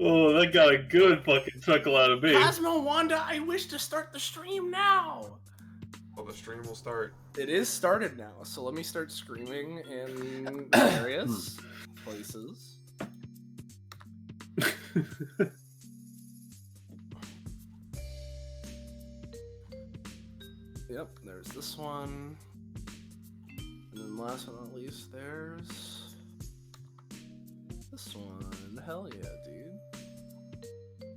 Oh, that got a good fucking chuckle out of me. Cosmo Wanda, I wish to start the stream now. Well, the stream will start. It is started now, so let me start screaming in various places. Yep, there's this one. And then last but not least, there's this one. Hell yeah, dude.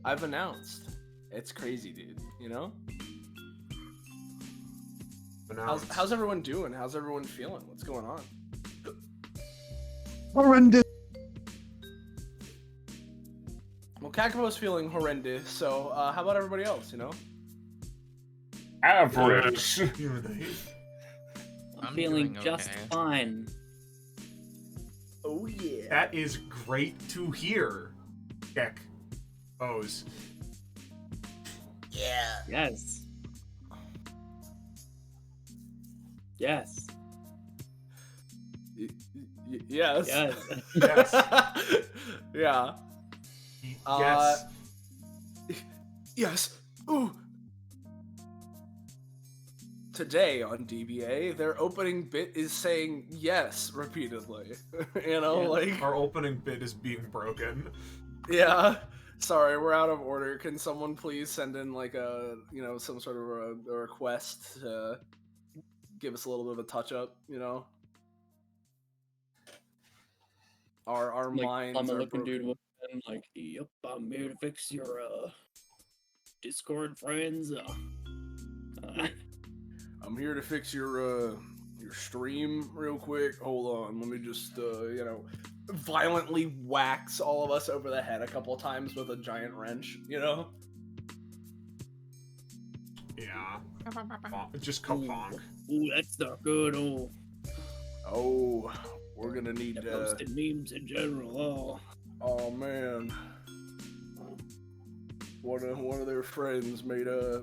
I've announced. It's crazy, dude. You know? How's everyone doing? How's everyone feeling? What's going on? Horrendous. Well, Kakapo's feeling horrendous, so how about everybody else, you know? Average. I'm feeling just fine. Oh yeah. That is great to hear. Heck. O's. Yeah. Yes. Yes. Yes. Yes. Yes. Yeah. Yes. Yes. Ooh. Today on DBA, their opening bit is saying yes repeatedly. You know, Yeah. like Our opening bit is being broken. yeah. Sorry, we're out of order. Can someone please send in like a, you know, some sort of a request to give us a little bit of a touch up, you know? Our Like, minds I'm a are looking dude broken. and like, yep, I'm here to fix your Discord friends. I'm here to fix your stream real quick. Hold on, let me just you know, violently whacks all of us over the head a couple times with a giant wrench, you know? Yeah. Just kapong. Ooh, that's not good. Oh, we're gonna need Posted memes in general. oh man. One of their friends made a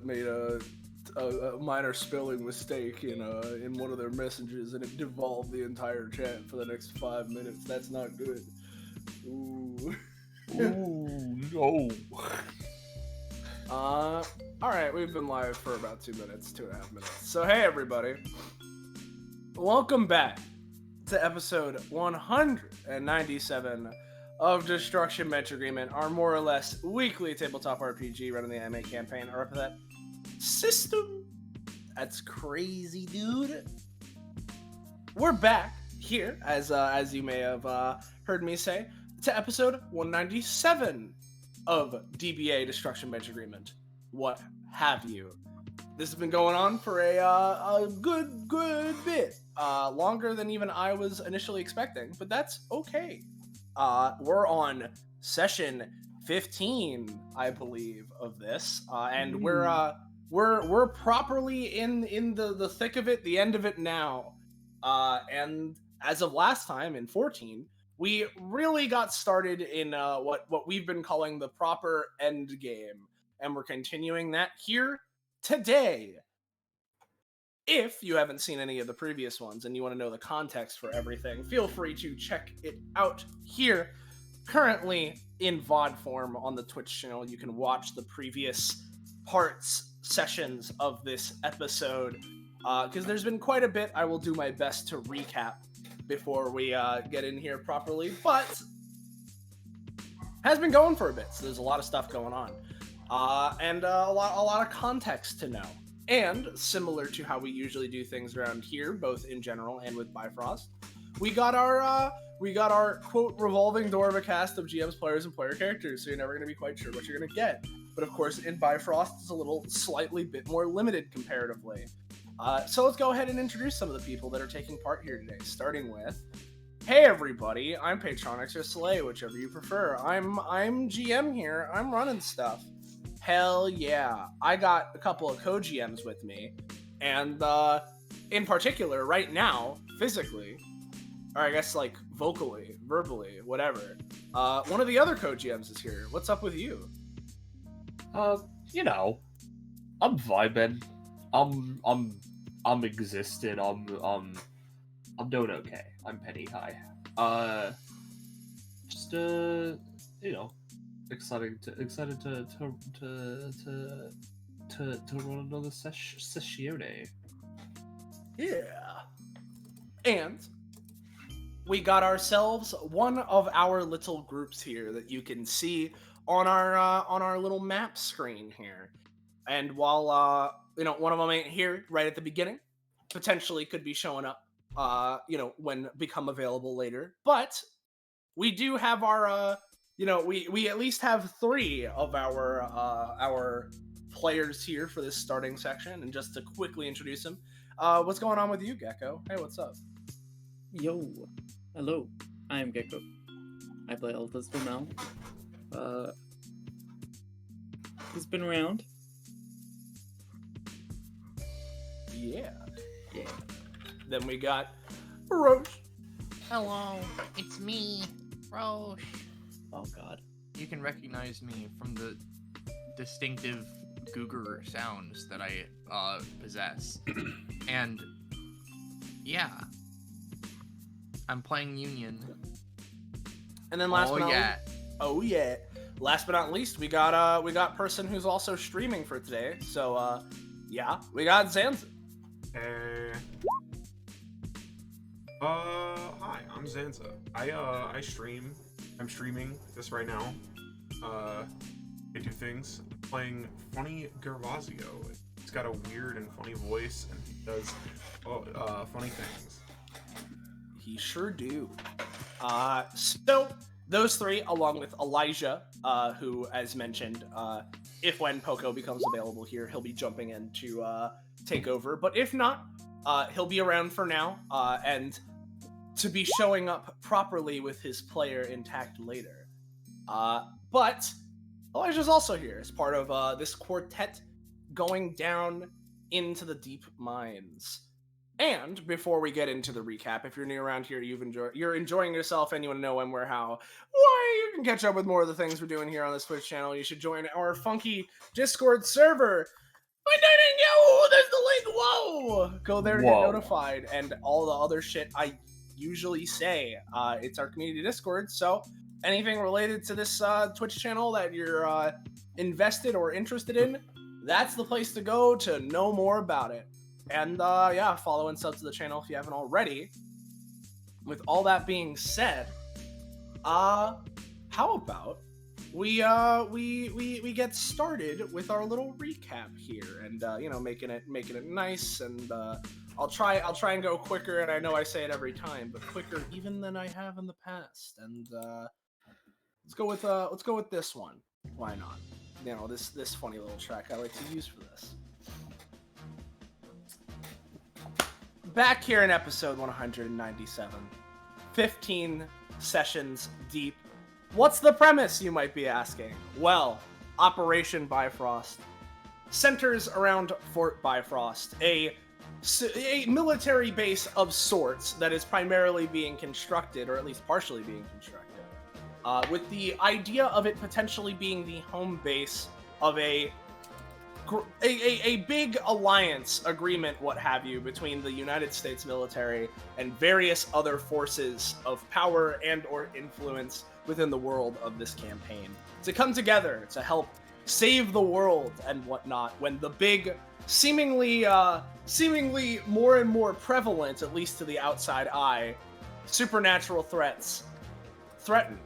minor spelling mistake in one of their messages, and it devolved the entire chat for the next 5 minutes. That's not good. Ooh. Ooh, no. All right, we've been live for about 2 minutes, 2.5 minutes. So hey everybody, welcome back to episode 197 of Destruction Match Agreement, our more or less weekly tabletop RPG running the anime campaign, our Epithet System. That's crazy, dude. We're back here, as you may have heard me say, to episode 197 of DBA Destruction Match Agreement. What have you? This has been going on for a good bit, longer than even I was initially expecting, but that's okay. We're on session 15, I believe, of this, and we're properly in the thick of it, the end of it now. And as of last time in 14, we really got started in what we've been calling the proper end game, and we're continuing that here today. If you haven't seen any of the previous ones and you want to know the context for everything, feel free to check it out here. Currently in VOD form on the Twitch channel, you can watch the previous sessions of this episode, because there's been quite a bit. I will do my best to recap before we get in here properly, but has been going for a bit, so there's a lot of stuff going on, and a lot of context to know. And similar to how we usually do things around here, both in general and with Bifrost, we got our quote revolving door of a cast of GMs, players, and player characters. So you're never going to be quite sure what you're going to get. But of course, in Bifrost, it's a little slightly bit more limited comparatively. So let's go ahead and introduce some of the people that are taking part here today. Starting with, hey everybody, I'm Patronix or Soleil, whichever you prefer. I'm GM here. I'm running stuff. Hell yeah. I got a couple of co-GMs with me, and in particular, right now, physically, or I guess like vocally, verbally, whatever, one of the other co-GMs is here. What's up with you? You know, I'm vibing. I'm existing. I'm doing okay. I'm penny high. just excited to run another sessione. Yeah. And we got ourselves one of our little groups here that you can see on our little map screen here. And while one of them ain't here right at the beginning, potentially could be showing up when become available later. But we do have our we at least have 3 of our players here for this starting section. And just to quickly introduce them, what's going on with you, Gecko? Hey, what's up? Yo, hello. I am Gecko. I play Altas for now. He's been around. Yeah. Yeah. Then we got Roche. Hello, it's me, Roche. Oh God. You can recognize me from the distinctive Googer sounds that I possess. And yeah, I'm playing Union. And then last Oh but not yeah, oh yeah. Last but not least, we got person who's also streaming for today. So yeah, we got Zanza. Hey. Hi, I'm Zanza. I stream. I'm streaming this right now. I do things. Playing Funny Gervasio. He's got a weird and funny voice, and he does funny things. He sure do. So those 3, along with Elijah, who, as mentioned, if when Poco becomes available here, he'll be jumping in to take over. But if not, he'll be around for now, and to be showing up properly with his player intact later. But Elijah's also here as part of this quartet going down into the deep mines. And before we get into the recap, if you're new around here, you're enjoying yourself and you want to know when, where, how, why, you can catch up with more of the things we're doing here on this Twitch channel. You should join our funky Discord server. There's the link. Whoa! Go there to get notified and all the other shit I usually say. It's our community Discord, so anything related to this Twitch channel that you're invested or interested in, that's the place to go to know more about it. And yeah, follow and sub to the channel if you haven't already. With all that being said, how about we get started with our little recap here, and making it nice, and I'll try and go quicker, and I know I say it every time, but quicker even than I have in the past. And let's go with this one. Why not? This funny little track I like to use for this. Back here in episode 197, 15 sessions deep. What's the premise, you might be asking? Well, Operation Bifrost centers around Fort Bifrost, a military base of sorts that is primarily being constructed, or at least partially being constructed, with the idea of it potentially being the home base of a big alliance agreement, what have you, between the United States military and various other forces of power and or influence within the world of this campaign to come together to help save the world and whatnot when the big, seemingly more and more prevalent, at least to the outside eye, supernatural threats threaten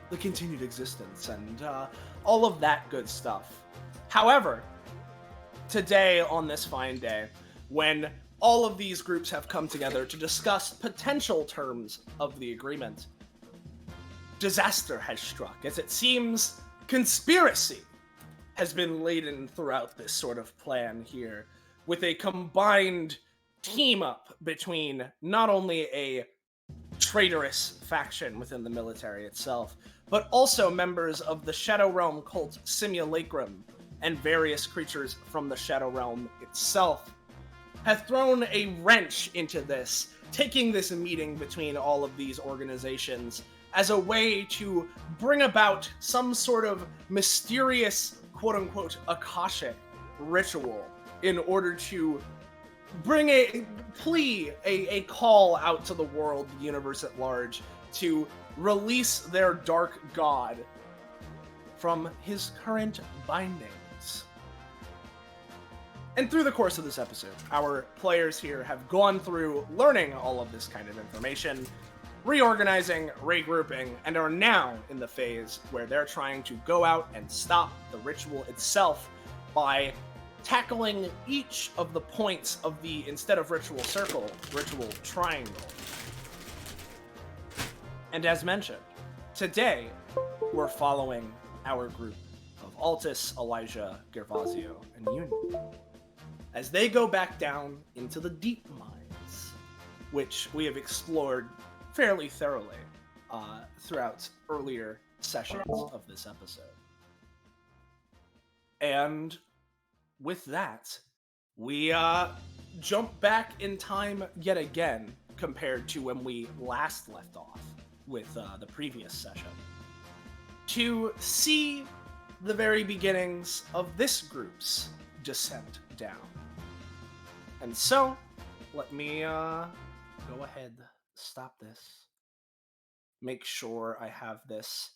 the continued existence and all of that good stuff. However, today, on this fine day, when all of these groups have come together to discuss potential terms of the agreement, disaster has struck, as it seems conspiracy has been laden throughout this sort of plan here, with a combined team-up between not only a traitorous faction within the military itself, but also members of the Shadow Realm cult Simulacrum, and various creatures from the Shadow Realm itself, have thrown a wrench into this, taking this meeting between all of these organizations as a way to bring about some sort of mysterious, quote-unquote, Akashic ritual in order to bring a call out to the world, the universe at large, to release their dark god from his current bindings. And through the course of this episode, our players here have gone through learning all of this kind of information, reorganizing, regrouping, and are now in the phase where they're trying to go out and stop the ritual itself by tackling each of the points of the, instead of ritual circle, ritual triangle. And as mentioned, today we're following our group of Altus, Elijah, Gervasio, and Union as they go back down into the deep mines, which we have explored fairly thoroughly throughout earlier sessions of this episode. And with that, we jump back in time yet again compared to when we last left off with the previous session to see the very beginnings of this group's descent down. And so, let me go ahead, stop this, make sure I have this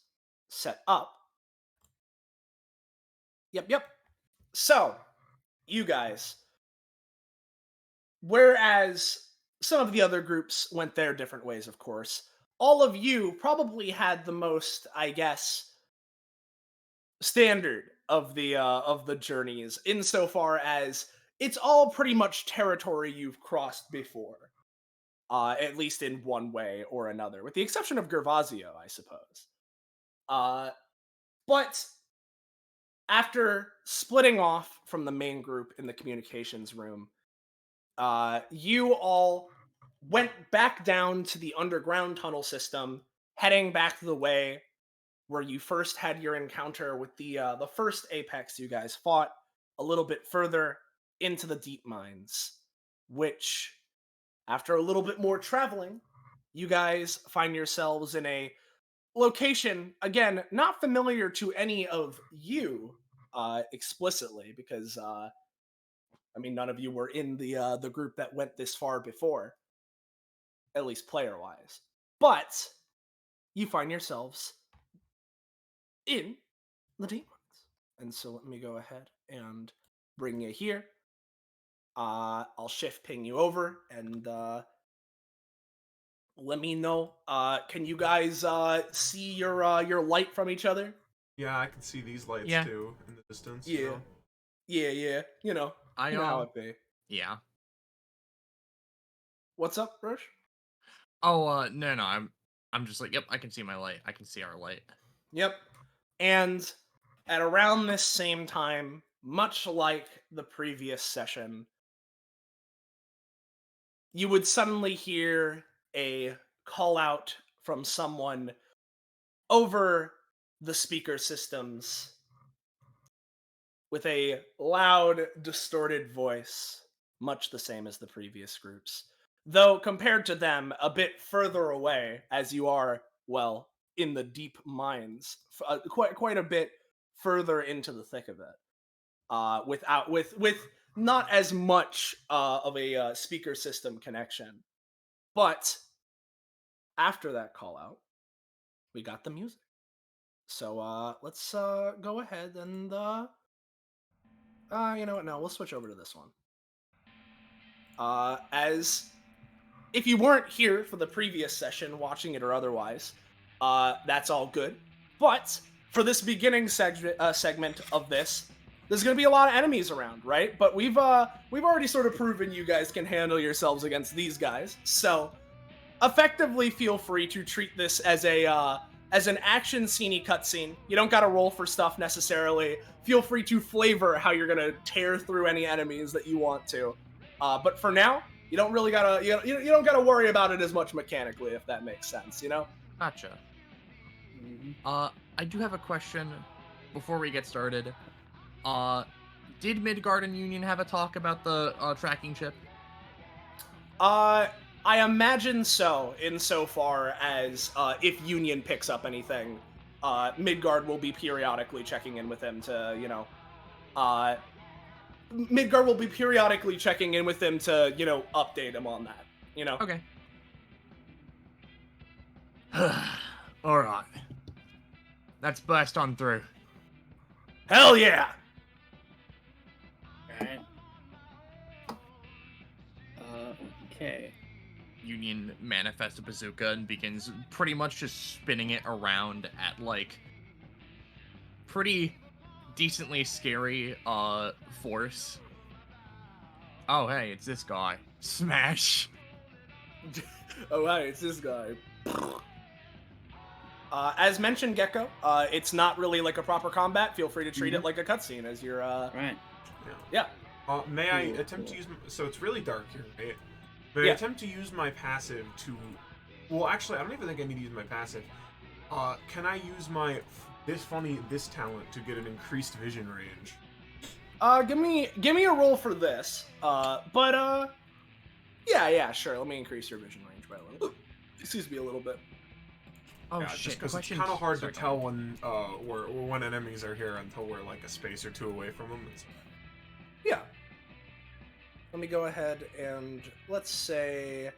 set up. Yep. So, you guys, whereas some of the other groups went their different ways, of course, all of you probably had the most, I guess, standard of the journeys, insofar as it's all pretty much territory you've crossed before, at least in one way or another, with the exception of Gervasio, I suppose. But after splitting off from the main group in the communications room, you all went back down to the underground tunnel system, heading back the way where you first had your encounter with the first Apex you guys fought, a little bit further into the deep mines, which, after a little bit more traveling, you guys find yourselves in a location, again, not familiar to any of you explicitly, because none of you were in the group that went this far before, at least player-wise. But you find yourselves in the deep mines. And so let me go ahead and bring you here. I'll shift ping you over and let me know. Can you guys see your light from each other? Yeah, I can see these lights too in the distance. Yeah. You know? Yeah. You know how it be. Yeah. What's up, Roche? Oh, no, I'm just like, yep, I can see my light. I can see our light. Yep. And at around this same time, much like the previous session, you would suddenly hear a call out from someone over the speaker systems with a loud, distorted voice, much the same as the previous groups. Though, compared to them, a bit further away, as you are, well, in the deep mines, quite a bit further into the thick of it, with not as much of a speaker system connection. But after that call out, we got the music. So let's go ahead and you know what? No, we'll switch over to this one. As if you weren't here for the previous session, watching it or otherwise, that's all good. But for this beginning segment of this, there's going to be a lot of enemies around, right? But we've already sort of proven you guys can handle yourselves against these guys. So effectively, feel free to treat this as an action sceney cutscene. You don't got to roll for stuff necessarily. Feel free to flavor how you're going to tear through any enemies that you want to. But for now, you don't really gotta you don't gotta worry about it as much mechanically, if that makes sense, you know? Gotcha. I do have a question before we get started. Did Midgard and Union have a talk about the tracking chip? I imagine so, insofar as if Union picks up anything, Midgard will be periodically checking in with him to, Midgard will be periodically checking in with him to, update him on that, Okay. All right. Let's burst on through. Hell yeah! Alright. Okay. Union manifests a bazooka and begins pretty much just spinning it around at, like, pretty decently scary, force. Oh, hey, it's this guy. Smash! Oh, hey, it's this guy. As mentioned, Gecko, it's not really like a proper combat. Feel free to treat it like a cutscene as you're, Right. Yeah. May I attempt to use... So it's really dark here, right? May I attempt to use my passive to... Well, actually, I don't even think I need to use my passive. Can I use my... This talent to get an increased vision range? Give me a roll for this. Yeah, sure. Let me increase your vision range by a little. Excuse me, a little bit. Oh, Yeah, shit. just because it's Question- kind of hard sorry, to tell when enemies are here until we're like a space or two away from them. Yeah. Let me go ahead and let's say,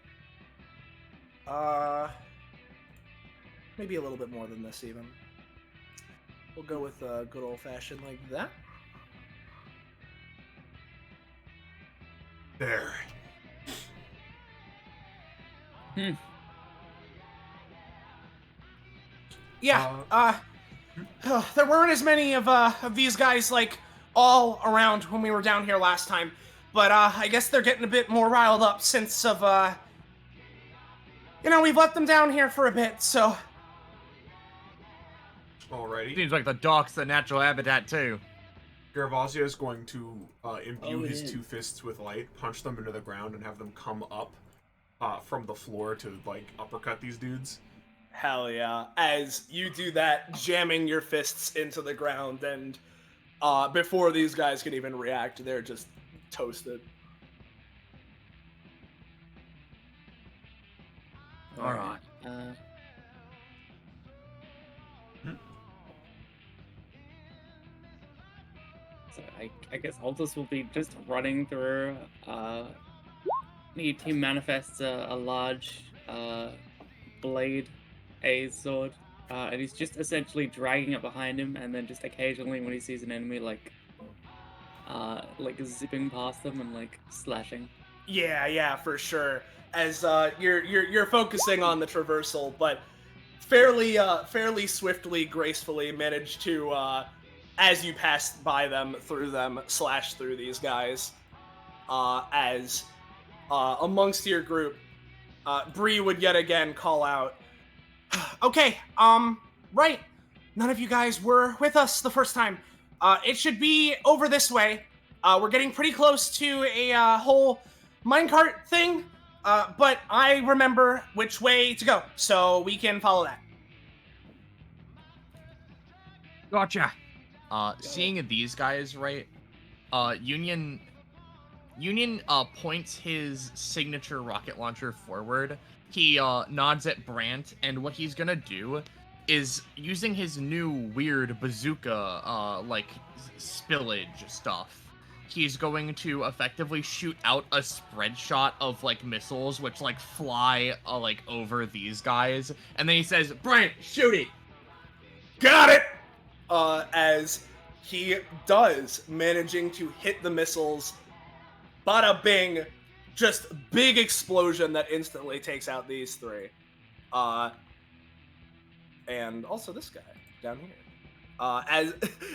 maybe a little bit more than this even. We'll go with good old-fashioned like that. There. Yeah. There weren't as many of these guys like all around when we were down here last time, but I guess they're getting a bit more riled up since we've let them down here for a bit, so. Alrighty. Seems like the dock's the natural habitat, too. Gervasio is going to imbue Oh, his yeah. two fists with light, punch them into the ground, and have them come up from the floor to like uppercut these dudes. Hell yeah. As you do that, jamming your fists into the ground, and before these guys can even react, they're just toasted. Alright. So I guess Altus will be just running through. He manifests a large blade, a sword, and he's just essentially dragging it behind him, and then just occasionally when he sees an enemy, like zipping past them and like slashing. Yeah, for sure. As you're focusing on the traversal, but fairly swiftly, gracefully manage to, as you pass by them, through them, slash through these guys. As amongst your group, Bree would yet again call out, "Okay, right. None of you guys were with us the first time. It should be over this way. We're getting pretty close to a whole minecart thing, but I remember which way to go, so we can follow that." Gotcha. Seeing these guys, right? Union points his signature rocket launcher forward. He nods at Brant, and what he's gonna do is using his new weird bazooka, spillage stuff. He's going to effectively shoot out a spread shot of like missiles, which like fly over these guys, and then he says, "Brant, shoot it." Got it! As he does, managing to hit the missiles. Bada bing! Just big explosion that instantly takes out these three. And also this guy down here. As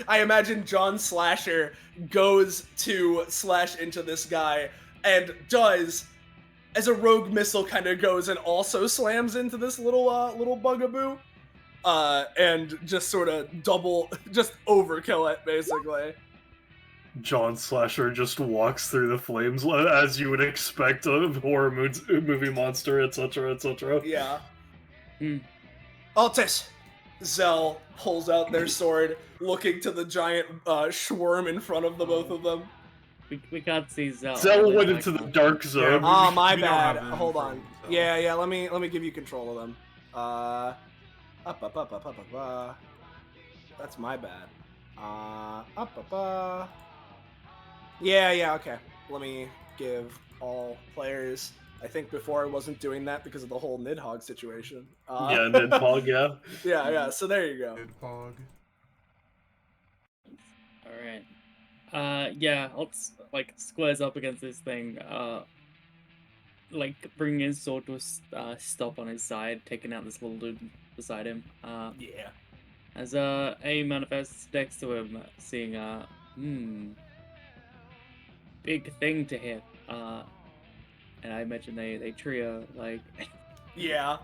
I imagine John Slasher goes to slash into this guy and does, as a rogue missile kind of goes and also slams into this little bugaboo. And just sort of just overkill it, basically. John Slasher just walks through the flames as you would expect a horror movie monster, etc., etc. Yeah. Altus! Zell pulls out their sword, looking to the giant schworm in front of the both of them. We can't see Zell. Zell went into the dark zone. Ah, my we don't bad. have them Hold from on. Zell. Yeah, let me give you control of them. Up. That's my bad. Up. Yeah, okay. Let me give all players I think before I wasn't doing that because of the whole Nidhogg situation. Yeah, Nidhogg, yeah. Yeah. So there you go. Good pog. All right. Yeah, like squares up against this thing. Like bringing his sword to a stop on his side, taking out this little dude beside him. Yeah. As A manifests next to him, seeing big thing to hit. And I imagine they trio like Yeah.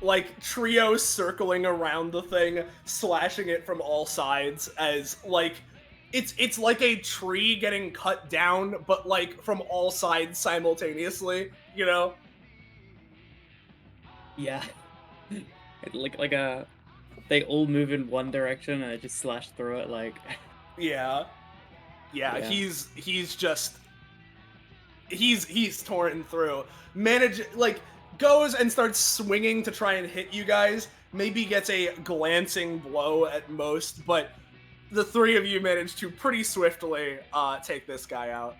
Like trio circling around the thing, slashing it from all sides as like it's like a tree getting cut down, but like from all sides simultaneously, you know? yeah, like a they all move in one direction and I just slash through it like Yeah. Yeah. He's just he's torn through. Goes and starts swinging to try and hit you guys. Maybe gets a glancing blow at most, but the three of you manage to pretty swiftly take this guy out.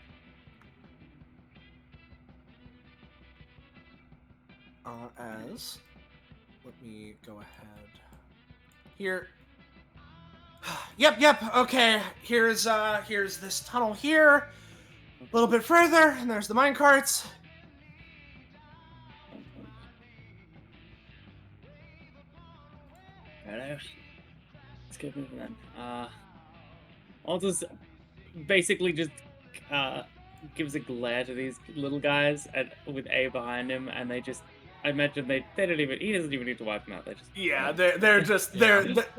Let me go ahead here. Yep. Okay, here's this tunnel here. A little bit further, and there's the minecarts. Righto. Let's get moving then. I'll just basically just gives a glare to these little guys and with A behind him, and they just I imagine they don't even he doesn't even need to wipe them out. They just They're just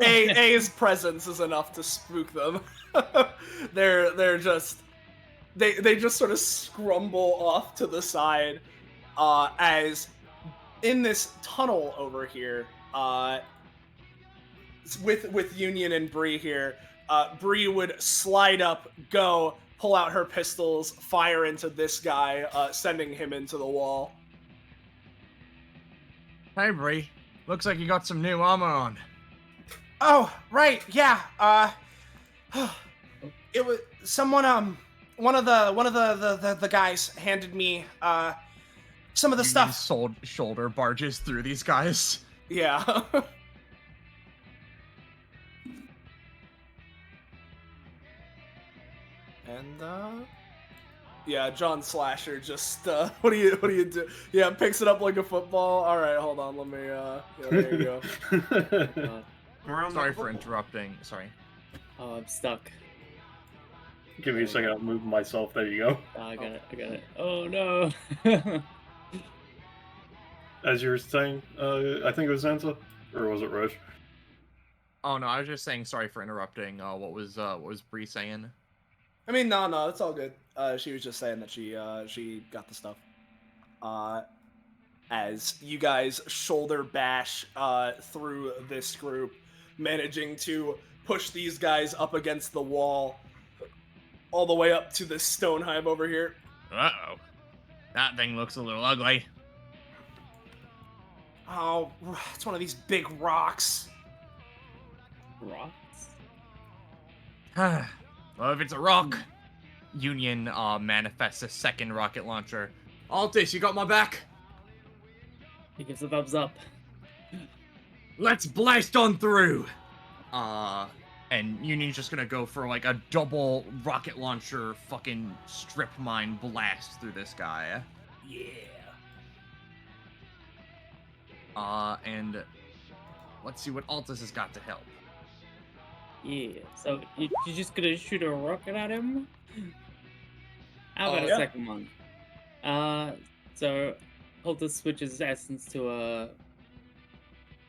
A's presence is enough to spook them. they're just they just sort of scrumble off to the side as in this tunnel over here with Union and Bree here. Bree would slide up, go, pull out her pistols, fire into this guy, sending him into the wall. Hey, Bree. Looks like you got some new armor on. Oh, right, yeah. It was someone. One of the guys handed me some of the stuff. Shoulder barges through these guys. Yeah. And yeah, John Slasher just what do you do? Yeah, picks it up like a football. All right, hold on, let me yeah, there you go. Sorry for interrupting. Sorry. Oh, I'm stuck. Give me a second, I'll move myself. There you go. Oh, I got it. Oh no. As you were saying, I think it was Zanza, or was it Roche? Oh no, I was just saying sorry for interrupting. What was Bree saying? I mean, no, it's all good. She was just saying that she got the stuff. As you guys shoulder bash through this group, managing to push these guys up against the wall, all the way up to this stone hive over here. Uh-oh. That thing looks a little ugly. Oh, it's one of these big rocks. Rocks? Well, if it's a rock, Union manifests a second rocket launcher. Altis, you got my back? He gives a thumbs up. Let's blast on through! And Union's just gonna go for like a double rocket launcher fucking strip mine blast through this guy. Yeah. And let's see what Altis has got to help. Yeah, so you're just gonna shoot a rocket at him? How about a Yeah. second one? So Holter switches essence to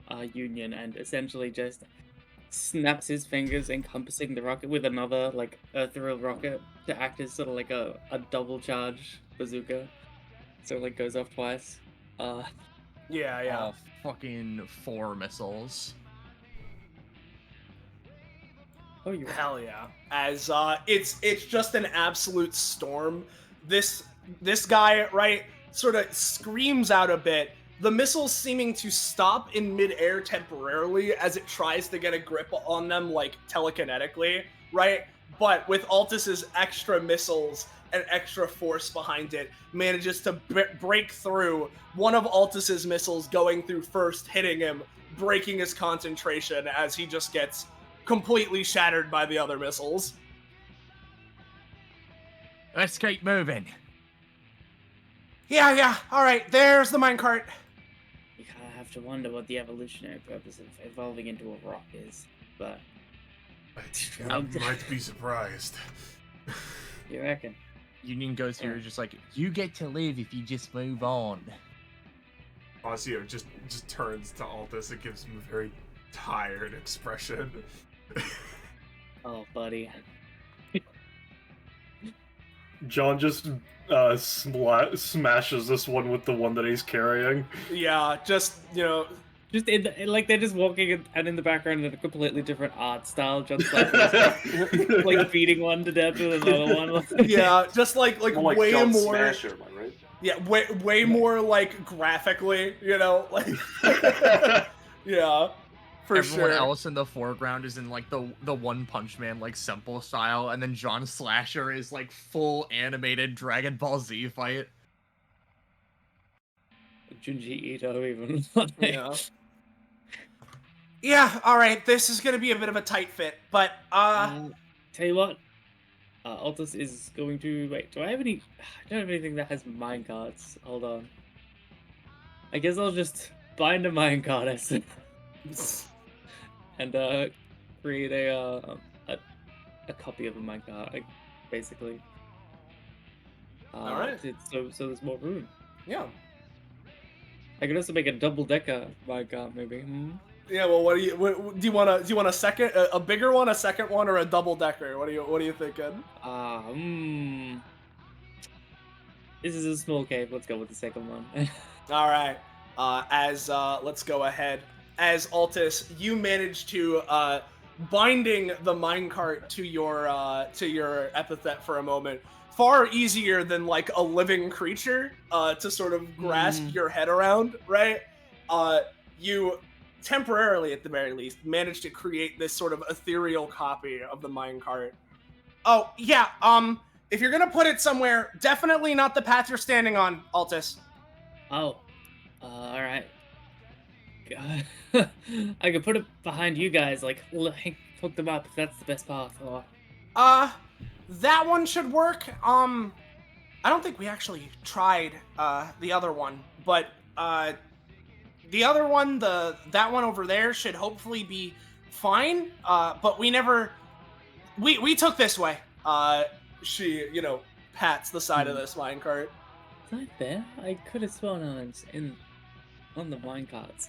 a Union and essentially just snaps his fingers, encompassing the rocket with another, like, ethereal rocket to act as sort of like a double charge bazooka. So it, like, goes off twice. Yeah. Fucking 4 missiles. Oh, you Hell yeah. As it's just an absolute storm. This guy, right, sort of screams out a bit. The missiles seeming to stop in midair temporarily as it tries to get a grip on them, like telekinetically, right? But with Altus's extra missiles, an extra force behind it, manages to break through one of Altus's missiles going through first, hitting him, breaking his concentration as he just gets completely shattered by the other missiles. Let's keep moving. Yeah, alright, there's the minecart. You kind of have to wonder what the evolutionary purpose of evolving into a rock is, but I might be surprised. you reckon? Union goes here just like, you get to live if you just move on. Osio just turns to Altus and gives him a very tired expression. Oh, buddy. John just smashes this one with the one that he's carrying. Yeah, just, Just like they're just walking and in the background in a completely different art style, just like beating one to death with another one. yeah, just like More like way John more. Smasher, am I right? Yeah, way more like graphically, like yeah, for Everyone sure. else in the foreground is in like the One Punch Man like simple style, and then John Slasher is like full animated Dragon Ball Z fight. Junji Ito even. Yeah. Yeah. All right. This is gonna be a bit of a tight fit, but Tell you what, Altus is going to wait. Do I have any? I don't have anything that has minecarts. Hold on. I guess I'll just bind a minecart and create a copy of a minecart, basically. All right. So there's more room. yeah. I could also make a double-decker minecart, maybe. Yeah. Well, what do you want a second, a bigger one, a second one, or a double decker? What are you thinking? This is a small cave. Let's go with the second one. All right. Let's go ahead. As Altus, you manage to binding the minecart to your epithet for a moment. Far easier than like a living creature to sort of grasp your head around, right? You temporarily, at the very least, managed to create this sort of ethereal copy of the minecart. Oh yeah. If you're gonna put it somewhere, definitely not the path you're standing on, Altus. Oh, all right. I could put it behind you guys, like hook them up if that's the best path. Or... That one should work. I don't think we actually tried the other one, but the other one, that one over there should hopefully be fine. But we took this way. She, pats the side of this minecart. Right there, I could have sworn on the minecarts.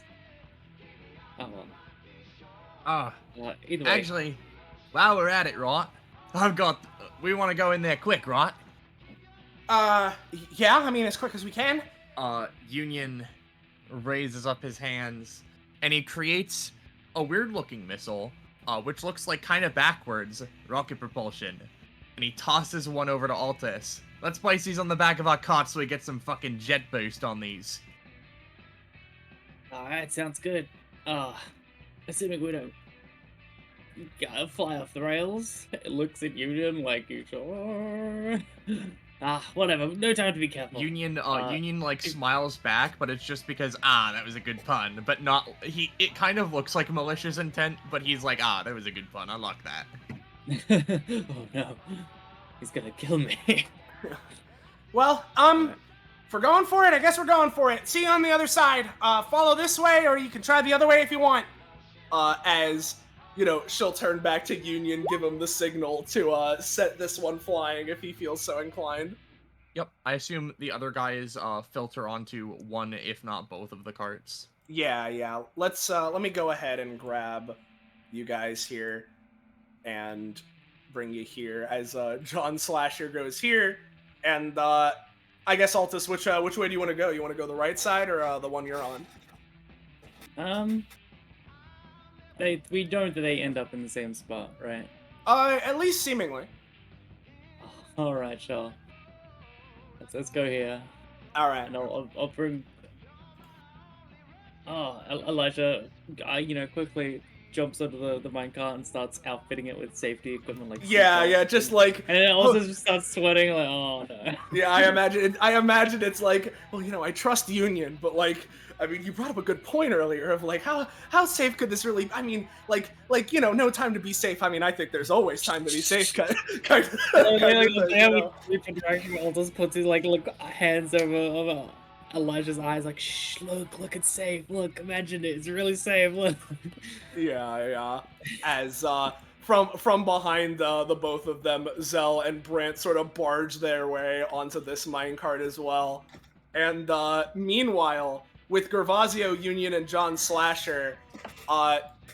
Oh well. Either way. Actually, while we're at it, right? We want to go in there quick, right? Yeah, I mean, as quick as we can. Union raises up his hands, and he creates a weird-looking missile, which looks like kind of backwards, rocket propulsion. And he tosses one over to Altus. Let's place these on the back of our cart so we get some fucking jet boost on these. Alright, sounds good. Assuming we don't fly off the rails. It looks at Union like you sure. Whatever. No time to be careful. Union like smiles back, but it's just because that was a good pun. But not it kind of looks like malicious intent, but he's like that was a good pun. I like that. Oh no, he's gonna kill me. Well, if we're going for it, I guess we're going for it. See you on the other side. Follow this way, or you can try the other way if you want. As she'll turn back to Union, give him the signal to set this one flying if he feels so inclined. Yep, I assume the other guys filter onto one, if not both, of the carts. Yeah. Let me go ahead and grab you guys here and bring you here as John Slasher goes here, and I guess Altus, which way do you want to go? You want to go the right side or the one you're on? We don't. They end up in the same spot, right? At least seemingly. All right, sure. Let's go here. All right. And I'll bring. Oh, Elijah, quickly jumps onto the minecart and starts outfitting it with safety equipment like Yeah, seatbelts yeah, just like and then also just starts sweating like, oh no. yeah, I imagine it's like, well, you know, I trust Union, but like, I mean, you brought up a good point earlier of like, how safe could this really? I mean, like, you know, no time to be safe. I mean, I think there's always time to be safe, kind of They thing, have you a know? creep interaction where Aldous puts his like look hands over Elijah's eyes like, shh, look, it's safe. Look, imagine it. It's really safe. Look. Yeah. As from behind the both of them, Zell and Brant sort of barge their way onto this minecart as well. And meanwhile, with Gervasio, Union, and John Slasher,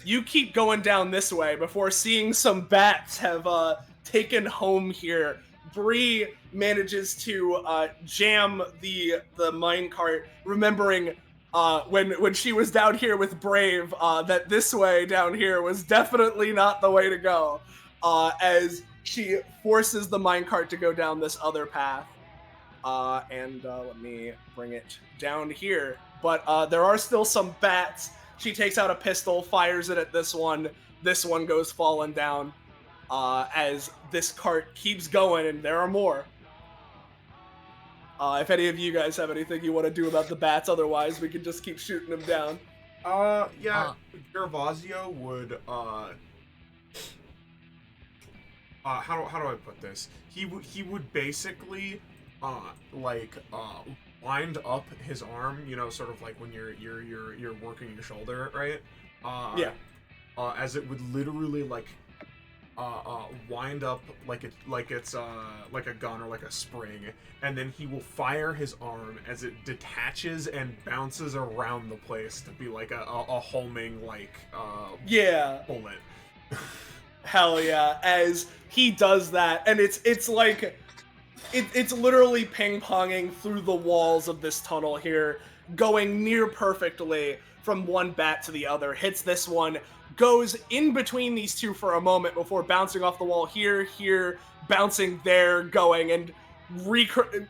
you keep going down this way before seeing some bats have taken home here. Bree manages to jam the minecart, remembering when she was down here with Brave, that this way down here was definitely not the way to go, as she forces the minecart to go down this other path. And let me bring it down here. But there are still some bats. She takes out a pistol, fires it at this one. This one goes falling down as this cart keeps going, and there are more. If any of you guys have anything you want to do about the bats, otherwise we can just keep shooting them down. Gervasio would how do I put this? He would basically wind up his arm, you know, sort of like when you're working your shoulder, right? Yeah. As it would literally wind up like it's like a gun or like a spring, and then he will fire his arm as it detaches and bounces around the place to be like a homing bullet. Hell yeah! As he does that, and it's like it's literally ping-ponging through the walls of this tunnel here, going near perfectly from one bat to the other. Hits this one, goes in between these two for a moment before bouncing off the wall here, bouncing there, going and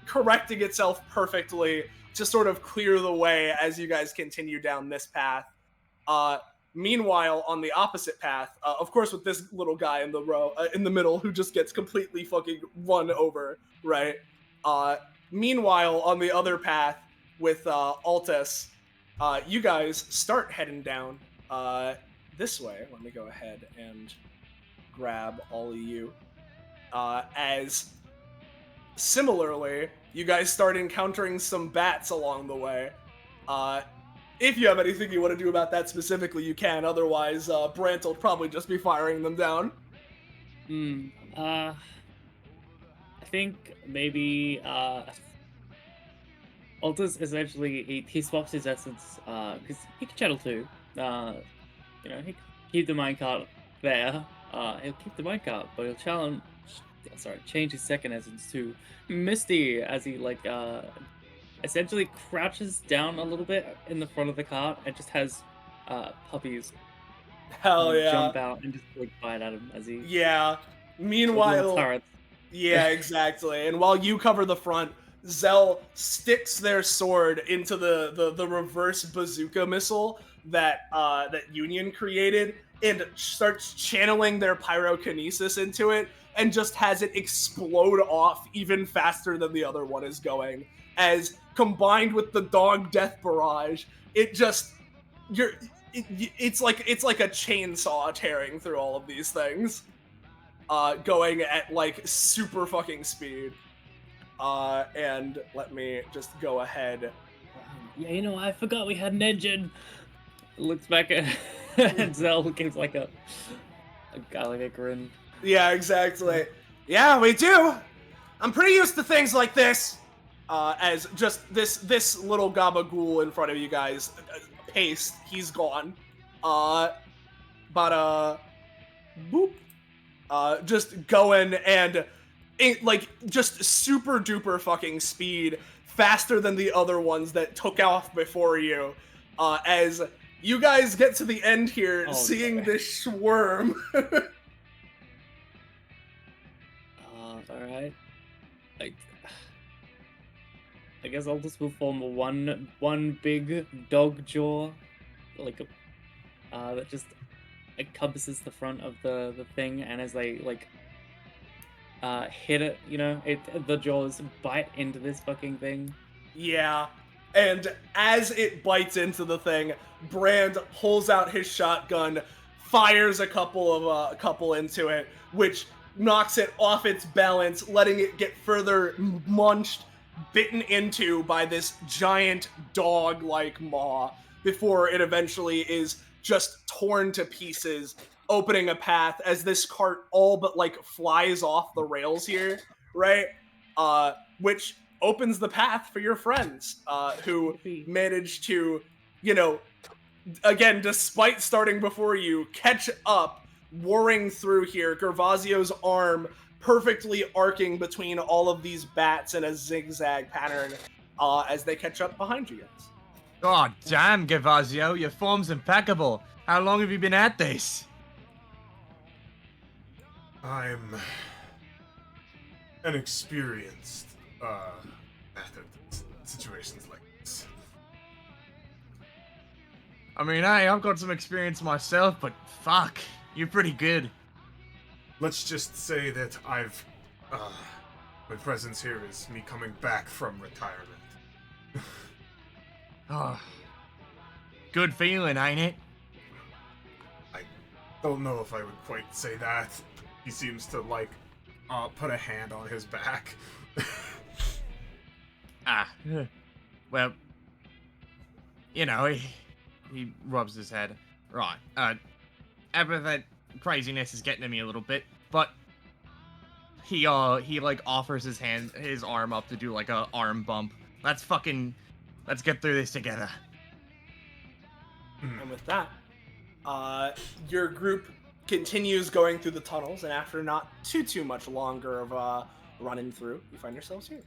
correcting itself perfectly to sort of clear the way as you guys continue down this path. Meanwhile, on the opposite path, of course, with this little guy in the middle who just gets completely fucking run over, right? Meanwhile, on the other path with Altus, you guys start heading down this way. Let me go ahead and grab all of you. As similarly, you guys start encountering some bats along the way. If you have anything you want to do about that specifically, you can. Otherwise, Brant will probably just be firing them down. I think maybe Altus essentially he swaps his essence because he can channel too. You know, he can keep the minecart there. He'll keep the minecart, but he'll change his second essence to Misty as he essentially crouches down a little bit in the front of the cart and just has puppies Hell yeah. jump out and just bite at him as he Meanwhile, yeah, exactly. And while you cover the front, Zell sticks their sword into the reverse bazooka missile that Union created and starts channeling their pyrokinesis into it and just has it explode off even faster than the other one is going. As combined with the dog death barrage, it's like a chainsaw tearing through all of these things, going at like super fucking speed. And let me just go ahead. Yeah, you know, I forgot we had an engine. Looks back at Zell gives like a grin. Yeah, exactly. Yeah, we do. I'm pretty used to things like this. As just this little gabagool in front of you guys, Paste, he's gone. Boop. Just going and just super duper fucking speed, faster than the other ones that took off before you. As you guys get to the end here, seeing this swarm. Alright. I guess I'll just will form one big dog jaw, that just encompasses the front of the thing, and as they like hit it, the jaws bite into this fucking thing. Yeah. And as it bites into the thing, Brand pulls out his shotgun, fires a couple into it, which knocks it off its balance, letting it get further munched, bitten into by this giant dog-like maw before it eventually is just torn to pieces, opening a path as this cart all but like flies off the rails here, right? Which opens the path for your friends, who managed to, again, despite starting before you, catch up, warring through here. Gervasio's arm perfectly arcing between all of these bats in a zigzag pattern as they catch up behind you guys. God damn, Gervasio, your form's impeccable. How long have you been at this? I'm an experienced at situations like this. I mean, hey, I've got some experience myself, but fuck, you're pretty good. Let's just say that my presence here is me coming back from retirement. Oh, good feeling, ain't it? I don't know if I would quite say that. He seems to, put a hand on his back. Well, he rubs his head. Right, Epithet craziness is getting to me a little bit, but he offers his arm up to do like a arm bump. Let's get through this together. And with that, your group continues going through the tunnels, and after not too much longer of running through, you find yourselves here.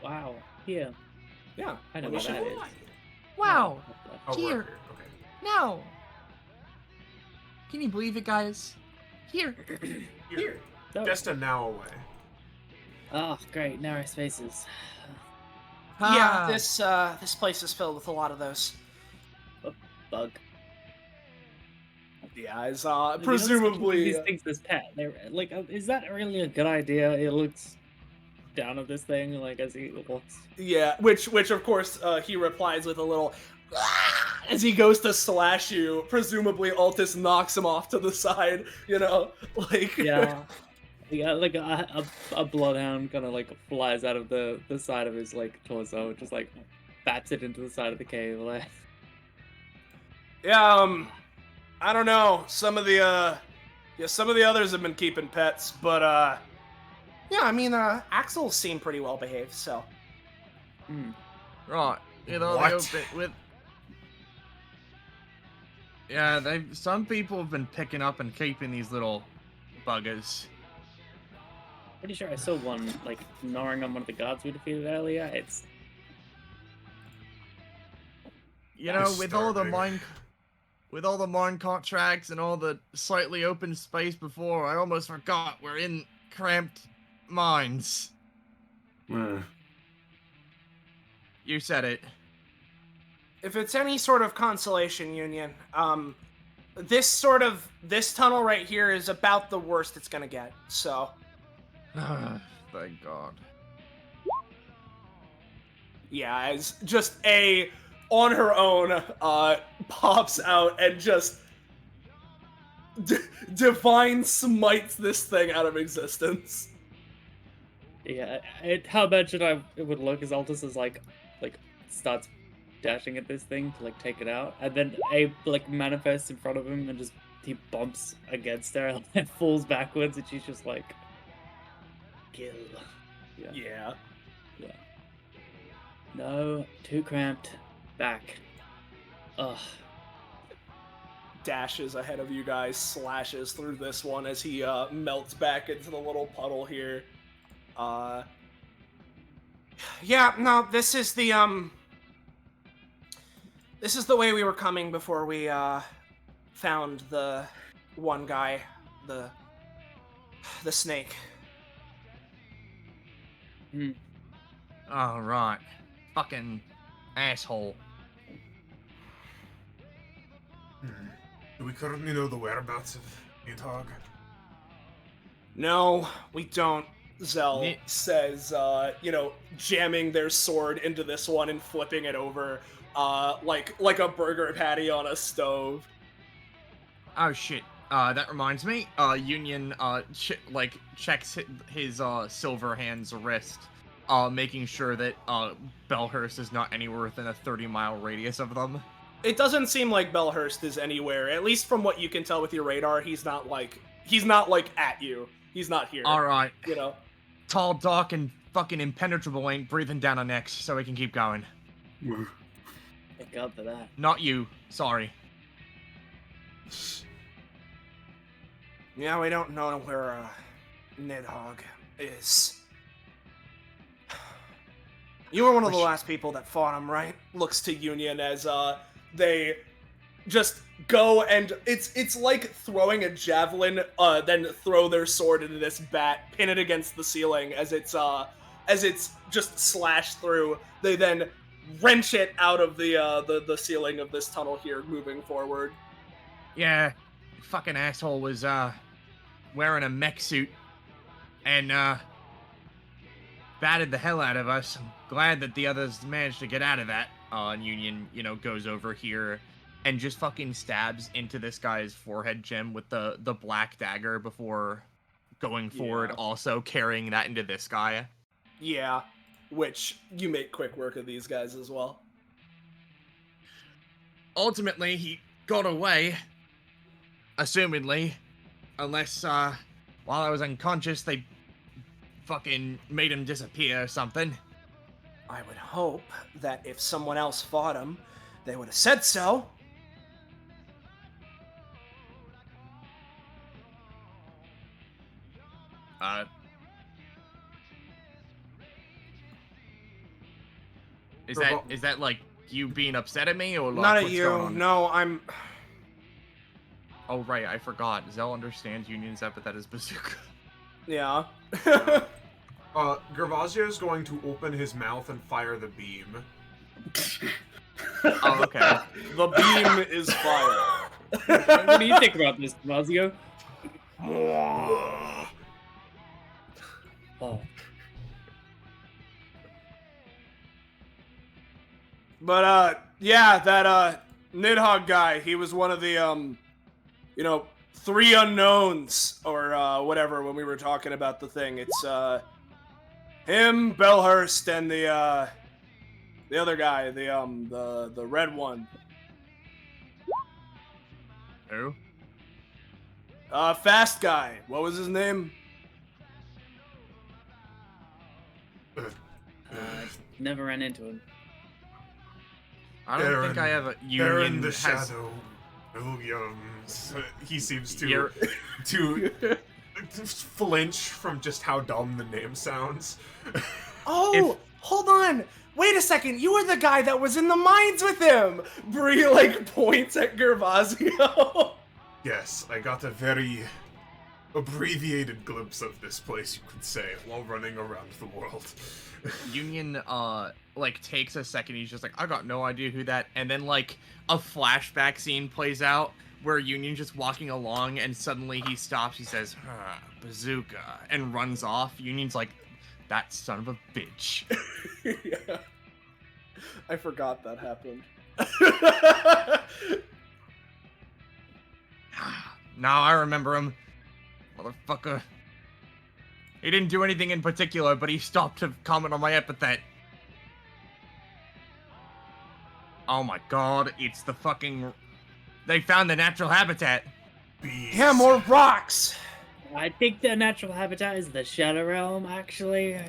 Wow. Yeah. Yeah. I know what what that is. Wow. Oh, Here. we're up here. Okay. No. Can you believe it, guys? Here. Here. No. Just a now away. Oh, great. Narrow spaces. Yeah, this place is filled with a lot of those. Bug. Yeah, as You don't see presumably. these things as pet. They're like, is that really a good idea? It looks down at this thing, like as he walks. Yeah, which of course he replies with a little as he goes to slash you. Presumably Altus knocks him off to the side, like Yeah. Yeah, like a bloodhound kind of like flies out of the side of his like torso, just like bats it into the side of the cave. Like, Yeah, I don't know. Some of the others have been keeping pets, but yeah, I mean Axel seemed pretty well behaved, so. Right. What? Some people have been picking up and keeping these little buggers. pretty sure I saw one like gnawing on one of the guards we defeated earlier. It's With all the mine contracts and all the slightly open space before, I almost forgot we're in cramped mines. You said it. If it's any sort of consolation, Union, this tunnel right here is about the worst it's gonna get, so. Thank God. Yeah, as just on her own, pops out and just divine smites this thing out of existence. yeah. How bad should it would look as Altus is like starts dashing at this thing to like take it out, and then like manifests in front of him and just he bumps against her and falls backwards, and she's just like, kill. Yeah. No, too cramped. Back. Ugh. Dashes ahead of you guys, slashes through this one as he melts back into the little puddle here. Yeah, no, this is the way we were coming before we found the one guy, the snake. All right. Fucking asshole. Do we currently know the whereabouts of Nidhogg? No, we don't. Zell Ni- says, jamming their sword into this one and flipping it over, like a burger patty on a stove. Oh shit. That reminds me. Union checks his silver hand's wrist, making sure that Bellhurst is not anywhere within a 30-mile radius of them. It doesn't seem like Bellhurst is anywhere, at least from what you can tell with your radar. He's not at you. He's not here. All right. You know. Tall, dark, and fucking impenetrable ain't breathing down our necks, so we can keep going. Thank God for that. Not you. Sorry. Yeah, we don't know where Nidhogg is. You were one of the last people that fought him, right? Looks to Union as they just go, and it's like throwing a javelin, then throw their sword into this bat, pin it against the ceiling as it's just slashed through. They then wrench it out of the ceiling of this tunnel here, moving forward. Yeah, fucking asshole was wearing a mech suit and batted the hell out of us. I'm glad that the others managed to get out of that. And Union, goes over here and just fucking stabs into this guy's forehead gem with the black dagger before going forward, also carrying that into this guy. Yeah, which you make quick work of these guys as well. Ultimately, he got away, assumedly, unless, while I was unconscious, they fucking made him disappear or something. I would hope that if someone else fought him, they would have said so. Is that like you being upset at me, or like, Not at what's you. going on? No, I'm. Oh right, I forgot. Zell understands Union's epithet as bazooka. Yeah. Gervasio is going to open his mouth and fire the beam. Oh, okay. The beam is fire. What do you think about this, Vazio? Oh. But yeah, that Nidhogg guy, he was one of the three unknowns or whatever when we were talking about the thing. It's him, Bellhurst, and the other guy, the red one. Who? Fast guy. What was his name? Never ran into him. I don't think I have a They're in Union the has. shadow. Williams. He seems to You're- flinch from just how dumb the name sounds. Oh, hold on. Wait a second. You were the guy that was in the mines with him. Bree points at Gervasio. Yes, I got a very abbreviated glimpse of this place, you could say, while running around the world. Union takes a second. He's just like, I got no idea who that. And then a flashback scene plays out where Union's just walking along, and suddenly he stops. He says, bazooka, and runs off. Union's like, that son of a bitch. Yeah. I forgot that happened. Now I remember him. Motherfucker. He didn't do anything in particular, but he stopped to comment on my epithet. Oh my god, it's the fucking... They found the natural habitat. Beast. Yeah, more rocks. I think their natural habitat is the Shadow Realm, actually.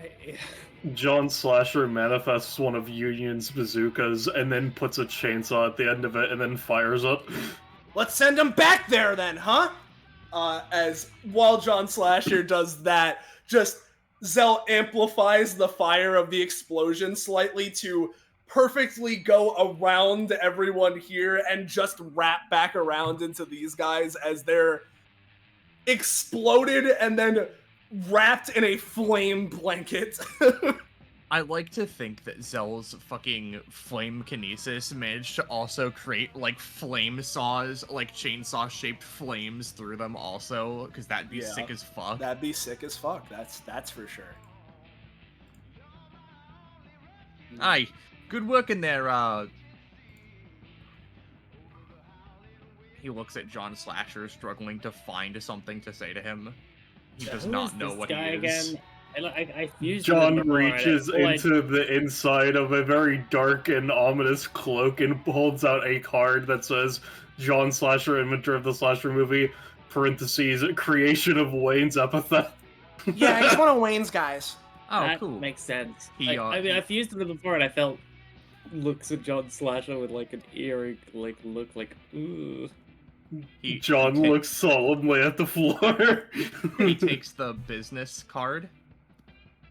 John Slasher manifests one of Union's bazookas and then puts a chainsaw at the end of it and then fires it. Let's send him back there then, huh? As while John Slasher does that, just Zell amplifies the fire of the explosion slightly to perfectly go around everyone here and just wrap back around into these guys as they're exploded and then wrapped in a flame blanket. I like to think that Zell's fucking flame kinesis managed to also create like flame saws, like chainsaw-shaped flames through them also, because that'd be Yeah. sick as fuck. That'd be sick as fuck. That's for sure. Aye, good work in there, He looks at John Slasher, struggling to find something to say to him. He does Who not is know this what guy he is. again? I fused John with him before, and reaches all I- into the inside of a very dark and ominous cloak and holds out a card that says John Slasher, inventor of the Slasher movie, parentheses, creation of Wayne's Epithet. Yeah, he's one of Wayne's guys. Oh, that cool. makes sense. He, I mean, he- I fused with him before, and I felt looks at John Slasher with like an eerie look, like ooh. John he looks solemnly at the floor. He takes the business card.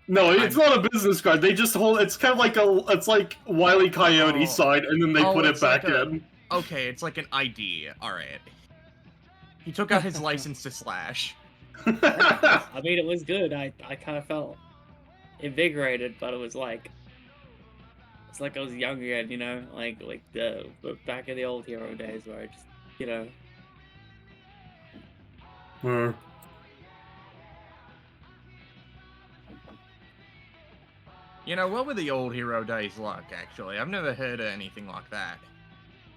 No, it's not a business card. They just hold. It's kind of like it's like Wile E. Coyote Oh. side, and then they Oh, put it it's like back in. Okay, it's like an ID. All right. He took out his license to slash. I mean, it was good. I kind of felt invigorated, but it was like it's like I was young again, you know, like the back in the old hero days where I just, you know. Hmm. You know, what were the old hero days like, actually? I've never heard of anything like that.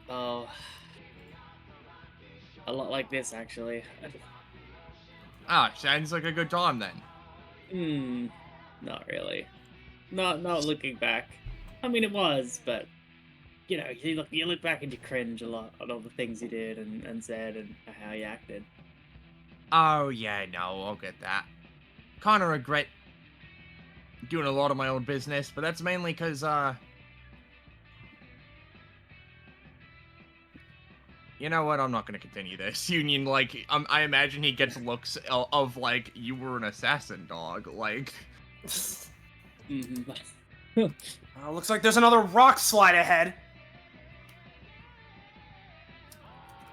Oh, a lot like this actually. Ah, sounds like a good time then. Not really. Not looking back. I mean, it was, but you know, you look back and you cringe a lot on all the things you did and said and how you acted. Oh, yeah, no, I'll get that. Kinda regret doing a lot of my own business, but that's mainly because, you know what? I'm not gonna continue this. Union, like, I imagine he gets looks of like, you were an assassin, dog. Like, Looks like there's another rock slide ahead.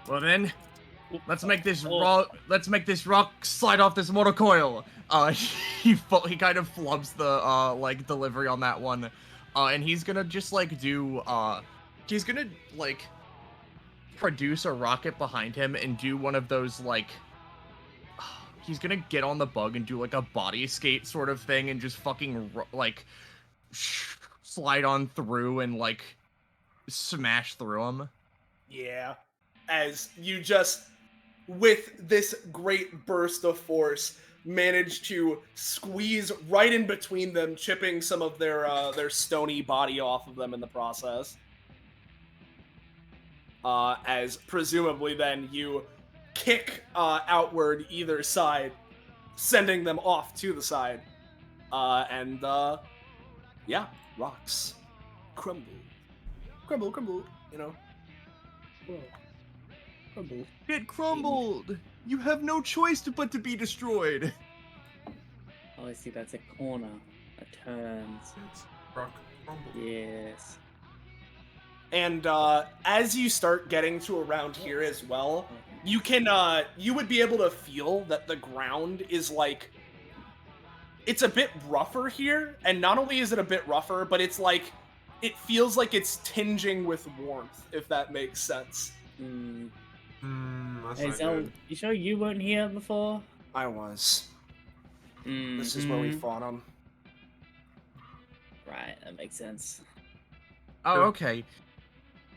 well then, let's make this rock slide off this mortal coil. He kind of flubs the like delivery on that one, and he's gonna just like do he's gonna like produce a rocket behind him and do one of those like he's gonna get on the bug and do like a body skate sort of thing and just fucking like slide on through and like smash through him. Yeah. As you just, with this great burst of force, manage to squeeze right in between them, chipping some of their stony body off of them in the process. As presumably then you kick outward either side, sending them off to the side. Yeah, rocks crumble. Crumble, crumble, you know. Crumble. Get crumbled! You have no choice but to be destroyed! Oh, I see. That's a corner. A turns. It's rock crumble. Yes. And as you start getting to around here as well, you can you would be able to feel that the ground is like it's a bit rougher here, and not only is it a bit rougher, but it's like it feels like it's tinging with warmth, if that makes sense. That's Hey, not Zell, good. you sure you weren't here before? I was. This is where we fought him. Right, that makes sense. Oh, Sure. okay.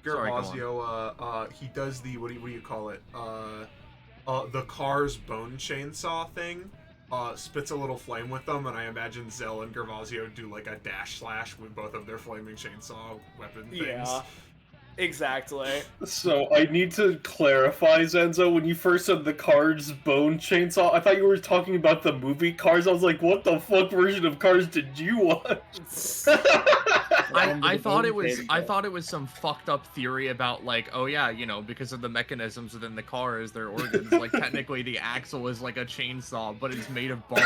Sorry, go on. Gervasio, he does the what do you call it? The car's bone chainsaw thing. Spits a little flame with them, and I imagine Zell and Gervasio do like a dash slash with both of their flaming chainsaw weapon things. Yeah. Exactly. So I need to clarify, Zenzo. When you first said the Cars bone chainsaw, I thought you were talking about the movie Cars. I was like, what the fuck version of Cars did you watch? I thought it was some fucked up theory about like, oh yeah, you know, because of the mechanisms within the cars, their organs, like technically the axle is like a chainsaw, but it's made of bone.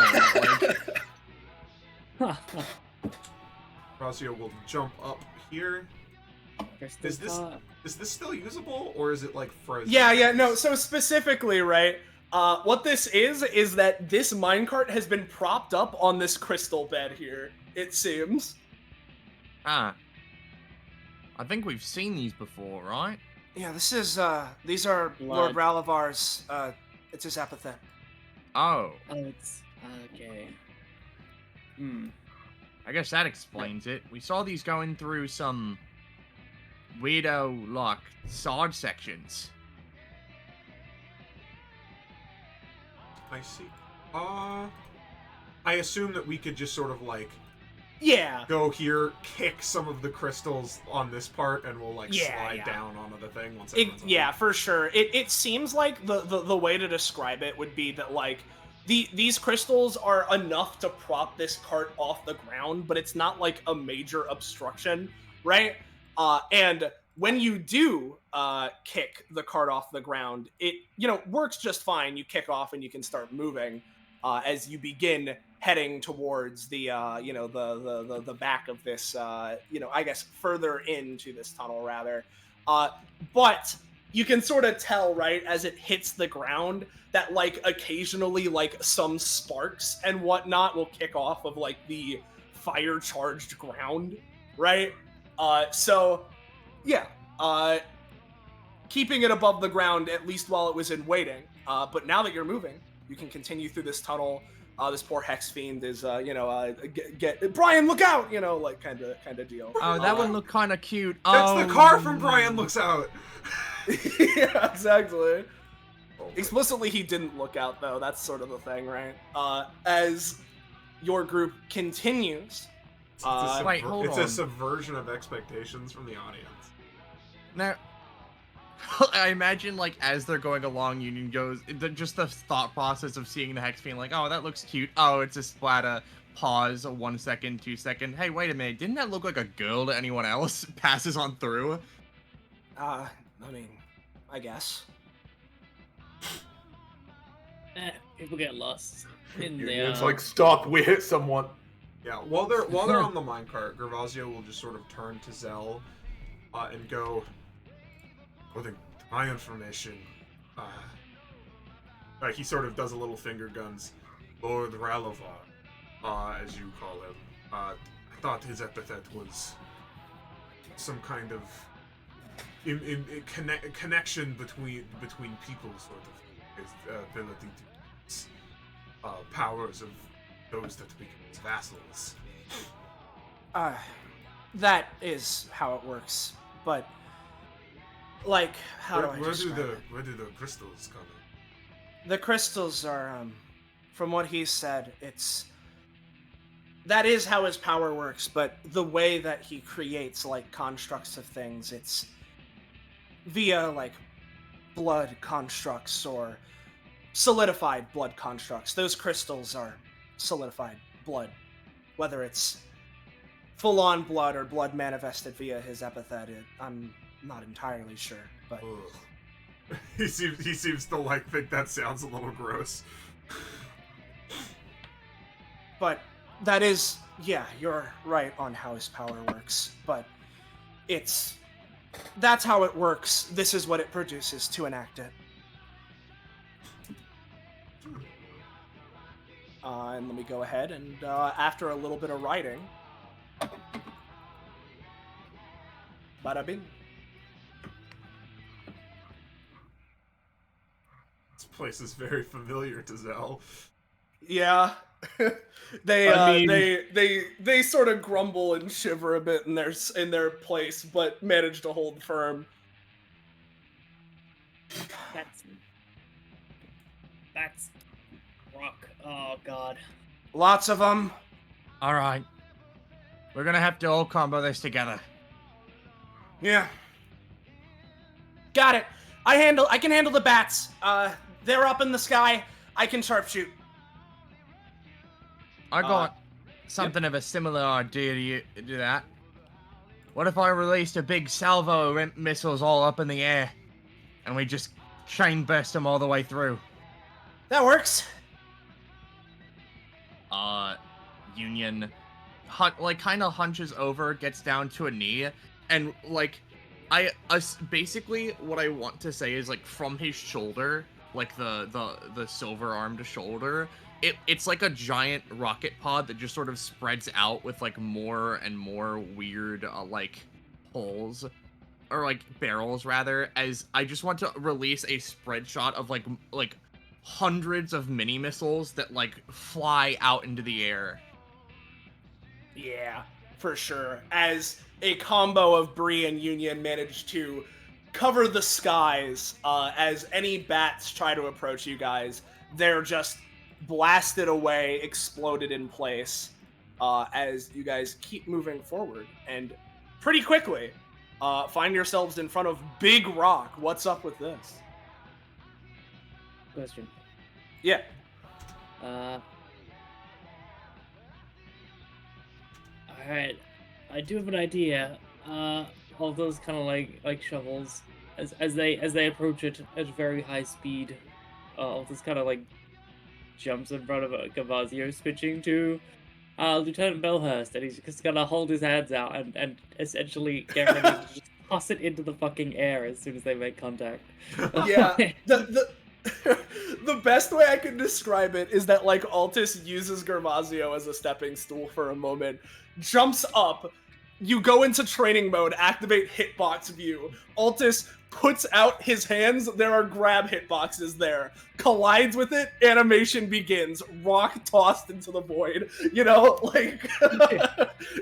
Like, Gervasio will jump up here. Is this still usable, or is it like frozen? Yeah, no, so specifically, right, what this is that this minecart has been propped up on this crystal bed here, it seems. Ah. I think we've seen these before, right? Yeah, these are Lord Blood. Ralavar's, it's his epithet. Oh. Oh, it's okay. I guess that explains it. We saw these going through some weirdo, like, side sections. I see. I assume that we could just sort of like Yeah. go here, kick some of the crystals on this part, and we'll like Yeah, slide yeah. down onto the thing once everyone's on Yeah, for sure. It seems like the way to describe it would be that like these crystals are enough to prop this cart off the ground, but it's not like a major obstruction, right? And when you do kick the cart off the ground, it works just fine. You kick off and you can start moving as you begin heading towards the the back of this I guess further into this tunnel rather. But you can sort of tell, right, as it hits the ground that like occasionally like some sparks and whatnot will kick off of like the fire charged ground, right? So yeah, keeping it above the ground at least while it was in waiting. But now that you're moving, you can continue through this tunnel. This poor hex fiend is get Brian, look out, like kind of deal. Oh, that one looked kind of cute. That's the car from Brian Looks Out. Yeah, exactly. Oh, Explicitly, he didn't look out, though. That's sort of the thing, right? As your group continues. Wait, hold it's on. a subversion of expectations from the audience. Now, I imagine, like, as they're going along, Union goes, just the thought process of seeing the hex being like, oh, that looks cute. Oh, it's a splatter. Pause, 1 second, 2 second. Hey, wait a minute. Didn't that look like a girl to anyone else? Passes on through. I mean, I guess. People get lost in It's the. like, stop, we hit someone. Yeah, while they're on the minecart, Gervasio will just sort of turn to Zell and go, according to my information, he sort of does a little finger guns. Lord Ralavar, as you call him. I thought his epithet was some kind of connection between people, sort of. His ability to use powers of those that become his vassals. That is how it works. But, like, how do I Where describe it? where do the crystals come in? The crystals are, from what he said, that is how his power works, but the way that he creates, like, constructs of things, it's via, like, blood constructs or solidified blood constructs. Those crystals are solidified blood. Whether it's full-on blood or blood manifested via his epithet, I'm not entirely sure, but... Ugh. He seems to think that sounds a little gross. But that is, yeah, you're right on how his power works, but that's how it works. This is what it produces to enact it. And let me go ahead and, after a little bit of writing, bada bing. This place is very familiar to Zell. Yeah. They I mean- they sort of grumble and shiver a bit in their place, but manage to hold firm. That's rock. Oh god. Lots of them. Alright. We're gonna have to all combo this together. Yeah. Got it. I can handle the bats. They're up in the sky. I can sharpshoot. I got something of a similar idea to that. What if I released a big salvo of missiles all up in the air, and we just chain burst them all the way through? That works. Union, kind of hunches over, gets down to a knee, and basically what I want to say is from his shoulder, the silver armed shoulder, it's like a giant rocket pod that just sort of spreads out with like more and more weird like holes or like barrels rather, as I just want to release a spread shot of like hundreds of mini missiles that like fly out into the air. Yeah, for sure. As a combo of Bree and Union managed to cover the skies, as any bats try to approach you guys, they're just blasted away, exploded in place, as you guys keep moving forward. And pretty quickly, find yourselves in front of Big Rock. What's up with this? Question. Yeah. Alright. I do have an idea. All those kind of like shovels, as they approach it at very high speed, all this kind of like jumps in front of Gavazio, switching to Lieutenant Bellhurst, and he's just gonna hold his hands out and essentially get ready to just toss it into the fucking air as soon as they make contact. Yeah. The best way I can describe it is that like Altus uses Gervasio as a stepping stool for a moment, jumps up, you go into training mode, activate hitbox view. Altus puts out his hands, there are grab hitboxes there, collides with it, animation begins, rock tossed into the void. You know, like,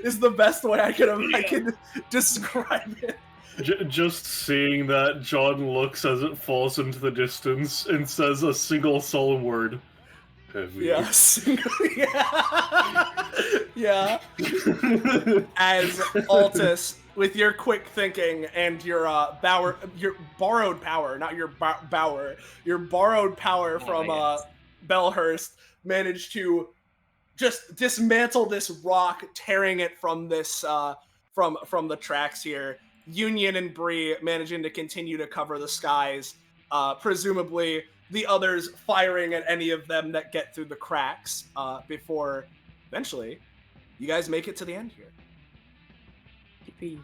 is the best way I can describe it. Just seeing that, John looks as it falls into the distance and says a single solemn word. Heavy. Yeah, yeah. As Altus, with your quick thinking and your borrowed power, not your bower, your borrowed power from Bellhurst, managed to just dismantle this rock, tearing it from this from the tracks here. Union and Bree managing to continue to cover the skies, presumably the others firing at any of them that get through the cracks before eventually you guys make it to the end here. Yippee.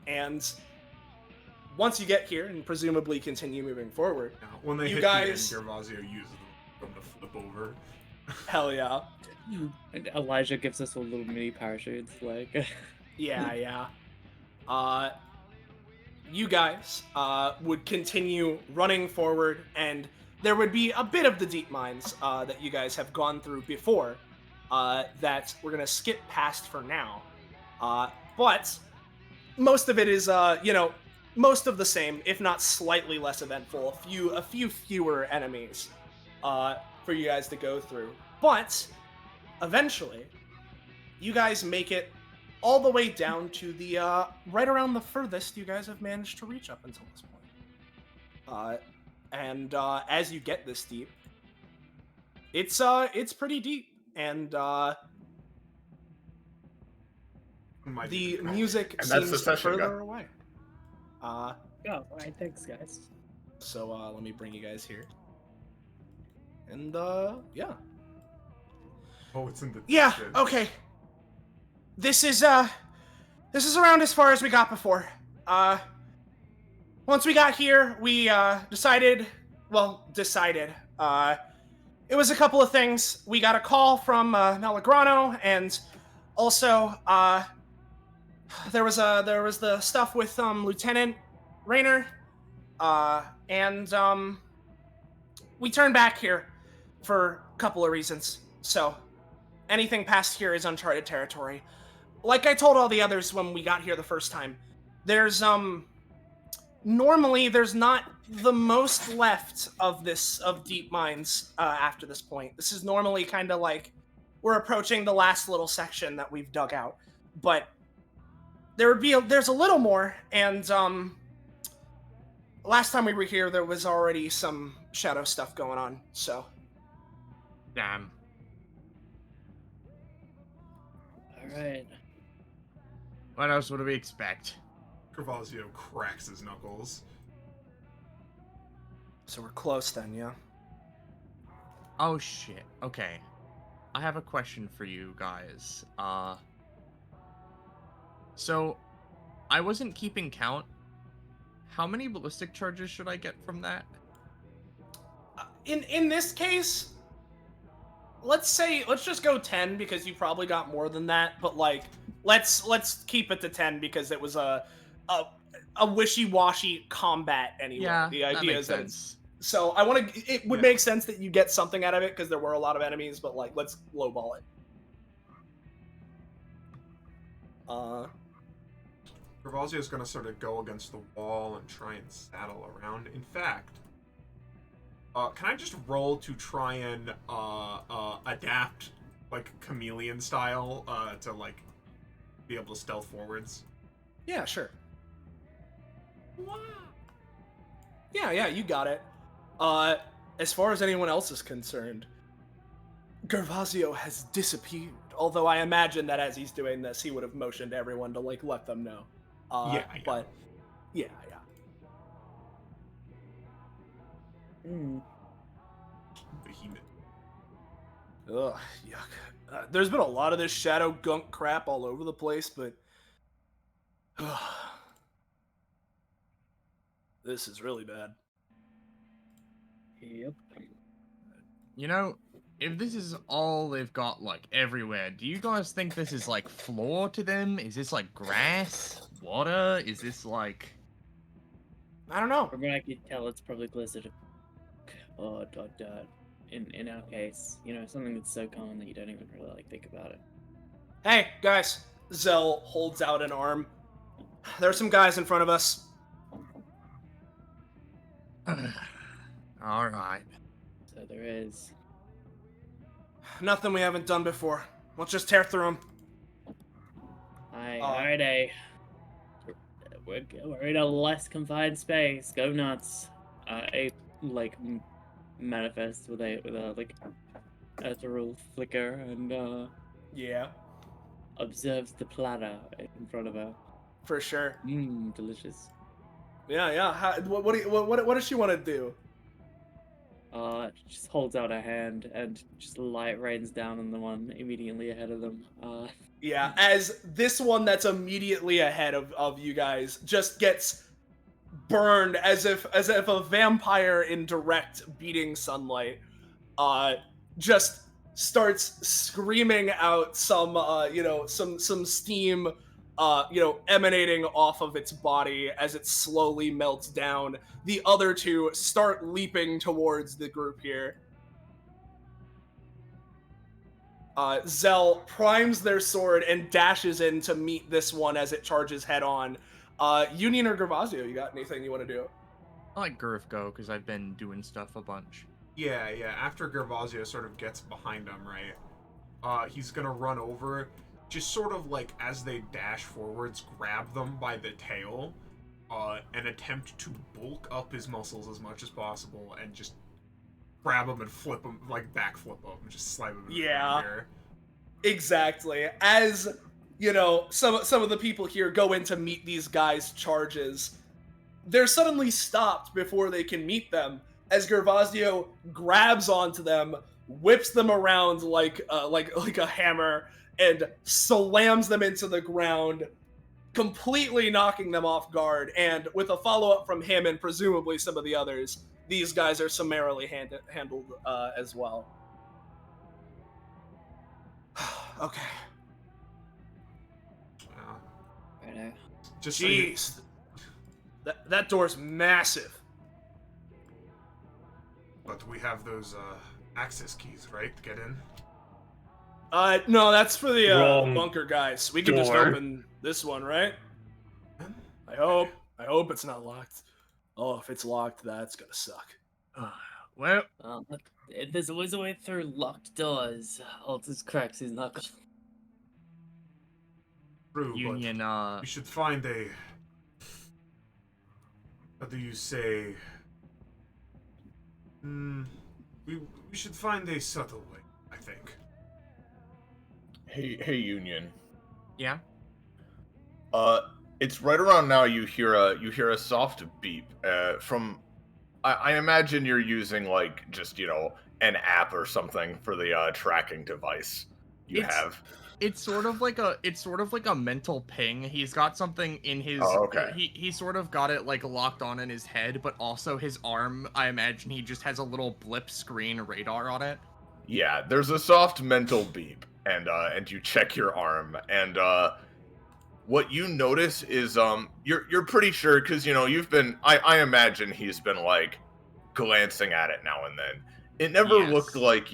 And once you get here and presumably continue moving forward, Now, when they you hit guys, the end, Gervasio uses them to flip over. hell yeah. And Elijah gives us a little mini parachutes, like. Yeah. You guys would continue running forward, and there would be a bit of the deep mines that you guys have gone through before that we're going to skip past for now. But most of it is, most of the same, if not slightly less eventful. A few fewer enemies for you guys to go through. But eventually, you guys make it all the way down to the right around the furthest you guys have managed to reach up until this point. And as you get this deep, it's pretty deep, and the music seems further away. Oh, alright, thanks, guys. So let me bring you guys here, and yeah. Oh, it's in the Yeah. Okay. This is around as far as we got before. Once we got here, we decided. It was a couple of things. We got a call from Malagrano, and also there was the stuff with Lieutenant Raynor, and we turned back here for a couple of reasons. So anything past here is uncharted territory. Like I told all the others when we got here the first time, there's normally there's not the most left of deep mines after this point. This is normally kind of like we're approaching the last little section that we've dug out, but there's a little more. And last time we were here, there was already some shadow stuff going on. So, Damn. All right. What else would we expect? Gervasio cracks his knuckles. So we're close then, yeah? Oh shit. Okay. I have a question for you guys. So I wasn't keeping count. How many ballistic charges should I get from that? in this case, let's just go 10 because you probably got more than that, but like let's keep it to 10 because it was a wishy-washy combat anyway. Yeah, The that idea makes is that sense. so it would make sense that you get something out of it because there were a lot of enemies, but like let's lowball it. Gervasio's gonna sort of go against the wall and try and saddle around. In fact, can I just roll to try and adapt, like, chameleon style, to, like, be able to stealth forwards? Yeah, sure. Yeah, you got it. As far as anyone else is concerned, Gervasio has disappeared. Although I imagine that as he's doing this, he would have motioned everyone to like let them know. Yeah. But yeah. Behemoth. Ugh, yuck. There's been a lot of this shadow gunk crap all over the place, but this is really bad. Yep. You know, if this is all they've got, like, everywhere, do you guys think this is, like, floor to them? Is this, like, grass? Water? Is this, like... I don't know. From what I can tell, it's probably glistered or dirt. In our case, you know, something that's so common that you don't even really like think about it. Hey, guys. Zell holds out an arm. There's some guys in front of us. Alright. So there is. Nothing we haven't done before. Let's just tear through them. Alright, we're in a less confined space. Go nuts. Manifests with a like ethereal flicker and Yeah, observes the platter in front of her. for sure. Delicious. Yeah. What does she want to do? Just holds out a hand and just light rains down on the one immediately ahead of them. Yeah, as this one that's immediately ahead of you guys just gets burned as if a vampire in direct beating sunlight just starts screaming out some some steam emanating off of its body as it slowly melts down. The other two start leaping towards the group here. Zell primes their sword and dashes in to meet this one as it charges head on. Union or Gervasio, you got anything you want to do? I like Gurf go, because I've been doing stuff a bunch. Yeah. After Gervasio sort of gets behind him, right? He's gonna run over, just sort of like as they dash forwards, grab them by the tail, and attempt to bulk up his muscles as much as possible, and just grab him and flip him, like backflip him, and just slide him in the air. Exactly. As some of the people here go in to meet these guys' charges, they're suddenly stopped before they can meet them as Gervasio grabs onto them, whips them around like a hammer, and slams them into the ground, completely knocking them off guard. And with a follow-up from him and presumably some of the others, these guys are summarily handled as well. Okay. Right. Just Jeez. That door's massive. But we have those access keys, right? To get in? No, that's for the Wrong bunker guys. We can just door. open this one, right? I hope it's not locked. Oh, if it's locked, that's gonna suck. Well, There's always a way through locked doors. Altus cracks his knuckles. True, Union, but we should find a... How do you say... We should find a subtle way, I think. Hey, Union. yeah? It's right around now you hear a soft beep from... I imagine you're using, like, just, an app or something for the tracking device you have. It's sort of like a mental ping. He's got something in his. Oh, okay. He sort of got it like locked on in his head, but also his arm. I imagine he just has a little blip screen radar on it. Yeah, there's a soft mental beep, and you check your arm, and what you notice is you're pretty sure because you've been I imagine he's been like glancing at it now and then. It never looked Yes. like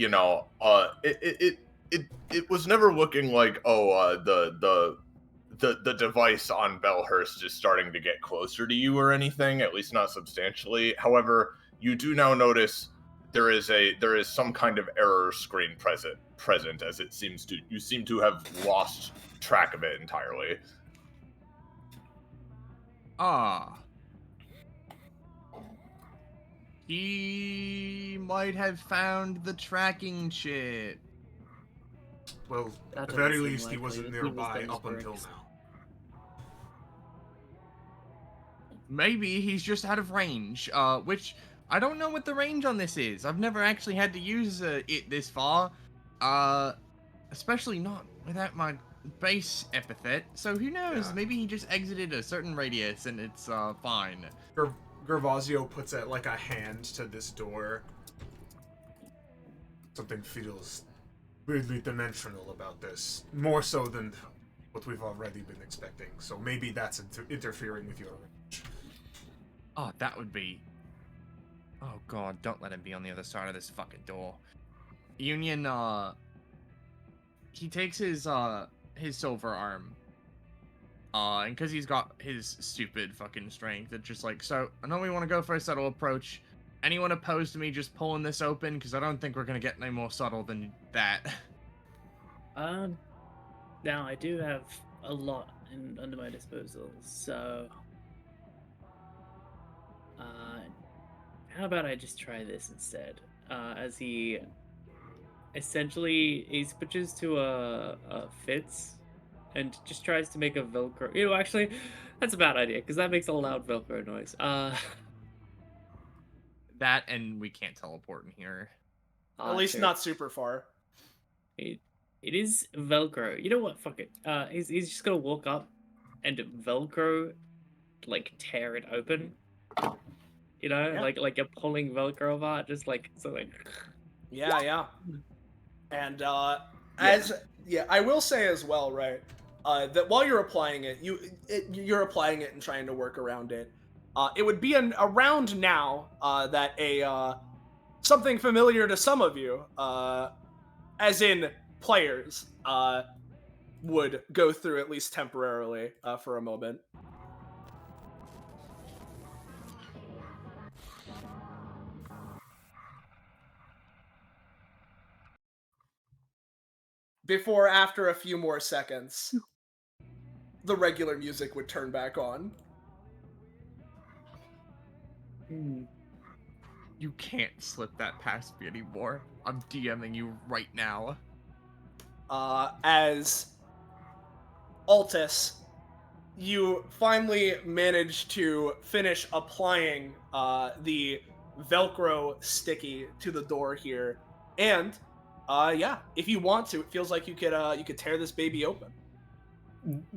it was never looking like the device on Bellhurst is starting to get closer to you or anything, at least not substantially. However, you do now notice there is some kind of error screen present as you seem to have lost track of it entirely. Ah. He might have found the tracking shit. Well, That at the doesn't very seem least, he likely. wasn't He nearby was up until dangerous. now. Maybe he's just out of range, which I don't know what the range on this is. I've never actually had to use it this far, especially not without my base epithet. So who knows? Yeah. Maybe he just exited a certain radius and it's fine. Gervasio puts like a hand to this door. Something feels weirdly dimensional about this, more so than what we've already been expecting. So maybe that's interfering with your range. Oh, that would be. Oh god, don't let him be on the other side of this fucking door. Union, he takes his silver arm. And because he's got his stupid fucking strength, it's just like, so, I know we want to go for a subtle approach. Anyone opposed to me just pulling this open? Because I don't think we're going to get any more subtle than that. Now I do have a lot under my disposal, so... how about I just try this instead? As he... Essentially, he switches to a Fitz, and just tries to make a Velcro... actually, that's a bad idea, because that makes a loud Velcro noise. That, and we can't teleport in here. At least true. not super far. It is Velcro. You know what? Fuck it. He's just gonna walk up and Velcro, like, tear it open. Yeah. like you're pulling Velcro apart, just like so like. Yeah. And I will say as well, right? That while you're applying it, you're applying it and trying to work around it. It would be around now that something familiar to some of you, as in players, would go through at least temporarily for a moment. Before, after a few more seconds, the regular music would turn back on. You can't slip that past me anymore. I'm DMing you right now. As Altus, you finally manage to finish applying the Velcro sticky to the door here, and if you want to, it feels like you could tear this baby open.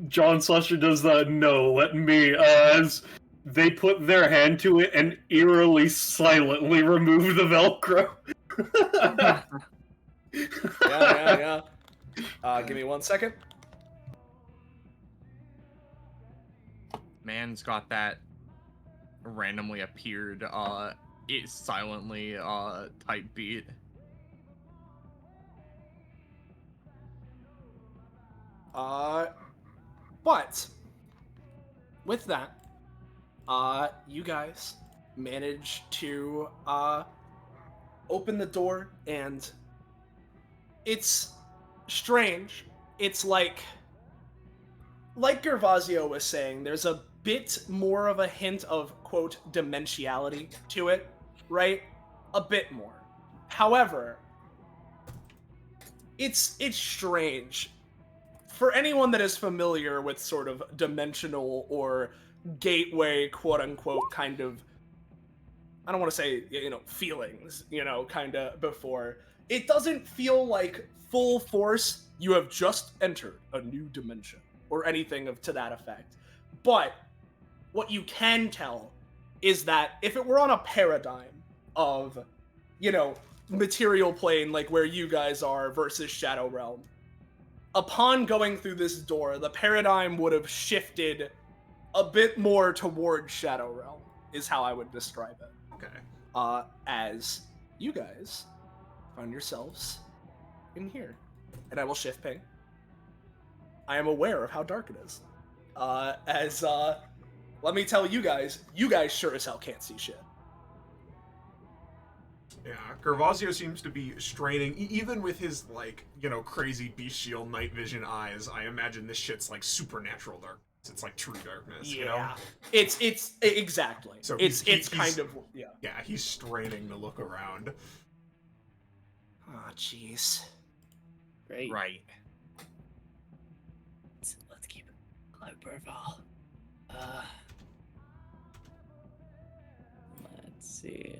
John Slusher does that. No, let me. As they put their hand to it and eerily, silently remove the Velcro. Yeah. Give me 1 second. Man's got that randomly appeared, it silently, type beat. But with that, you guys manage to open the door, and it's strange. It's like Gervasio was saying, there's a bit more of a hint of, quote, dementiality to it, right? A bit more. However, it's strange. For anyone that is familiar with sort of dimensional or gateway, quote-unquote, kind of, I don't want to say, feelings, kind of before, it doesn't feel like full force. You have just entered a new dimension or anything to that effect. But what you can tell is that if it were on a paradigm of, material plane like where you guys are versus Shadow Realm, upon going through this door, the paradigm would have shifted a bit more towards Shadow Realm, is how I would describe it. Okay. As you guys find yourselves in here. And I will shift ping. I am aware of how dark it is. Let me tell you guys sure as hell can't see shit. Yeah, Gervasio seems to be straining, even with his, crazy bestial night vision eyes. I imagine this shit's, supernatural darkness. It's, true darkness, you know? It's exactly. So it's he's kind of, yeah. Yeah, he's straining to look around. Oh, jeez. Great. Right. Let's keep it low profile. Let's see.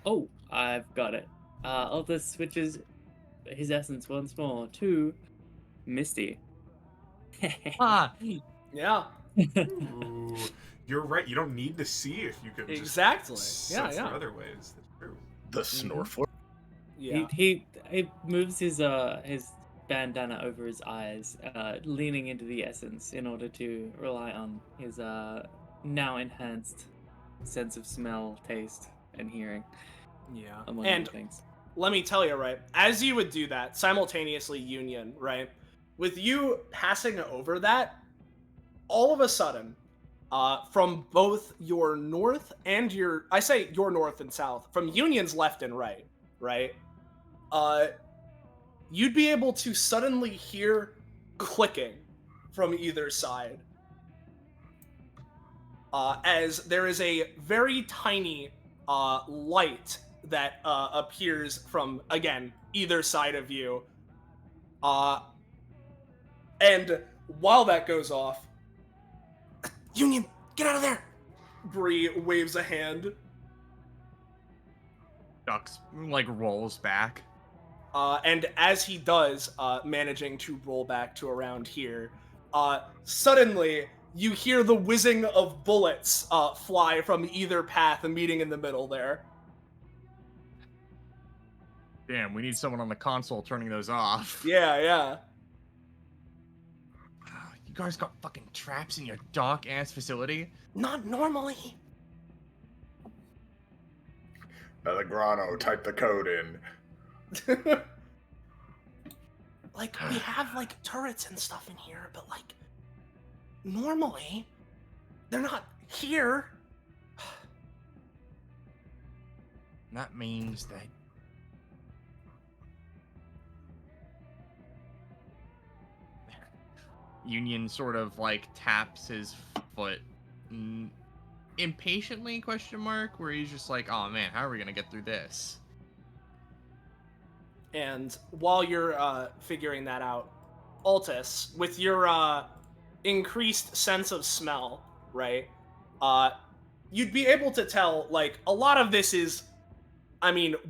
Oh, I've got it. Altus switches his essence once more to Misty. Ah, Yeah. Ooh, you're right. You don't need to see if you can Exactly. just Yeah, sense yeah. in other ways. That's true. The Snorfler. Yeah. He moves his bandana over his eyes, leaning into the essence in order to rely on his now enhanced sense of smell, taste, and hearing, Yeah. among And other things. let me tell you, right, as you would do that, simultaneously Union, right, with you passing over that, all of a sudden, from both your north and your north and south, from Union's left and right, you'd be able to suddenly hear clicking from either side. As there is a very tiny light that appears from, again, either side of you. And while that goes off, Union, get out of there! Bree waves a hand. ducks, rolls back. And as he does, managing to roll back to around here, suddenly you hear the whizzing of bullets fly from either path and meeting in the middle there. Damn, we need someone on the console turning those off. Yeah. You guys got fucking traps in your dark ass facility? Not normally. Belgrano, type the code in. We have, turrets and stuff in here, but, normally, they're not here. That means that... Union sort of, taps his foot impatiently, where he's just like, oh man, how are we gonna get through this? And while you're figuring that out, Altus, with your increased sense of smell, right? You'd be able to tell, a lot of this is,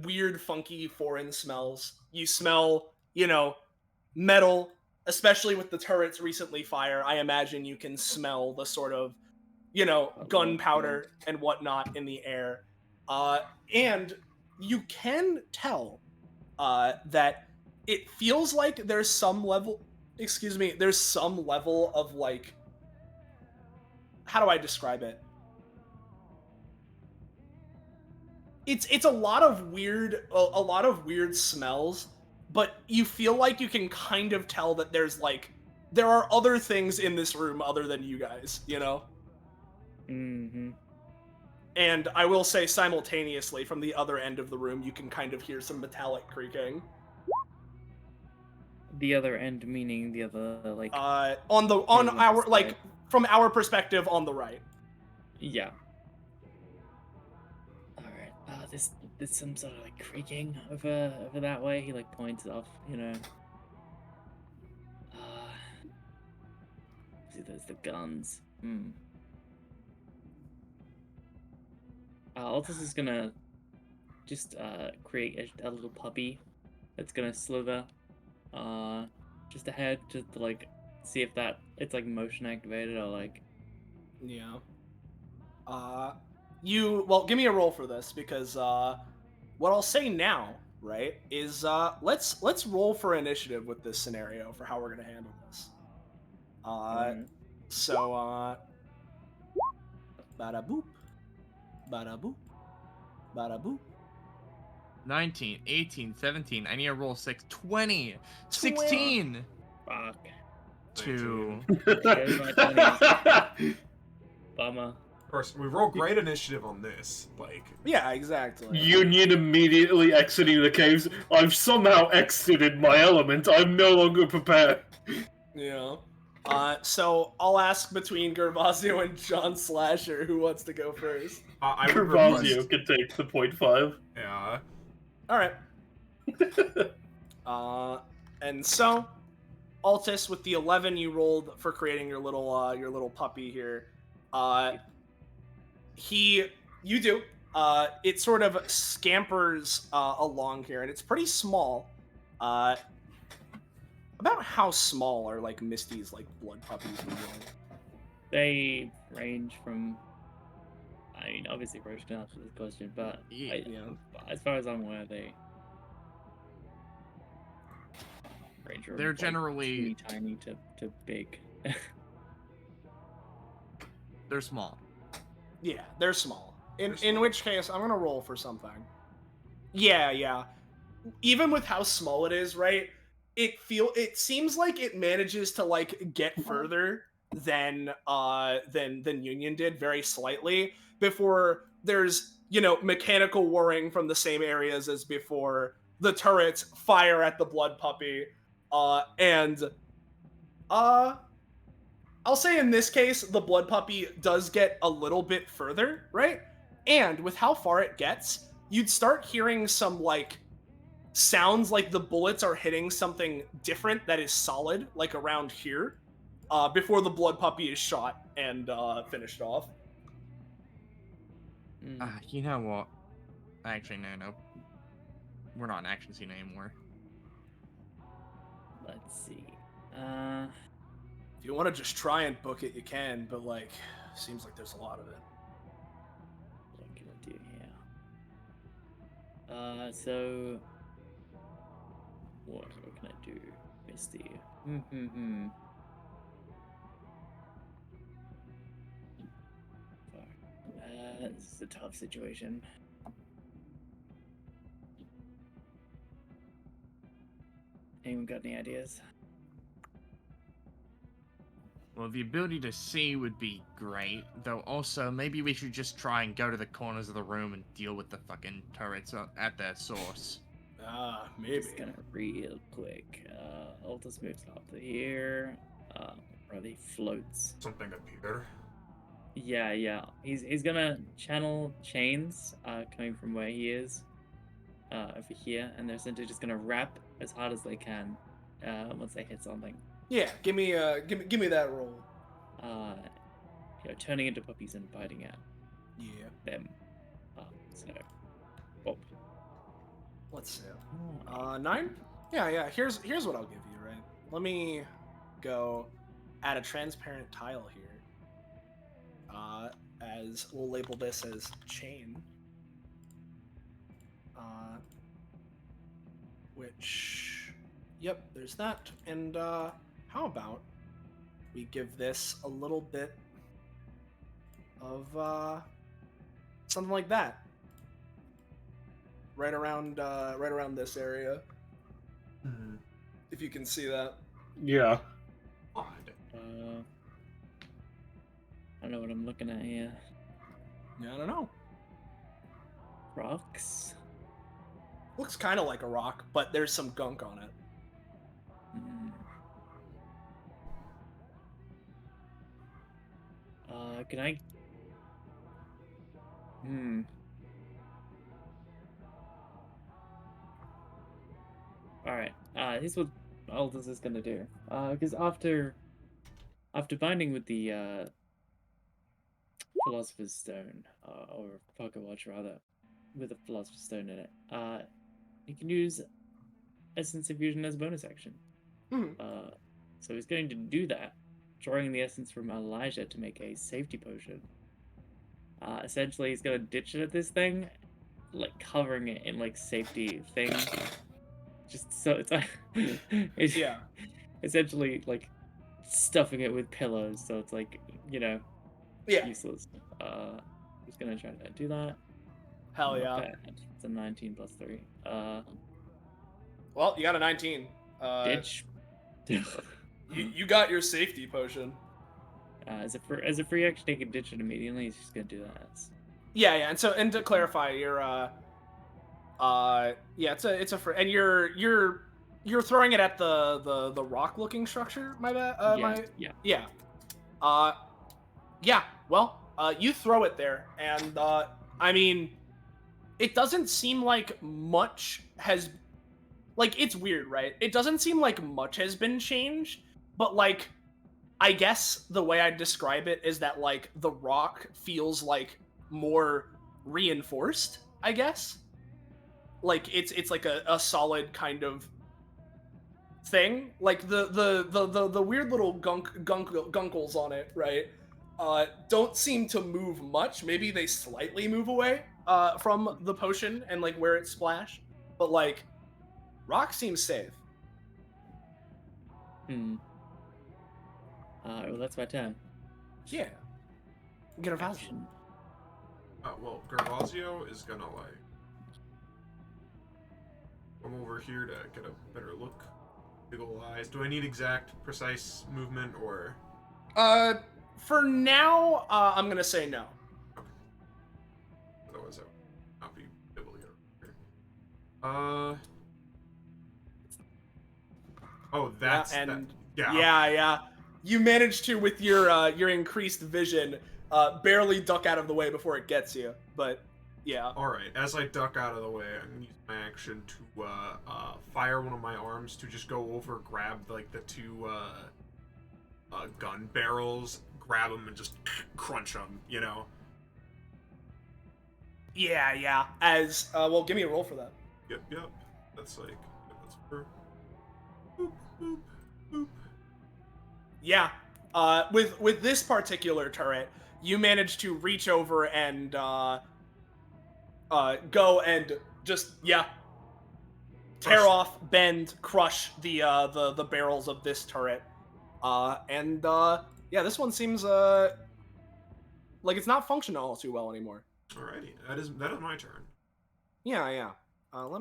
weird, funky, foreign smells. You smell, metal, especially with the turrets recently fire. I imagine you can smell the sort of, gunpowder and whatnot in the air. And you can tell that it feels like there's some level of how do I describe it? It's a lot of weird smells, but you feel like you can kind of tell that there are other things in this room other than you guys, Mm-hmm. And I will say simultaneously from the other end of the room, you can kind of hear some metallic creaking. The other end meaning the other, from our perspective on the right. Yeah. Alright, there's some sort of, creaking over that way. He, points off, See, there's the guns. Altus is gonna just create a little puppy that's gonna slither just ahead, just to like see if that it's like motion activated or like. Yeah. Well, give me a roll for this because what I'll say now, right, is let's roll for initiative with this scenario for how we're gonna handle this. So bada boop, bada boop, bada boop. 19, 18, 17. I need to roll 6. 20, 16. Fuck. 2. Bummer. Of course, we roll great initiative on this. Like, Yeah, exactly. Union immediately exiting the caves. I've somehow exited my element. I'm no longer prepared. Yeah. So I'll ask between Gervasio and John Slasher who wants to go first. I would Gervasio request. can take the 0.5. Yeah. All right. And so Altus with the 11 you rolled for creating your little puppy here. You do. It sort of scampers along here, and it's pretty small. About how small are like Misty's like blood puppies usually? They range from. I mean, obviously, Roche can answer this question, but Yeah. as far as I'm aware, they range from They're like, generally- tiny to big. They're small. Yeah, they're small. In They're small. which case, I'm gonna roll for something. Yeah. Even with how small it is, right? It seems like it manages to like get further than Union did, very slightly, before there's mechanical whirring from the same areas as before. The turrets fire at the blood puppy, and I'll say in this case, the blood puppy does get a little bit further, right? And with how far it gets, you'd start hearing some, like, sounds like the bullets are hitting something different that is solid, like around here, before the blood puppy is shot and finished off. You know what? Actually, no. We're not an action scene anymore. Let's see. If you want to just try and book it, you can, but, like, seems like there's a lot of it. What can I do here? So what can I do, Misty? This is a tough situation. Anyone got any ideas? Well, the ability to see would be great, though also maybe we should just try and go to the corners of the room and deal with the fucking turrets at their source. Maybe. Just gonna real quick. Altus moves up to here. Probably floats. Something up here. Yeah. He's gonna channel chains coming from where he is over here, and they're essentially just gonna wrap as hard as they can once they hit something. Yeah, give me that roll. Turning into puppies and biting at Yeah. them. So, oh. Let's see. 9? Yeah. Here's what I'll give you, right? Let me go add a transparent tile here. As we'll label this as chain. Which, yep, there's that. And how about we give this a little bit of something like that. Right around this area. Mm-hmm. If you can see that. Yeah. Odd. I don't know what I'm looking at here. Yeah, I don't know. Rocks? Looks kind of like a rock, but there's some gunk on it. Can I... Alright, here's what Aldous is gonna do. Because after binding with the Philosopher's Stone, or Pocket Watch rather, with a Philosopher's Stone in it, you can use Essence Infusion as a bonus action. Mhm. So he's going to do that, drawing the essence from Elijah to make a safety potion. Essentially, he's going to ditch it at this thing, like covering it in like safety things. Just so it's like, it's Yeah. essentially like stuffing it with pillows, so it's like, Yeah. useless. He's gonna try to do that. Hell Not yeah. bad. It's a 19 plus 3. Well, you got a 19. Ditch. You got your safety potion. As a free action, he can ditch it immediately. He's just gonna do that. Yeah, and to clarify, you're it's a free, and you're throwing it at the rock looking structure. My bad. Yeah. Well, you throw it there, and I mean, it doesn't seem like much has, like, it's weird, right? It doesn't seem like much has been changed, but like, I guess the way I'd describe it is that like the rock feels like more reinforced, I guess. Like it's like a solid kind of thing. Like the weird little gunkles on it, right? Don't seem to move much. Maybe they slightly move away from the potion and like where it splashed. But like, rock seems safe. Well, that's my turn. Yeah. Get a value. Action. Well, Gervasio is gonna like come over here to get a better look. Big ol' eyes. Do I need exact, precise movement or? For now, I'm gonna say no. Okay. Otherwise, I would not be able to get over here. Oh, that's Yeah. You managed to, with your increased vision, barely duck out of the way before it gets you. But yeah. All right. As I duck out of the way, I'm gonna use my action to fire one of my arms to just go over, grab like the two gun barrels, grab them, and just crunch them. You know. Yeah. As well, give me a roll for that. Yep. That's like that's for. Boop, boop, boop. Yeah. With this particular turret, you manage to reach over and go and just tear off, bend, crush the barrels of this turret. This one seems like it's not functioning all too well anymore. Alrighty, that is my turn. Yeah. I'll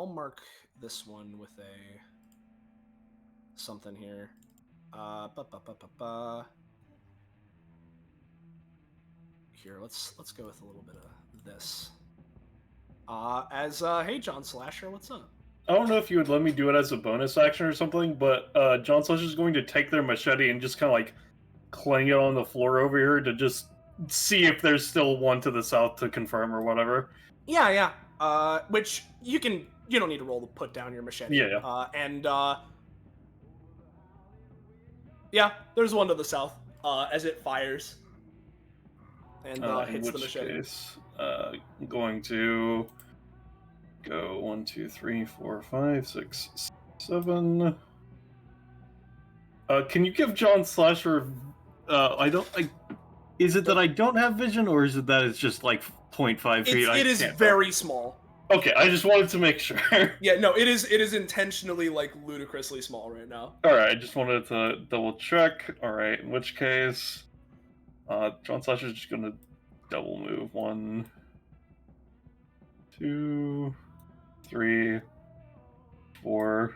mark this one with a something here. Here, let's go with a little bit of this. Hey, John Slasher, what's up? I don't know if you would let me do it as a bonus action or something, but John Slasher is going to take their machete and just kind of like clang it on the floor over here to just see if there's still one to the south to confirm or whatever. Yeah. Which you don't need to roll to put down your machete. Yeah. There's one to the south as it fires and hits the machete. Case, I'm going to go 1, 2, 3, 4, 5, 6, 7. Can you give John Slasher? Is it that I don't have vision, or is it that it's just like 0.5 feet? It is very small. Okay, I just wanted to make sure. Yeah, no, it is intentionally like ludicrously small right now. All right, I just wanted to double check. All right, in which case, John Slasher's just gonna double move 1, 2, 3, 4,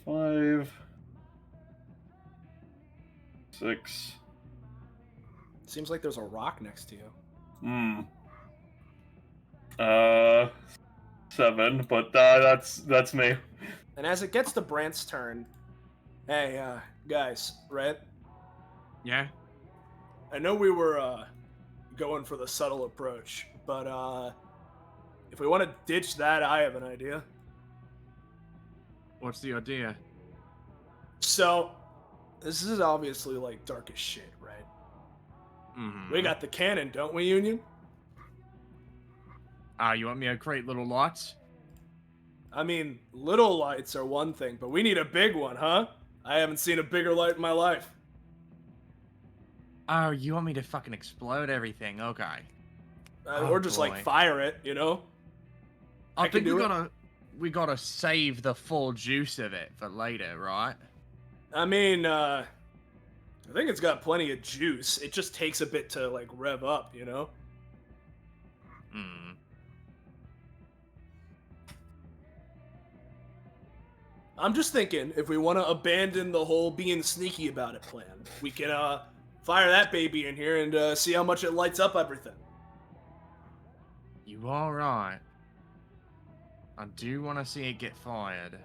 5, 6. Seems like there's a rock next to you. 7, but that's me. And as it gets to Brant's turn, hey, guys, right? Yeah. I know we were going for the subtle approach, but if we want to ditch that, I have an idea. What's the idea? So, this is obviously like dark as shit, right? Mhm. We got the cannon, don't we, Union? You want me to create little lights? I mean, little lights are one thing, but we need a big one, huh? I haven't seen a bigger light in my life. Oh, you want me to fucking explode everything? Okay. Or just like boy. fire it, you know? I can think do we gotta save the full juice of it for later, right? I mean, I think it's got plenty of juice. It just takes a bit to like rev up, you know? Hmm. I'm just thinking, if we want to abandon the whole being sneaky about it plan, we can fire that baby in here and see how much it lights up everything. You are right. I do want to see it get fired.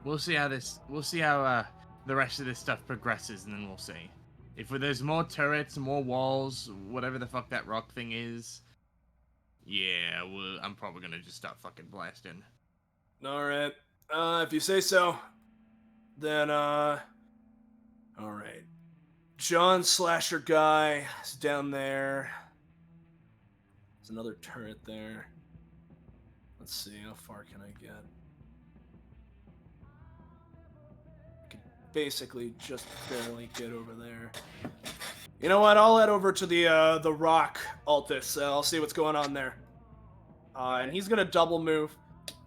We'll see how the rest of this stuff progresses, and then we'll see. If there's more turrets, more walls, whatever the fuck that rock thing is, yeah, I'm probably gonna just start fucking blasting. Alright. If you say so, then, alright. John Slasher guy is down there. There's another turret there. Let's see, how far can I get? I could basically just barely get over there. You know what? I'll head over to the rock Altus. I'll see what's going on there. And he's gonna double move.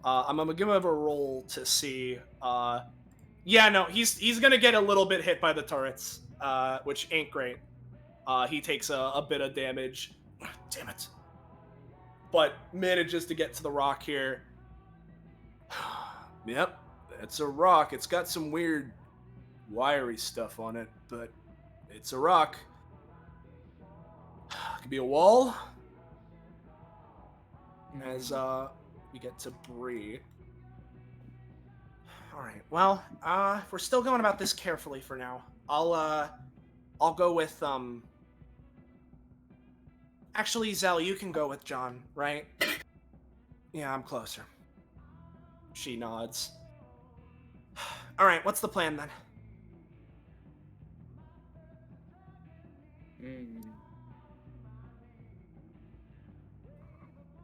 I'm gonna give him a roll to see. Yeah, no, he's gonna get a little bit hit by the turrets, which ain't great. He takes a bit of damage. Damn it. But manages to get to the rock here. Yep, it's a rock. It's got some weird wiry stuff on it, but it's a rock. Could be a wall. As we get to Bree. Alright, well, we're still going about this carefully for now. I'll go with, Actually, Zell, you can go with John, right? Yeah, I'm closer. She nods. Alright, what's the plan then?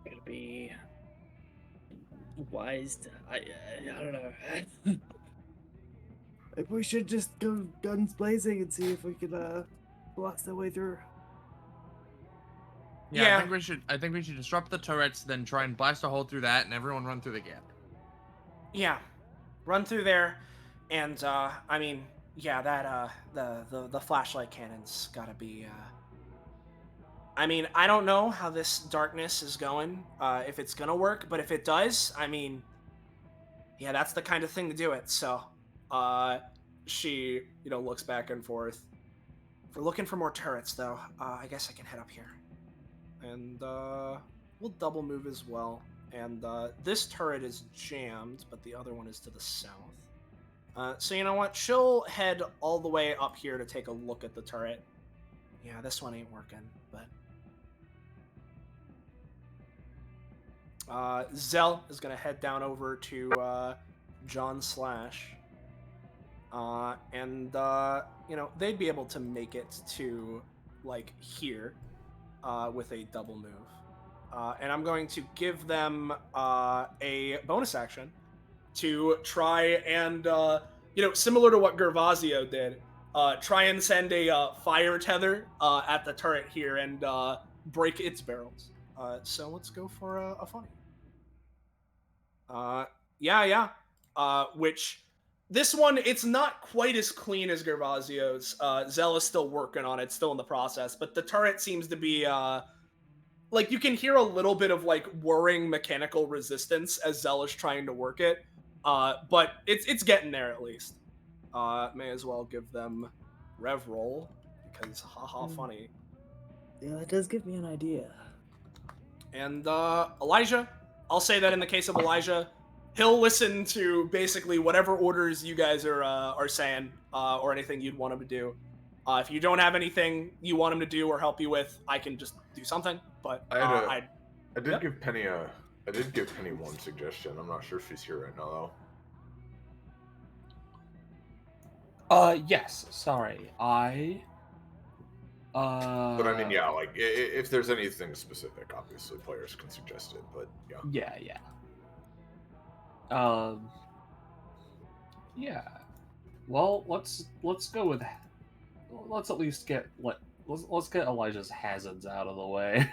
It'll be wise to, I don't know. Maybe we should just go guns blazing and see if we can blast our way through. Yeah, I think we should disrupt the turrets, then try and blast a hole through that, and everyone run through the gap. Yeah, run through there, and I mean, yeah, that the flashlight cannon's gotta be. I mean, I don't know how this darkness is going, if it's gonna work, but if it does, I mean, yeah, that's the kind of thing to do it. So, she, looks back and forth. If we're looking for more turrets, though, I guess I can head up here. And, we'll double move as well. And, this turret is jammed, but the other one is to the south. So you know what? She'll head all the way up here to take a look at the turret. Yeah, this one ain't working, but... Zell is gonna head down over to, John Slash. And, they'd be able to make it to, like, here. With a double move. And I'm going to give them a bonus action to try and, similar to what Gervasio did, try and send a fire tether at the turret here and break its barrels. So let's go for a funny. Yeah. Which, this one, it's not quite as clean as Gervasio's. Zell is still working on it, still in the process, but the turret seems to be, you can hear a little bit of, whirring mechanical resistance as Zell is trying to work it, but it's getting there at least. May as well give them rev roll, because haha funny. Yeah, that does give me an idea. And, Elijah, I'll say that in the case of Elijah, he'll listen to basically whatever orders you guys are saying, or anything you'd want him to do. If you don't have anything you want him to do or help you with, I can just do something. But I did give Penny one suggestion. I'm not sure if she's here right now though. Yes. Sorry, I But I mean, yeah, like if there's anything specific, obviously players can suggest it. But yeah. Yeah. Yeah. Well, let's go with. Let's at least get let's get Elijah's hazards out of the way.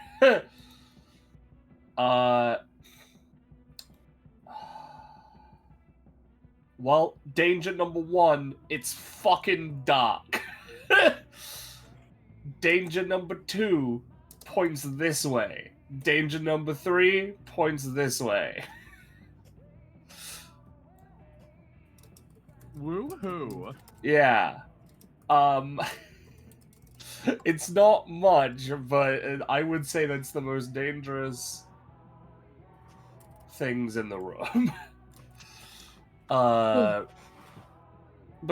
Well, danger number 1, it's fucking dark. Danger number 2 points this way. Danger number 3 points this way. Woohoo! Yeah. It's not much, but I would say that's the most dangerous things in the room. But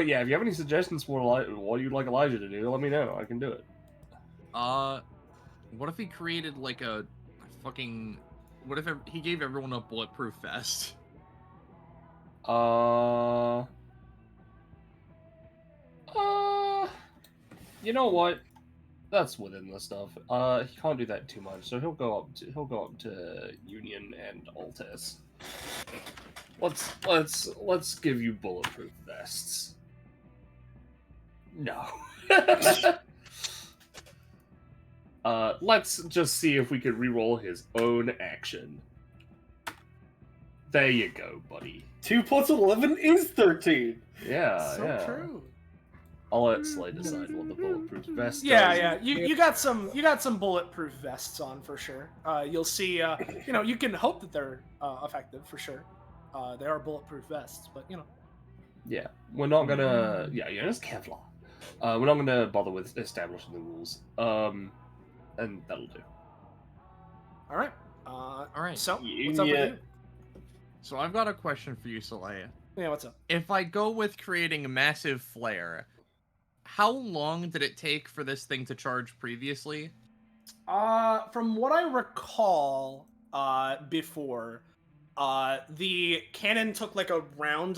yeah, if you have any suggestions for what you'd like Elijah to do, let me know. I can do it. What if he created like a fucking... What if he gave everyone a bulletproof vest? You know what? That's within the stuff. He can't do that too much, so he'll go up to Union and Altis. Let's give you bulletproof vests. No. Let's just see if we could reroll his own action. There you go, buddy. 2 plus 11 is 13. Yeah, So yeah. true. I'll let Slay decide what the bulletproof vest Yeah, does. yeah. You got some bulletproof vests on for sure. You'll see. You can hope that they're effective for sure. They are bulletproof vests, but Yeah, we're not gonna. Yeah, it's Kevlar. We're not gonna bother with establishing the rules. And that'll do. All right. All right. So what's up with you? So I've got a question for you, Soleil. Yeah, what's up? If I go with creating a massive flare, how long did it take for this thing to charge previously? From what I recall, before, the cannon took like a round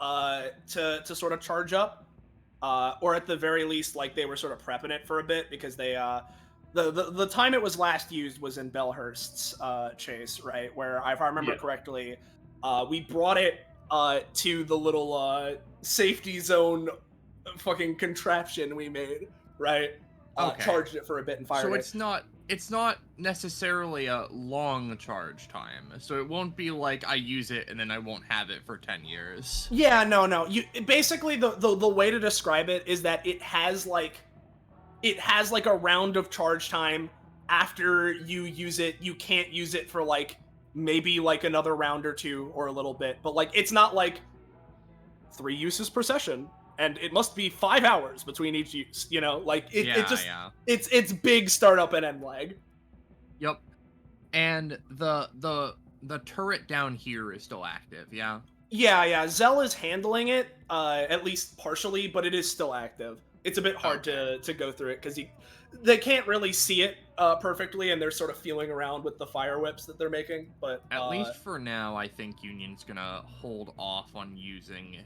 to sort of charge up, or at the very least, like they were sort of prepping it for a bit because they the time it was last used was in Bellhurst's chase, right? Where if I remember correctly, we brought it to the little safety zone fucking contraption we made, right? Okay. Charged it for a bit and fired So it. it's not necessarily a long charge time. So it won't be like I use it and then I won't have it for 10 years. Yeah, no. You basically the way to describe it is that it has like a round of charge time. After you use it, you can't use it for like maybe like another round or two or a little bit, but like it's not like 3 uses per session and it must be 5 hours between each use, like it's big startup and end lag. Yep. And the turret down here is still active, yeah? Yeah, Zell is handling it, at least partially, but it is still active. It's a bit hard to go through it because they can't really see it perfectly, and they're sort of feeling around with the fire whips that they're making. But at least for now, I think Union's gonna hold off on using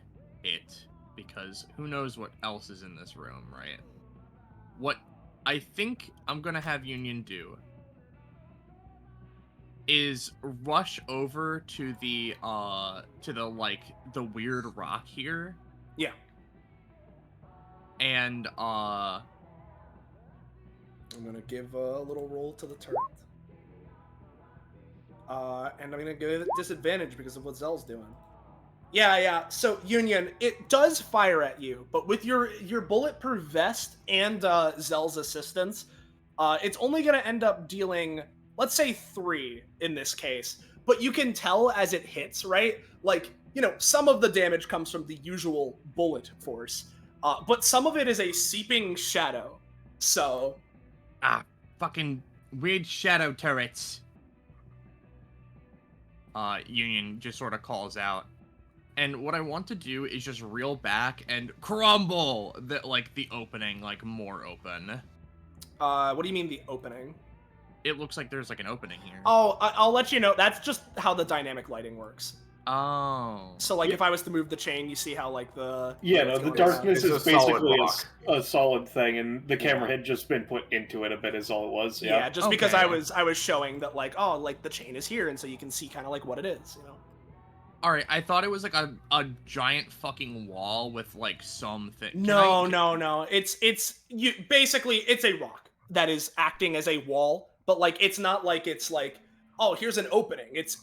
it because who knows what else is in this room, right? What I think I'm gonna have Union do is rush over to the like the weird rock here. Yeah. And I'm gonna give a little roll to the turret. And I'm gonna give it disadvantage because of what Zell's doing. Yeah. So Union, it does fire at you, but with your bulletproof vest and Zell's assistance, it's only gonna end up dealing, let's say 3 in this case. But you can tell as it hits, right? Like, some of the damage comes from the usual bullet force. But some of it is a seeping shadow. So... fucking weird shadow turrets. Union just sort of calls out. And what I want to do is just reel back and crumble the opening, like, more open. What do you mean the opening? It looks like there's, like, an opening here. Oh, I'll let you know. That's just how the dynamic lighting works. Oh. So like if I was to move the chain, you see how like the Yeah, no, what's the going on. darkness It's is a solid basically rock. a solid thing, and the camera Yeah. had just been put into it a bit, is all it was. Yeah, Yeah. just because Okay. I was showing that like like the chain is here, and so you can see kind of like what it is, you know. All right, I thought it was like a giant fucking wall with like something. No. It's you basically it's a rock that is acting as a wall, but like it's not like it's like oh here's an opening. It's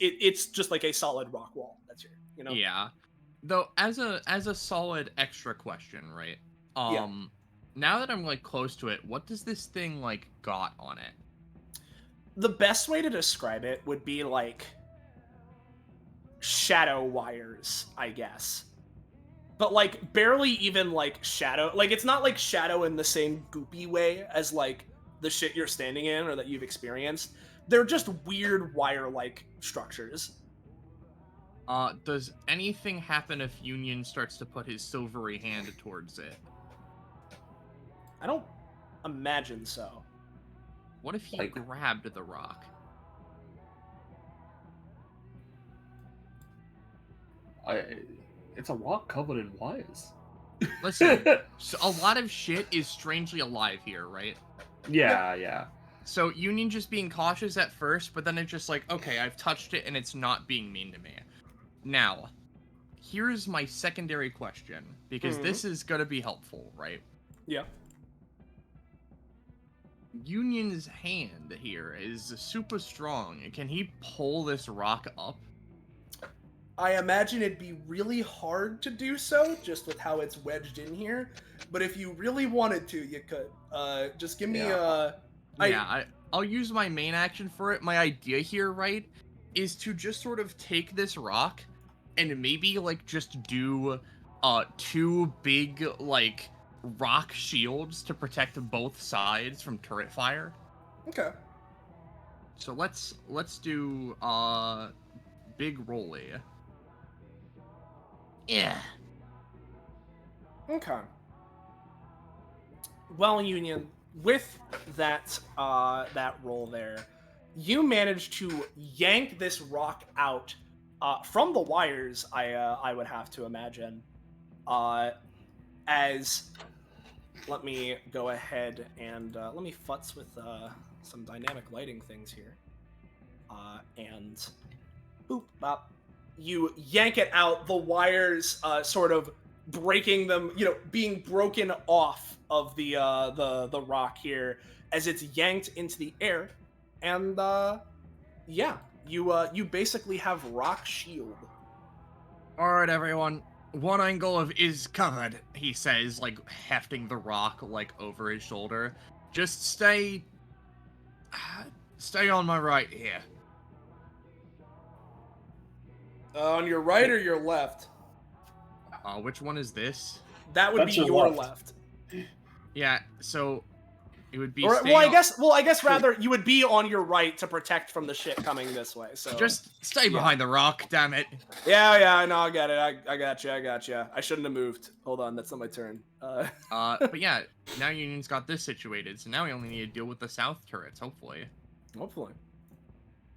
just like a solid rock wall. That's here, you know. Yeah. Though as a solid extra question, right? Yeah. Now that I'm like close to it, what does this thing like got on it? The best way to describe it would be like shadow wires, I guess. But like barely even like shadow. Like it's not like shadow in the same goopy way as like the shit you're standing in or that you've experienced. They're just weird wire-like structures. Does anything happen if Union starts to put his silvery hand towards it? I don't imagine so. What if he Like- grabbed the rock? It's a rock covered in wires. Listen, so a lot of shit is strangely alive here, right? Yeah. So Union just being cautious at first, but then it's just like, okay, I've touched it and it's not being mean to me. Now, here's my secondary question, because this is gonna be helpful, right? Yeah. Union's hand here is super strong. Can he pull this rock up? I imagine it'd be really hard to do so, just with how it's wedged in here. But if you really wanted to, you could. Just give me I'll use my main action for it. My idea here, right, is to just sort of take this rock and maybe like just do two big like rock shields to protect both sides from turret fire. Okay. So let's do big rolly. Yeah. Okay. Well, Union, with that that roll there, you managed to yank this rock out from the wires. I would have to imagine. As let me go ahead and let me futz with some dynamic lighting things here. And boop bop. You yank it out, the wires sort of breaking them, being broken off of the rock here as it's yanked into the air, and you basically have rock shield. All right, everyone. One angle of is covered, he says, like hefting the rock like over his shoulder. Just stay on my right here. On your right or your left? Which one is this? That would That's be your your left. left. Yeah, so it would be. Or, staying well, I on- guess rather you would be on your right to protect from the shit coming this way. So Just stay behind the rock, damn it. yeah, no, I got it. I got you. I shouldn't have moved. Hold on, that's not my turn. But yeah, now Union's got this situated, so now we only need to deal with the south turrets, hopefully. Hopefully.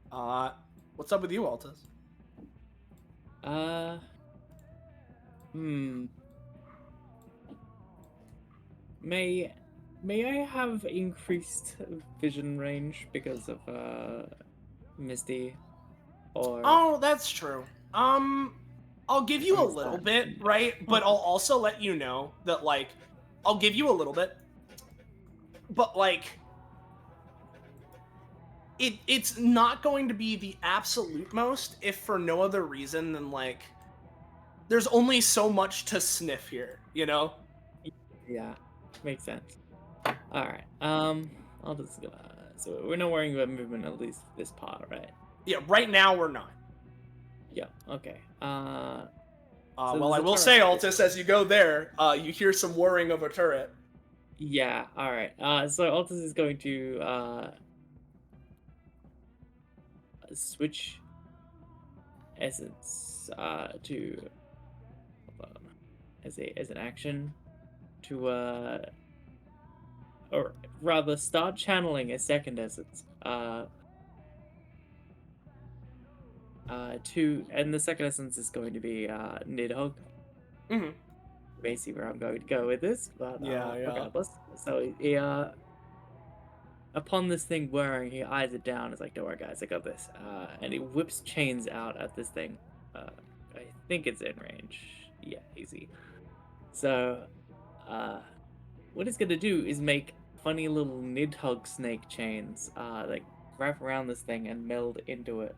What's up with you, Altus? May I have increased vision range because of Misty? Or Oh, that's true. I'll give you a little bit, right? But I'll also let you know that, like, I'll give you a little bit, but like, it's not going to be the absolute most, if for no other reason than like, there's only so much to sniff here, you know? Yeah, makes sense. All right. I'll just so we're not worrying about movement at least this part, right? Yeah, right now we're not. Yeah. Okay. Well, there's I a will turret. say, Altus, as you go there, you hear some whirring of a turret. Yeah. All right. So Altus is going to switch essence to hold on, as an action to or rather start channeling a second essence And the second essence is going to be Nidhogg. Mm-hmm. Basically where I'm going to go with this, but Yeah. regardless. So he upon this thing whirring, he eyes it down. It's like, don't worry, guys, I got this. And he whips chains out at this thing. I think it's in range. Yeah, easy. So, what he's gonna do is make funny little Nidhogg snake chains, like wrap around this thing and meld into it.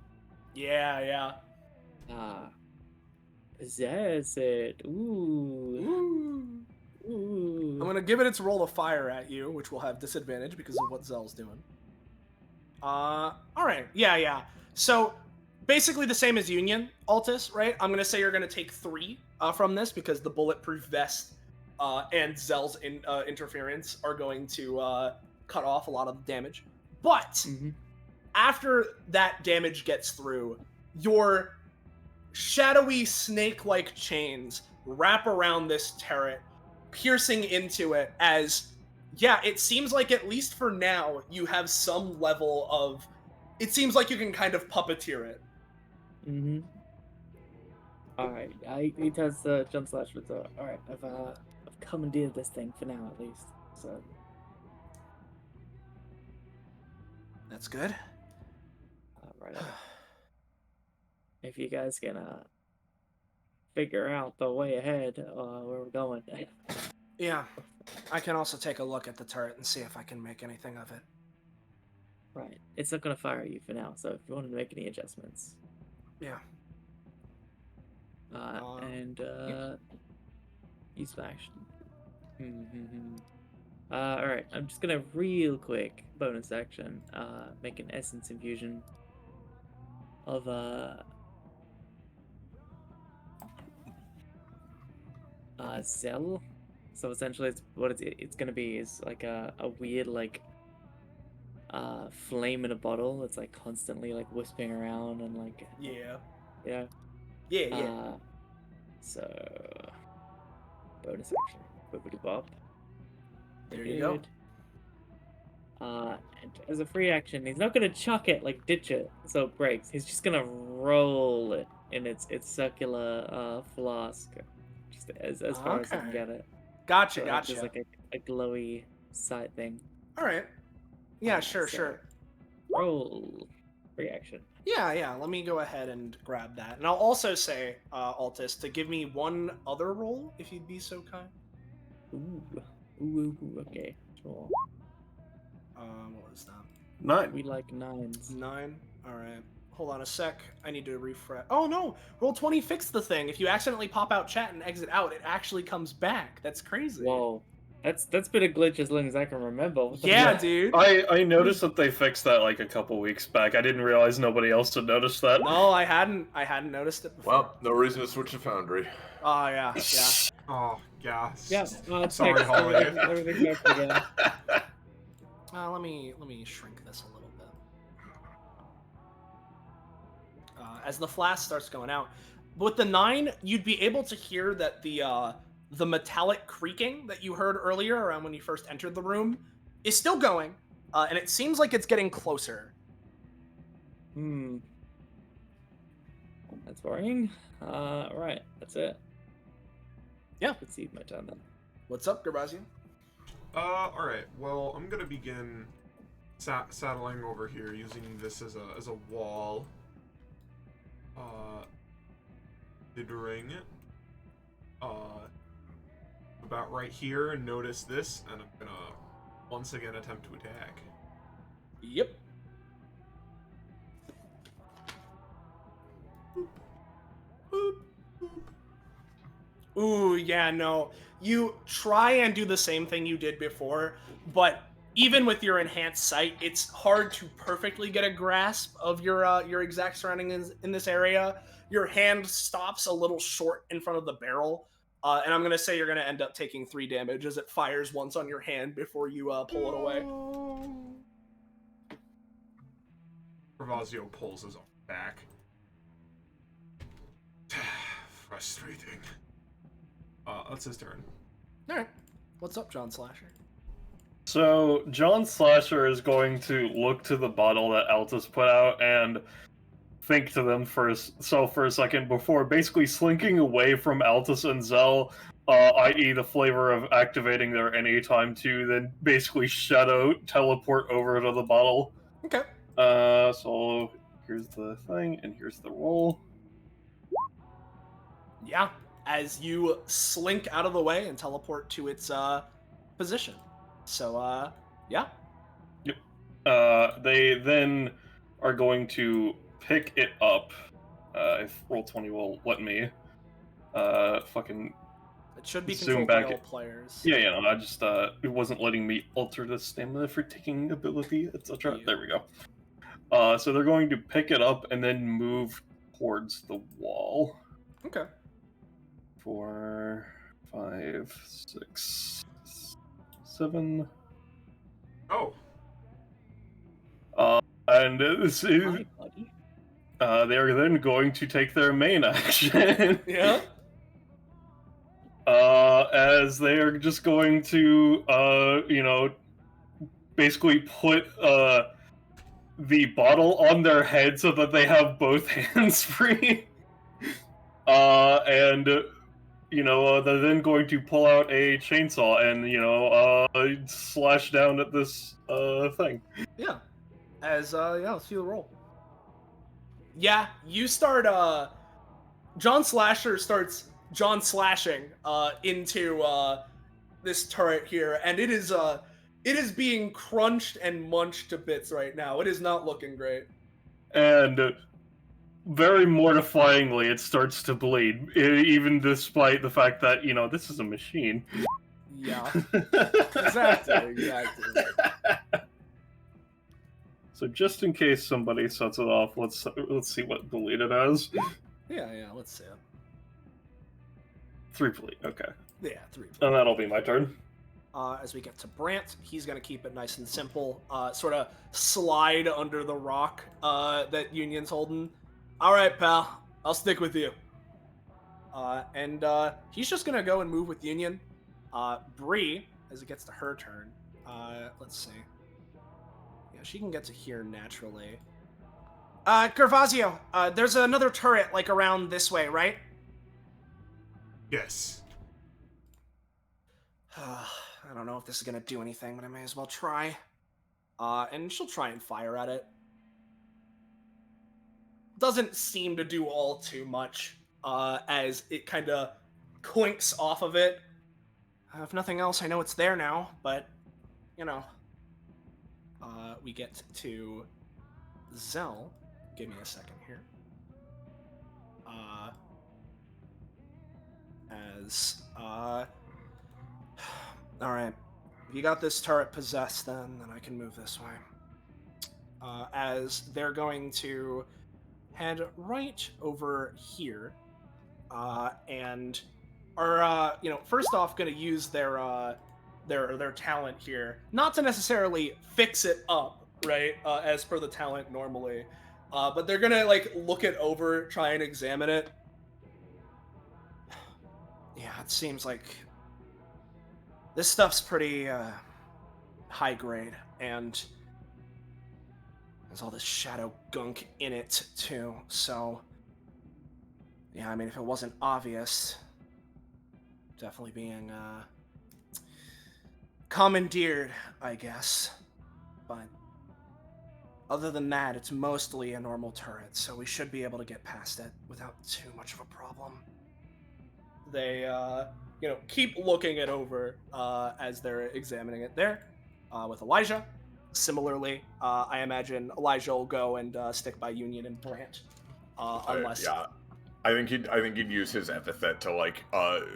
Yeah. Possess it. Ooh. I'm gonna give it its roll of fire at you, which will have disadvantage because of what Zell's doing. Alright, yeah. So, basically the same as Union, Altus, right? I'm gonna say you're gonna take 3 from this because the bulletproof vest and Zell's interference are going to cut off a lot of the damage. But, after that damage gets through, your shadowy snake-like chains wrap around this turret, piercing into it as, yeah, it seems like at least for now, you have some level of, it seems like you can kind of puppeteer it. Alright, he tells John Slash, alright, I've commandeered this thing for now at least, so. That's good. Right. If you guys can figure out the way ahead where we're going. Yeah, I can also take a look at the turret and see if I can make anything of it. Right. It's not going to fire you for now, so if you want to make any adjustments. Yeah. Use my action. Alright, I'm just going to real quick, bonus action, make an essence infusion of Zell. So essentially it's what it's gonna be is like a weird like flame in a bottle that's like constantly like wisping around and like Yeah. So bonus action. Bippity bop. There you go. And as a free action, he's not gonna chuck it, like ditch it, so it breaks. He's just gonna roll it in its circular flask, just as far as I can get it. Gotcha. Just like a glowy side thing. All right. Yeah, sure. Roll free action. Yeah. Let me go ahead and grab that, and I'll also say, Altus, to give me one other roll, if you'd be so kind. Ooh. Okay. Cool. What was that? 9. We like 9s. 9. All right. Hold on a sec. I need to refresh. Oh no! Roll20 fixed the thing. If you accidentally pop out chat and exit out, it actually comes back. That's crazy. Whoa. That's been a glitch as long as I can remember. Yeah, dude. I noticed that they fixed that like a couple weeks back. I didn't realize nobody else had noticed that. No, I hadn't noticed it before. Well, no reason to switch to Foundry. Oh yeah. Oh, yeah. Yeah. Sorry, Holly. Everything's back again. Let me shrink this a little bit. As the flash starts going out, with the 9, you'd be able to hear that the metallic creaking that you heard earlier around when you first entered the room is still going, and it seems like it's getting closer. That's worrying. Right, that's it. Yeah. Let's see my turn then. What's up, Gervasio? Alright, well, I'm gonna begin saddling over here, using this as a wall. Considering about right here, notice this, and I'm gonna once again attempt to attack. Yep. Boop. Ooh, yeah, no. You try and do the same thing you did before, but even with your enhanced sight, it's hard to perfectly get a grasp of your exact surroundings in this area. Your hand stops a little short in front of the barrel, and I'm gonna say you're gonna end up taking 3 damage as it fires once on your hand before you pull it away. Gervasio pulls his arm back. Frustrating. That's his turn. Alright. What's up, John Slasher? So, John Slasher is going to look to the bottle that Altus put out, and think to themselves for a second before basically slinking away from Altus and Zell, i.e. the flavor of activating their anytime to then basically shadow teleport over to the bottle. Okay. So here's the thing, and here's the roll. Yeah. As you slink out of the way and teleport to its position. So, yeah. They then are going to pick it up. If Roll20 will let me. Fucking It should be zoom controlled by back all players. Yeah, no, I just it wasn't letting me alter the stamina for taking ability, etc. Yeah. There we go. So they're going to pick it up and then move towards the wall. Okay. 4, 5, 6, 7. Oh, And this is, Hi, buddy. they are then going to take their main action. Yeah. As they are just going to, basically put the bottle on their head so that they have both hands free. And they're then going to pull out a chainsaw and slash down at this thing. Yeah. As let's see the roll. Yeah, you start John Slasher starts John slashing into this turret here, and it is being crunched and munched to bits right now. It is not looking great. And very mortifyingly, it starts to bleed, even despite the fact that, this is a machine. Yeah. Exactly. So just in case somebody sets it off, let's see what bleed it has. Yeah, let's see it. 3 bleed, okay. Yeah, 3. And that'll be my turn. As we get to Brant, he's going to keep it nice and simple. Sort of slide under the rock that Union's holding. All right, pal. I'll stick with you. And he's just going to go and move with Union. Bree, as it gets to her turn. Let's see. Yeah, she can get to here naturally. Gervasio, there's another turret, like, around this way, right? yes. I don't know if this is gonna do anything, but I may as well try. And she'll try and fire at it. Doesn't seem to do all too much, as it kind of clinks off of it. If nothing else, I know it's there now, but, we get to Zell. Give me a second here. Alright. If you got this turret possessed, then I can move this way. As they're going to head right over here, and are, first off going to use their talent here, not to necessarily fix it up, right, as per the talent normally, but they're gonna, look it over, try and examine it. Yeah, it seems like this stuff's pretty high grade, and there's all this shadow gunk in it too, so yeah, I mean, if it wasn't obvious, definitely being commandeered, I guess. But other than that, it's mostly a normal turret, so we should be able to get past it without too much of a problem. They, keep looking it over as they're examining it there. With Elijah, similarly, I imagine Elijah will go and stick by Union and Brant, unless. Yeah, I think he'd use his epithet to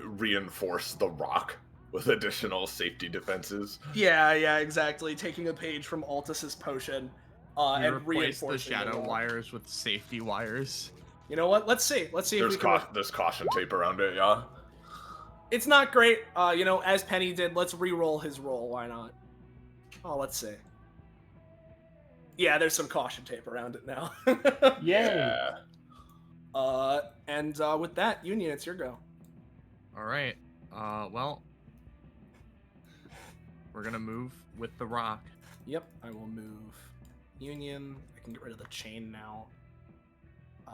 reinforce the rock with additional safety defenses. Yeah, exactly. Taking a page from Altus's potion and replace the reinforcing shadow wall. wires with safety wires. You know what? Let's see if we can. There's caution tape around it, yeah. It's not great, as Penny did. Let's re-roll his roll. Why not? Oh, let's see. Yeah, there's some caution tape around it now. Yeah. And with that, Union, it's your go. All right. Well, we're gonna move with the rock. Yep, I will move Union. I can get rid of the chain now.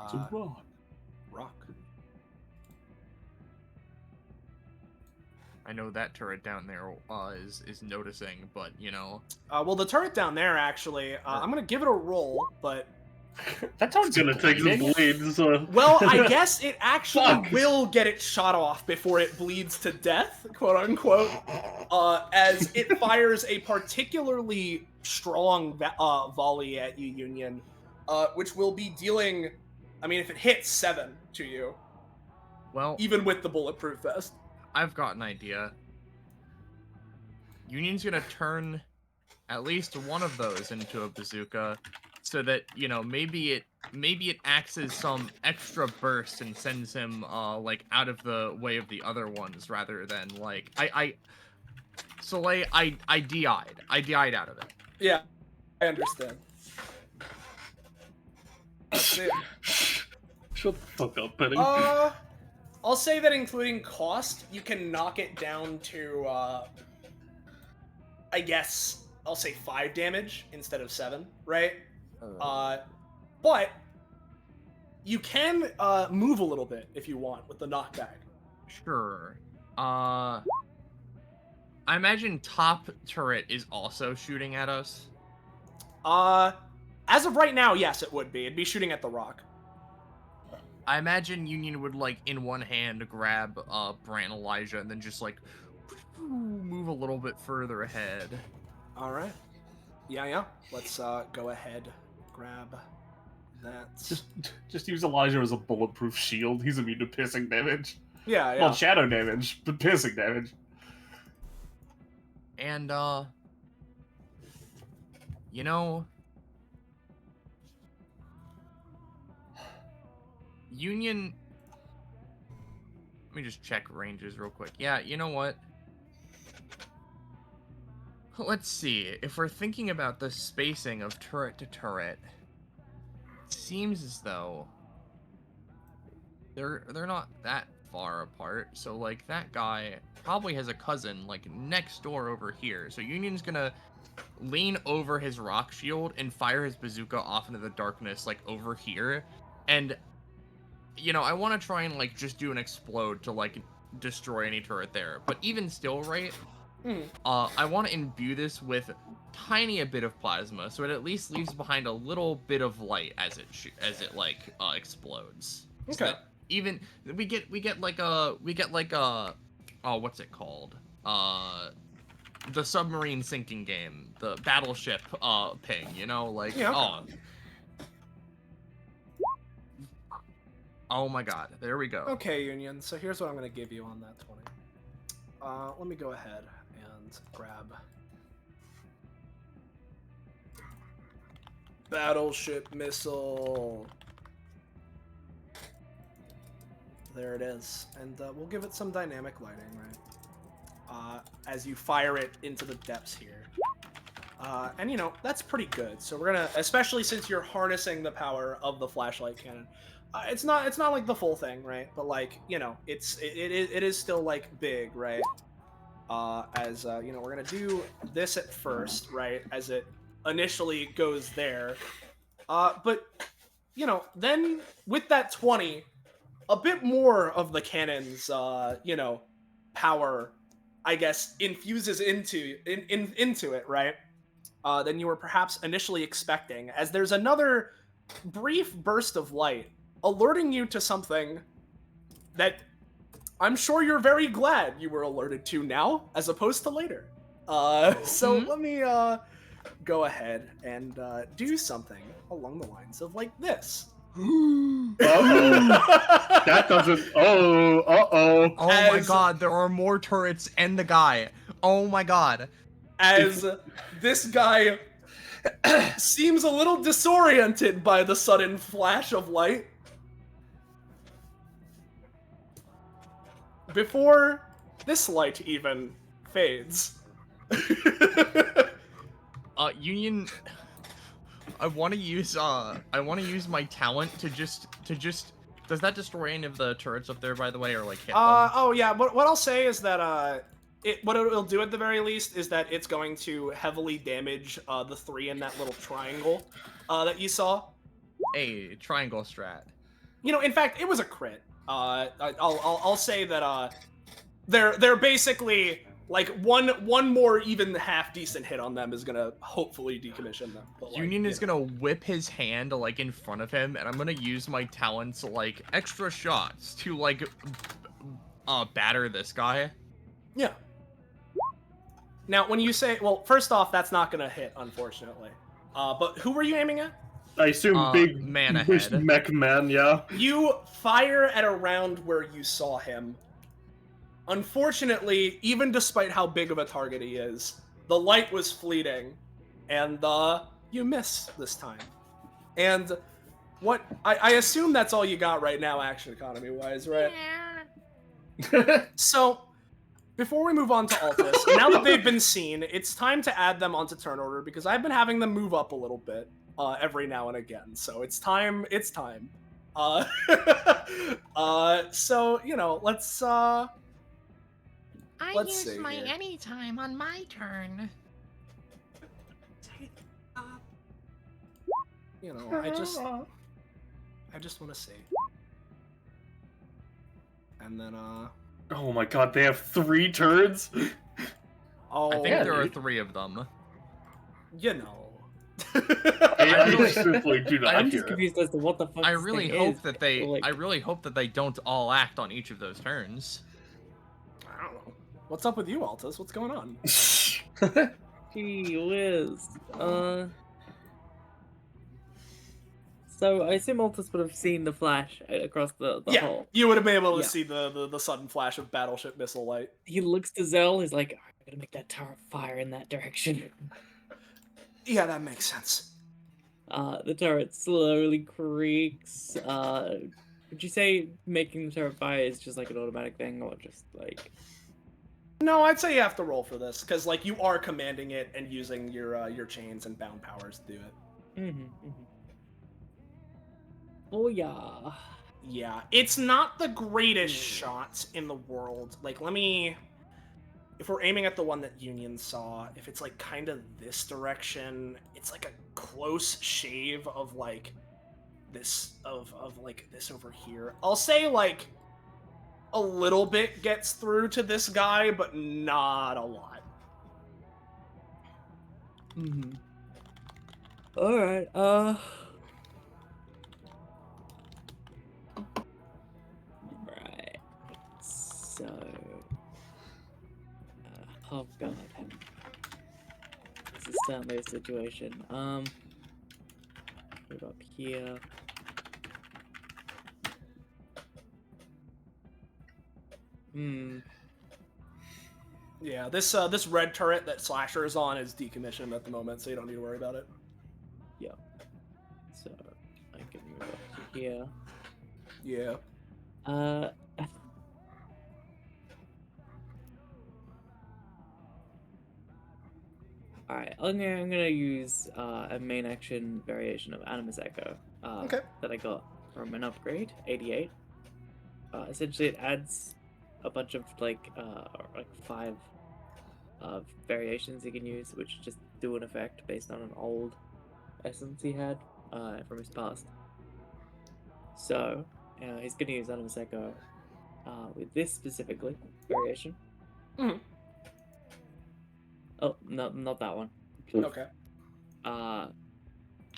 It's a rock. Rock. I know that turret down there is noticing, but you know. Well, the turret down there actually, I'm gonna give it a roll, but That turret's It's gonna take some bleeds. well, I guess it actually Fuck. will get it shot off before it bleeds to death, quote unquote, as it fires a particularly strong volley at you, Union, which will be dealing, I mean, if it hits 7 to you, Well, even with the bulletproof vest. I've got an idea. Union's gonna turn at least one of those into a bazooka, so that you know maybe it acts as some extra burst and sends him like out of the way of the other ones rather than like Soleil, I DI'd out of it. Yeah, I understand. Shut the fuck up, Penny. I'll say that including cost, you can knock it down to, I guess, I'll say 5 damage instead of 7, right? But you can move a little bit if you want with the knockback. Sure. I imagine top turret is also shooting at us. As of right now, yes, it would be. It'd be shooting at the rock. I imagine Union would like in one hand grab Brant and Elijah and then just like move a little bit further ahead. All right. Yeah. Let's go ahead, grab that. Just use Elijah as a bulletproof shield. He's immune to piercing damage. Yeah. Well, shadow damage, but piercing damage. And you know, Union, let me just check ranges real quick. Yeah, you know what? Let's see. If we're thinking about the spacing of turret to turret, it seems as though they're not that far apart. So like that guy probably has a cousin like next door over here. So Union's gonna lean over his rock shield and fire his bazooka off into the darkness like over here. And you know, I want to try and like just do an explode to like destroy any turret there. But even still, right? I want to imbue this with tiny a bit of plasma, so it at least leaves behind a little bit of light as it explodes. So Okay. that even we get like a oh, what's it called? The submarine sinking game, the battleship ping. You know, like Yeah. Oh my god, there we go. Okay, Union. So here's what I'm going to give you on that 20. Let me go ahead and grab battleship missile. There it is, and we'll give it some dynamic lighting, right? As you fire it into the depths here. And you know that's pretty good. So we're gonna, especially since you're harnessing the power of the flashlight cannon. It's not like the full thing, right? But like, you know, it is still like big, right? As you know, we're gonna do this at first, right? As it initially goes there, but you know, then with that 20, a bit more of the cannon's you know, power, I guess, infuses into it, right? Than you were perhaps initially expecting, as there's another brief burst of light alerting you to something that I'm sure you're very glad you were alerted to now, as opposed to later. So let me go ahead and do something along the lines of like this. That doesn't. Oh My god, there are more turrets and the guy. Oh my god. As this guy seems a little disoriented by the sudden flash of light. Before this light even fades. Union, I want to use my talent to just does that destroy any of the turrets up there, by the way, or like hit them? Oh yeah, what I'll say is that what it'll do at the very least is that it's going to heavily damage the 3 in that little triangle that you saw. Hey, triangle strat. in fact, it was a crit. I'll say that they're basically like one more even half decent hit on them is gonna hopefully decommission them. But, Union is gonna whip his hand like in front of him, and I'm gonna use my talents like extra shots to like batter this guy. Yeah. Now, when you say, well, first off, that's not gonna hit, unfortunately. But who were you aiming at? I assume big man bush ahead. mech man, yeah. You fire at around where you saw him. Unfortunately, even despite how big of a target he is, the light was fleeting, and you miss this time. And what I assume that's all you got right now, action economy wise, right? So, before we move on to Altus, now that they've been seen, it's time to add them onto turn order because I've been having them move up a little bit every now and again. So it's time. So let's I let's use see my here. anytime on my turn. I just want to see. And then Oh my god, they have 3 turns? oh, I think Yeah, there are dude. 3 of them. I simply do not I'm hear just it. confused as to what the fuck I this really thing hope is. that they. Like, I really hope that they don't all act on each of those turns. I don't know. What's up with you, Altus? What's going on? Gee whiz. So I assume Altus would have seen the flash across the Yeah, hole. you would have been able to Yeah. see the sudden flash of battleship missile light. He looks to Zell. He's like, "I'm gonna make that turret fire in that direction." Yeah, that makes sense. The turret slowly creaks. Would you say making the turret fire is just like an automatic thing, or just like? No, I'd say you have to roll for this because you are commanding it and using your chains and bound powers to do it. Mm-hmm. Oh yeah. Yeah, it's not the greatest shot in the world. If we're aiming at the one that Union saw, if it's like kind of this direction, it's like a close shave of like this of like this over here. I'll say like a little bit gets through to this guy, but not a lot. Mm-hmm. All right. Right. So. Oh god. This is certainly a situation. Move up here. Yeah, this red turret that Slasher is on is decommissioned at the moment, so you don't need to worry about it. Yeah. So I can move up to here. Yeah. Alright, I'm gonna use a main action variation of Animus Echo Okay. that I got from an upgrade, 88. Essentially, it adds a bunch of like 5 variations he can use, which just do an effect based on an old essence he had from his past. So he's gonna use Animus Echo with this specifically variation. Mhm. Oh, no, not that one. Okay.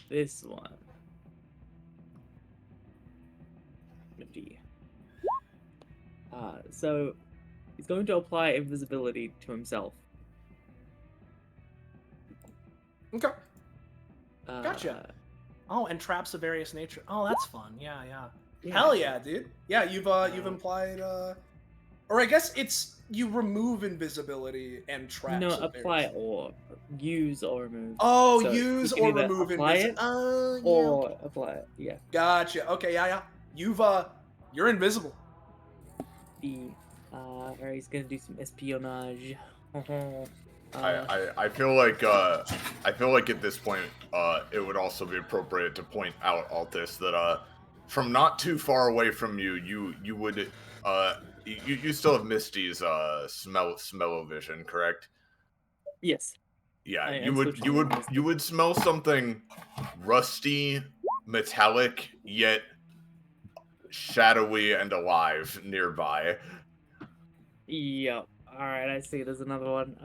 This one. 50. So he's going to apply invisibility to himself. Okay. Gotcha. Oh, and traps of various nature. Oh, that's fun. Yeah. Hell yeah, dude. Yeah, you've implied or I guess it's you remove invisibility and traps. No, of apply various- or use or remove. Oh, So use you can or either remove apply it invisibility. or apply it. Yeah. Gotcha. Okay, yeah. You're invisible. Alright, he's gonna do some espionage. I feel like at this point it would also be appropriate to point out Altus that from not too far away from you would you still have Misty's smell-o-vision, correct? Yes. Yeah, I you switched to Misty. would smell something rusty, metallic, yet shadowy and alive nearby. Yep. Alright, I see. There's another one.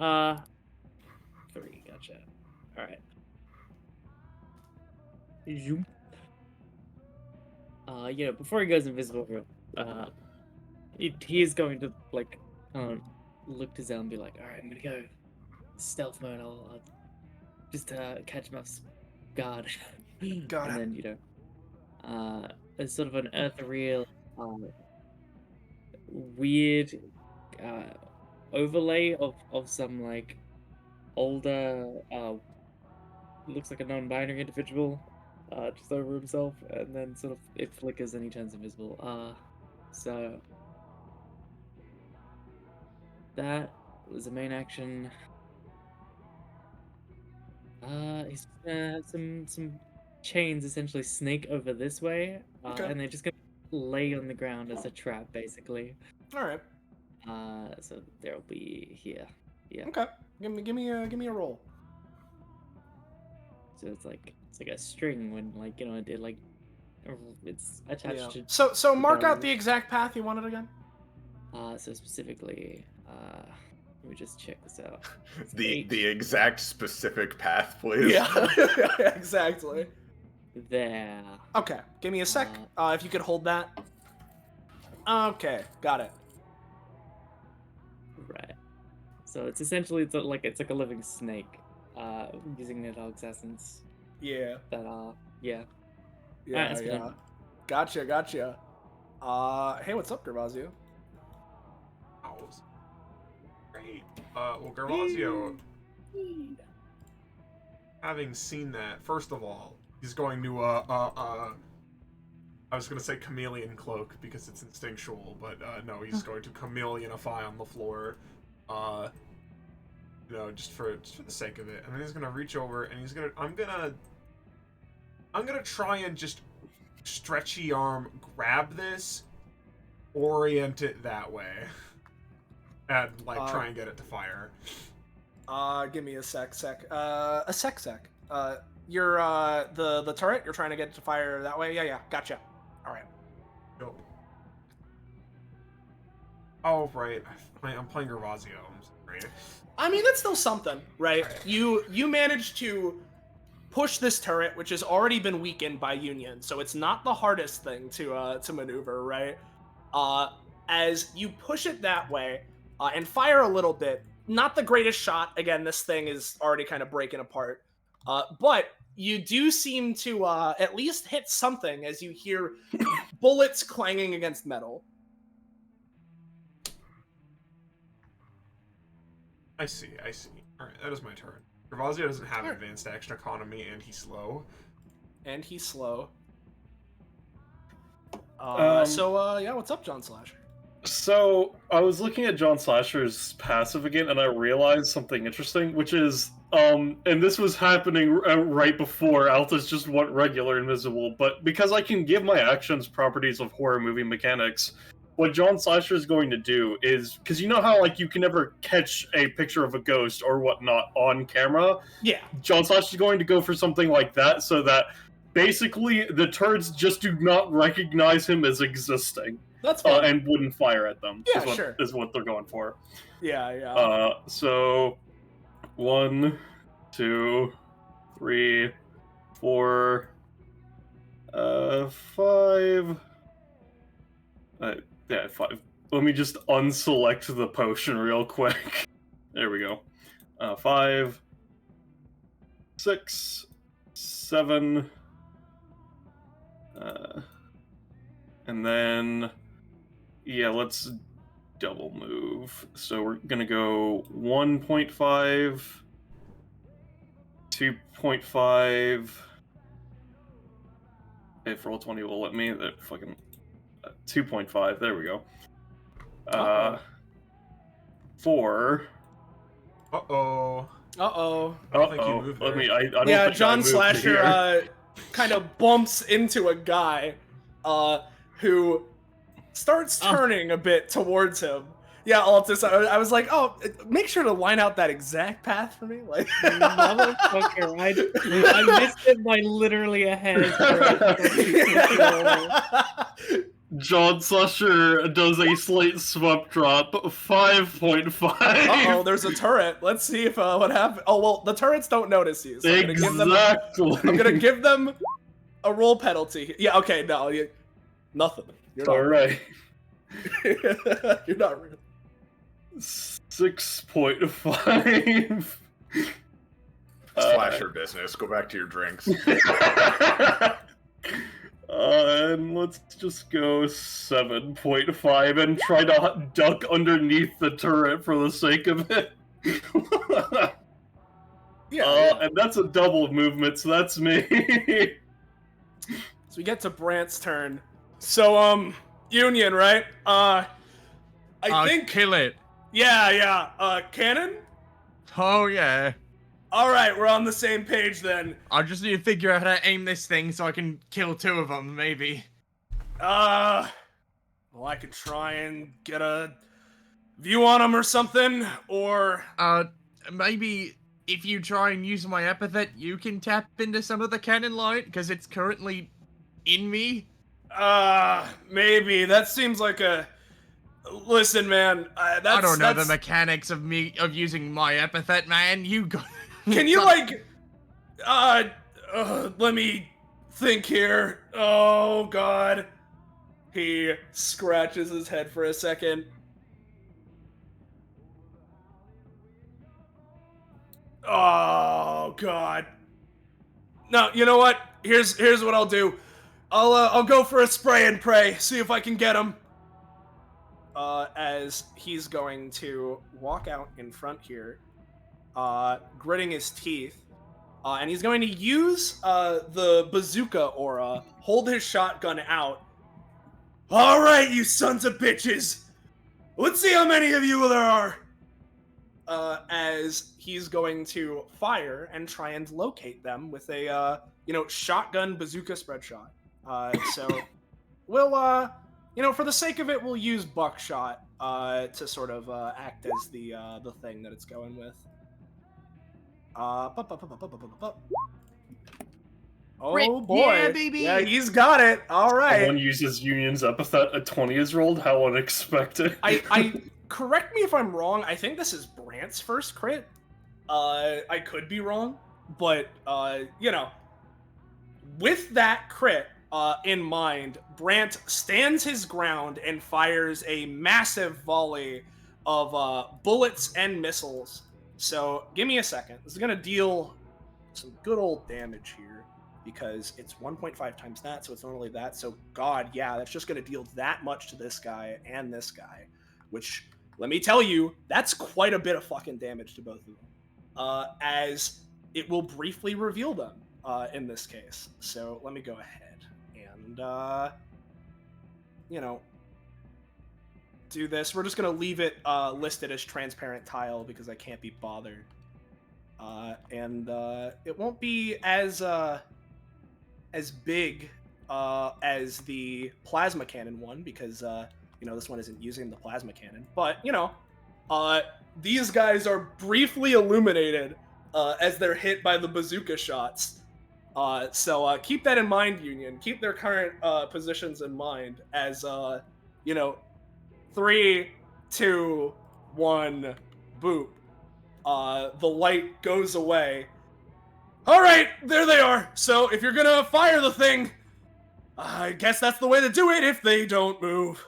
3, gotcha. Alright. Zoom. Before he goes invisible, he's going to, like, look to Zell and be like, alright, I'm gonna go stealth mode. I'll just catch him off guard. Got and it. then, there's sort of an ethereal, weird, overlay of some, like, older, looks like a non-binary individual, just over himself, and then sort of it flickers and he turns invisible. So that was the main action. He's gonna have some chains essentially snake over this way, Okay. and they're just gonna lay on the ground as a trap, basically. All right. So they'll be here. Yeah. Okay. Give me a roll. So it's like a string when, like, it like it's attached to. So mark out the the exact path you wanted again. So specifically, let me just check this out. It's The 8 the exact specific path, please. Yeah. Exactly. there. Okay. Give me a sec. If you could hold that. Okay. Got it. Right. So it's essentially like a living snake, using the dog's essence. Yeah. That yeah. Yeah. that's Yeah. fine. Gotcha. Hey, what's up, Gervasio? Owls. Great. Well, Gervasio, having seen that, first of all, he's going to I was gonna say chameleon cloak because it's instinctual, but no, he's going to chameleonify on the floor. Just for the sake of it. And then he's gonna reach over and I'm gonna try and just stretchy arm grab this, orient it that way, and try and get it to fire. Give me a sec. A sec. You're the turret. You're trying to get it to fire that way. Yeah. Gotcha. All right. Go. Oh right, I'm playing Gervasio. I'm sorry. I mean, that's still something, right? Right. You managed to push this turret, which has already been weakened by Union, so it's not the hardest thing to maneuver, right? As you push it that way and fire a little bit, not the greatest shot. Again, this thing is already kind of breaking apart, but you do seem to at least hit something as you hear bullets clanging against metal. I see. Alright, that is my turn. Gervasio doesn't have advanced action economy, and he's slow. Yeah, what's up, John Slasher? So I was looking at John Slasher's passive again, and I realized something interesting, which is, and this was happening right before Altus just went regular invisible, but because I can give my actions properties of horror movie mechanics, what John Slasher is going to do is, because you know how you can never catch a picture of a ghost or whatnot on camera? Yeah. John Slasher is going to go for something like that, so that basically the turrets just do not recognize him as existing. That's fine. And wouldn't fire at them. Yeah, sure. Is what they're going for. Yeah. So 1, 2, 3, 4, 5. Yeah, 5. Let me just unselect the potion real quick. There we go. 5, 6, 7. And then, yeah, let's double move. So we're gonna go 1.5, 2.5. If Roll20 will let me, that fucking 2.5. There we go. 4. Uh-oh. Uh-oh. I don't think you moved there. I don't Yeah, think I John moved Slasher here. kind of bumps into a guy who starts turning a bit towards him. Yeah, Altus, I was like, oh, make sure to line out that exact path for me. Like, Motherfucker, I missed it by literally a hair. John Slusher does a slight swept drop, 5.5. Uh-oh, there's a turret. Let's see if what happened. Oh, well, the turrets don't notice you, so Exactly. I'm gonna give them a roll penalty. Yeah, okay, no, nothing. You're not Alright. You're not real. 6.5. Slasher business. Go back to your drinks. And let's just go 7.5 and try to duck underneath the turret for the sake of it. Yeah. And that's a double movement, so that's me. So we get to Brant's turn. So, Union, right? I think... Kill it. Yeah. Cannon? Oh, yeah. Alright, we're on the same page then. I just need to figure out how to aim this thing so I can kill 2 of them, maybe. Well, I could try and get a view on them or something, or... Maybe if you try and use my epithet, you can tap into some of the cannon light, because it's currently in me. Maybe. That seems like a... Listen, man, I don't know the mechanics of using my epithet, man. You go... Can you, like... let me think here. Oh, God. He scratches his head for a second. Oh, God. No, you know what? Here's what I'll do. I'll go for a spray and pray, see if I can get him. As he's going to walk out in front here, gritting his teeth, and he's going to use the bazooka aura, hold his shotgun out. All right, you sons of bitches! Let's see how many of you there are! As he's going to fire and try and locate them with a, shotgun bazooka spread shot. So, we'll, for the sake of it, we'll use buckshot to sort of act as the thing that it's going with. Oh boy! Yeah, baby! Yeah, he's got it. All right. Someone uses Union's epithet. A 20 is rolled. How unexpected! I correct me if I'm wrong. I think this is Brant's first crit. I could be wrong, but with that crit in mind, Brant stands his ground and fires a massive volley of bullets and missiles. So give me a second. This is gonna deal some good old damage here because it's 1.5 times that, so it's not only that. So God, yeah, that's just gonna deal that much to this guy and this guy, which let me tell you, that's quite a bit of fucking damage to both of them. As it will briefly reveal them in this case. So let me go ahead and do this. We're just gonna leave it listed as transparent tile because I can't be bothered. And it won't be as big as the plasma cannon one because this one isn't using the plasma cannon. But these guys are briefly illuminated as they're hit by the bazooka shots. So keep that in mind, Union. Keep their current positions in mind as 3, 2, 1, boop. The light goes away. All right, there they are. So if you're gonna fire the thing, I guess that's the way to do it if they don't move.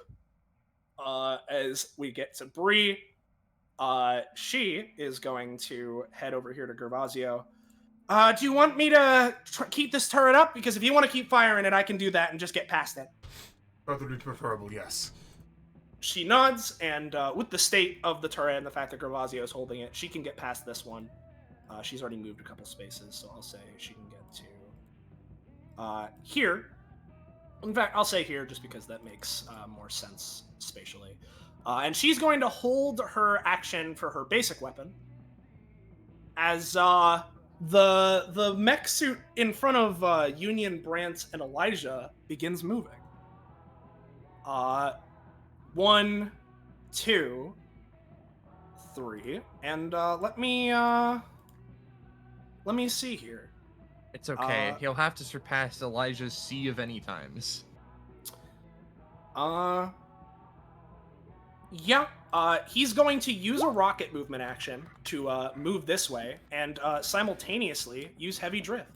As we get to Bree, she is going to head over here to Gervasio. Do you want me to keep this turret up? Because if you want to keep firing it, I can do that and just get past it. That would be preferable, yes. She nods, and with the state of the turret and the fact that Gervasio is holding it, she can get past this one. She's already moved a couple spaces, so I'll say she can get to here. In fact, I'll say here just because that makes more sense spatially. And she's going to hold her action for her basic weapon as the mech suit in front of Union, Brant, and Elijah begins moving. 1, 2, 3, and let me see here. It's okay. He'll have to surpass Elijah's sea of any times. Yeah. He's going to use a rocket movement action to move this way and simultaneously use heavy drift.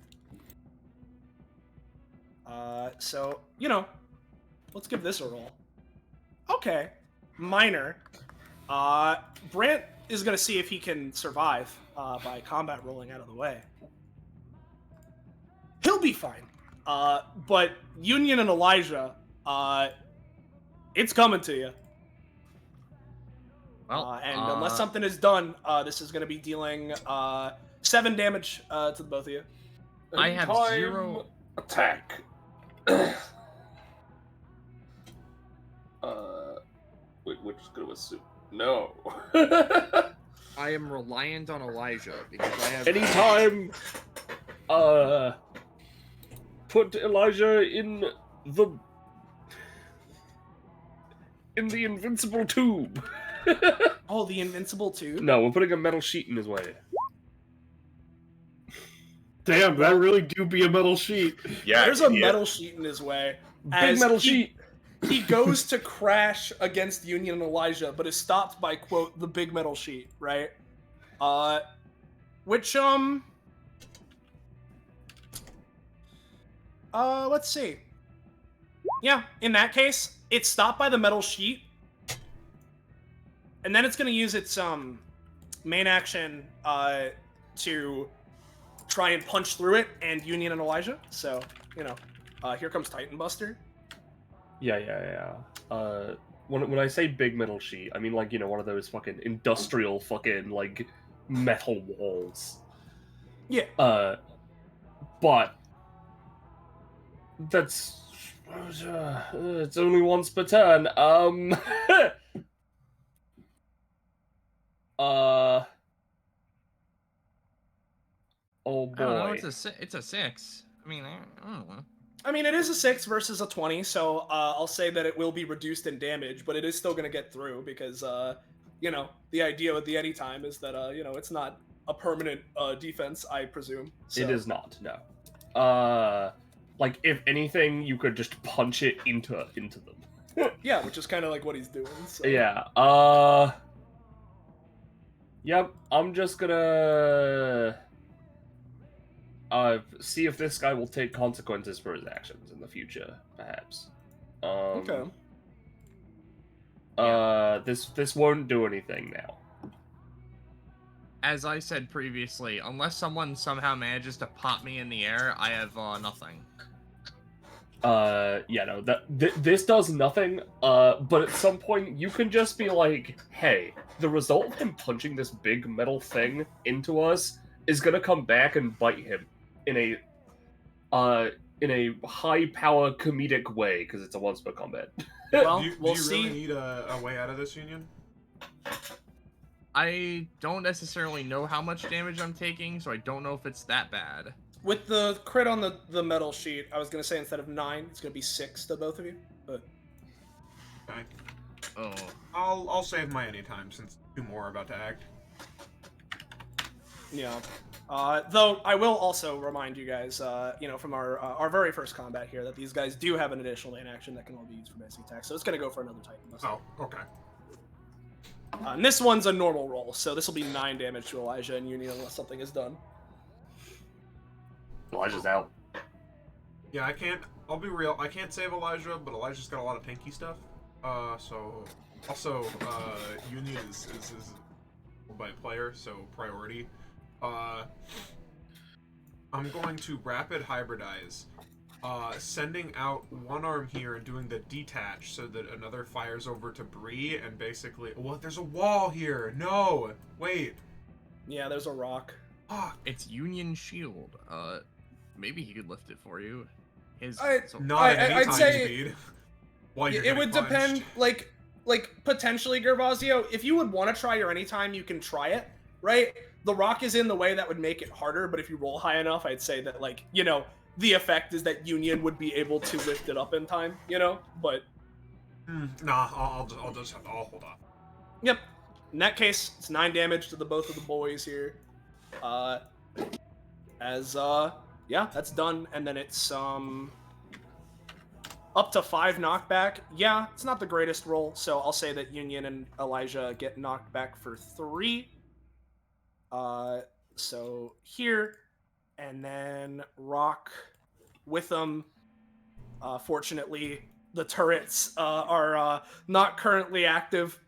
So, you know, let's give this a roll. Okay. Minor. Brant is going to see if he can survive by combat rolling out of the way. He'll be fine. But Union and Elijah, it's coming to you. Well, Unless something is done, this is going to be dealing 7 damage to the both of you. I have Time 0 attack. Which is gonna assume no. I am reliant on Elijah because I have. Anytime, put Elijah in the invincible tube. Oh, the invincible tube? No, we're putting a metal sheet in his way. Damn, that really do be a metal sheet. Yeah, There's a metal sheet in his way. Big metal sheet. He goes to crash against Union and Elijah, but is stopped by, quote, the big metal sheet, right? Which, let's see. Yeah, in that case, it's stopped by the metal sheet. And then it's going to use its, main action, to try and punch through it and Union and Elijah. So, you know, here comes Titan Buster. Yeah. When I say big metal sheet, I mean like, you know, one of those fucking industrial fucking like metal walls. Yeah. But that's it's only once per turn. Oh boy. I don't know. It's a 6. I mean, I don't know. I mean, it is a 6 versus a 20, so I'll say that it will be reduced in damage, but it is still going to get through because, you know, the idea with the anytime is that, you know, it's not a permanent defense, I presume. So. It is not, no. Like, if anything, you could just punch it into them. Yeah, which is kind of like what he's doing. So. Yeah, Yep, I'm just gonna... see if this guy will take consequences for his actions in the future, perhaps. Okay. This won't do anything now. As I said previously, unless someone somehow manages to pop me in the air, I have nothing. Yeah, no, this does nothing, but at some point you can just be like, hey, the result of him punching this big metal thing into us is gonna come back and bite him in a high-power comedic way, because it's a once per combat. Well, do you we'll see. really need a way out of this, Union? I don't necessarily know how much damage I'm taking, so I don't know if it's that bad. With the crit on the metal sheet, I was going to say instead of 9, it's going to be 6 to both of you. But Okay. Oh. I'll save my anytime since 2 more are about to act. yeah. Though I will also remind you guys, you know, from our very first combat here, that these guys do have an additional main action that can all be used for basic attack. So it's going to go for another Titan Buster. Oh, okay. And this one's a normal roll, so this will be 9 damage to Elijah and Union unless something is done. Elijah's out. Yeah, I'll be real, I can't save Elijah, but Elijah's got a lot of tanky stuff. So, also, Union is by player, so priority. I'm going to rapid hybridize, sending out one arm here and doing the detach so that another fires over to Bree and basically... What? There's a wall here! No! Wait! Yeah, there's a rock. Fuck! It's Union Shield. Maybe he could lift it for you. Not at any I'd time say speed. While you're it would getting punched. depend, like potentially, Gervasio, if you would want to try your anytime, you can try it, right? The rock is in the way that would make it harder, but if you roll high enough, I'd say that, like, you know, the effect is that Union would be able to lift it up in time, you know? But... Nah, I'll hold off. Yep. In that case, it's 9 damage to both of the boys here. Yeah, that's done, and then it's, Up to 5 knockback. Yeah, it's not the greatest roll, so I'll say that Union and Elijah get knocked back for 3. So here, and then Rock with them. Fortunately, the turrets are not currently active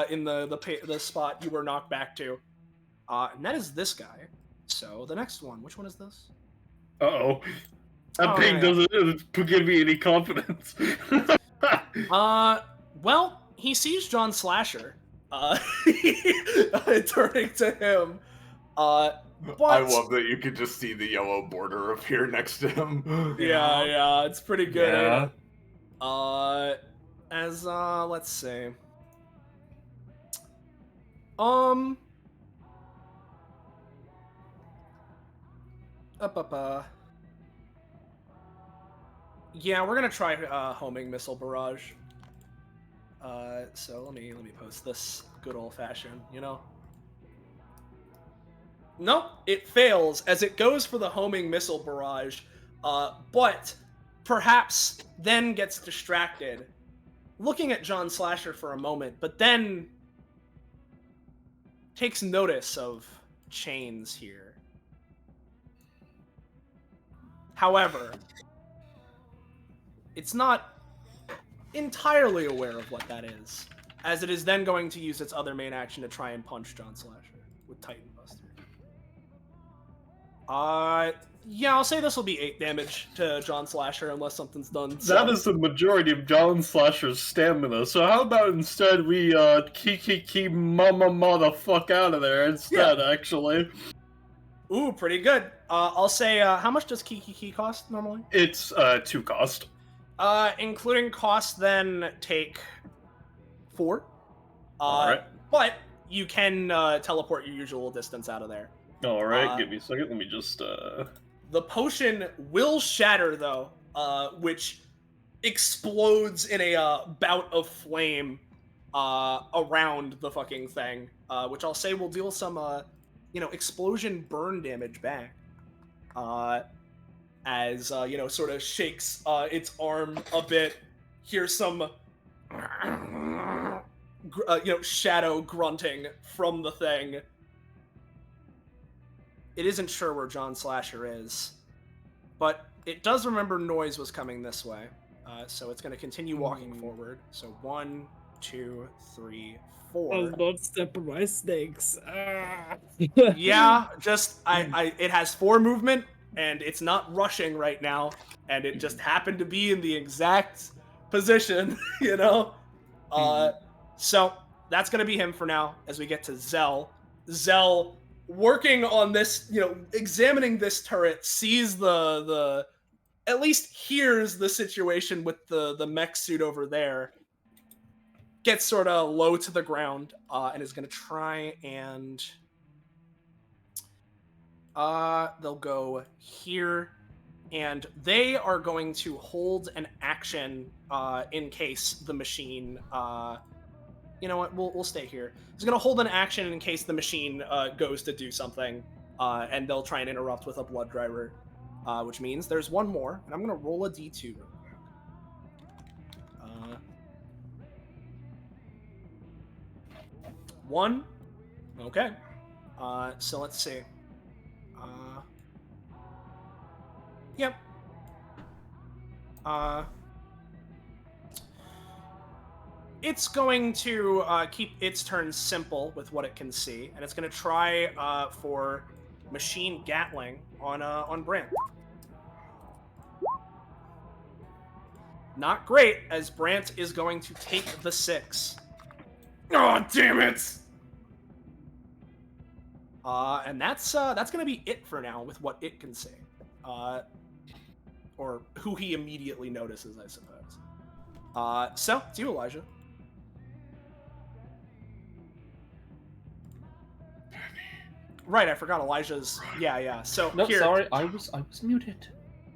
in the spot you were knocked back to. And that is this guy. So the next one, which one is this? Uh-oh. That ping yeah. doesn't give me any confidence. Well, he sees John Slasher. Turning to him. But... I love that you could just see the yellow border appear next to him. Yeah, it's pretty good. Yeah. Let's see. Yeah, we're gonna try homing missile barrage. So let me post this good old fashioned, you know. Nope, it fails as it goes for the homing missile barrage, but perhaps then gets distracted, looking at John Slasher for a moment, but then takes notice of chains here. However, it's not entirely aware of what that is, as it is then going to use its other main action to try and punch John Slasher with Titan Buster. Yeah, I'll say this will be 8 damage to John Slasher unless something's done. So. That is the majority of John Slasher's stamina, so how about instead we, mama the fuck out of there instead, actually. Ooh, pretty good. I'll say, how much does Ki cost normally? It's, 2 cost. Including cost, then take 4. Alright. But you can, teleport your usual distance out of there. Alright, give me a second, let me just, The potion will shatter, though, which explodes in a bout of flame around the fucking thing, which I'll say will deal some, explosion burn damage back. As, sort of shakes its arm a bit. Here's some, shadow grunting from the thing. It isn't sure where John Slasher is, but it does remember noise was coming this way, so it's going to continue walking forward. So 1, 2, 3, 4. Oh, don't step on my snakes. Yeah, just it has 4 movement, and it's not rushing right now, and it just happened to be in the exact position, you know. So that's going to be him for now. As we get to Zell, working on this, examining this turret, sees the at least hears the situation with the mech suit over there, gets sort of low to the ground, and is going to try and they'll go here, and they are going to hold an action in case the machine you know what, we'll stay here. He's going to hold an action in case the machine goes to do something, and they'll try and interrupt with a blood driver, which means there's one more, and I'm going to roll a d2 real quick. 1. Okay. So let's see. Yep. It's going to keep its turn simple with what it can see, and it's going to try for machine Gatling on Brant. Not great, as Brant is going to take the 6. Oh, damn it! And that's going to be it for now with what it can see. Or who he immediately notices, I suppose. So, it's you, Elijah. Right, I forgot Elijah's. Yeah. So No, here. sorry, I was muted.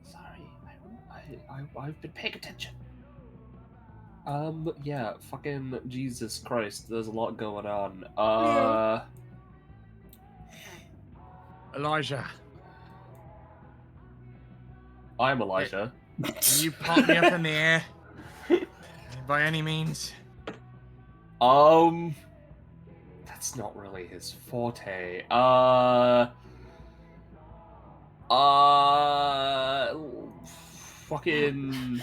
Sorry, I've been paying attention. Yeah, fucking Jesus Christ, there's a lot going on. Elijah, I'm Elijah. can you pop me up in the air? by any means? That's not really his forte. Fucking.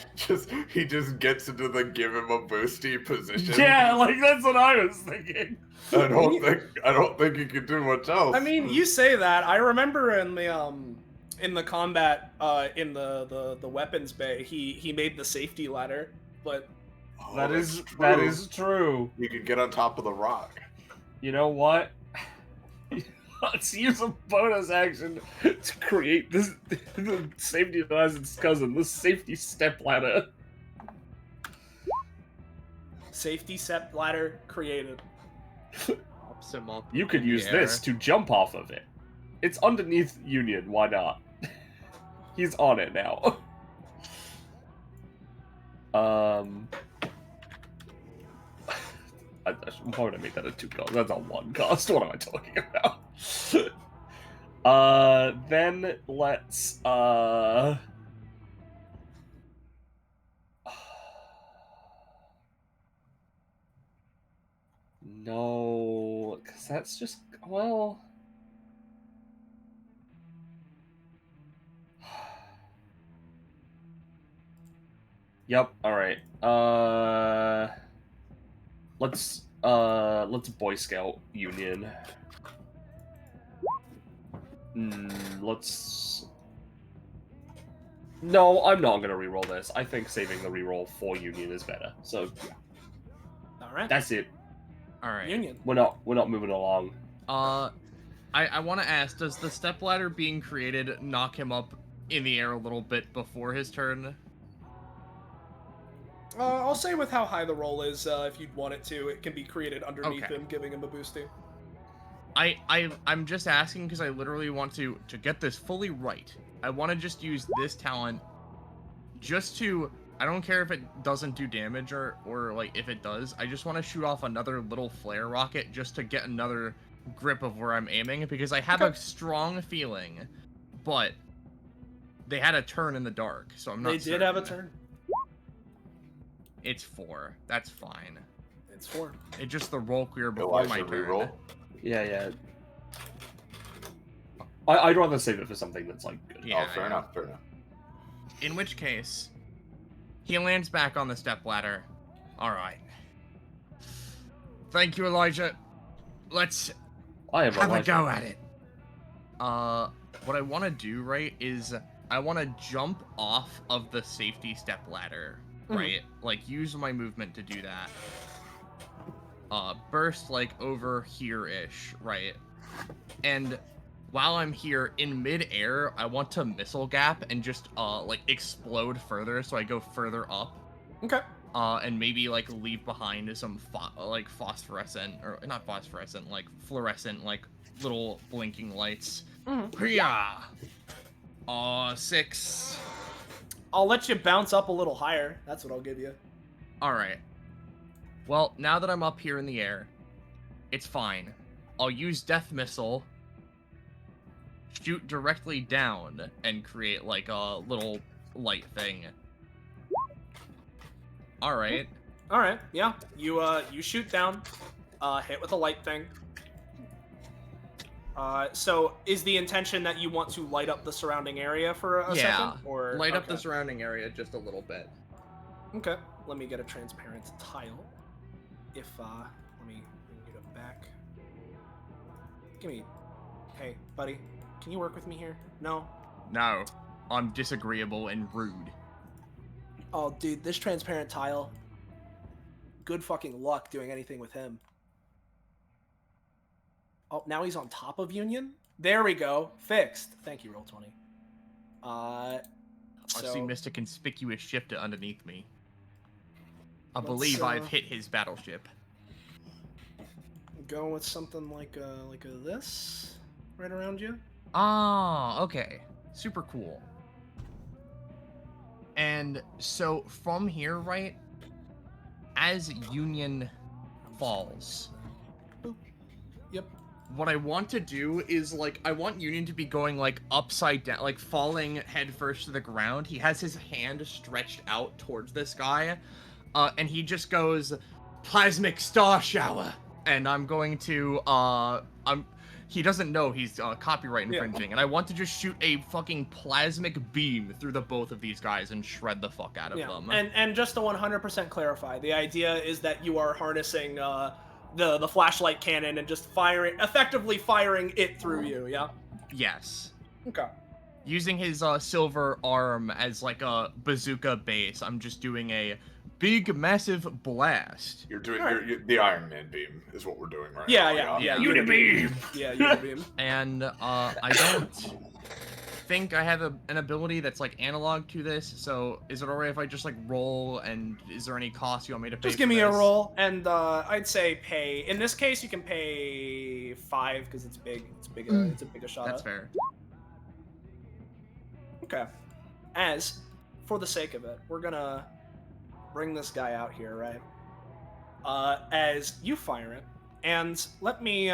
He just gets into the give him a boosty position. Yeah, like that's what I was thinking. I don't think he can do much else. I mean, you say that. I remember in the combat in the weapons bay, he made the safety ladder, but Oh, that that's is true. You could get on top of the rock. You know what? Let's use a bonus action to create this the safety as its cousin, the safety step ladder. safety step ladder created. Pops him up. You could in the use this air. to jump off of it. It's underneath Union, why not? He's on it now. Why would I make that a 2 cost? That's a 1 cost. What am I talking about? Then let's no, because that's just, well, yep, alright. Let's Boy Scout Union. Let's... No, I'm not gonna reroll this. I think saving the reroll for Union is better. So, yeah. Alright. That's it. Alright. Union. We're not moving along. I want to ask, does the stepladder being created knock him up in the air a little bit before his turn? I'll say with how high the roll is, if you'd want it to, it can be created underneath Okay. him, giving him a boosty. I'm just asking because I literally want to get this fully right. I want to just use this talent just to, I don't care if it doesn't do damage or like if it does, I just want to shoot off another little flare rocket just to get another grip of where I'm aiming, because I have a strong feeling, but they had a turn in the dark, so I'm not They did have a certain. turn. It's 4. That's fine. It's 4. It's just the roll clear before my turn. Reroll. Yeah. I'd rather save it for something that's like good. Yeah, Fair enough. In which case, he lands back on the stepladder. Alright. Thank you, Elijah. Let's I am have a Elijah. go at it. What I want to do, right, is I want to jump off of the safety step ladder, right? Like, use my movement to do that. Burst, like, over here-ish, right? And while I'm here, in mid-air, I want to missile gap and just, like, explode further, so I go further up. Okay. And maybe, like, leave behind some, phosphorescent, or not phosphorescent, like, fluorescent, like, little blinking lights. Hiya! 6. I'll let you bounce up a little higher. That's what I'll give you. Alright. Well, now that I'm up here in the air, it's fine. I'll use Death Missile, shoot directly down, and create, like, a little light thing. Alright. Alright, yeah. You shoot down, hit with a light thing. So is the intention that you want to light up the surrounding area for a second? Or light up the okay. surrounding area just a little bit. Okay. Let me get a transparent tile. Let me get it back. Hey, buddy, can you work with me here? No? No, I'm disagreeable and rude. Oh, dude, this transparent tile. Good fucking luck doing anything with him. Oh, now he's on top of Union? There we go. Fixed. Thank you, Roll20. I see Mr. Conspicuous Shifter underneath me. I Let's, believe I've hit his battleship. Go with something like this right around you. Ah, okay. Super cool. And so from here, right, as Union falls, Boop. Yep. what I want to do is, like, I want Union to be going, like, upside down, like, falling headfirst to the ground. He has his hand stretched out towards this guy. and he just goes, "Plasmic star shower," and I'm going to he doesn't know he's copyright infringing, and I want to just shoot a fucking plasmic beam through the both of these guys and shred the fuck out of them. And just to 100% clarify, the idea is that you are harnessing the flashlight cannon and just effectively firing it through you. Yeah. Yes. Okay. Using his silver arm as like a bazooka base, I'm just doing a big, massive blast. You're doing the Iron Man beam is what we're doing right Yeah, now. yeah. Unibeam. Yeah, Unibeam. And I don't think I have an ability that's like analog to this. So is it alright if I just like roll? And is there any cost you want me to pay? Just give me a roll, and I'd say pay. In this case, you can pay 5 because it's big. It's big. It's a bigger shot. That's fair. Okay. As for the sake of it, we're gonna bring this guy out here, right? As you fire it, and let me,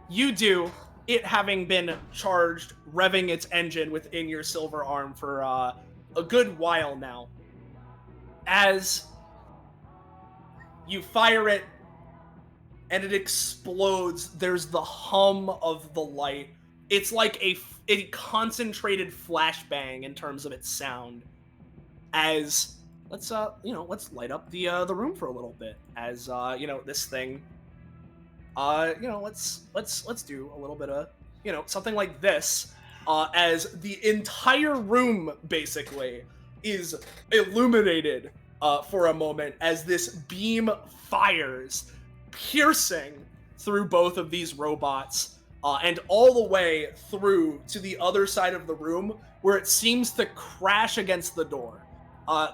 you do it having been charged, revving its engine within your silver arm for a good while now. As you fire it, and it explodes, there's the hum of the light. It's like a concentrated flashbang in terms of its sound. As let's light up the room for a little bit. As this thing, let's do a little bit of something like this. As the entire room basically is illuminated for a moment as this beam fires, piercing through both of these robots. And all the way through to the other side of the room where it seems to crash against the door.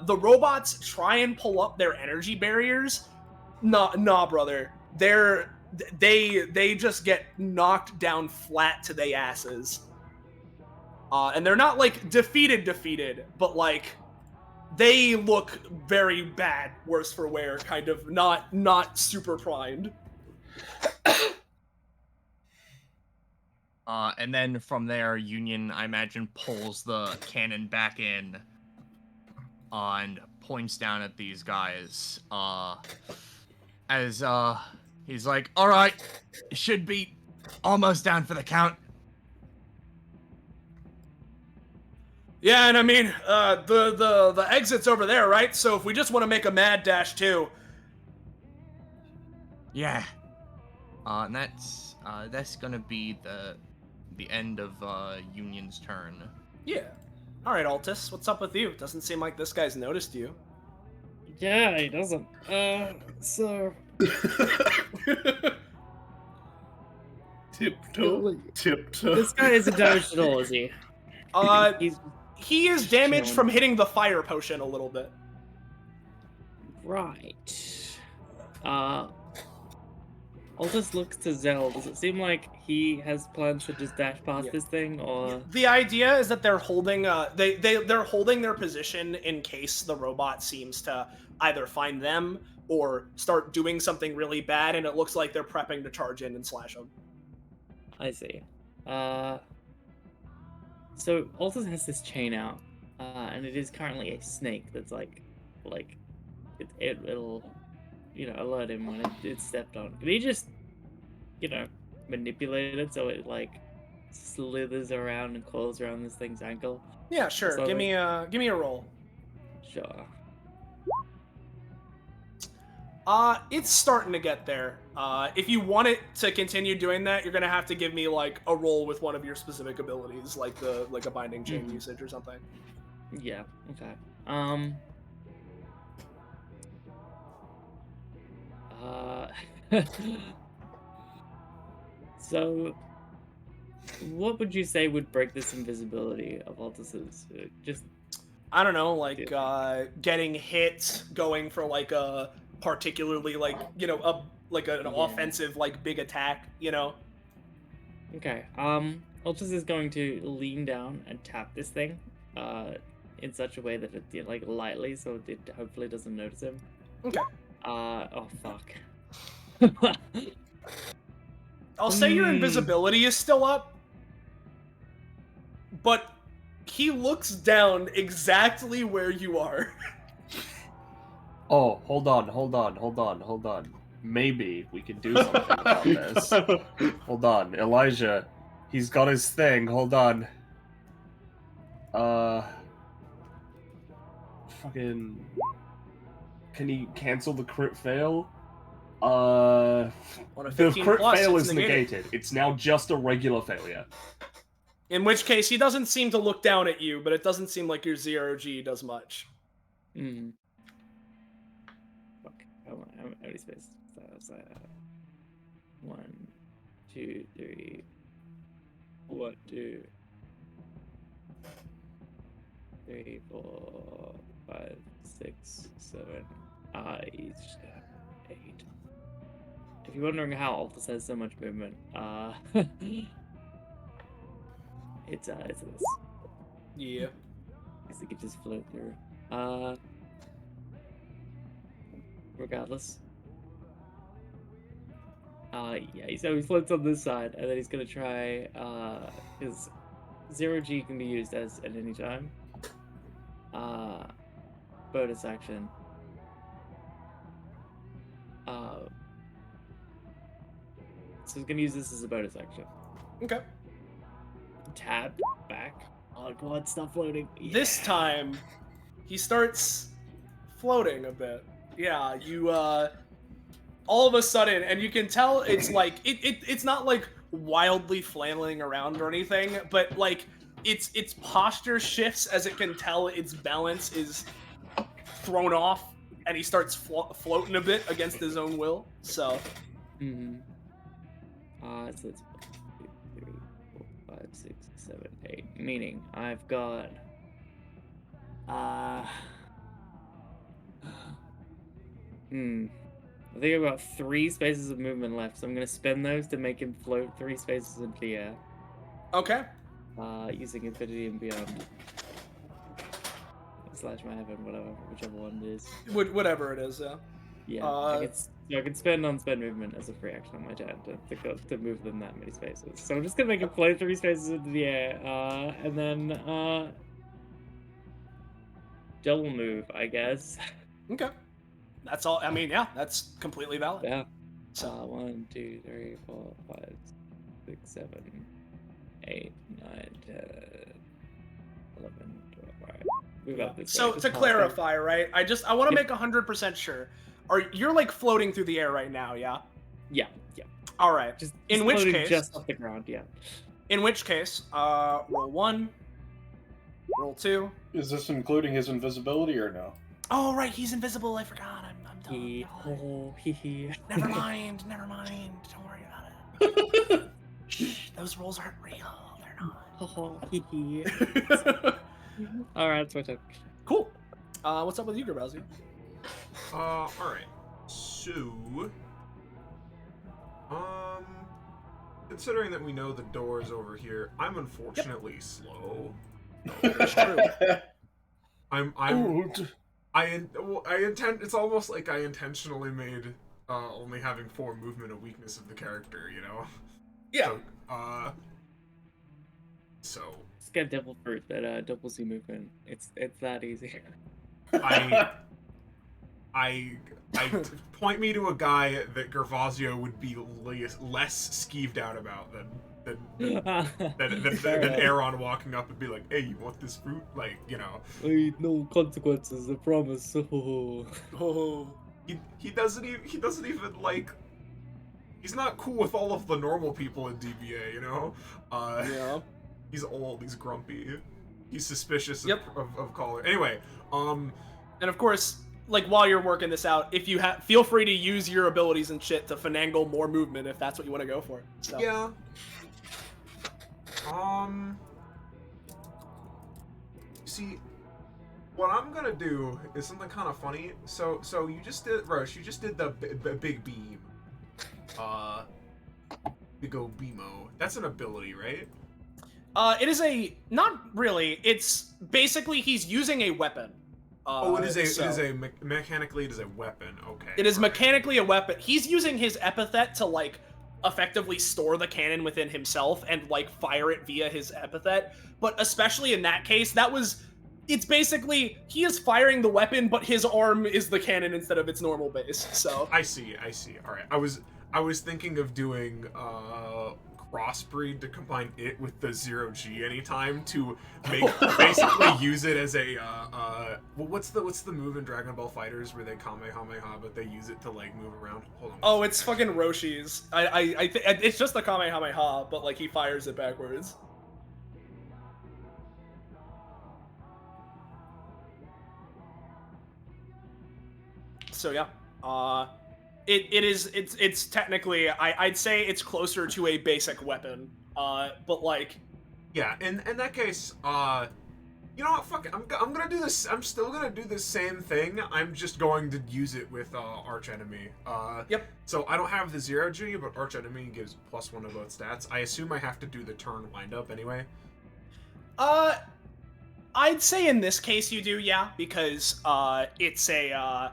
The robots try and pull up their energy barriers. Nah, brother. They just get knocked down flat to their asses. And they're not like defeated, but like they look very bad, worse for wear, kind of not super primed. And then from there, Union, I imagine, pulls the cannon back in and points down at these guys. As he's like, "All right, should be almost down for the count." Yeah, and I mean, the exit's over there, right? So if we just want to make a mad dash too. Yeah. And that's gonna be the end of Union's turn. Yeah. All right, Altus, what's up with you? Doesn't seem like this guy's noticed you. Yeah, he doesn't. So Tiptoe. this guy isn't damaged at all, is he? He is damaged chilling. from hitting the fire potion a little bit. Right. Altus looks to Zell. Does it seem like he has plans to just dash past this thing, or The idea is that they're holding they're holding their position in case the robot seems to either find them or start doing something really bad, and it looks like they're prepping to charge in and slash them. I see. So Altus has this chain out, and it is currently a snake that's it'll alert him when it's stepped on. Can he just manipulate it so it slithers around and coils around this thing's ankle? Yeah, sure. So, give me a roll. Sure. It's starting to get there. If you want it to continue doing that, you're gonna have to give me like a roll with one of your specific abilities, like a binding chain usage or something. Yeah. Okay. So, what would you say would break this invisibility of Altus's? Just I don't know, like getting hit, going for like a particularly an offensive big attack, Okay. Altus is going to lean down and tap this thing, in such a way that it lightly, so it hopefully doesn't notice him. Okay. Oh fuck. I'll say your invisibility is still up, but he looks down exactly where you are. Oh, hold on. Maybe we can do something about this. Hold on, Elijah. He's got his thing. Hold on. Fucking. Can he cancel the crit fail? On a The 15 crit plus, fail it's is negated. It's now just a regular failure. In which case, he doesn't seem to look down at you, but it doesn't seem like your 0G does much. Hmm. Fuck. How many spaces? So, 1, 2, 3. 1, 2, 3, 4, 5, 6, 7. He's 8. If you're wondering how Altus has so much movement, it's this. Yeah. Because it could just float through. Regardless. Yeah, so he floats on this side, and then he's gonna try, his 0G can be used at any time. Bonus action. So he's gonna use this as a bonus action. Okay. Tab back. Oh god, stop floating. This time, he starts floating a bit. Yeah, you, all of a sudden, and you can tell it's like, it's not like wildly flailing around or anything, but like, its posture shifts as it can tell its balance is thrown off, and he starts floating a bit against his own will, so. Mm-hmm. So it's 1, 2, 3, 4, 5, 6, 7, 8. Meaning I've got I think I've got 3 spaces of movement left, so I'm gonna spend those to make him float 3 spaces into the air. Okay. Using Infinity and Beyond. Slash my heaven, whichever one it is. Whatever it is, yeah. Yeah, I can spend unspent movement as a free action on my turn to move them that many spaces. So I'm just gonna make him float 3 spaces into the air, and then double move, I guess. Okay. That's all. I mean, yeah, that's completely valid. Yeah. So 1, 2, 3, 4, 5, 6, 7, 8, 9, 10, 11, 12. All right. Move out this so way. to clarify, right? I want to make 100% sure. You're like floating through the air right now, yeah? Yeah. All right. Just in which floating case, just off the ground, yeah. In which case, roll 1, roll 2. Is this including his invisibility or no? Oh right, he's invisible. I forgot. I'm dumb. Never mind. Don't worry about it. Shh, those rolls aren't real. They're not. All right, that's my turn. Cool. What's up with you, Grabowski? All right. So, considering that we know the door is over here, I'm unfortunately slow. That's true. I intend. It's almost like I intentionally made only having 4 movement a weakness of the character. You know. Yeah. So. Just get double fruit that doubles your movement. It's that easy. I point me to a guy that Gervasio would be less skeeved out about than Aaron walking up and be like, "Hey, you want this fruit?" Like, you know. No consequences, I promise. He doesn't even like. He's not cool with all of the normal people in DBA, you know. Yeah. He's old. He's grumpy. He's suspicious of Caller. Anyway, and of course, like while you're working this out, if you feel free to use your abilities and shit to finagle more movement if that's what you want to go for. So. Yeah. See, what I'm gonna do is something kind of funny. So you just did, Roche. You just did the big beam. Big ol' beamo. That's an ability, right? It is not really. It's basically he's using a weapon. Mechanically it is a weapon. Okay. It is mechanically a weapon. He's using his epithet to like effectively store the cannon within himself and like fire it via his epithet. But especially in that case, that was it's basically he is firing the weapon, but his arm is the cannon instead of its normal base. So I see. All right. I was thinking of doing crossbreed to combine it with the 0G anytime to make basically use it as a well, what's the move in Dragon Ball Fighters where they Kamehameha but they use it to like move around? Hold on. oh, it's fucking Roshi's. It's just the Kamehameha, but like he fires it backwards. So yeah, it's technically I'd say it's closer to a basic weapon, but like Yeah, in that case, you know what? Fuck it. I'm gonna do this. I'm still gonna do the same thing. I'm just going to use it with Arch Enemy. Yep. So I don't have the 0G, but Arch Enemy gives +1 to both stats. I assume I have to do the turn wind up anyway. I'd say in this case you do, yeah, because it's a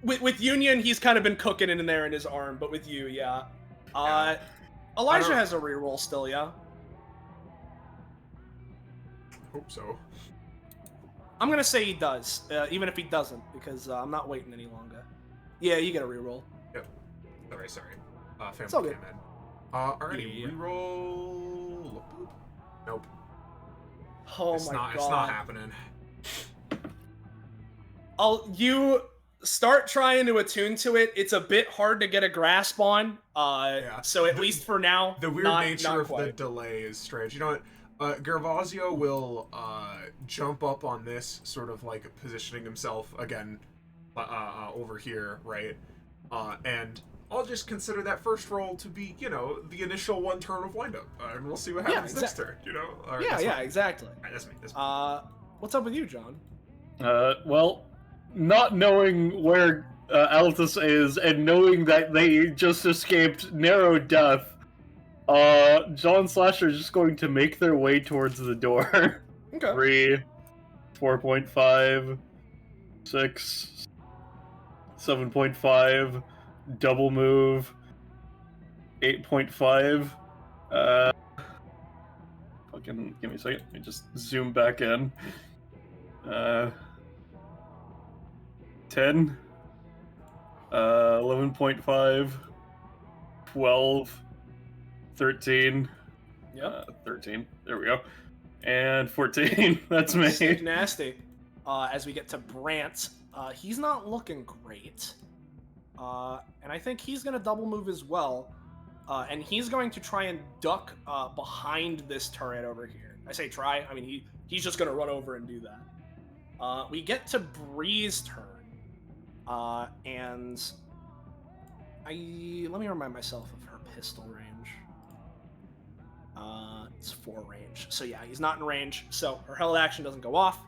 with Union he's kind of been cooking it in there in his arm, but with you, yeah. Elijah has a reroll still, yeah. Hope so. I'm gonna say he does, even if he doesn't, because I'm not waiting any longer. Yeah, you get a reroll. Yep. Sorry. Family It's all good. GMed. Alrighty, Yeah. reroll. Nope. Oh It's my not. god. It's not happening. You start trying to attune to it. It's a bit hard to get a grasp on. So at least for now, The weird not nature of the quite. delay is strange. You know what? Gervasio will jump up on this, sort of like positioning himself again over here, right? And I'll just consider that first roll to be, you know, the initial one turn of windup, and we'll see what happens next turn. You know? All right, that's fine. Exactly. All right, that's me. What's up with you, John? Well, not knowing where Altus is and knowing that they just escaped narrow death, John Slasher is just going to make their way towards the door. Okay. 3, 4.5, 6, 7.5, double move, 8.5. Fucking give me a second. Let me just zoom back in. 10, 11.5, 12, 13, 13, there we go, and 14, that's me. Sick nasty. As we get to Brant, he's not looking great. And I think he's going to double move as well. And he's going to try and duck behind this turret over here. I say try, I mean, he's just going to run over and do that. We get to Bree's turn. And let me remind myself of her pistol range. It's 4 range. So yeah, he's not in range, so her held action doesn't go off.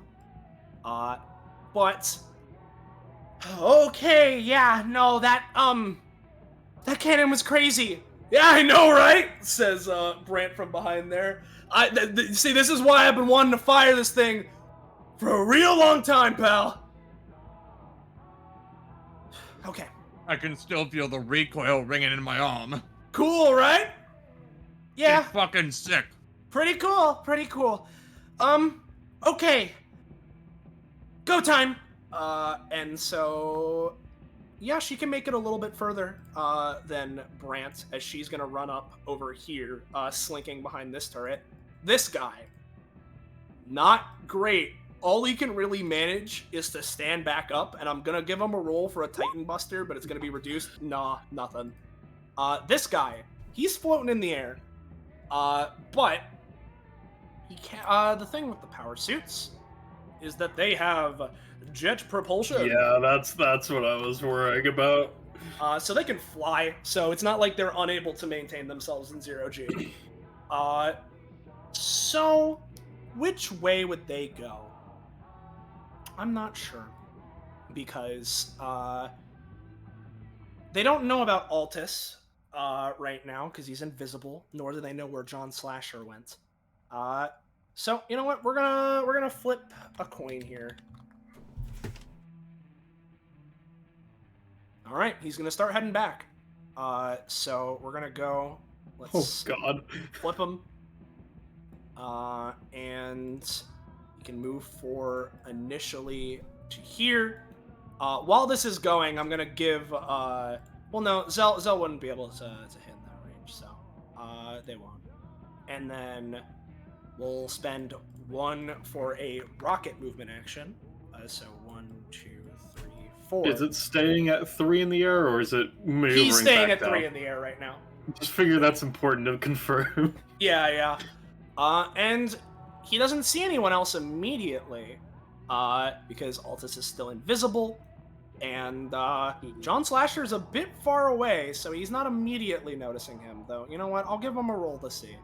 But okay, yeah, no, that cannon was crazy. Yeah, I know, right? Says Brant from behind there. See, this is why I've been wanting to fire this thing for a real long time, pal. Okay. I can still feel the recoil ringing in my arm. Cool, right? Yeah. It's fucking sick. Pretty cool. Okay. Go time. And so, yeah, she can make it a little bit further than Brant, as she's gonna run up over here, slinking behind this turret. This guy, not great. All he can really manage is to stand back up, and I'm gonna give him a roll for a Titan Buster, but it's gonna be reduced. Nah, nothing. This guy, he's floating in the air, but he can't. The thing with the power suits is that they have jet propulsion. Yeah, that's what I was worrying about. So they can fly, so it's not like they're unable to maintain themselves in 0G. So which way would they go? I'm not sure, because they don't know about Altus right now because he's invisible, nor do they know where John Slasher went. So you know what? We're gonna flip a coin here. All right, he's gonna start heading back. So we're gonna go. Let's Oh God. flip him. And You can move for initially to here. While this is going, I'm gonna give. Well, no, Zell wouldn't be able to hit that range, so they won't. And then we'll spend 1 for a rocket movement action. So 1, 2, 3, 4. Is it staying at 3 in the air, or is it maneuvering He's staying back at 3 down? in the air right now. Just figure that's important to confirm. Yeah. And he doesn't see anyone else immediately, because Altus is still invisible, and John Slasher's a bit far away, so he's not immediately noticing him, though. You know what? I'll give him a roll to see.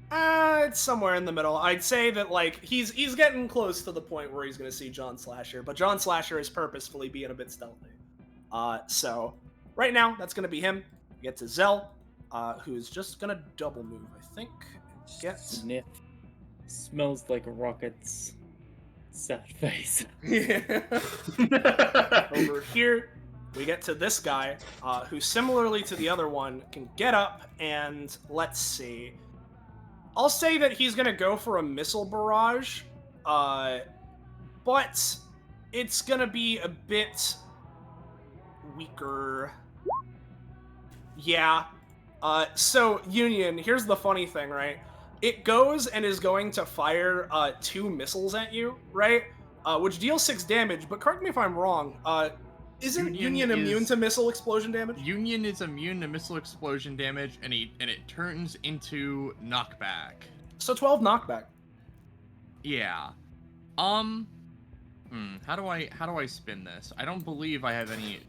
It's somewhere in the middle. I'd say that, like, he's getting close to the point where he's going to see John Slasher, but John Slasher is purposefully being a bit stealthy. So, right now, that's going to be him. We get to Zell, who's just going to double move, I think. Get... Sniff. Smells like rockets. Sad face. Over here, we get to this guy, who, similarly to the other one, can get up and, let's see... I'll say that he's gonna go for a missile barrage, but it's gonna be a bit weaker. Yeah. So, Union, here's the funny thing, right? It goes and is going to fire 2 missiles at you, right? Which deals 6 damage, but correct me if I'm wrong. Isn't Union immune to missile explosion damage? Union is immune to missile explosion damage, and it turns into knockback. So 12 knockback. Yeah. How do I spin this? I don't believe I have any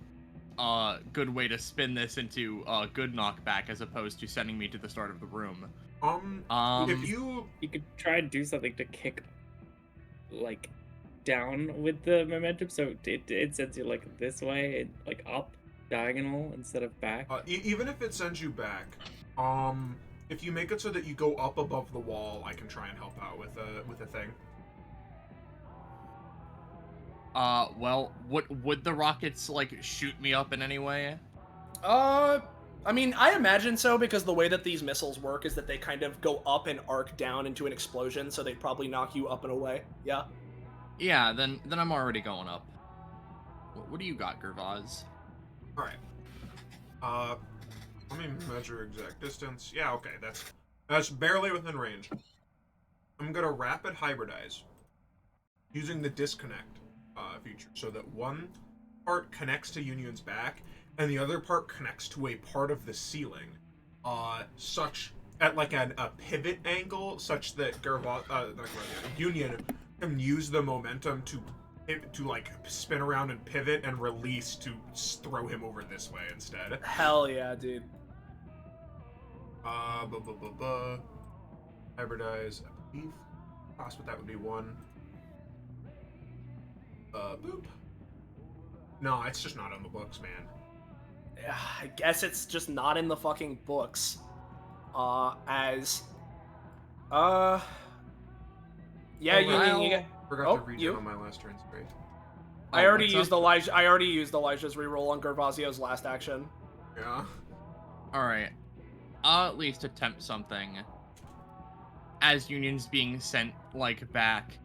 good way to spin this into good knockback as opposed to sending me to the start of the room. If you could try and do something to kick, like, down with the momentum, so it sends you like this way, and, like, up diagonal instead of back. Even if it sends you back, if you make it so that you go up above the wall, I can try and help out with a thing. Well, would the rockets like shoot me up in any way? I mean, I imagine so, because the way that these missiles work is that they kind of go up and arc down into an explosion, so they'd probably knock you up and away. Yeah. Yeah, then I'm already going up. What do you got, Gervaz? Alright. Let me measure exact distance. Yeah, okay, that's barely within range. I'm gonna rapid hybridize using the disconnect feature, so that one part connects to Union's back, and the other part connects to a part of the ceiling, such at like a pivot angle, such that Union can use the momentum to like spin around and pivot and release to throw him over this way instead. Hell yeah, dude. Hybridize. Cost, but that would be 1. Boop. No, it's just not on the books, man. I guess it's just not in the fucking books. Yeah, you get... Forgot to read on my last turn's break. I already used Elijah's reroll on Gervasio's last action. Yeah. Alright. I'll at least attempt something. As Union's being sent, like, back,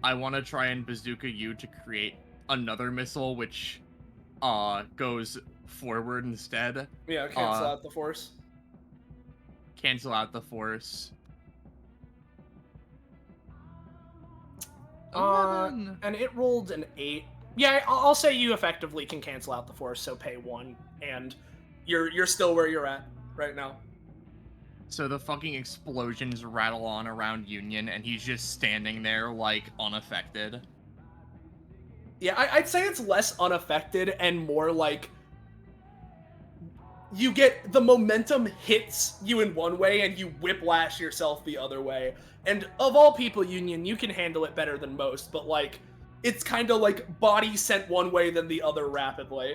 I want to try and bazooka you to create another missile, which, goes forward instead. Yeah, cancel out the force. Cancel out the force. And it rolled an 8. Yeah, I'll say you effectively can cancel out the force, so pay 1, and you're still where you're at right now. So the fucking explosions rattle on around Union, and he's just standing there, like, unaffected. Yeah, I'd say it's less unaffected and more like... You get... The momentum hits you in one way, and you whiplash yourself the other way. And of all people, Union, you can handle it better than most, but, like, it's kind of like body sent one way than the other rapidly.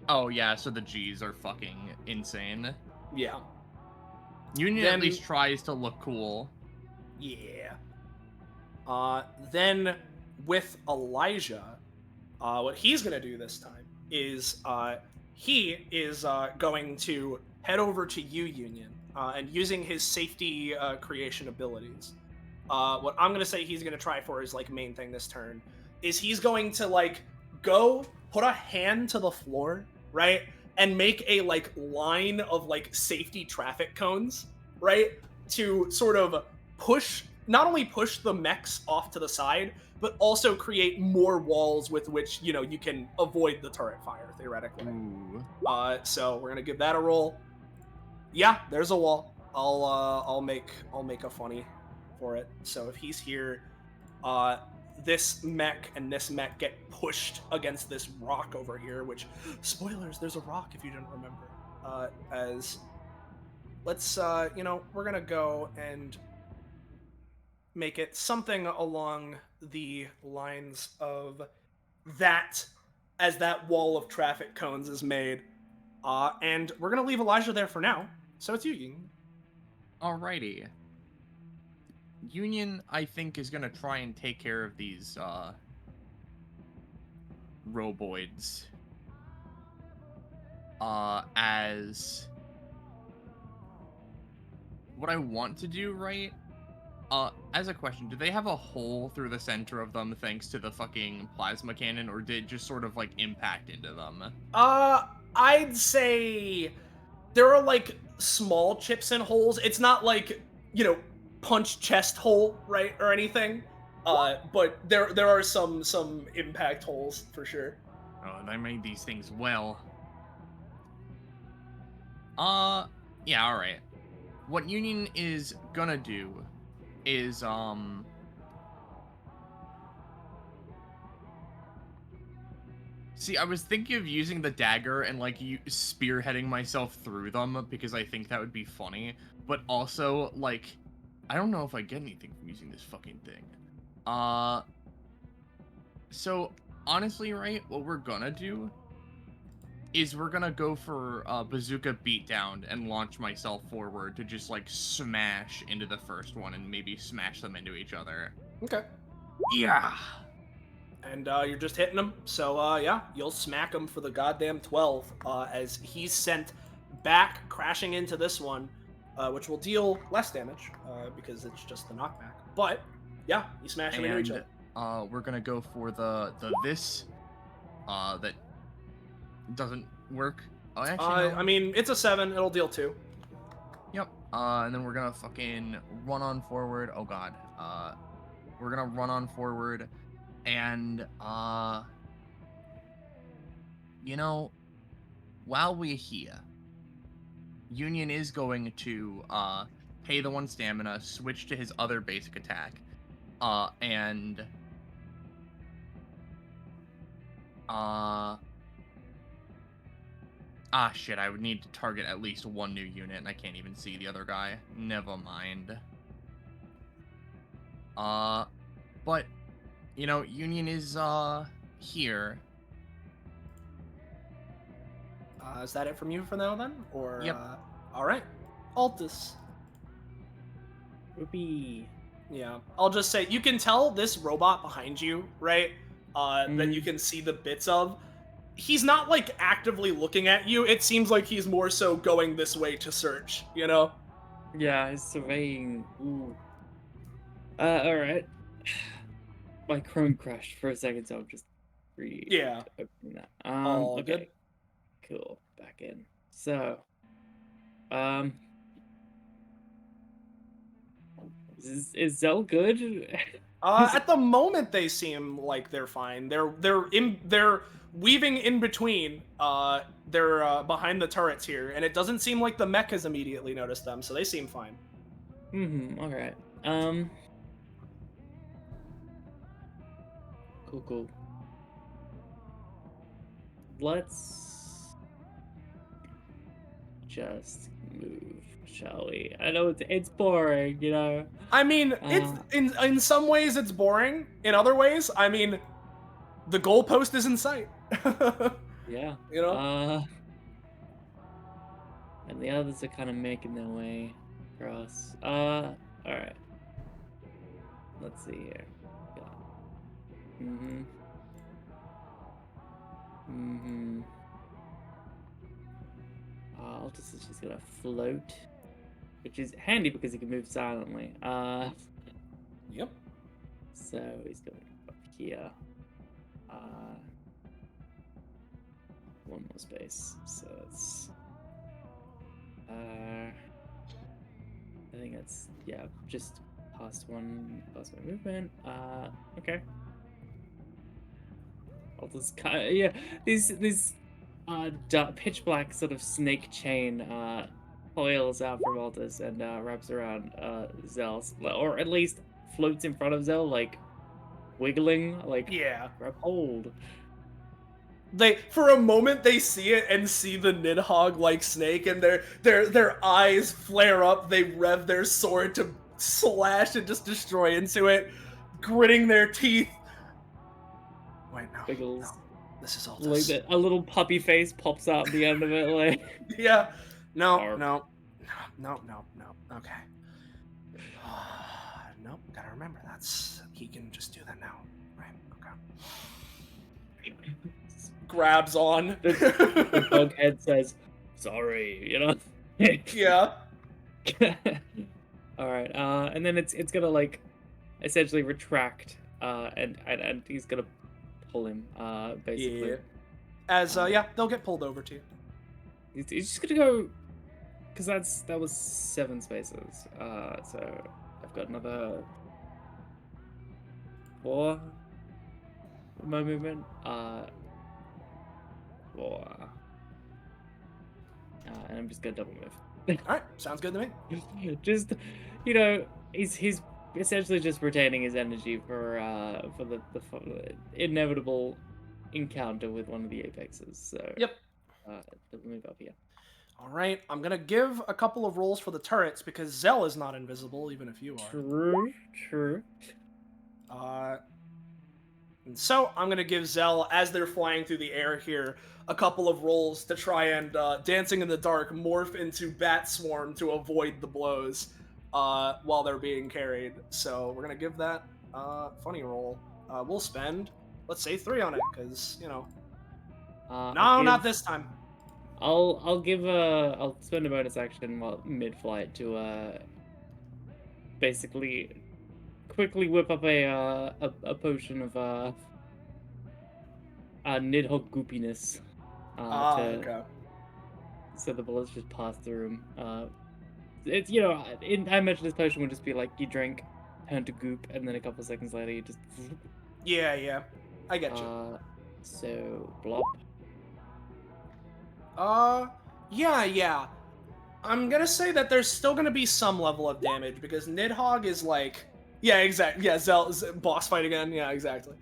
Oh, yeah, so the G's are fucking insane. Yeah. Union at least tries to look cool. Yeah. Then with Elijah, what he's gonna do this time is he is going to head over to you, Union, and using his safety creation abilities, what I'm gonna say he's gonna try for his like main thing this turn is he's going to like go put a hand to the floor, right, and make a like line of like safety traffic cones, right, to sort of not only push the mechs off to the side, but also create more walls with which you can avoid the turret fire theoretically. Ooh. So we're gonna give that a roll. Yeah, there's a wall. I'll make a funny for it. So if he's here, this mech and this mech get pushed against this rock over here, which, spoilers, there's a rock if you didn't remember. Let's, we're gonna go and make it something along the lines of that as that wall of traffic cones is made. And we're gonna leave Elijah there for now. So it's you, Ying. Alrighty. Union, I think, is gonna try and take care of these roboids. As what I want to do, right? As a question, do they have a hole through the center of them thanks to the fucking plasma cannon, or did it just sort of like impact into them? I'd say there are like small chips and holes. It's not like, punch chest hole, right, or anything. But there are some impact holes for sure. Oh, they made these things well. Yeah, alright. What Union is gonna do is, see, I was thinking of using the dagger and, like, spearheading myself through them, because I think that would be funny. But also, like, I don't know if I get anything from using this fucking thing. So, honestly, right, what we're gonna do is we're gonna go for bazooka beatdown and launch myself forward to just, like, smash into the first one and maybe smash them into each other. Okay. Yeah. And you're just hitting him. So, yeah, you'll smack him for the goddamn 12 as he's sent back crashing into this one, which will deal less damage because it's just the knockback. But, yeah, you smash him into each other. We're gonna go for the this that doesn't work. Oh, actually, no. I mean, it's a 7. It'll deal 2. Yep. And then we're gonna fucking run on forward. Oh god. We're gonna run on forward, and while we're here, Union is going to pay the 1 stamina, switch to his other basic attack, and shit, I would need to target at least 1 new unit, and I can't even see the other guy. Never mind. But, Union is, here. Is that it from you for now, then? Or, Yep. Alright. Altus. Whoopee. Yeah. I'll just say, you can tell this robot behind you, right? That you can see the bits of. He's not, like, actively looking at you. It seems like he's more so going this way to search, Yeah, he's surveying. Ooh. Alright. My Chrome crashed for a second, so I'm just Yeah. opening that. All Okay. good. Cool. Back in. So, is Zell good? At the moment, they seem like they're fine. They're weaving in between. They're behind the turrets here, and it doesn't seem like the mech has immediately noticed them, so they seem fine. Alright. Cool. Let's just move, shall we? I know it's boring, I mean, it's in some ways it's boring. In other ways, I mean, the goalpost is in sight. Yeah. And the others are kind of making their way across. Alright. Let's see here. Altus is just gonna float, which is handy because he can move silently. Yep. So he's going up here. One more space. So it's. I think that's just past one movement. Okay. I'll just kind of, this dark, pitch black sort of snake chain coils out from Aldous and wraps around Zell's, or at least floats in front of Zell, like wiggling, like grab hold. They, for a moment, they see it and see the Nidhogg like snake, and their eyes flare up. They rev their sword to slash and just destroy into it, gritting their teeth. Wait, no. Wiggles. No. This is all like this. a little puppy face pops out at the end of it, like. Yeah. No. Arf. No. Okay. Nope. Gotta remember he can just do that now. Right. Okay. Grabs on. The dog head says, "Sorry," you know. Yeah. All right. And then it's gonna like essentially retract. And he's gonna pull him. Basically. Yeah. As they'll get pulled over too. He's just gonna go, because that was 7 spaces. So I've got another 4 for my movement. 4. And I'm just gonna double move. All right, sounds good to me. Just, he's essentially just retaining his energy for the inevitable encounter with one of the apexes. So Yep. Double move up here. All right, I'm gonna give a couple of rolls for the turrets because Zell is not invisible, even if you are. True. And so I'm gonna give Zell, as they're flying through the air here, a couple of rolls to try and dancing in the dark morph into bat swarm to avoid the blows while they're being carried. So we're gonna give that funny roll. We'll spend, let's say, 3 on it, because no, not this time. I'll spend a bonus action while mid-flight to basically quickly whip up a potion of Nidhogg goopiness. Okay. So the bullets just pass through him. It's I imagine this potion would just be like you drink, turn to goop, and then a couple seconds later you just. Yeah, I get you. So blop. Yeah. I'm gonna say that there's still gonna be some level of damage because Nidhogg is like, yeah, exactly. Yeah, Zell boss fight again. Yeah, exactly.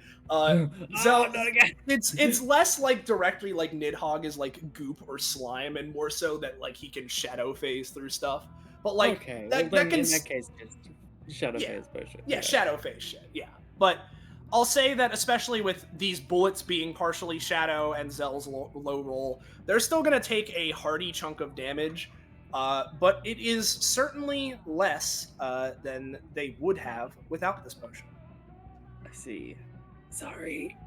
Zell, not again. it's less like directly like Nidhogg is like goop or slime, and more so that like he can shadow phase through stuff. But like okay, that then can in that case, just shadow phase potion. Yeah, shadow phase shit. Yeah, but I'll say that especially with these bullets being partially shadow and Zell's low roll, they're still gonna take a hearty chunk of damage. But it is certainly less than they would have without this potion. I see. Sorry.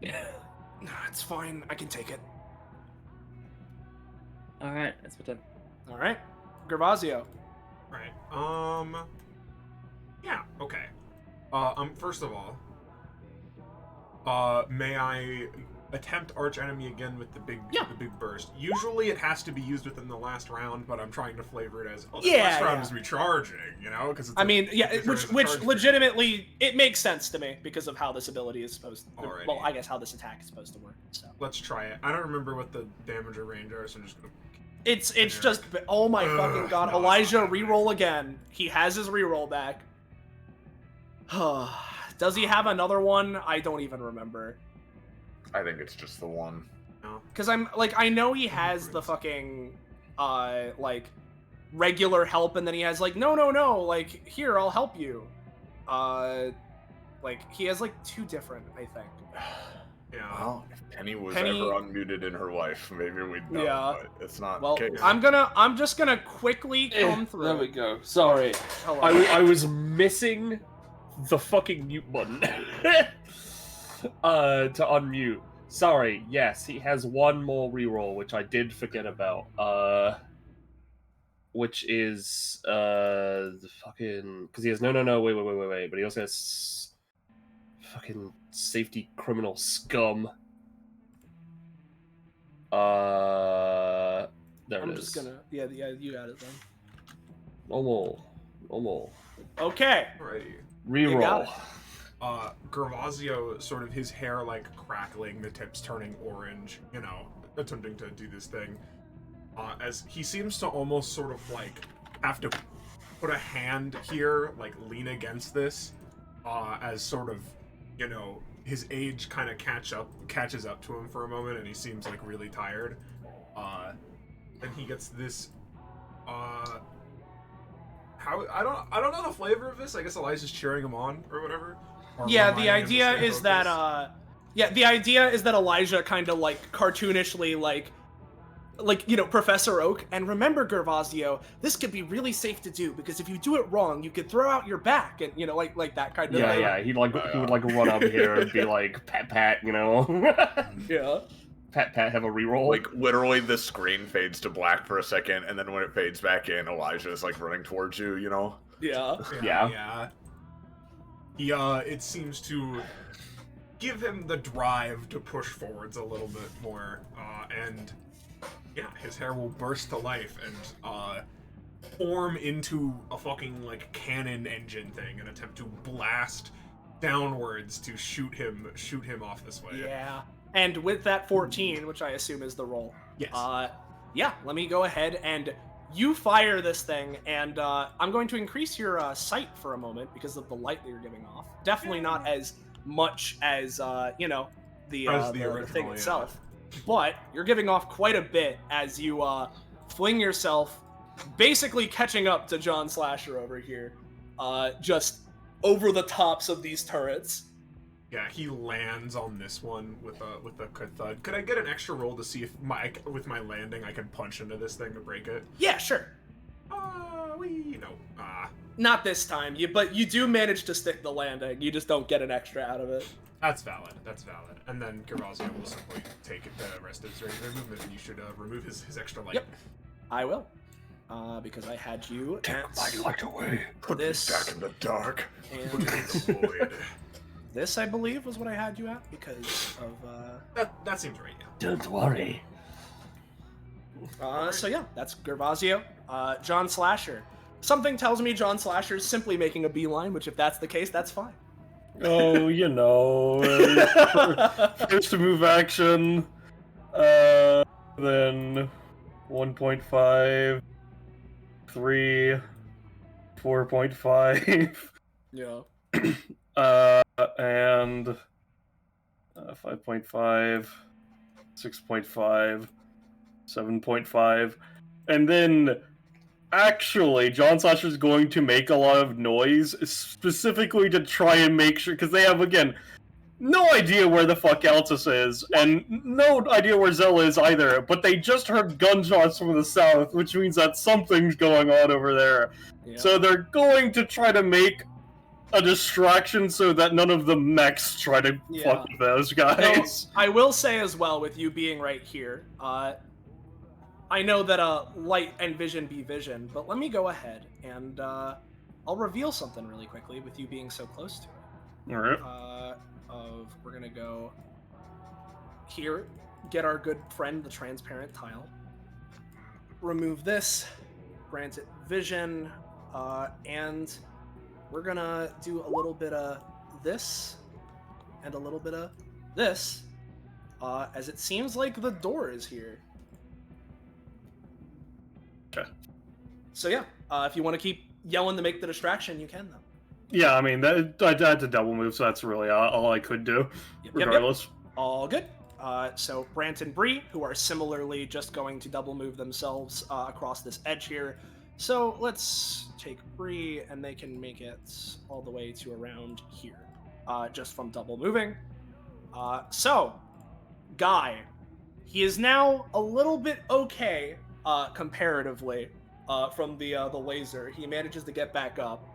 It's fine. I can take it. All right, that's what I'm. All right, Gervasio. Right. Yeah. Okay. First of all, may I attempt arch enemy again with the big burst? Usually it has to be used within the last round, but I'm trying to flavor it as the last round is recharging, because which legitimately it makes sense to me because of how this ability is supposed to. Alrighty. Well, I guess how this attack is supposed to work. So let's try it. I don't remember what the damage or range are, so I'm just gonna. It's just, oh my fucking god, no, Elijah reroll again. He has his reroll back. Does he have another one? I don't even remember. I think it's just the one. No. Because I'm like, I know he has the fucking like regular help, and then he has like no, like here, I'll help you. Like he has like 2 different, I think. Yeah. Well, if Penny was ever unmuted in her life, maybe we'd know. Yeah. But it's not. Well, the case. I'm just gonna quickly come through. There we go. Sorry, Hello. I was missing the fucking mute button to unmute. Sorry. Yes, he has one more reroll, which I did forget about. which is the fucking, because he has wait, but he also has fucking safety criminal scum. There I'm it just is. gonna you got it then. Normal. Okay. Alrighty. You got Reroll. it. Gervasio, sort of his hair like crackling, the tips turning orange, you know, attempting to do this thing. As he seems to almost sort of like have to put a hand here, like lean against this, as sort of, you know, his age kind of catches up to him for a moment, and he seems like really tired. And he gets this. How I don't know the flavor of this. I guess Elijah's cheering him on or whatever. Or Yeah, reminding the him to idea stay is that focused. the idea is that Elijah kind of like cartoonishly like you know, Professor Oak. And remember, Gervasio, this could be really safe to do because if you do it wrong, you could throw out your back and, you know, like that kind of thing. Yeah, he would like run up here and be like, pat, you know. Yeah. Pat, have a reroll. Like, literally, the screen fades to black for a second, and then when it fades back in, Elijah is, like, running towards you, you know? Yeah. It seems to give him the drive to push forwards a little bit more, and yeah, his hair will burst to life and form into a fucking like cannon engine thing and attempt to blast downwards to shoot him off this way. Yeah. And with that 14, which I assume is the roll. Yes. Yeah, let me go ahead and you fire this thing, and I'm going to increase your sight for a moment because of the light that you're giving off. Definitely not as much as you know, the original, thing yeah. itself, but you're giving off quite a bit as you fling yourself, basically catching up to John Slasher over here, just over the tops of these turrets. Yeah, he lands on this one with a thud. Could I get an extra roll to see if with my landing I can punch into this thing to break it? Yeah, sure. Not this time. But you do manage to stick the landing. You just don't get an extra out of it. That's valid. And then Gervasio will simply take the rest of his regular movement, and you should remove his extra light. Yep, I will. Because I had you Take my light away. Put this me back in the dark. and Void. this, I believe, was what I had you at because of That seems right. Yeah. Don't worry. So yeah, that's Gervasio. John Slasher. Something tells me John Slasher's simply making a beeline, which if that's the case, that's fine. Oh, you know, first move action, then 1.5, 3, 4.5, Yeah. and 5.5, 6.5, 7.5, and then actually, John Slasher's going to make a lot of noise, specifically to try and make sure, because they have, again, no idea where the fuck Altus is, and no idea where Zell is either, but they just heard gunshots from the south, which means that something's going on over there. Yeah. So they're going to try to make a distraction so that none of the mechs try to fuck with those guys. I will say as well, with you being right here, I know that light and vision be vision, but let me go ahead and I'll reveal something really quickly with you being so close to it. Alright. We're gonna go here, get our good friend the transparent tile, remove this, grant it vision, and we're gonna do a little bit of this and a little bit of this, as it seems like the door is here. Okay. So yeah, if you want to keep yelling to make the distraction, you can though. Yeah, I mean, I had to double move, so that's really all I could do, regardless. Yep. All good. So Brant and Bree, who are similarly just going to double move themselves across this edge here. So let's take Bree, and they can make it all the way to around here, just from double moving. So, Guy, he is now a little bit okay, comparatively, from the laser. He manages to get back up.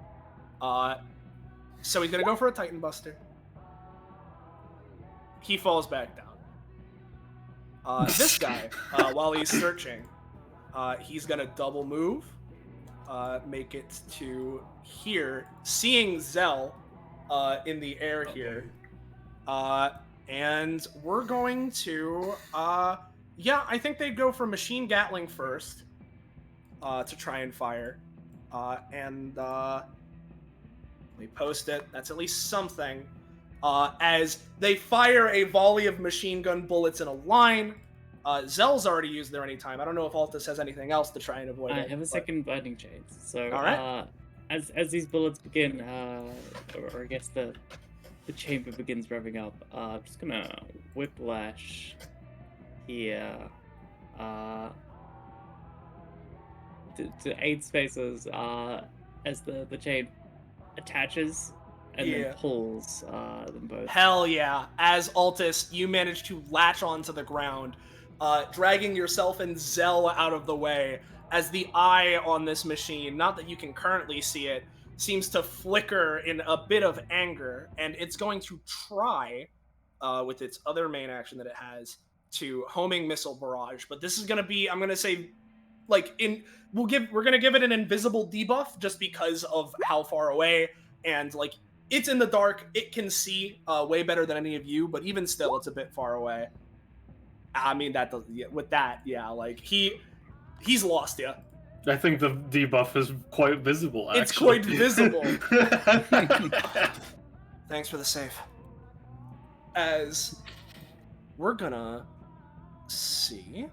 So he's gonna go for a Titan Buster. He falls back down. This guy, while he's searching, he's gonna double move make it to here, seeing Zell in the air here. And we're going to, yeah, I think they'd go for machine Gatling first to try and fire. And we post it. That's at least something. As they fire a volley of machine gun bullets in a line. Zell's already used their anytime. I don't know if Altus has anything else to try and avoid. I have a second lightning chains. So, all right. As these bullets begin, or I guess the chamber begins revving up, I'm just gonna whiplash here to 8 spaces as the chain attaches and then pulls them both. Hell yeah. As Altus, you manage to latch onto the ground, dragging yourself and Zell out of the way as the eye on this machine, not that you can currently see it, seems to flicker in a bit of anger, and it's going to try, with its other main action that it has, to homing missile barrage. But this is going to be, I'm going to say, like, we're going to give it an invisible debuff just because of how far away, and, like, it's in the dark, it can see way better than any of you, but even still, it's a bit far away. I mean, like, he's lost you. I think the debuff is quite visible, actually. It's quite visible. Thanks for the save. As we're gonna see.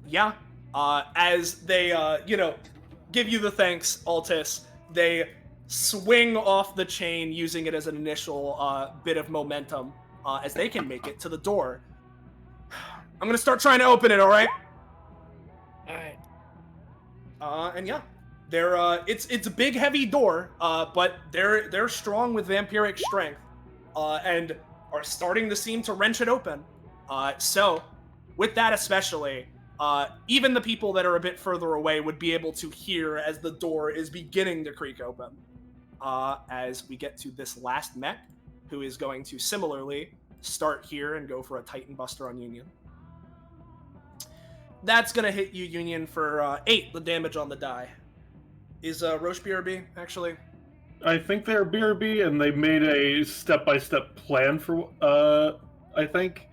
Yeah. As they, give you the thanks, Altus, they swing off the chain using it as an initial bit of momentum as they can make it to the door. I'm gonna start trying to open it, alright? Alright. And yeah, they're it's a big heavy door, but they're strong with vampiric strength, and are starting to seem to wrench it open. So with that especially, even the people that are a bit further away would be able to hear as the door is beginning to creak open. As we get to this last mech, who is going to similarly start here and go for a Titan Buster on Union. That's gonna hit you, Union, for 8, the damage on the die. Is Roche BRB, actually? I think they're BRB, and they made a step-by-step plan for, I think.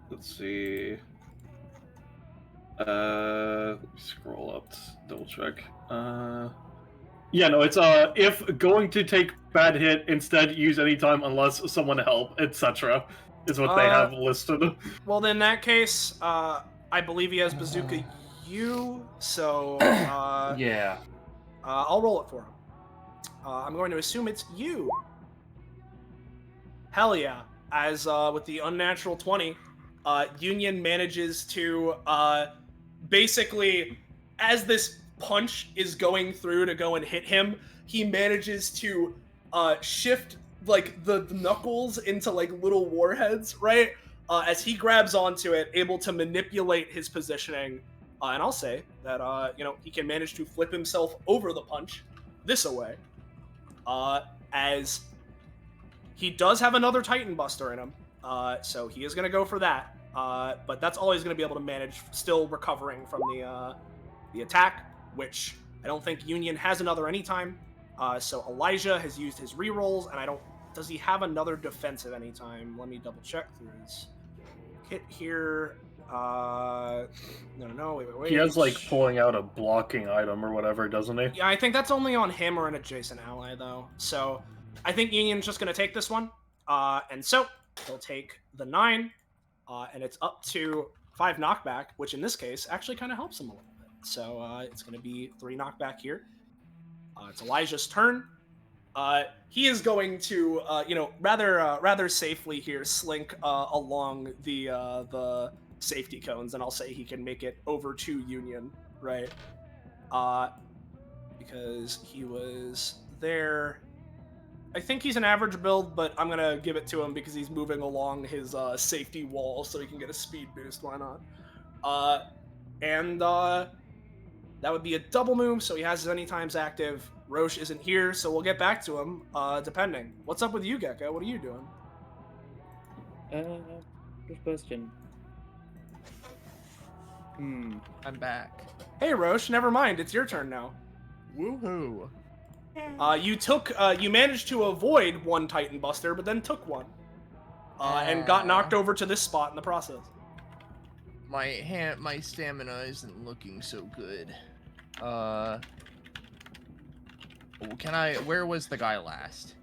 Let's see. Let me scroll up to double check. Yeah, no, it's, if going to take bad hit, instead use anytime unless someone help, etc. is what they have listed. Well, in that case, I believe he has Bazooka U, so, yeah. I'll roll it for him. I'm going to assume it's you. Hell yeah. As, with the unnatural 20, Union manages to, basically, as this punch is going through to go and hit him, he manages to, shift, like, the knuckles into, like, little warheads, right? As he grabs onto it, able to manipulate his positioning. And I'll say that, he can manage to flip himself over the punch this away. As he does have another Titan Buster in him. So he is going to go for that. But that's all he's going to be able to manage, still recovering from the attack, which I don't think Union has another anytime. So Elijah has used his rerolls, and does he have another defensive anytime? Let me double check through his hit here. No, wait. He has, like, pulling out a blocking item or whatever, doesn't he? Yeah, I think that's only on him or an adjacent ally, though. So I think Union's just going to take this one. And so he'll take the 9, and it's up to 5 knockback, which in this case actually kind of helps him a little bit. So it's going to be 3 knockback here. It's Elijah's turn. He is going to, rather safely here slink along the safety cones, and I'll say he can make it over to Union, right? Because he was there. I think he's an average build, but I'm gonna give it to him because he's moving along his safety wall, so he can get a speed boost. Why not? And that would be a double move, so he has his anytimes active. Roche isn't here, so we'll get back to him, depending. What's up with you, Gecko? What are you doing? Good question. I'm back. Hey, Roche, never mind. It's your turn now. Woohoo! You managed to avoid one Titan Buster, but then took one. And got knocked over to this spot in the process. My stamina isn't looking so good. Where was the guy last?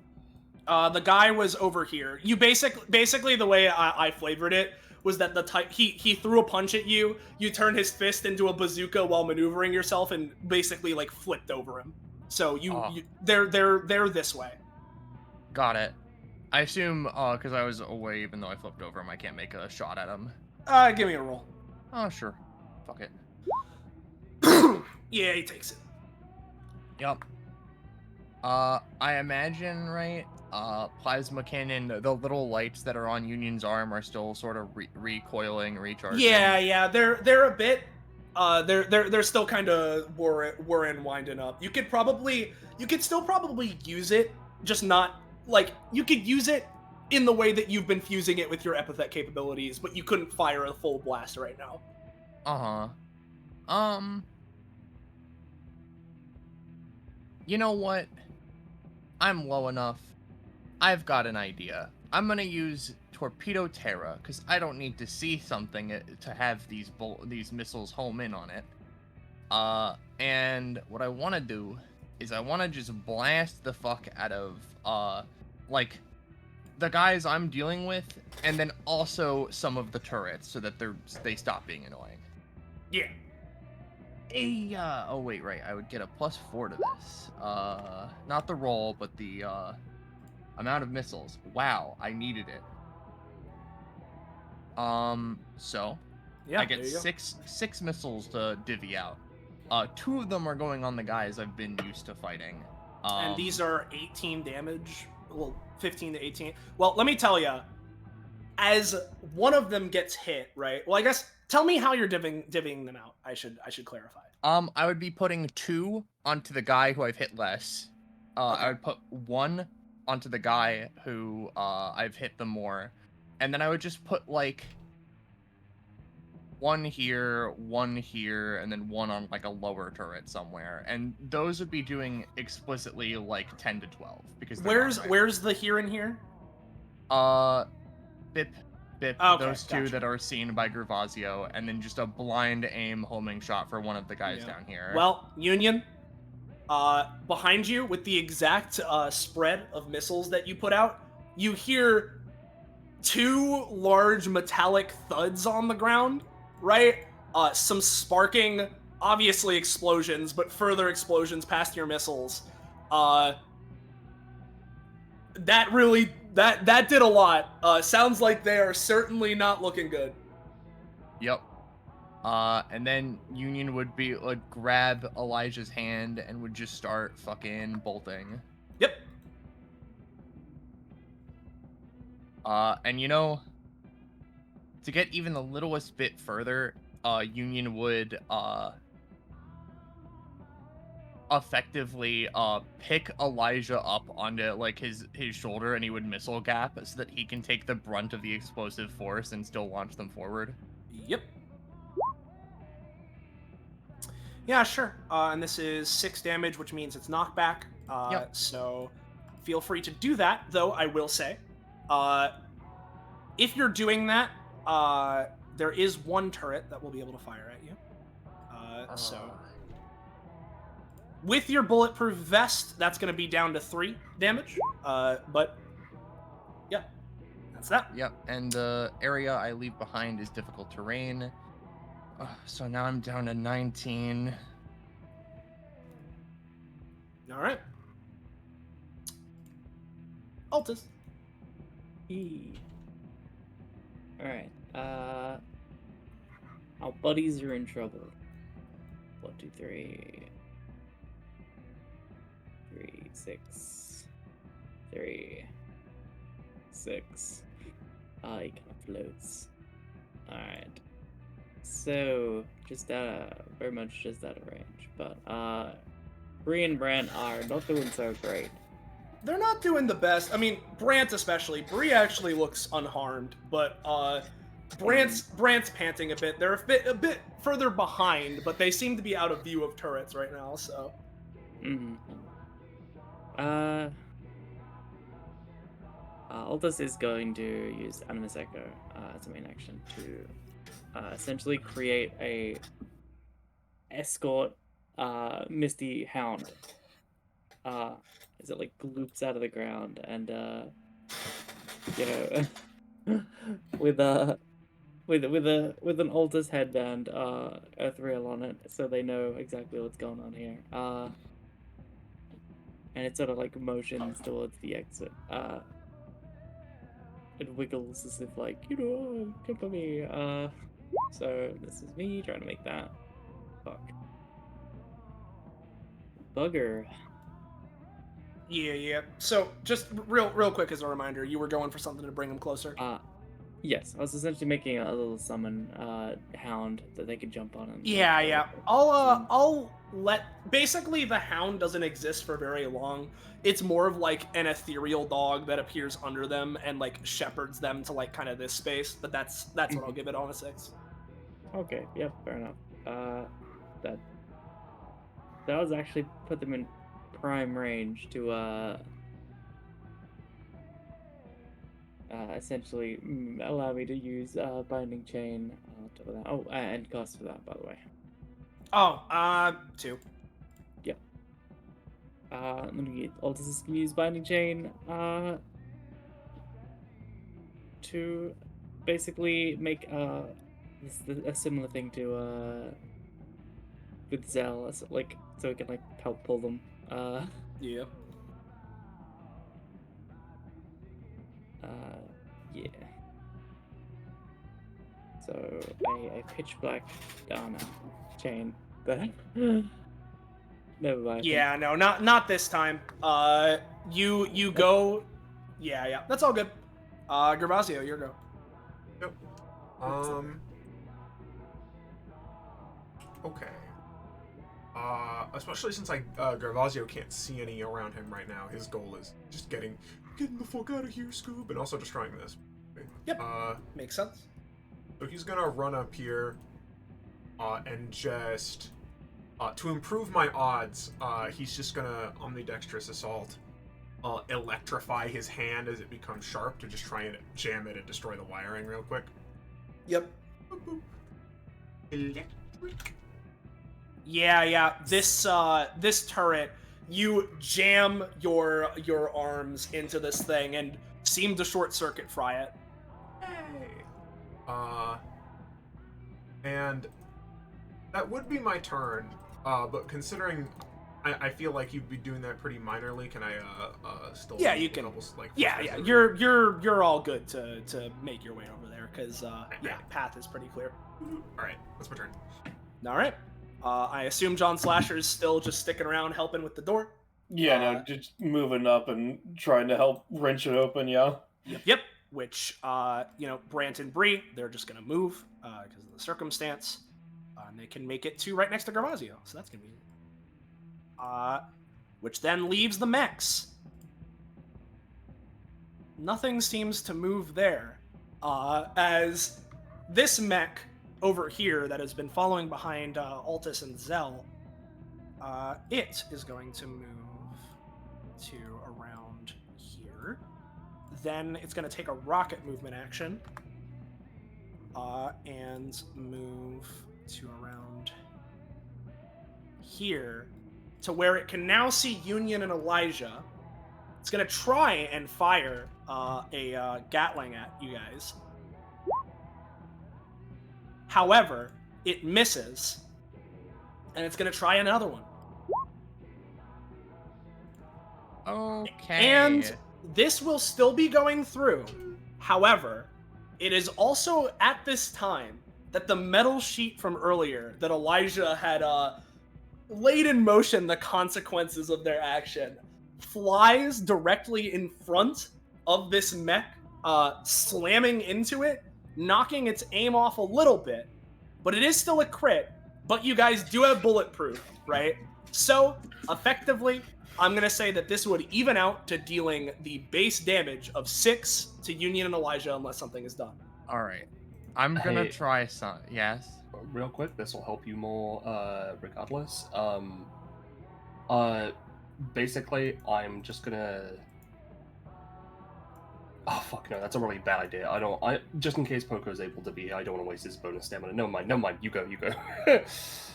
The guy was over here. You basically the way I flavored it was that he threw a punch at you. You turned his fist into a bazooka while maneuvering yourself, and basically like flipped over him. So they're this way. Got it. I assume because I was away, even though I flipped over him, I can't make a shot at him. Give me a roll. Oh sure. Fuck it. Yeah, he takes it. Yep. I imagine, right? Plasma cannon, the little lights that are on Union's arm are still sort of recoiling, recharging. Yeah, they're a bit. They're still kind of were and winding up. You could still probably use it, just not like you could use it in the way that you've been fusing it with your epithet capabilities, but you couldn't fire a full blast right now. You know what? I'm low enough. I've got an idea. I'm gonna use Torpedo Terra, because I don't need to see something to have these missiles home in on it. And what I want to do is I want to just blast the fuck out of, like, the guys I'm dealing with, and then also some of the turrets, so that they stop being annoying. Yeah. Oh wait, right. I would get a +4 to this. Not the roll, but the amount of missiles. Wow, I needed it. So Yeah, I get six missiles to divvy out. 2 of them are going on the guys I've been used to fighting. And these are 18 damage. Well, 15 to 18. Well, let me tell you, as one of them gets hit, right? Well, I guess tell me how you're divvying them out. I should clarify. I would be putting 2 onto the guy who I've hit less. Okay. I would put 1 onto the guy who I've hit the more, and then I would just put like 1 here, and then 1 on like a lower turret somewhere, and those would be doing explicitly like 10 to 12 because where's the here and here? Bip, Okay, those 2 gotcha. that are seen by Gervasio, and then just a blind aim homing shot for one of the guys down here. Well, Union, behind you with the exact spread of missiles that you put out, you hear 2 large metallic thuds on the ground, right? Some sparking, obviously explosions, but further explosions past your missiles. That did a lot. Sounds like they are certainly not looking good. Yep. And then Union would grab Elijah's hand and would just start fucking bolting. Yep. And you know, to get even the littlest bit further, Union would effectively pick Elijah up onto like his shoulder, and he would missile gap so that he can take the brunt of the explosive force and still launch them forward. Yep. Yeah, sure. And this is 6 damage, which means it's knockback. Yep. So feel free to do that, though I will say, if you're doing that, there is 1 turret that will be able to fire at you. So with your bulletproof vest, that's going to be down to 3 damage. But yeah, that's that. Yep, and the area I leave behind is difficult terrain. So now I'm down to 19. All right. Altus. Alright, our buddies are in trouble. 1, 2, 3. 3, 6. 3. 6. He kind of floats. Alright. So, very much just out of range. But, Bree and Brant are not doing so great. They're not doing the best. I mean, Brant especially. Bree actually looks unharmed, but Brant's panting a bit. They're a bit further behind, but they seem to be out of view of turrets right now. So. Mm-hmm. Aldous is going to use Animus Echo as a main action to essentially create a escort Misty Hound. As it like gloops out of the ground and with an Aldous headband, Earthreal on it, so they know exactly what's going on here. And it sort of like motions towards the exit. It wiggles as if like, come for me. So this is me trying to make that. Fuck. Bugger. Yeah. So just real quick as a reminder, you were going for something to bring him closer. Yes, I was essentially making a little summon hound that they could jump on. And Yeah. I'll let. Basically, the hound doesn't exist for very long. It's more of like an ethereal dog that appears under them and like shepherds them to like kind of this space. But that's what I'll give it on a 6. Okay. Yep. Fair enough. That does actually put them in prime range to essentially allow me to use binding chain on top of that. Oh, and cost for that, by the way. Oh, 2. Yep. Let me get Aldous can use binding chain to basically make a similar thing to with Zell, so we can like help pull them. Yeah. Yeah. So a pitch black Dharma chain, but never mind. Yeah, no, not this time. You go. Yeah, that's all good. Gervasio, your go. Yep. Okay. Especially since Gervasio can't see any around him right now. His goal is just getting the fuck out of here, Scoob, and also destroying this. Yep. Makes sense. So he's gonna run up here, and just to improve my odds, he's just gonna Omnidextrous Assault, electrify his hand as it becomes sharp to just try and jam it and destroy the wiring real quick. Yep. Boop, boop. Electric. Yeah. This turret, you jam your arms into this thing and seem to short circuit fry it. Hey. And that would be my turn. But considering I feel like you'd be doing that pretty minorly, can I still? Yeah, you can. Almost, like, Yeah. You're all good to make your way over there because path is pretty clear. All right, that's my turn. All right. I assume John Slasher is still just sticking around helping with the door. Yeah, no, just moving up and trying to help wrench it open. Yeah. Yep. Which Brant and Bree, they're just gonna move because of the circumstance, and they can make it to right next to Gervasio. So that's gonna be. Which then leaves the mechs. Nothing seems to move there, as this mech over here that has been following behind Altus and Zell, it is going to move to around here. Then it's going to take a rocket movement action and move to around here to where it can now see Union and Elijah. It's going to try and fire a Gatling at you guys. However, it misses, and it's going to try another one. Okay. And this will still be going through. However, it is also at this time that the metal sheet from earlier that Elijah had laid in motion the consequences of their action flies directly in front of this mech, slamming into it, knocking its aim off a little bit, but it is still a crit, but you guys do have bulletproof, right? So, effectively, I'm going to say that this would even out to dealing the base damage of 6 to Union and Elijah unless something is done. All right. I'm gonna Hey. try some. Yes. Real quick, this will help you more, regardless. Basically, I'm just gonna... Oh, fuck no, that's a really bad idea. Just in case Poco's able to be here, I don't want to waste his bonus stamina. Never mind, you go.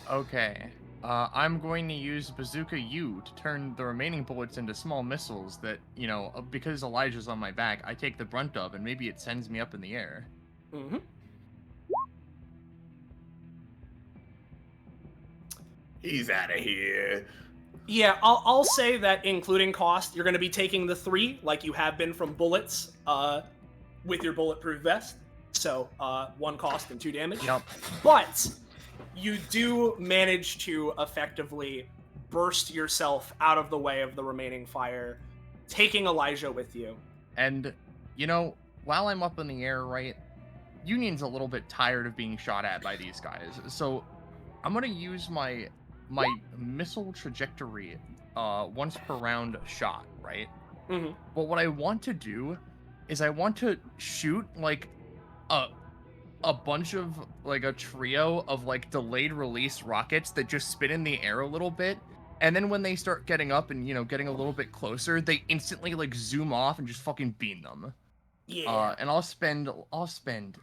Okay. I'm going to use Bazooka U to turn the remaining bullets into small missiles that, because Elijah's on my back, I take the brunt of, and maybe it sends me up in the air. Mm-hmm. He's out of here. Yeah, I'll say that including cost, you're going to be taking the 3 like you have been from bullets with your bulletproof vest. So 1 cost and 2 damage. Yep. But you do manage to effectively burst yourself out of the way of the remaining fire, taking Elijah with you. And, while I'm up in the air, right, Union's a little bit tired of being shot at by these guys. So I'm going to use my missile trajectory once per round shot, right? Mm-hmm. But what I want to do is I want to shoot like a bunch of like a trio of like delayed release rockets that just spin in the air a little bit, and then when they start getting up and getting a little bit closer, they instantly like zoom off and just fucking beam them. Yeah. And I'll spend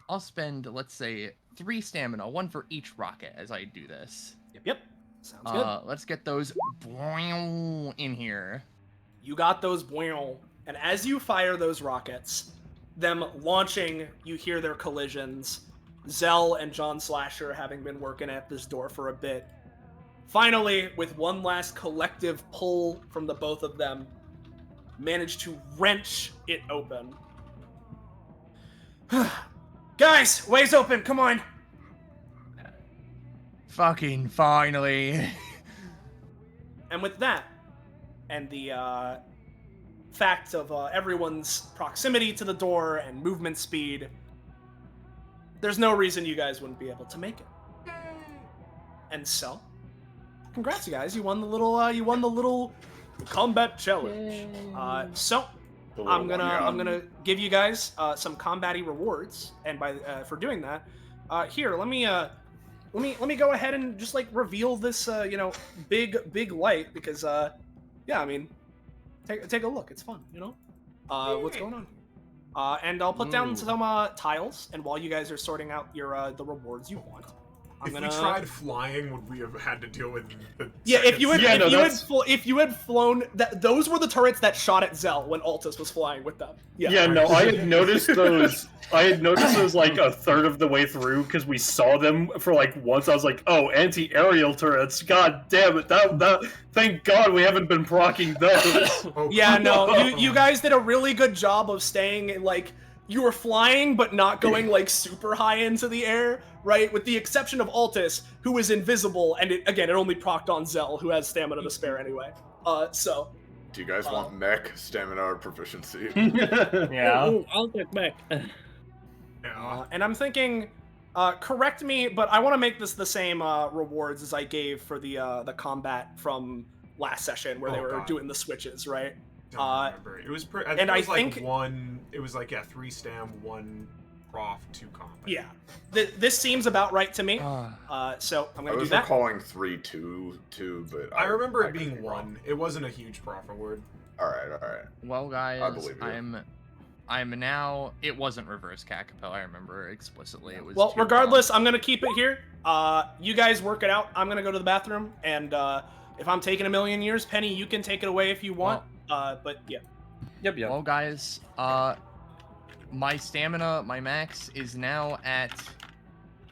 let's say 3 stamina, 1 for each rocket as I do this. Yep. Sounds good. Let's get those in here. You got those, and as you fire those rockets, them launching, you hear their collisions. Zell and John Slasher, having been working at this door for a bit, finally, with one last collective pull from the both of them, manage to wrench it open. Guys, way's open, come on! Fucking finally. And with that, and the fact of everyone's proximity to the door and movement speed, there's no reason you guys wouldn't be able to make it. And so, congrats, you guys! You won the little combat challenge. So I'm gonna give you guys some combat-y rewards, and for doing that, here let me go ahead and just like reveal this big light, because yeah, I mean, take a look, it's fun, what's going on. And I'll put down some tiles, and while you guys are sorting out your the rewards you want, If we tried flying, would we have had to deal with the if you had flown, those were the turrets that shot at Zell when Altus was flying with them. I had noticed those. I had noticed those like a third of the way through because we saw them for like once. I was like, "Oh, anti-aerial turrets! God damn it! That thank God we haven't been proccing those." Yeah, no, you guys did a really good job of staying like you were flying, but not going like super high into the air, right? With the exception of Altus, who is invisible, and it only procced on Zell, who has stamina to spare anyway. So. Do you guys want mech, stamina, or proficiency? Yeah. Ooh, I'll take back. And I'm thinking, correct me, but I want to make this the same rewards as I gave for the combat from last session, where they were doing the switches, right? Don't remember. It was I think one. It was like 3 stam, 1 prof, 2 combat. Yeah, this seems about right to me. So I'm gonna do that. I was recalling 3, 2, but I remember it being 1. It wasn't a huge prof award. All right. Well, guys, I believe you. I'm now. It wasn't reverse Cacapel. I remember explicitly. It was. Well, regardless, I'm gonna keep it here. You guys work it out. I'm gonna go to the bathroom, and if I'm taking a million years, Penny, you can take it away if you want. But yeah. Yep. Well, guys, my stamina, my max is now at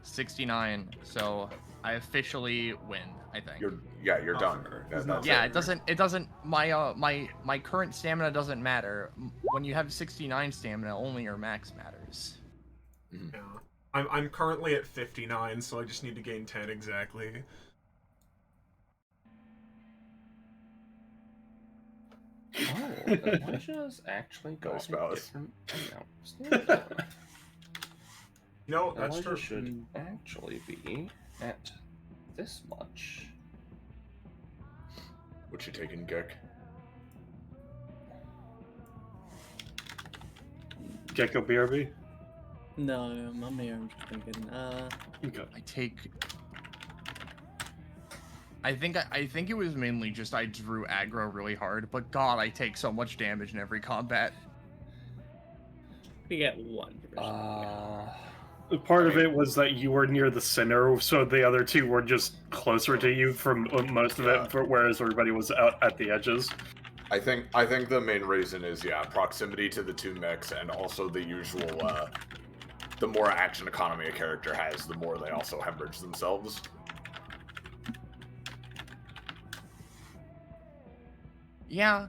69, so I officially win. I think. You're done. It doesn't. My current stamina doesn't matter. When you have 69 stamina, only your max matters. Yeah. I'm currently at 59, so I just need to gain 10 exactly. Oh, Elijah's actually got different amounts. No, that's Elijah true. should actually be at this much. What you taking, Gek? Gecko BRB. No, I'm here. I'm just thinking. Okay. I think it was mainly just I drew aggro really hard, but God, I take so much damage in every combat. We get one division. Part of it was that you were near the center, so the other two were just closer to you from most of it, whereas everybody was out at the edges. I think the main reason is proximity to the two mechs, and also the usual the more action economy a character has, the more they also hemorrhage themselves. Yeah,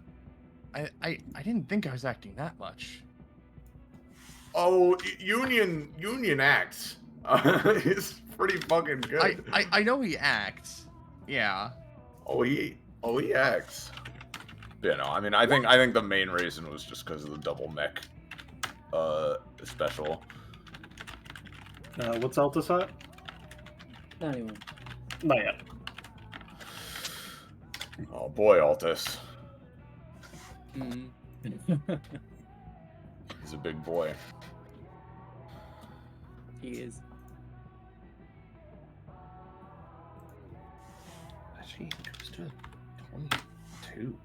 I didn't think I was acting that much. Oh, Union acts. He's pretty fucking good. I know he acts. Yeah. Oh, he acts. Yeah, no, I mean, I think the main reason was just because of the double mech special. What's Altus at? 91. Not yet. Oh boy, Altus. Mm. He's a big boy. He is. Actually, it goes to 22.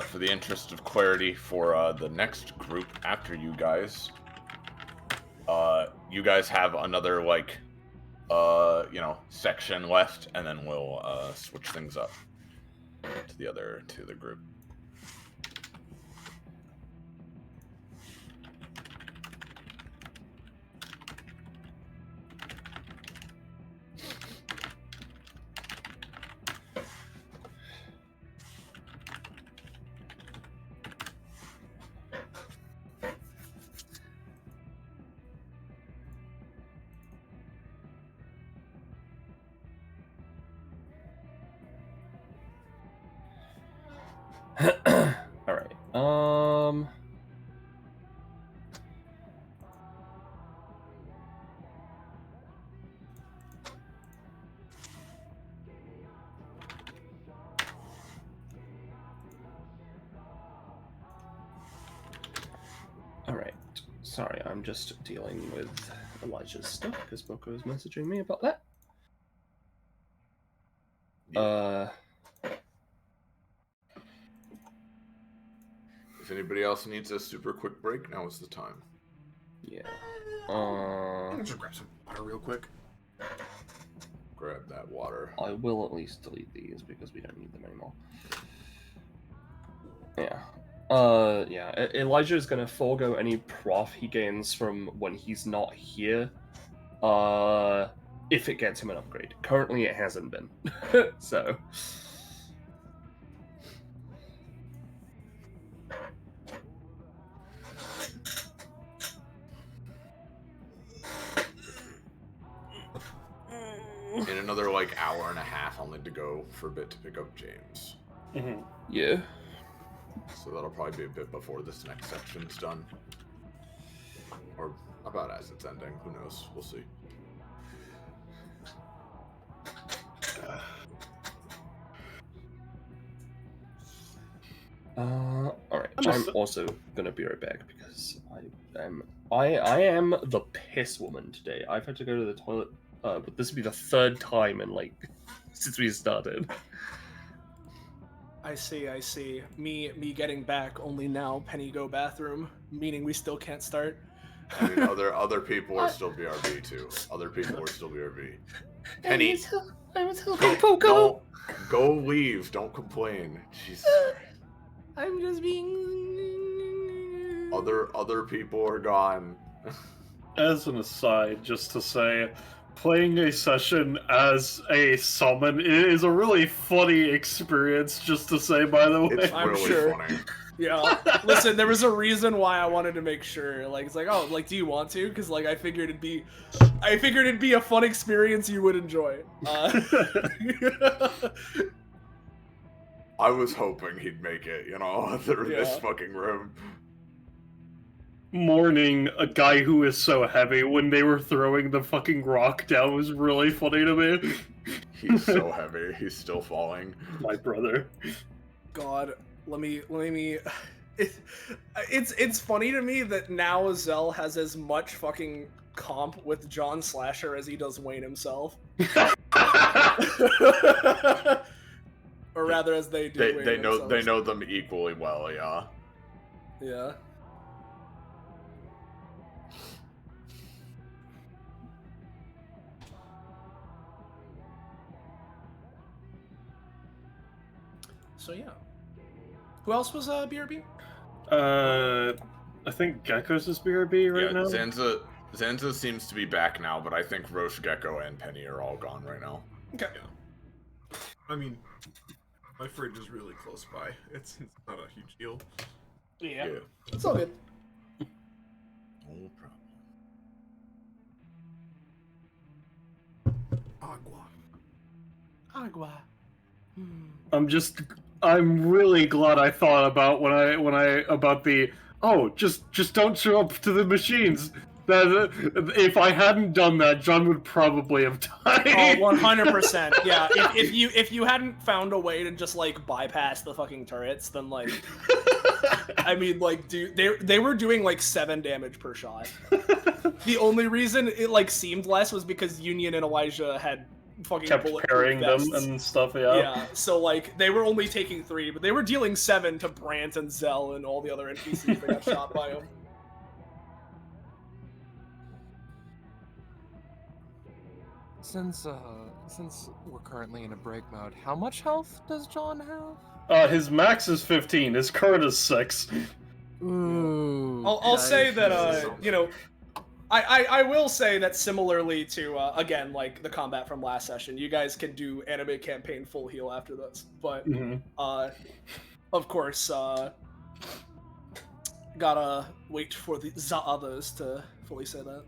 For the interest of clarity, for the next group after you guys have another section left, and then we'll switch things up to the other group. All right. All right. Sorry, I'm just dealing with Elijah's stuff because Boko is messaging me about that. If anybody else needs a super quick break, now is the time. Yeah. I'll just grab some water real quick. Grab that water. I will at least delete these because we don't need them anymore. Yeah. Yeah. Elijah is gonna forego any prof he gains from when he's not here. If it gets him an upgrade. Currently, it hasn't been. So. In another hour and a half, I'll need to go for a bit to pick up James. Mm-hmm. Yeah. So that'll probably be a bit before this next section's done. Or about as it's ending. Who knows? We'll see. Alright. I'm also gonna be right back because I am the piss woman today. I've had to go to the toilet, but this will be the third time in since we started. I see. Me getting back only now. Penny go bathroom, meaning we still can't start. I mean, other people are still BRB too. Other people are still BRB. Penny, go leave. Don't complain. Jesus. I'm just being. Other people are gone. As an aside, just to say, playing a session as a summon is a really funny experience, just to say, by the way. It's I'm really sure. funny. Yeah. Listen, there was a reason why I wanted to make sure. It's do you want to? Because I figured it'd be a fun experience you would enjoy. I was hoping he'd make it, through this Yeah. fucking room. Mourning a guy who is so heavy when they were throwing the fucking rock down was really funny to me. He's so heavy. He's still falling. My brother. God, let me It's funny to me that now Zell has as much fucking comp with John Slasher as he does Wayne himself. Or rather, as they do. They know them equally well. Yeah. Yeah. So yeah. Who else was BRB? I think Gecko's is BRB right now. Zanza seems to be back now, but I think Roche, Gecko, and Penny are all gone right now. Okay. Yeah. I mean, my fridge is really close by. It's not a huge deal. Yeah. It's all good. No problem. Agua. I'm really glad I thought about when I about the just don't show up to the machines. That if I hadn't done that, John would probably have died. Oh, 100%. Yeah. If you hadn't found a way to just like bypass the fucking turrets, then like, I mean, like, dude, they were doing like 7 damage per shot. The only reason it like seemed less was because Union and Elijah had fucking kept parrying them vests. and stuff. Yeah. So like they were only taking 3, but they were dealing 7 to Brant and Zell and all the other NPCs that got shot by him. Since we're currently in a break mode, how much health does John have? His max is 15. His current is 6. Ooh. I'll say that you know, I will say that similarly to again like the combat from last session, you guys can do anime campaign full heal after this, but of course gotta wait for the others to fully say that.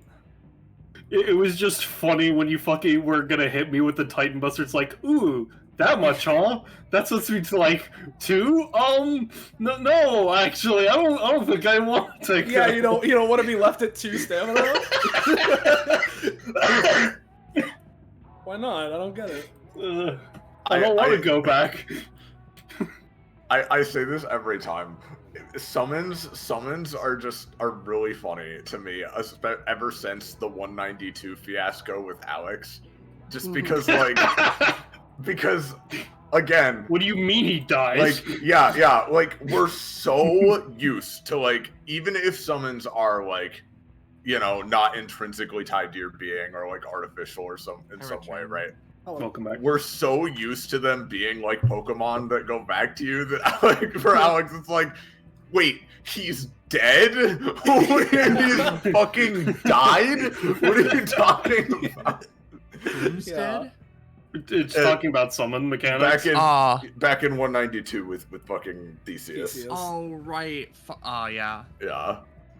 It was just funny when you fucking were gonna hit me with the Titan Buster. It's like, ooh, that much, huh? That's supposed to be like 2? No, actually, I don't think I want to. Yeah, you don't want to be left at 2 stamina. Why not? I don't get it. I don't want to go back. I say this every time. Summons are really funny to me, ever since the 192 fiasco with Alex. Just because because again, what do you mean he dies? Like yeah, like we're so used to like, even if summons are like, you know, not intrinsically tied to your being or like artificial or some way, right? Welcome back. We're so used to them being like Pokemon that go back to you that like for Alex it's like, wait, he's dead? He's fucking died? What are you talking about? Who's dead? It's talking about summon mechanics. Back in 192 with fucking Theseus. Oh right. Yeah. Yeah.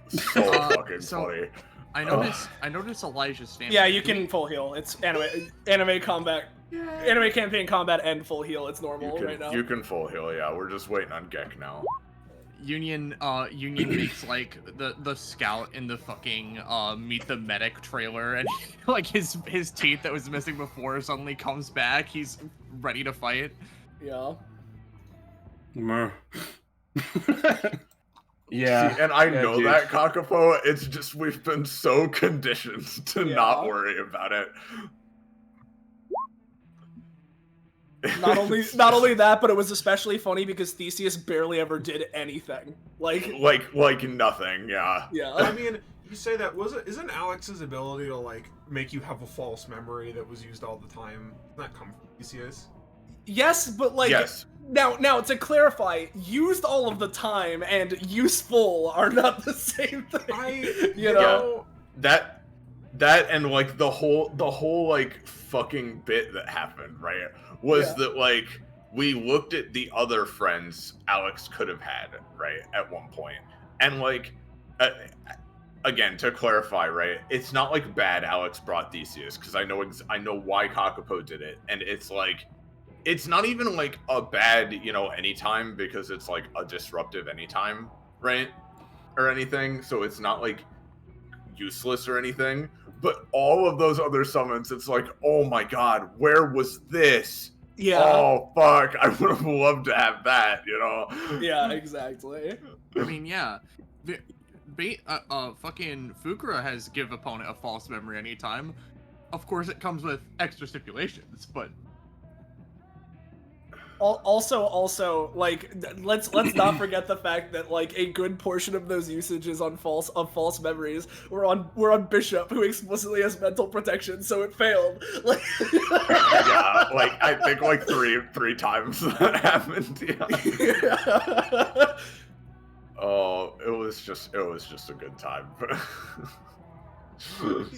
So fucking funny. I noticed Elijah's stamina. Yeah, you can full heal. It's anime combat. Anime campaign combat and full heal. It's normal right now. You can full heal, yeah. We're just waiting on Gek now. Union makes like the scout in the fucking Meet the Medic trailer, and like his teeth that was missing before suddenly comes back. He's ready to fight. Yeah. Yeah. See, and I know that, Kakapo. It's just we've been so conditioned to not worry about it. Not only that, but it was especially funny because Theseus barely ever did anything. Like nothing. Yeah. Yeah. I mean, you say that isn't Alex's ability to like make you have a false memory that was used all the time? Doesn't that come from Theseus? Yes, but like now to clarify, used all of the time and useful are not the same thing. You know that and like the whole like fucking bit that happened, right? Was that like we looked at the other friends Alex could have had, right, at one point, and like again, to clarify, right, it's not like bad Alex brought Theseus, because I know why Kakapo did it, and it's like it's not even like a bad, you know, anytime, because it's like a disruptive anytime, right, or anything, so it's not like useless or anything. But all of those other summons, it's like, oh my god, where was this Yeah. Oh fuck! I would have loved to have that. You know. Yeah, exactly. I mean, yeah. Fucking Fukura has give opponent a false memory anytime. Of course, it comes with extra stipulations, but Also, like, let's not forget the fact that like a good portion of those usages on false memories were on Bishop, who explicitly has mental protection, so it failed. Like, Yeah, like I think like three times that happened. Yeah. Oh, it was just a good time.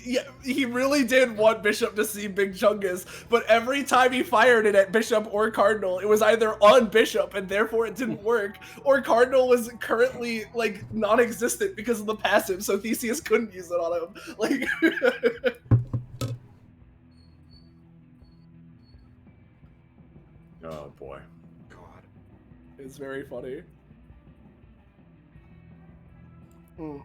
yeah, he really did want Bishop to see Big Chungus, but every time he fired it at Bishop or Cardinal, it was either on Bishop and therefore it didn't work, or Cardinal was currently like non-existent because of the passive, so Theseus couldn't use it on him. Like, Oh boy. God. it's very funny. Mm.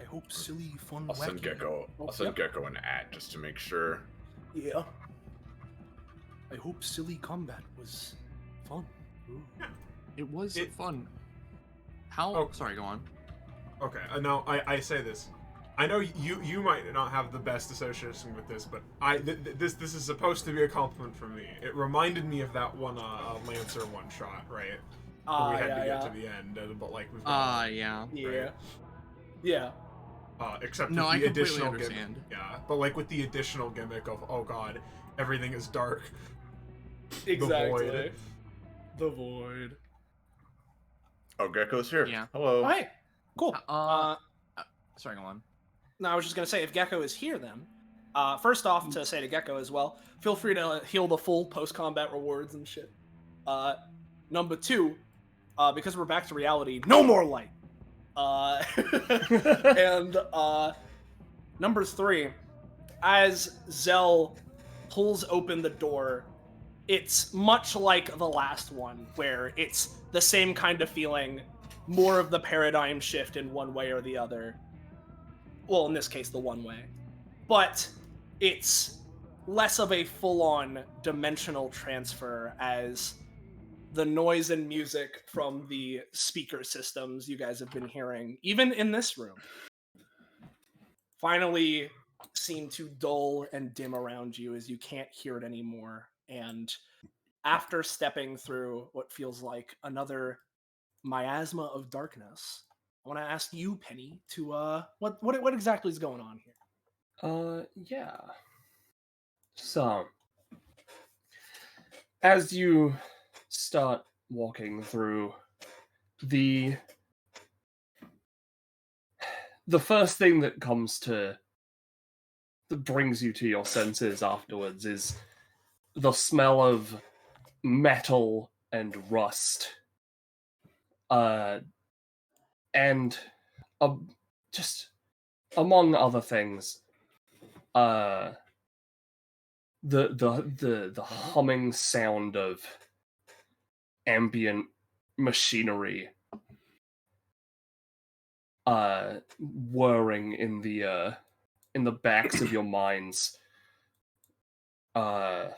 I hope silly, fun, I'll send wacky. Gecko. I'll send Gecko an ad just to make sure. Yeah. I hope silly combat was fun. Ooh. it was It- fun. How? Oh. Sorry, go on. Okay, now I say this. I know you might not have the best association with this, but this is supposed to be a compliment from me. It reminded me of that one Lancer one shot, right? Where we had to get to the end, but like we've got Yeah. Yeah. Yeah. except No, with I the completely additional understand. gimmick. Yeah, but like with the additional gimmick of oh god, everything is dark. Exactly. void. The void. Oh, Gecko's here. Yeah. Hello. Alright. Cool. Sorry, go on. No, I was just gonna say, if Gecko is here then, first off, to say to Gecko as well, feel free to heal the full post-combat rewards and shit. Number two, because we're back to reality, no more light. And number three, as Zell pulls open the door, it's much like the last one, where it's the same kind of feeling, more of the paradigm shift in one way or the other. Well, in this case, the one way. But it's less of a full-on dimensional transfer, as the noise and music from the speaker systems you guys have been hearing, even in this room, finally seem to dull and dim around you as you can't hear it anymore. And after stepping through what feels like another miasma of darkness, I want to ask you, Penny, to what exactly is going on here? Yeah. So, as you start walking through, the first thing that brings you to your senses afterwards is the smell of metal and rust. And just among other things, the humming sound of ambient machinery whirring in the backs of your minds as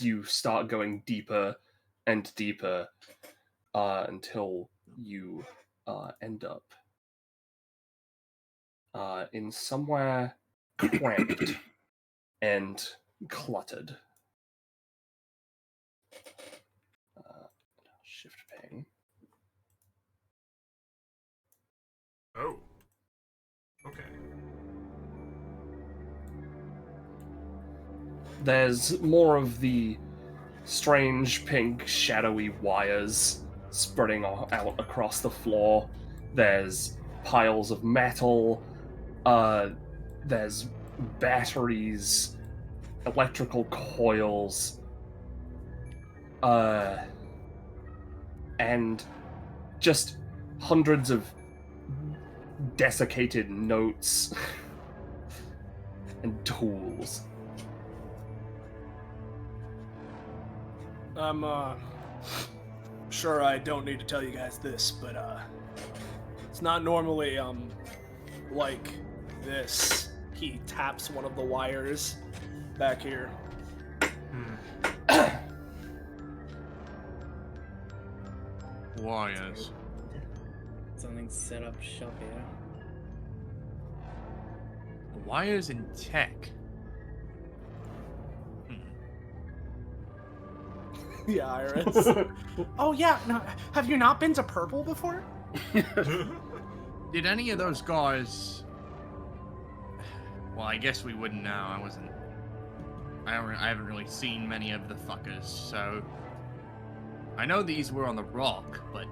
you start going deeper and deeper until you end up in somewhere cramped and cluttered. Shift ping. Oh. Okay. There's more of the strange pink shadowy wires spreading out across the floor. There's piles of metal. There's batteries, electrical coils, and just hundreds of desiccated notes and tools. I'm sure I don't need to tell you guys this, but it's not normally like this. He taps one of the wires back here. Wires. Something set up shop here. Wires in tech. The Iris. Oh yeah, no, have you not been to Purple before? Did any of those guys? Well, I guess we wouldn't know. I haven't really seen many of the fuckers, so I know these were on the rock, but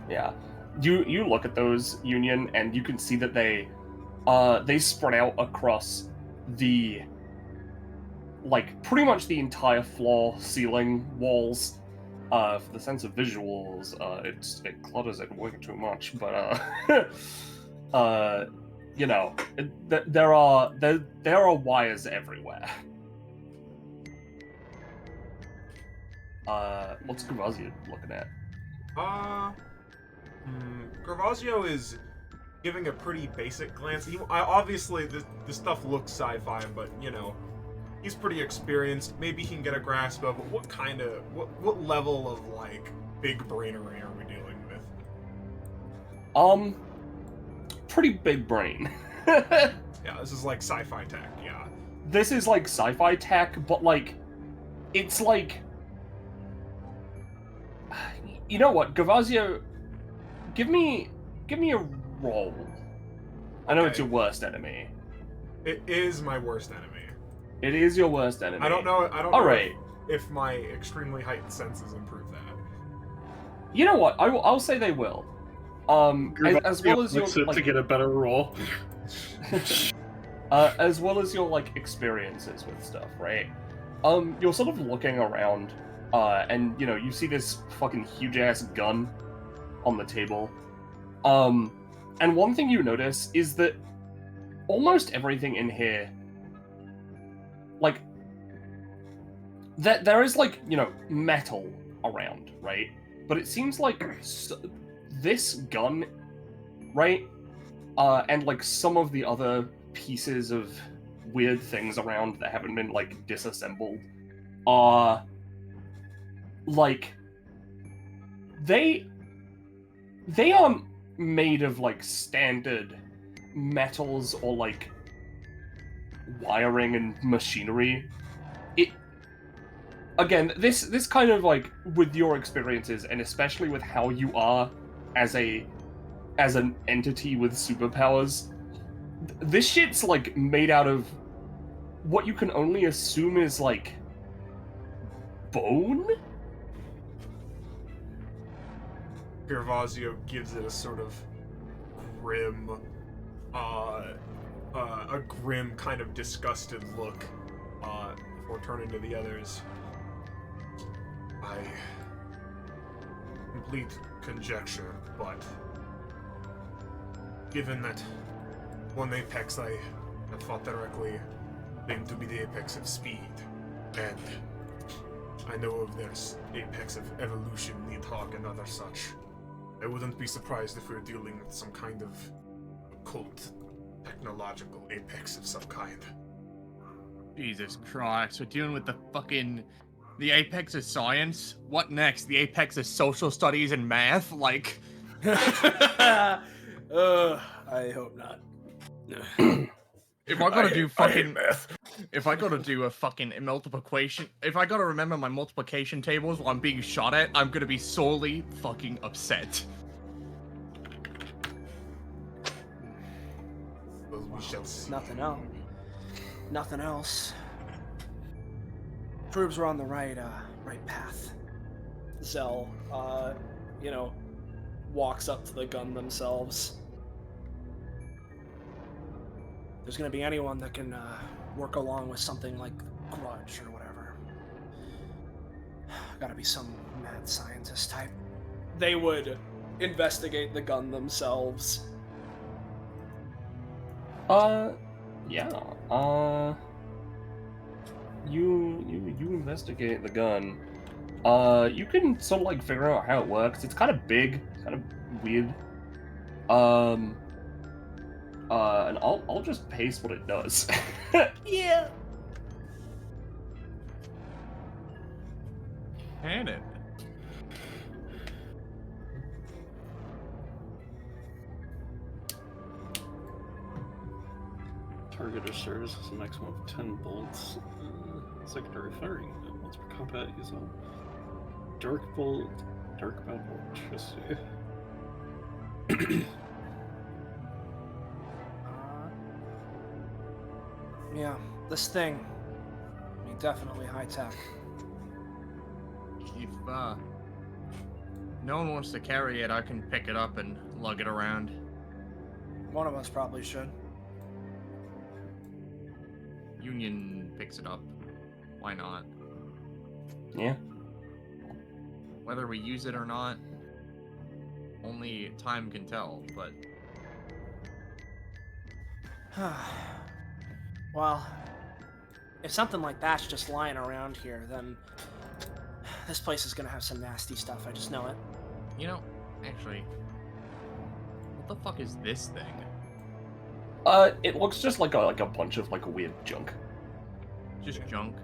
Yeah. You look at those, Union, and you can see that they spread out across the, like, pretty much the entire floor, ceiling, walls. For the sense of visuals, it clutters it way too much, but you know, there are wires everywhere. What's Gravazio looking at? Gravazio is giving a pretty basic glance. Obviously, this stuff looks sci-fi, but you know, he's pretty experienced. Maybe he can get a grasp of what level of like big brain array are we dealing with? Pretty big brain. Yeah, this is like sci-fi tech. Yeah. This is like sci-fi tech, but like, it's like, you know what, Gravazio, give me a roll. I know it's your worst enemy. It is my worst enemy. It is your worst enemy. I don't know. All right. If my extremely heightened senses improve that. You know what? I'll say they will. As well as your like, to get a better roll. as well as your like experiences with stuff, right? You're sort of looking around, and you know you see this fucking huge ass gun on the table. And one thing you notice is that almost everything in here, like, that there is like, you know, metal around, right? But it seems like this gun, right? And like some of the other pieces of weird things around that haven't been like disassembled are like they aren't made of like standard metals or like wiring and machinery. It again, this kind of like with your experiences and especially with how you are as an entity with superpowers, this shit's like made out of what you can only assume is like bone. Gervasio gives it a sort of grim, a grim kind of disgusted look, before turning to the others. Complete conjecture, but given that one apex I have fought directly claimed to be the apex of speed, and I know of their apex of evolution, Nidhogg, and other such, I wouldn't be surprised if we were dealing with some kind of occult, technological apex of some kind. Jesus Christ, we're dealing with the apex of science? What next? The apex of social studies and math? Like... I hope not. If I gotta do fucking math, if I gotta do a fucking multiplication, if I gotta remember my multiplication tables while I'm being shot at, I'm gonna be sorely fucking upset. Well, we shall see. Nothing else. Nothing else. Troops were on the right path. Zell, walks up to the gun themselves. There's gonna be anyone that can work along with something like Grudge or whatever. Gotta be some mad scientist type. They would investigate the gun themselves. Yeah. You investigate the gun. You can sort of like figure out how it works. It's kind of big, kind of weird. And I'll just paste what it does. Yeah. Cannon. Target or serves as a maximum of 10 bolts. Secondary firing. Once per combat, use a dark bolt, dark bolt, electricity. Yeah, this thing. I mean, definitely high tech. If no one wants to carry it, I can pick it up and lug it around. One of us probably should. Union picks it up. Why not? Yeah. Whether we use it or not, only time can tell, but... Well, if something like that's just lying around here, then this place is gonna have some nasty stuff, I just know it. You know, actually, what the fuck is this thing? It looks just like a bunch of weird junk. Just junk?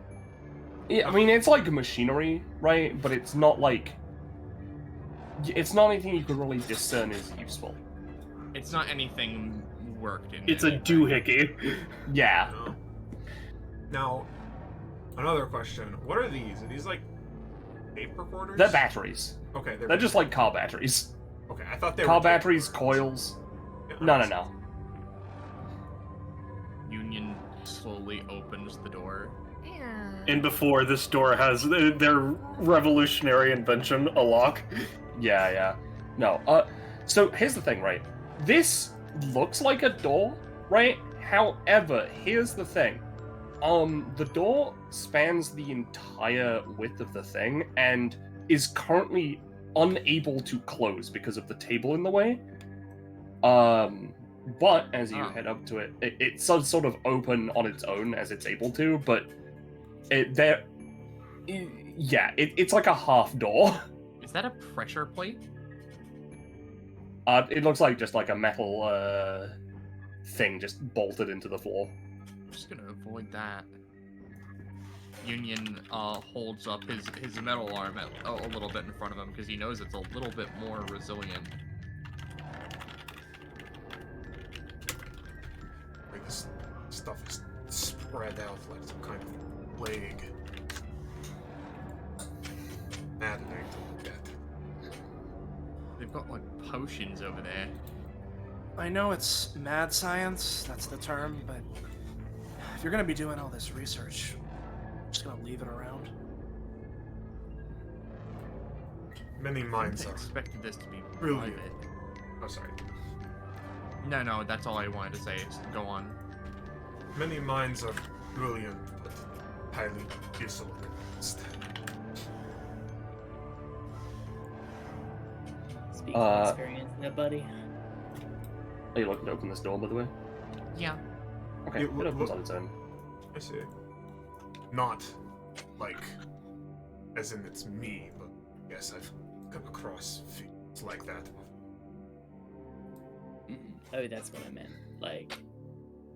Yeah, I mean, it's like machinery, right? But it's not it's not anything you can really discern as useful. It's not anything worked in. It's a doohickey. Yeah. Now, another question. What are these? Are these like tape recorders? They're batteries. Okay, They're just like car batteries. Okay, I thought they car were tape batteries, recorders. coils. Yeah, No. Union slowly opens the door. And before, this door has their revolutionary invention, a lock. Yeah. No, so here's the thing, right? This looks like a door, right? However, here's the thing. The door spans the entire width of the thing and is currently unable to close because of the table in the way. But as you head up to it, it does sort of open on its own as it's able to, but it's like a half door. Is that a pressure plate? It looks like just like a metal thing just bolted into the floor. I'm just gonna avoid that. Union holds up his metal arm a little bit in front of him because he knows it's a little bit more resilient. Like this stuff is spread out like some kind of plague. Maddening to look at. They've got like potions over there. I know it's mad science, that's the term, but if you're gonna be doing all this research, I'm just gonna leave it around. Many minds I are expected this to be brilliant. private. Oh, sorry. No, that's all I wanted to say. Is go on. Many minds are brilliant, but highly disorganized. Speak from experience, there, buddy. Are you looking to open this door, by the way? Yeah. Okay, it opens on its own. I see. Not like as in it's me, but yes, I've come across feats like that. Oh, that's what I meant. Like,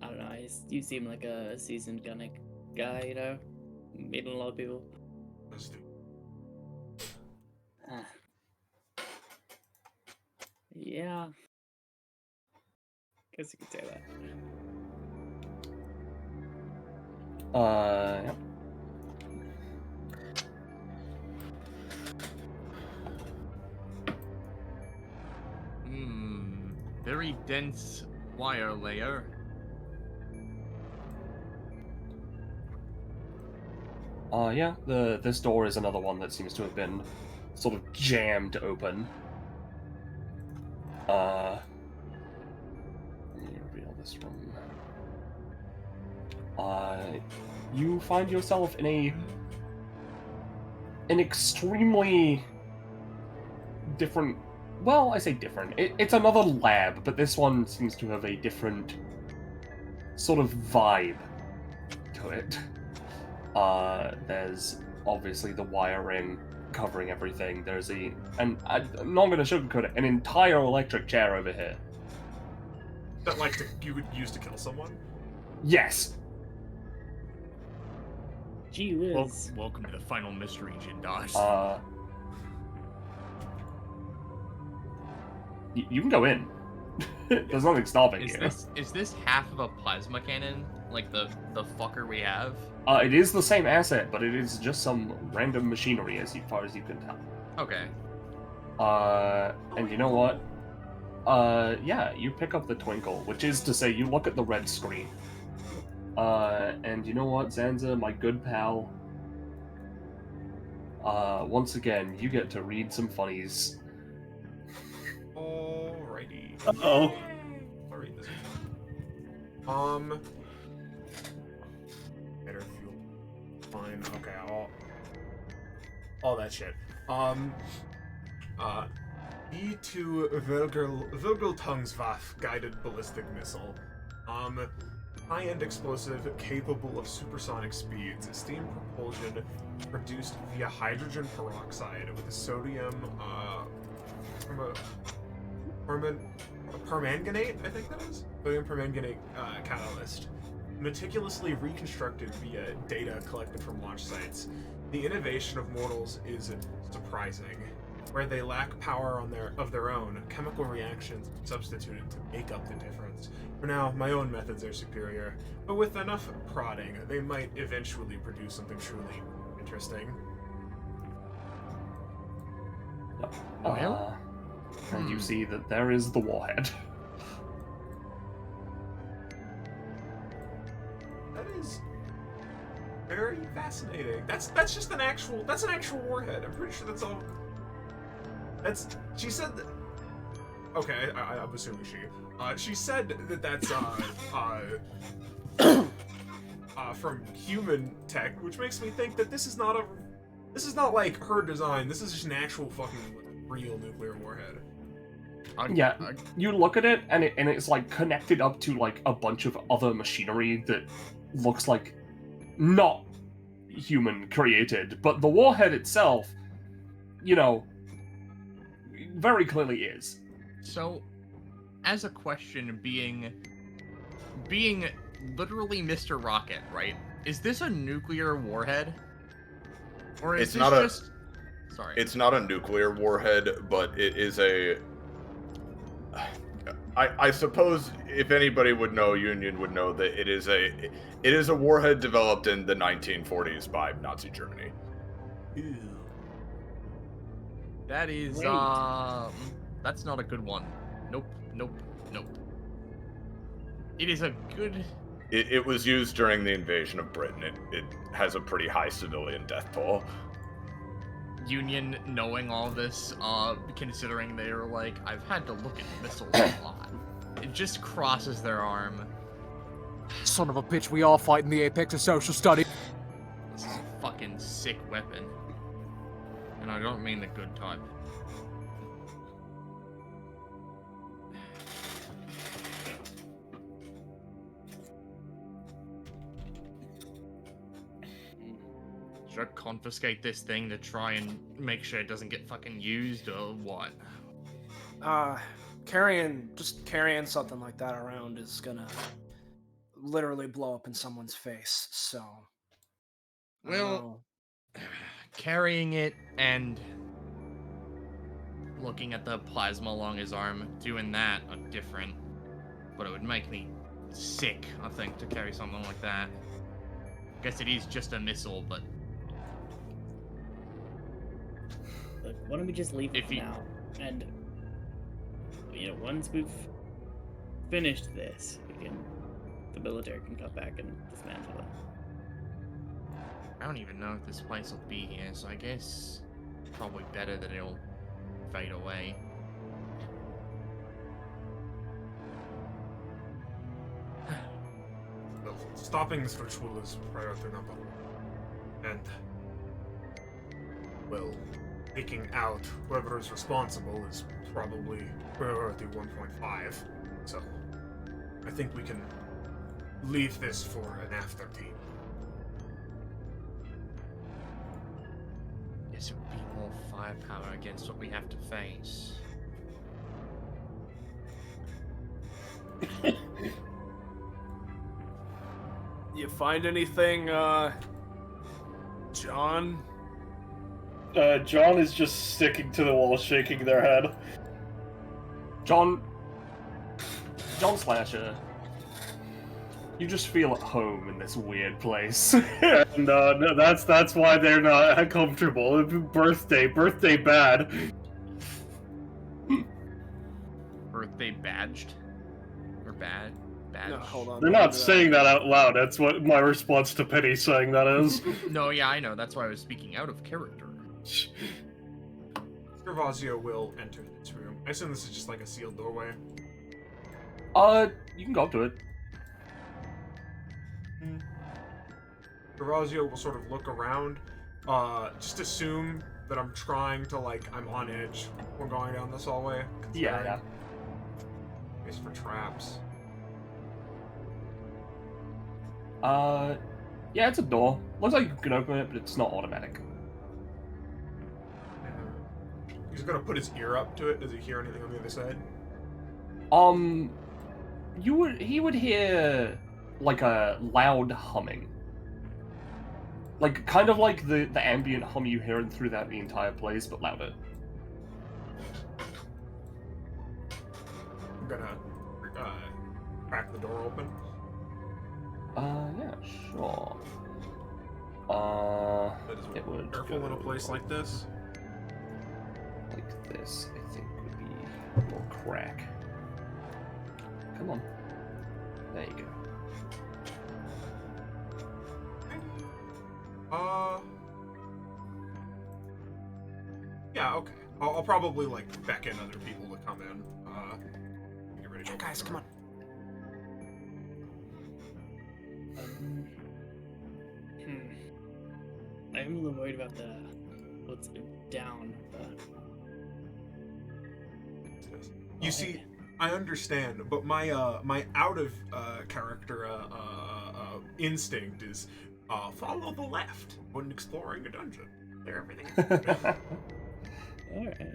I don't know. You seem like a seasoned gunner guy, you know, meeting a lot of people. Let's do. Yeah. Guess you could say that. Yep. Very dense wire layer. Yeah, this door is another one that seems to have been sort of jammed open. Let me reveal this room. You find yourself in an extremely different. Well, I say different. It's another lab, but this one seems to have a different sort of vibe to it. There's obviously the wiring covering everything. There's and I'm not going to sugarcoat it, an entire electric chair over here. that you would use to kill someone? Yes. Gee whiz. Welcome to the final mystery, Jindosh. You can go in. There's nothing stopping you. Is this half of a plasma cannon, like the fucker we have? It is the same asset, but it is just some random machinery as far as you can tell. Okay. And you know what? Yeah, you pick up the twinkle, which is to say you look at the red screen. And you know what, Zanza, my good pal? Once again, you get to read some funnies. Alrighty. Uh-oh. I'll read this better fuel. Fine, okay, all that shit. B2 Vogeltungswaffe guided ballistic missile. High-end explosive capable of supersonic speeds. Steam propulsion produced via hydrogen peroxide with a sodium permanganate, I think that is? Sodium permanganate catalyst. Meticulously reconstructed via data collected from launch sites. The innovation of mortals is surprising. Where they lack power of their own, chemical reactions are substituted to make up the difference. For now, my own methods are superior, but with enough prodding, they might eventually produce something truly interesting. And you see that there is the warhead. That is very fascinating. That's just an actual warhead. I'm pretty sure that's all. She said that. Okay, I'm assuming she said that's from human tech, which makes me think that this is not like her design. This is just an actual fucking real nuclear warhead. Yeah, you look at it and it's like connected up to like a bunch of other machinery that looks like not human created, but the warhead itself, you know, very clearly is. So, as a question, being literally Mr. Rocket, right? Is this a nuclear warhead? Or is Sorry. It's not a nuclear warhead, but it is a. I suppose if anybody would know, Union would know that it is a warhead developed in the 1940s by Nazi Germany. Ew. That is that's not a good one. Nope. It is a good. It was used during the invasion of Britain. It has a pretty high civilian death toll. Union knowing all this, considering they were like, I've had to look at missiles a lot. It just crosses their arm. Son of a bitch, we all fight in the apex of social study. This is a fucking sick weapon. And I don't mean the good type. Should I confiscate this thing to try and make sure it doesn't get fucking used, or what? Carrying something like that around is gonna literally blow up in someone's face, so... Well, carrying it and looking at the plasma along his arm, doing that are different. But it would make me sick, I think, to carry something like that. Guess it is just a missile, but... Look, why don't we just leave it for now? And, you know, once we've finished this, the military can come back and dismantle it. I don't even know if this place will be here, so I guess probably better that it'll fade away. Well, stopping this ritual is priority number one. And, well, taking out whoever is responsible is probably priority 1.5. So, I think we can leave this for an after team. Guess it would be more firepower against what we have to face. find anything, John? John is just sticking to the wall, shaking their head. John Slasher, you just feel at home in this weird place. And no, that's why they're not comfortable. Birthday bad. Birthday badged? Or badge? No, hold on. They're not saying that out loud. That's what my response to Penny saying that is. No, yeah, I know. That's why I was speaking out of character. Gervasio will enter this room. I assume this is just like a sealed doorway. You can go up to it. Gervasio will sort of look around, just assume that I'm trying to, like, I'm on edge when going down this hallway. Yeah. It's for traps. Yeah, it's a door. Looks like you can open it, but it's not automatic. He's gonna put his ear up to it. Does he hear anything on the other side? He would hear like a loud humming. Like, kind of like the ambient hum you hear throughout the entire place, but louder. I'm gonna crack the door open. Yeah, sure. That is it would careful in a place like this. Like this, I think, would be a little crack. Come on. There you go. Yeah, okay. I'll probably, like, beckon other people to come in. Get ready to open Guys, the come door. on. I'm a little worried about what's down, but... You see, I understand, but my my out of character instinct is follow the left when exploring a dungeon. There, everything is good. Alright.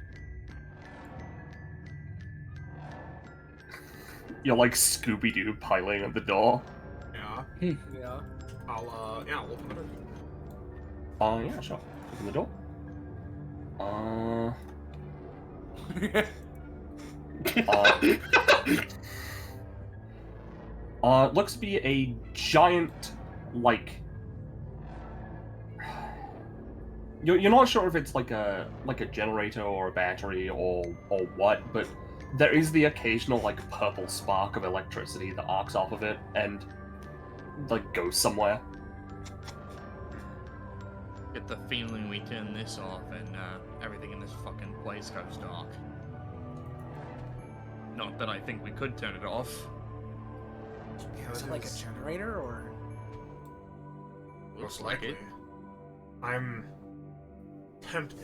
You're like Scooby-Doo piling at the door. Yeah. Yeah. I'll open the door. Yeah, sure. Open the door. Looks to be a giant, like... You're not sure if it's like a generator or a battery or what, but there is the occasional like purple spark of electricity that arcs off of it and like goes somewhere. Get the feeling we turn this off and everything in this fucking place goes dark. Not that I think we could turn it off. Yeah, Is it like a generator or? Looks most like likely. it. I'm tempted.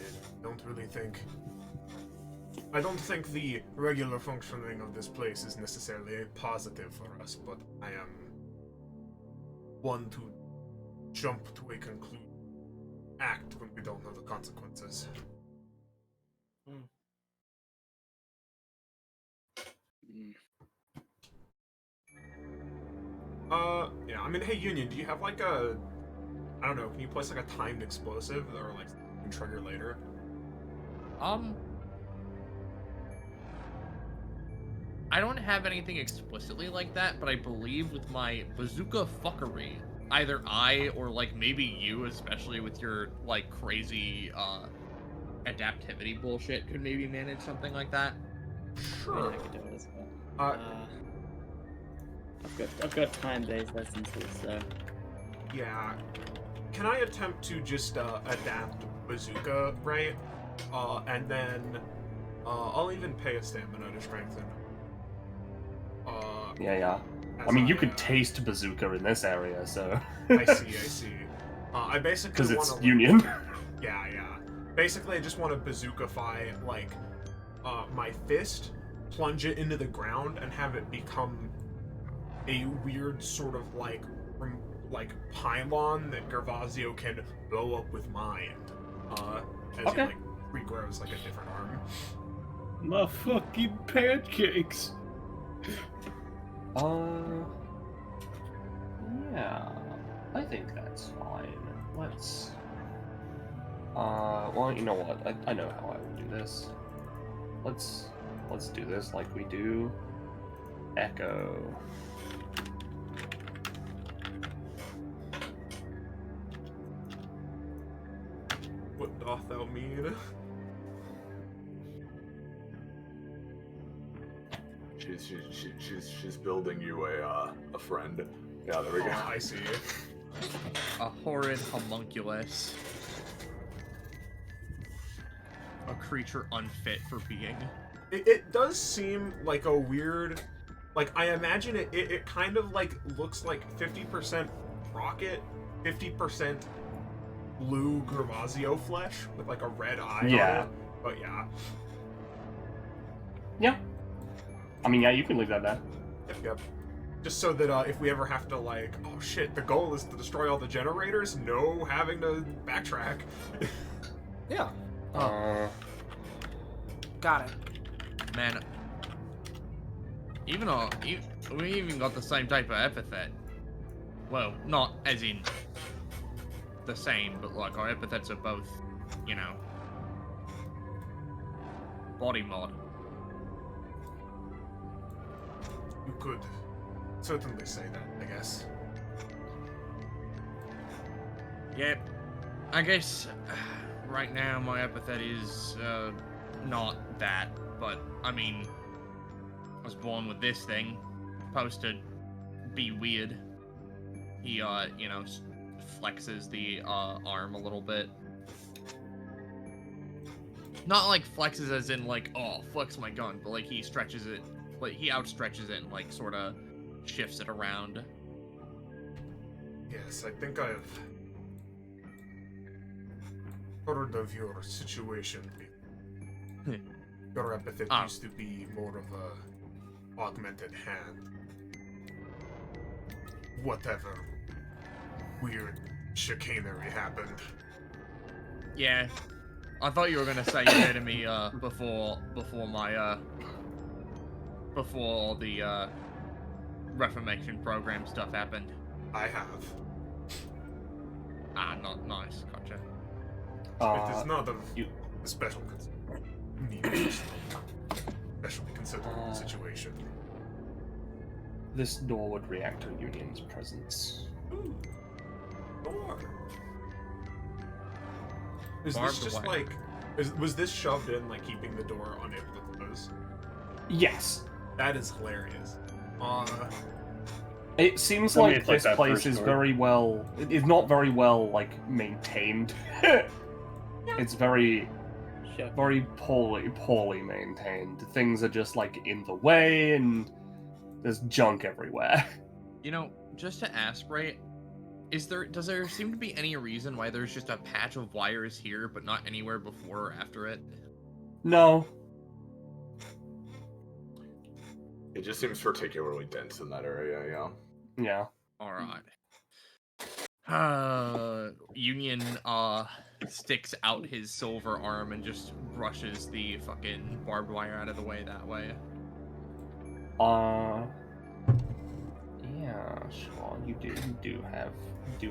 I don't think the regular functioning of this place is necessarily positive for us, but I am one to jump to a conclusion. Act when we don't know the consequences. Yeah, I mean, hey, Union, do you have like a... I don't know, can you place like a timed explosive or like you can trigger later? I don't have anything explicitly like that, but I believe with my bazooka fuckery, either I or like maybe you, especially with your like crazy adaptivity bullshit, could maybe manage something like that. Yeah, I could do it as well. I've got time-based essences, so... Yeah. Can I attempt to just adapt bazooka, right? And then I'll even pay a stamina to strengthen. Yeah. I mean, you could taste bazooka in this area, so... I see. I basically because it's wanna, Union. Yeah. Basically, I just want to bazookaify, like, my fist, plunge it into the ground, and have it become a weird sort of, like pylon that Gervasio can blow up with mind. As he, like, regrows, like, a different arm. My fucking pancakes! Yeah. I think that's fine. Let's. Well, you know what? I know how I would do this. Let's do this like we do. Echo. What doth thou mean? She's building you a friend. Yeah, there we go. Oh, I see. A horrid homunculus. A creature unfit for being. It does seem like a weird, like I imagine it kind of like looks like 50% rocket, 50% blue Gervasio flesh with like a red eye on it. But yeah. Yeah. I mean, yeah, you can leave that there. Yep. Just so that if we ever have to like, oh shit, the goal is to destroy all the generators, no having to backtrack. Yeah. Got it. Man, we even got the same type of epithet. Well, not as in the same, but like our epithets are both, you know, body mod. You could certainly say that, I guess. Yep. I guess right now my epithet is not that, but I mean, I was born with this thing. Supposed to be weird. He, you know, flexes the arm a little bit. Not like flexes as in like, oh, flex my gun, but like he stretches it, like he outstretches it and like sort of shifts it around. Yes, I think I've heard of your situation. Your epithet used to be more of a augmented hand. Whatever weird chicanery happened. Yeah, I thought you were gonna say you heard of me before all the Reformation program stuff happened. I have. Ah, not nice. Gotcha. It is not of a special need, especially considering the situation. This door would react to Union's presence. Ooh. Door. Is Barbed this just wire. like... was this shoved in, like, keeping the door unable to close? Yes. That is hilarious. It seems I mean, like it's like this that place first is door. very well... It is not very well, like, maintained. It's very poorly maintained. Things are just, like, in the way, and there's junk everywhere. You know, just to ask, right? Does there seem to be any reason why there's just a patch of wires here, but not anywhere before or after it? No. It just seems particularly dense in that area, yeah. Yeah. Alright. Union, sticks out his silver arm and just brushes the fucking barbed wire out of the way that way. Yeah, sure. You do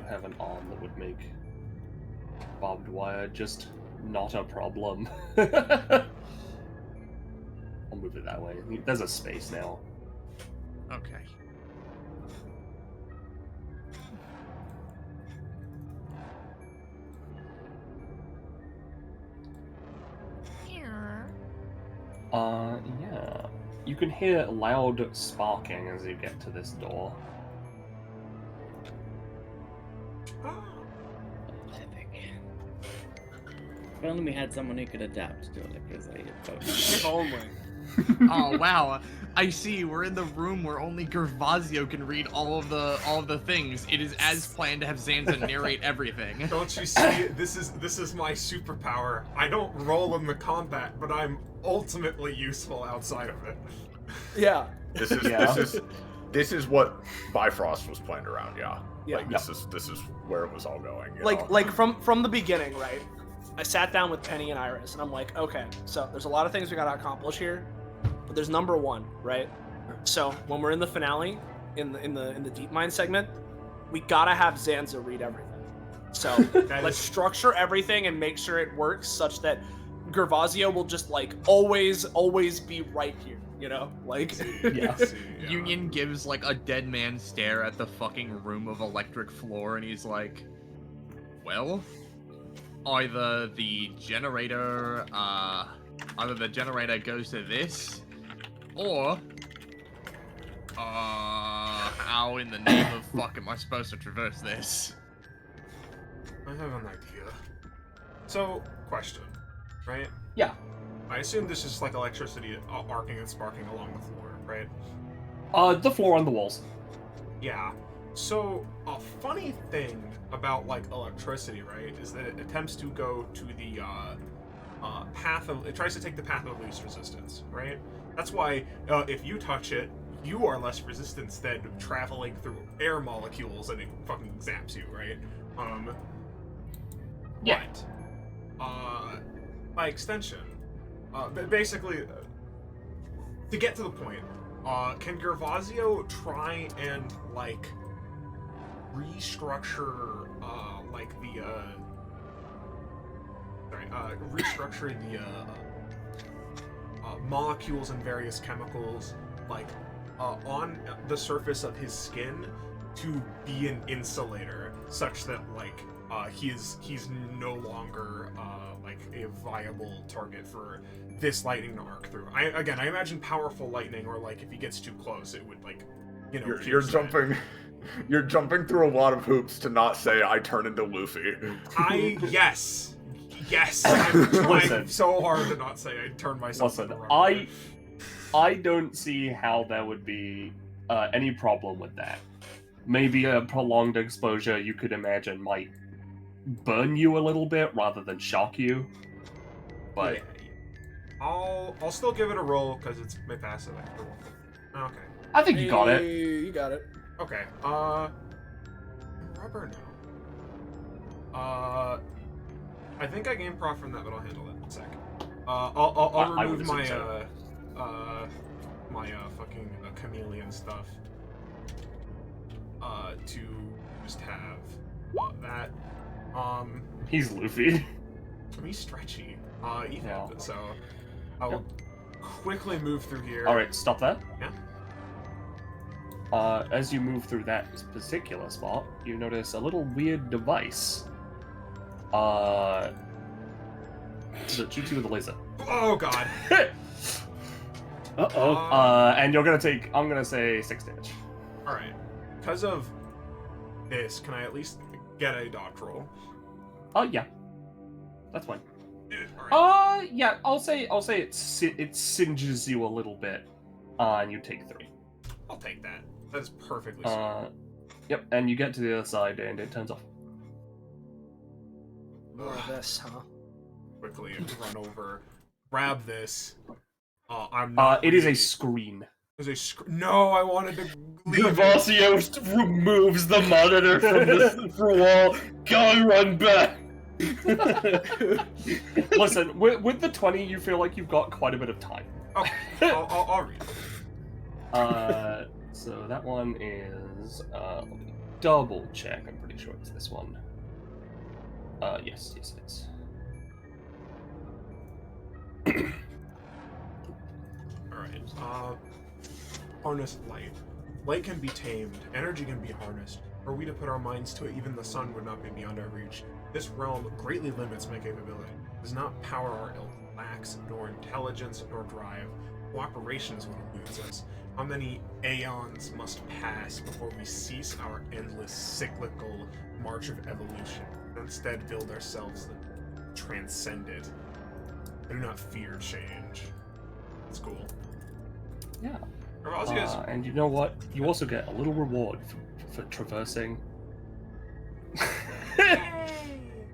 have an arm that would make barbed wire just not a problem. I'll move it that way. There's a space now. Okay. Here. Yeah. You can hear loud sparking as you get to this door. If only we had someone who could adapt to electricity. If only. Oh wow! I see. We're in the room where only Gervasio can read all of the things. It is as planned to have Zanza narrate everything. Don't you see? This is my superpower. I don't roll in the combat, but I'm ultimately useful outside of it. Yeah. This is what Bifrost was planned around, yeah. Yeah. Like this is where it was all going. You know? Like from the beginning, right? I sat down with Penny and Iris, and I'm like, okay, so there's a lot of things we gotta accomplish here, but there's number one, right? So when we're in the finale, in the deep mine segment, we gotta have Zanza read everything. So let's structure everything and make sure it works such that Gervasio will just like always be right here, you know? Like Yeah. Union gives like a dead man stare at the fucking room of electric floor, and he's like, well, either the generator goes to this, or how in the name of fuck am I supposed to traverse this? I have an idea. So, question, right? Yeah. I assume this is like electricity arcing and sparking along the floor, right? The floor and the walls. Yeah. So, a funny thing about, like, electricity, right, is that it attempts to go to the, path of... It tries to take the path of least resistance, right? That's why, if you touch it, you are less resistance than traveling through air molecules and it fucking zaps you, right? Yeah. But, by extension, basically, to get to the point, can Gervasio try and, like, restructure, restructure the, molecules and various chemicals, like, on the surface of his skin to be an insulator, such that, like, he's no longer, like, a viable target for this lightning to arc through. I imagine powerful lightning, or, like, if he gets too close, it would, like, you know... You're jumping... You're jumping through a lot of hoops to not say I turn into Luffy. Yes, I'm trying Listen. so hard to not say I turn myself Listen, into Robin. I don't see how there would be any problem with that. Maybe a prolonged exposure, you could imagine, might burn you a little bit rather than shock you. But Yeah. I'll still give it a roll because it's my passive after one. Okay. I think you got it. You got it. Okay. Rubber no. I think I gained prof from that, but I'll handle it in a sec. I'll I would remove my assume my fucking chameleon stuff. To just have that. He's Luffy. He's stretchy. Even Yeah. so, I'll quickly move through here. Alright, stop that. Yeah. As you move through that particular spot, you notice a little weird device. That shoots you with a laser. Oh god. Uh-oh. And you're gonna take, I'm gonna say 6 damage. Alright. Because of this, can I at least get a dodge roll? Oh, yeah. That's fine. Alright. Yeah, I'll say it singes you a little bit, and you take 3. I'll take that. That's perfectly fine. Yep, and you get to the other side, and it turns off. More of this, huh? Quickly run over, grab this. I'm not. It is a really- screen. No, I wanted to leave it. Gervasio removes the monitor from the wall. Go run back. Listen, with the 20, you feel like you've got quite a bit of time. Okay, I'll read it. So that one is, let me double check. I'm pretty sure it's this one. Yes, it is. Alright, harness light. Light can be tamed, energy can be harnessed. Were we to put our minds to it, even the sun would not be beyond our reach. This realm greatly limits my capability. It does not power our lacks, nor intelligence, nor drive. Cooperation is what eludes us. How many aeons must pass before we cease our endless cyclical march of evolution, and instead build ourselves the transcended? I do not fear change. That's cool. Yeah. Gervasio's And you know what? You also get a little reward for traversing.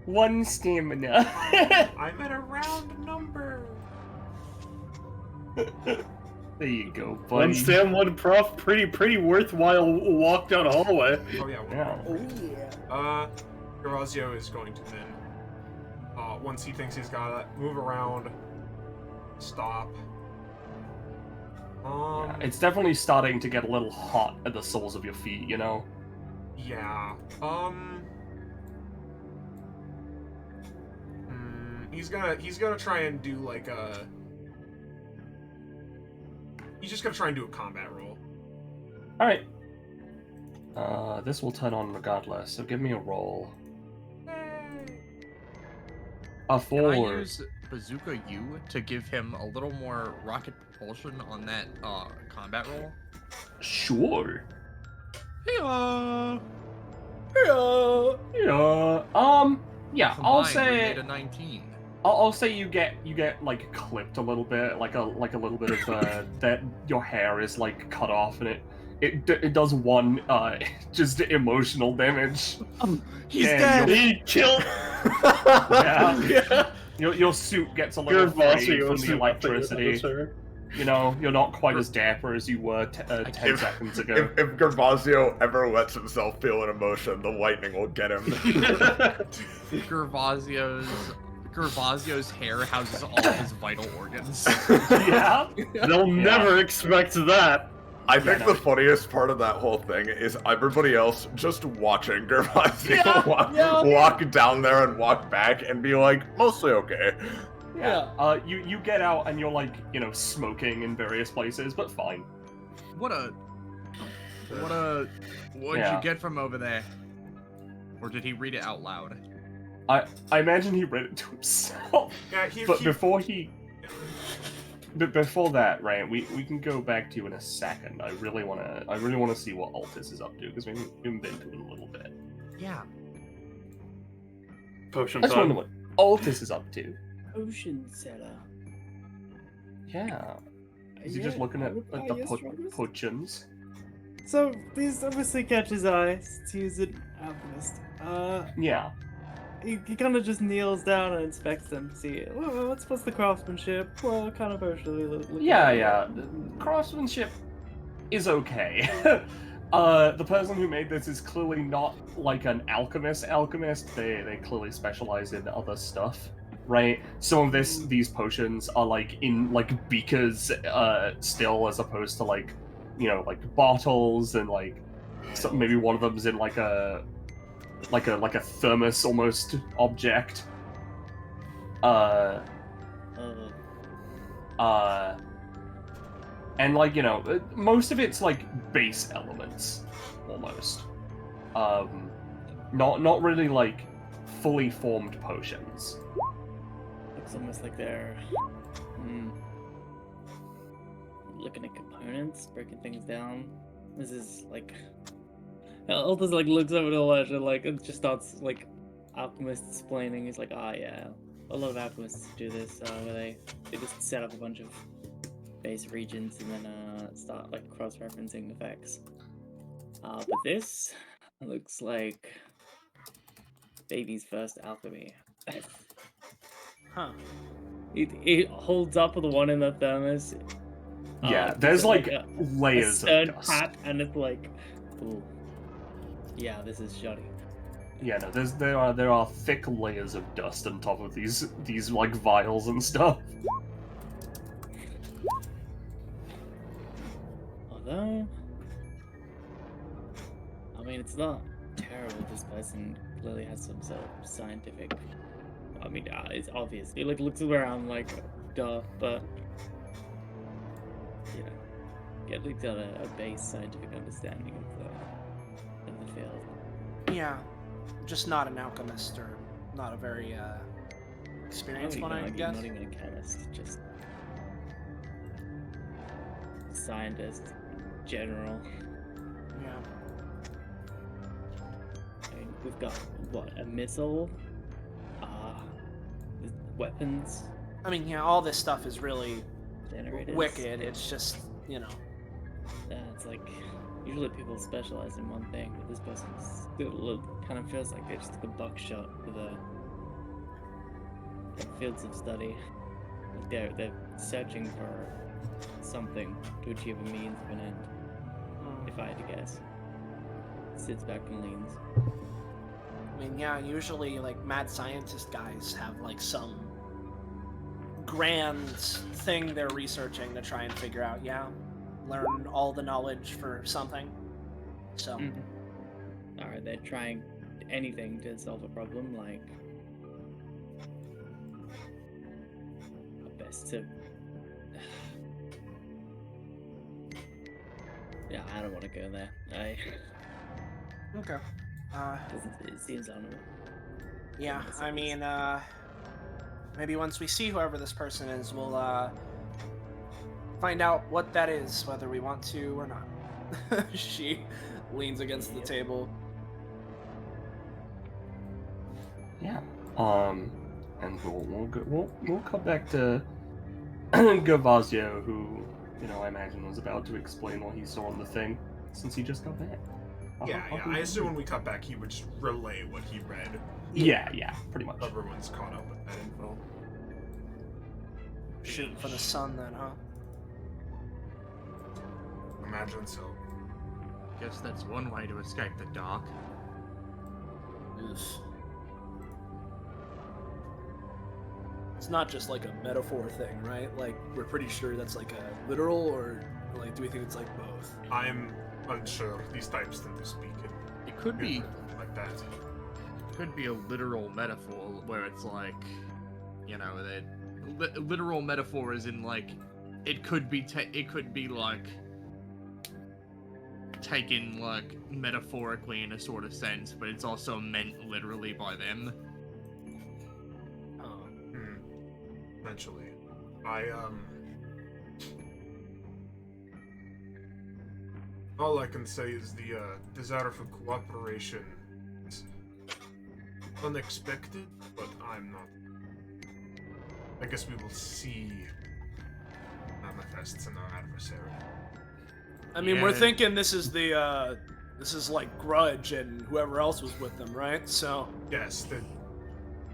1 stamina. I'm at a round number. There you go, buddy. One stam, one prof. Pretty worthwhile walk down a hallway. Oh yeah. Yeah. Oh yeah. Gervasio is going to then, once he thinks he's got it, move around, stop. Yeah, it's definitely starting to get a little hot at the soles of your feet, you know? Yeah. He's gonna try and do like a. He's just gonna try and do a combat roll. All right. This will turn on regardless. So give me a roll. Can I use Bazooka U to give him a little more rocket propulsion on that combat roll? Sure. Yeah. Yeah. Yeah. I'll Combined, we say. made a 19. I'll say you get like clipped a little bit, like a little bit of that your hair is like cut off, and it does one just emotional damage. He's And dead. He killed. Yeah. Your suit gets a little frayed from the electricity. You know, you're not quite as dapper as you were 10 seconds ago. If Gervasio ever lets himself feel an emotion, the lightning will get him. Gervasio's hair houses all of his vital organs. Yeah. They'll never expect that. I think the funniest part of that whole thing is everybody else just watching Gervasio walk down there and walk back and be like, mostly okay. Yeah. You get out and you're like, smoking in various places, but fine. What'd you get from over there? Or did he read it out loud? I imagine he read it to himself. Yeah, Before that, right? We can go back to you in a second. I really wanna see what Altus is up to because we haven't been to it a little bit. Yeah. Potion I just wonder time. what Altus is up to. Ocean seller. Yeah. Is he just looking at the potions? So these obviously catch his eye. He's an alchemist. Yeah. He kind of just kneels down and inspects them to see, well, what's the craftsmanship? What kind of potion are we looking at? Yeah. Craftsmanship is okay. The person who made this is clearly not like an alchemist. They clearly specialize in other stuff, right? Some of these potions are like in like beakers still, as opposed to like like bottles, and like maybe one of them's in like a thermos almost object. And like, most of it's like base elements almost. Not really like fully formed potions. Looks almost like they're looking at components, breaking things down. This is like Altus like looks over the ledge and like it just starts like alchemist explaining. He's like, yeah, a lot of alchemists do this where they just set up a bunch of base regions and then start like cross-referencing effects. But this looks like baby's first alchemy. Huh. It holds up the one in the thermos. Yeah, there's like layers a of dust. hat, and it's like, ooh, yeah, this is shoddy. Yeah, no, there are thick layers of dust on top of these like vials and stuff. Although, I mean, it's not terrible. This person clearly has some sort of scientific. I mean, it's obvious. He like looks around like, duh, but at least got a base scientific understanding of the field. Yeah, just not an alchemist or not a very experienced one, I guess. Not even a chemist, just a scientist, general. Yeah. I mean, we've got a missile, weapons. I mean, all this stuff is really generators. wicked. It's just, Yeah, it's like usually people specialize in one thing, but this person kind of feels like they just took a buckshot with the fields of study. Like they're searching for something to achieve a means of an end. If I had to guess, sits back and leans. I mean, usually like mad scientist guys have like some grand thing they're researching to try and figure out. Learn all the knowledge for something. So Are they trying anything to solve a problem, like best to? Yeah, I don't want to go there. Okay. It seems honorable. Yeah, I mean, maybe once we see whoever this person is, we'll find out what that is, whether we want to or not. She leans against the table. Yeah. And we'll cut back to Gervasio, who, I imagine was about to explain what he saw on the thing, since he just got back. Yeah. I assume when we cut back, he would just relay what he read. Yeah, pretty much. Everyone's caught up with that info. Shooting for the sun, then, huh? Imagine so. Guess that's one way to escape the dark. It's not just like a metaphor thing, right? Like, we're pretty sure that's like a literal, or like, do we think it's like both? I'm unsure. These types tend to speak in It could be like that. could be a literal metaphor where it's like, that literal metaphor is in like, it could be like taken like metaphorically in a sort of sense, but it's also meant literally by them. Eventually. All I can say is the desire for cooperation is unexpected, but I'm not. I guess we will see manifests in our adversary. I mean, we're thinking this is like Grudge and whoever else was with them, right? So. Yes,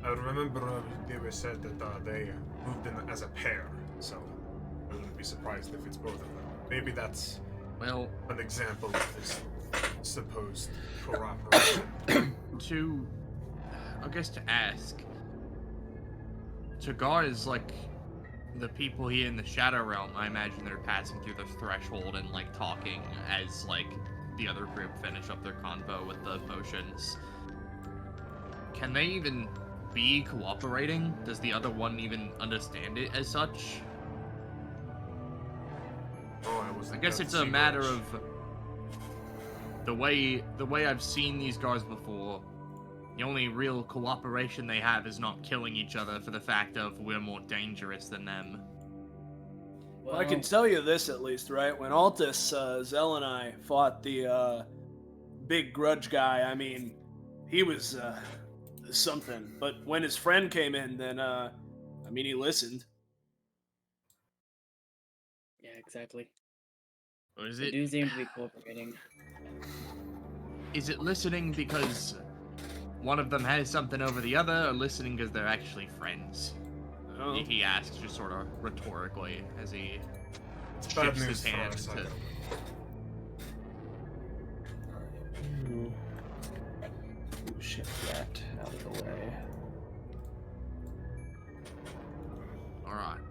I remember they were said that they moved in as a pair, so I wouldn't be surprised if it's both of them. Maybe that's an example of this supposed cooperation. To ask, to guys like the people here in the Shadow Realm, I imagine they're passing through the threshold and like talking as like the other group finish up their convo with the potions. Can they even be cooperating? Does the other one even understand it as such? I guess it's a matter of the way I've seen these guys before. The only real cooperation they have is not killing each other for the fact of we're more dangerous than them. Well, I can tell you this at least, right? When Altus, Zell, and I fought the big Grudge guy, I mean, he was something. But when his friend came in, then he listened. Yeah, exactly. Or is They it? do seem to be cooperating. Is it listening because one of them has something over the other, or listening because they're actually friends? Oh. He asks just sort of rhetorically as he bad shifts news his for hand us, I to. know. Shift that out of the way. Alright.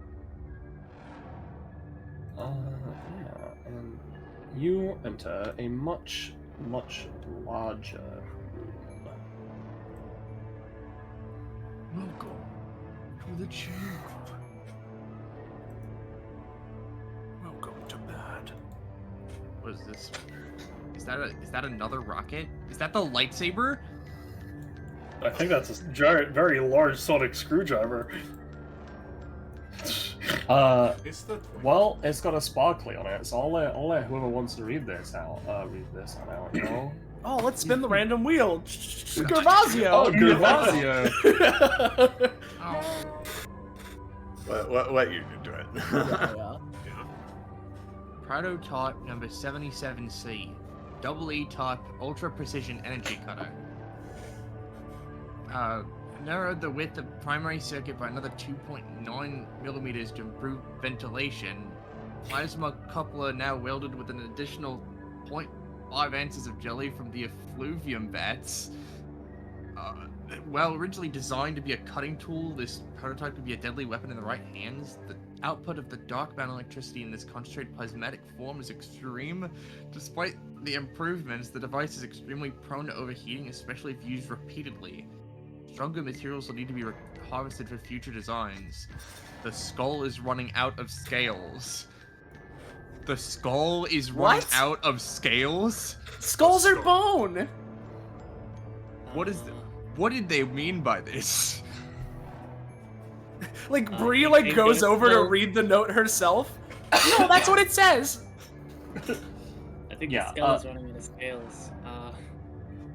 Yeah, and you enter a much, much larger room. Welcome to the chamber. Welcome to bed. What is this? Is that another rocket? Is that the lightsaber? I think that's a giant, very large sonic screwdriver. Well, it's got a sparkly on it, so I'll let whoever wants to read this out, you know? Oh, let's spin the random wheel. Gervasio! Oh, Gervasio! What you do it? Yeah. Prototype number 77C. Double E type ultra precision energy cutter. Narrowed the width of primary circuit by another 2.9 millimeters to improve ventilation. Plasma coupler now welded with an additional 0.5 ounces of jelly from the effluvium vats. Well, originally designed to be a cutting tool, this prototype could be a deadly weapon in the right hands. The output of the dark bound electricity in this concentrated plasmatic form is extreme. Despite the improvements, the device is extremely prone to overheating, especially if used repeatedly. Stronger materials will need to be harvested for future designs. The skull is running out of scales. The skull is running What? out of scales? Skulls are bone. What is what did they mean by this? Like Uh, Bree you like think goes it's over to skull? read the note herself. No, that's what it says. I think Yeah, the skull is running out of scales.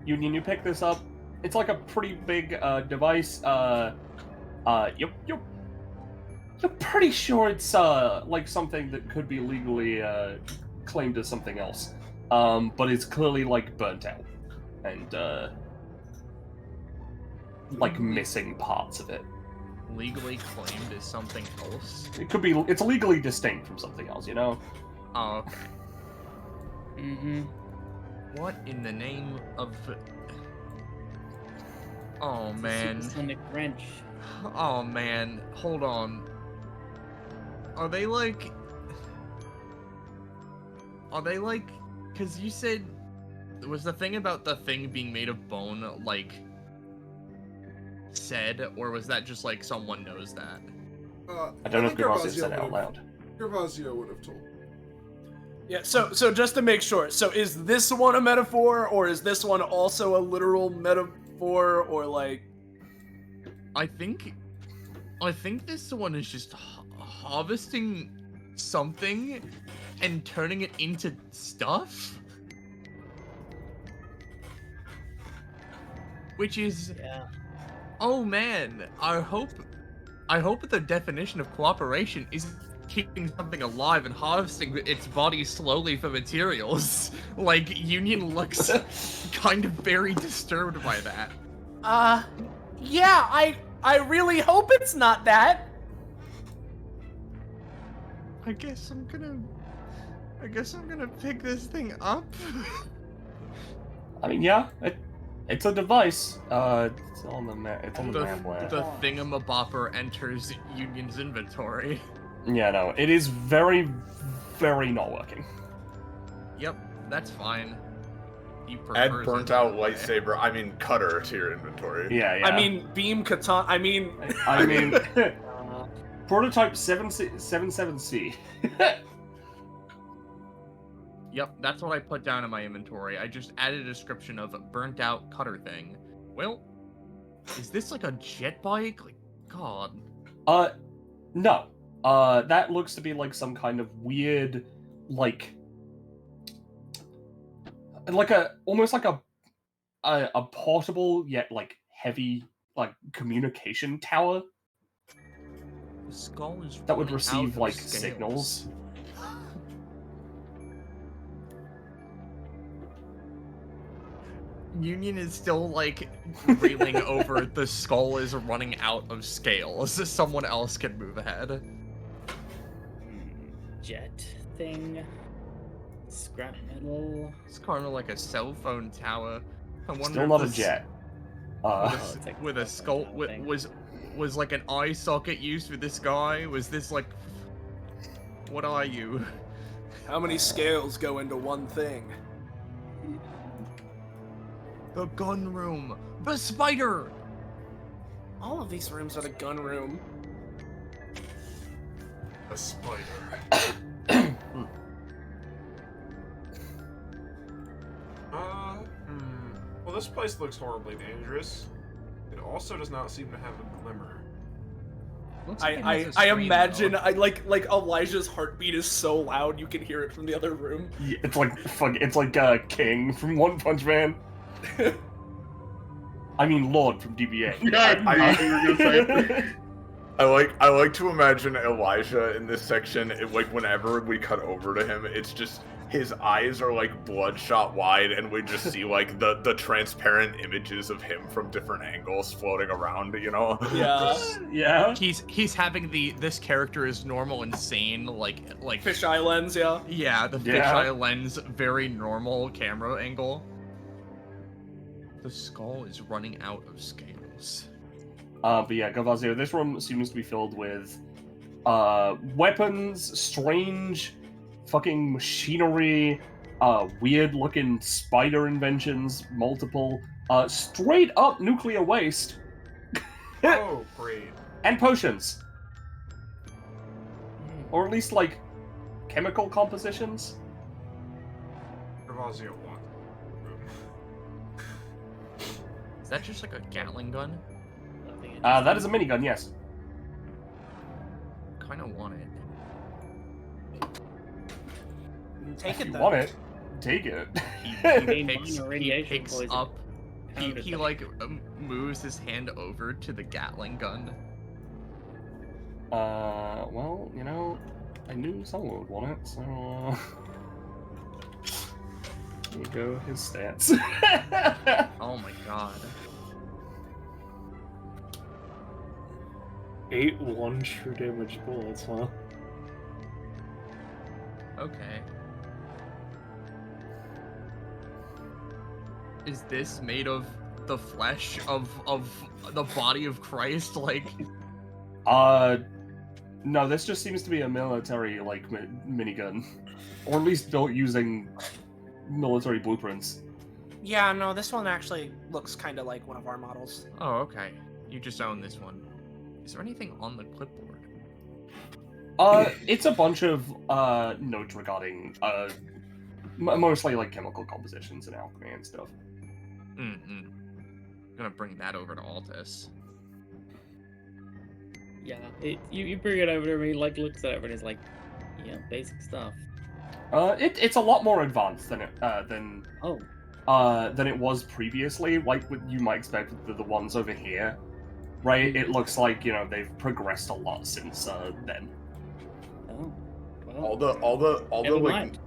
Union, you pick this up. It's like a pretty big device. You're pretty sure it's like something that could be legally claimed as something else. But it's clearly like burnt out and like missing parts of it. Legally claimed as something else? It could be. It's legally distinct from something else, you know. Oh, okay. Mm-hmm. What in the name of... Oh, man. Supersonic wrench. Oh, man. Hold on. Are they like... Because you said... Was the thing about the thing being made of bone, like... said, or was that just like someone knows that? I don't know if think Gervasio said it out would've- loud. Gervasio would have told. Yeah, so just to make sure, so is this one a metaphor, or is this one also a literal metaphor, or like... I think this one is just harvesting something and turning it into stuff? Which is... Yeah. Oh man, I hope the definition of cooperation is keeping something alive and harvesting its body slowly for materials. Like, Union looks kind of very disturbed by that. Yeah, I really hope it's not that. I guess I'm gonna pick this thing up. I mean, yeah, it's a device. It's on the map. It's on the map. The thingamabopper enters Union's inventory. Yeah, no, it is very, very not working. Yep, that's fine. He Add prefers burnt it out that way. lightsaber. I mean, cutter to your inventory. Yeah, yeah. I mean, beam katana. I mean, prototype 77C. Yep, that's what I put down in my inventory. I just added a description of burnt out cutter thing. Well, is this like a jet bike? Like, God. No. That looks to be like some kind of weird, like almost like a portable yet like heavy like communication tower The skull is that would running out receive of like scales. signals. Union is still like reeling over the skull is running out of scales. Someone else can move ahead. Jet thing. Scrap metal. It's kind of like a cell phone tower. I wonder Still if not a this- jet. Oh, it's like with a skull thing. was like an eye socket used for this guy? Was this like, what are you? how many scales go into one thing? The gun room, the spider. All of these rooms are the gun room. A spider. Well, this place looks horribly dangerous. It also does not seem to have a glimmer. Looks like it I has a screen, imagine though. I like Elijah's heartbeat is so loud you can hear it from the other room. Yeah, it's like King from One Punch Man. I mean Lord from DBA. Yeah, I knew you were gonna say. I like to imagine Elijah in this section. Like whenever we cut over to him, it's just his eyes are like bloodshot wide, and we just see like the transparent images of him from different angles floating around. You know? Yeah. Yeah. He's having this character is normal insane like Fisheye lens, yeah. yeah, the Yeah. fisheye lens, very normal camera angle. The skull is running out of scales. But yeah, Gavazio, this room seems to be filled with weapons, strange fucking machinery, weird looking spider inventions, multiple, straight up nuclear waste, Oh, great. and potions. Or at least, like, chemical compositions. Gervasio walked. Is that just like a Gatling gun? That is a minigun, yes. Kind of want it. Take If it you then. want it, take it. He picks poison. up. He Pounded them. like moves his hand over to the Gatling gun. Well, you know, I knew someone would want it, so, here you go, his stats. Oh my god. 8 1 true damage bullets, huh? Okay. Is this made of the flesh of the body of Christ? Like, no, this just seems to be a military, like, minigun. Or at least built using military blueprints. Yeah, no, this one actually looks kind of like one of our models. oh, okay. You just own this one. Is there anything on the clipboard? It's a bunch of, notes regarding, mostly, like, chemical compositions and alchemy and stuff. Mm-hmm. I'm gonna bring that over to Altus. Yeah, you bring it over to me, like, looks at it and is like, yeah, basic stuff. It's a lot more advanced than than Oh, it was previously. Like what you might expect with the ones over here, right? It looks like, you know, they've progressed a lot since then. oh, well. All the Never like mind.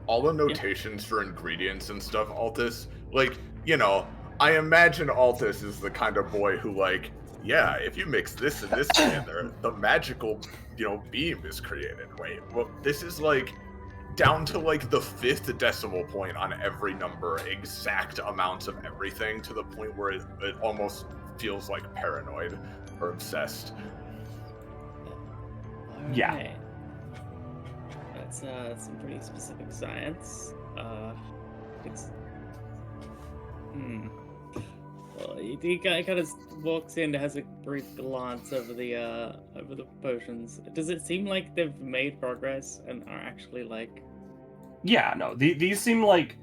all the notations for ingredients and stuff, Altus, like, you know, I imagine Altus is the kind of boy who, like, yeah, if you mix this and this together, the magical, you know, beam is created. Wait, well, this is like down to like the 5th decimal point on every number, exact amounts of everything, to the point where it almost feels like paranoid or obsessed. Yeah. Alright. That's some pretty specific science. It's Well, he kind of walks in, has a brief glance over the potions. Does it seem like they've made progress and are actually like? Yeah, no, these seem like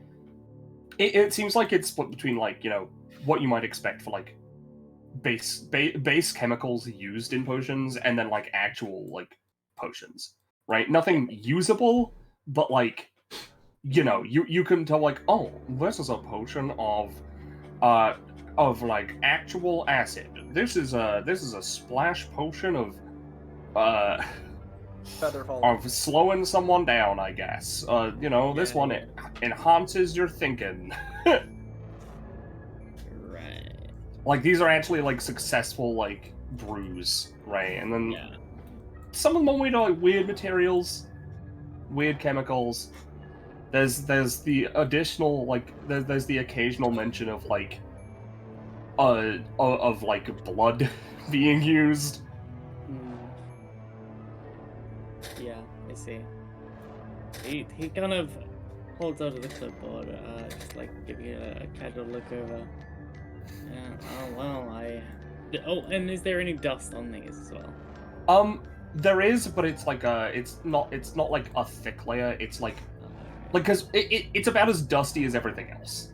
it seems like it's split between, like, you know, what you might expect for like base chemicals used in potions, and then like actual like potions, right? Nothing usable, but like, you know, you can tell, like, oh, this is a potion of like actual acid. This is a splash potion of Featherfall. of slowing someone down, I guess. You know, this Yeah. one, it enhances your thinking. Right. Like, these are actually like successful like brews, right? And then Yeah. some of them are like weird materials, weird chemicals. There's the additional, like, there's the occasional mention of like of like blood being used. Yeah, I see. He kind of holds onto the clipboard, just like giving it a casual look over. Yeah. Oh well, Oh, and is there any dust on these as well? There is, but it's like it's not like a thick layer. It's like because it's about as dusty as everything else.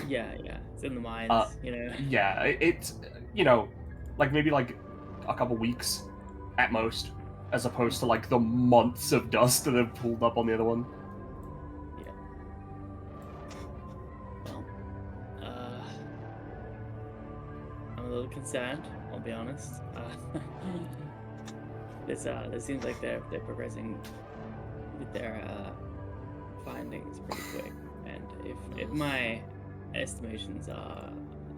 Yeah, it's in the mines, you know. Yeah, it's, you know, like maybe like a couple weeks at most, as opposed to like the months of dust that have pulled up on the other one. Yeah. Well, I'm a little concerned, I'll be honest. This seems like they're progressing with their findings pretty quick, and if my estimations are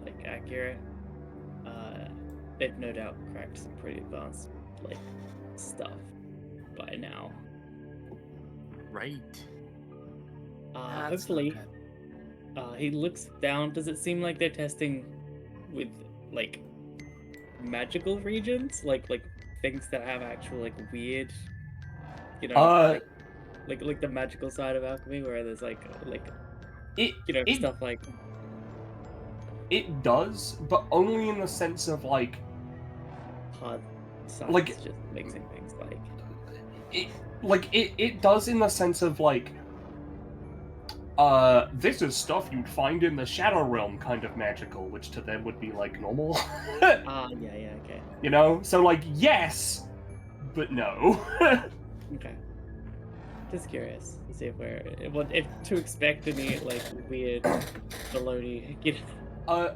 like accurate, they've no doubt cracked some pretty advanced like stuff by now. Right. That's Hopefully, not he looks down. Does it seem like they're testing with like magical regions, like things that have actual like weird, you know, like the magical side of alchemy, where there's like stuff like. It does, but only in the sense of like hard science, like just mixing things it does in the sense of like this is stuff you'd find in the Shadow Realm kind of magical, which to them would be like normal. yeah, okay. You know, so like yes, but no. Okay. Just curious to see if to expect any like weird baloney. If I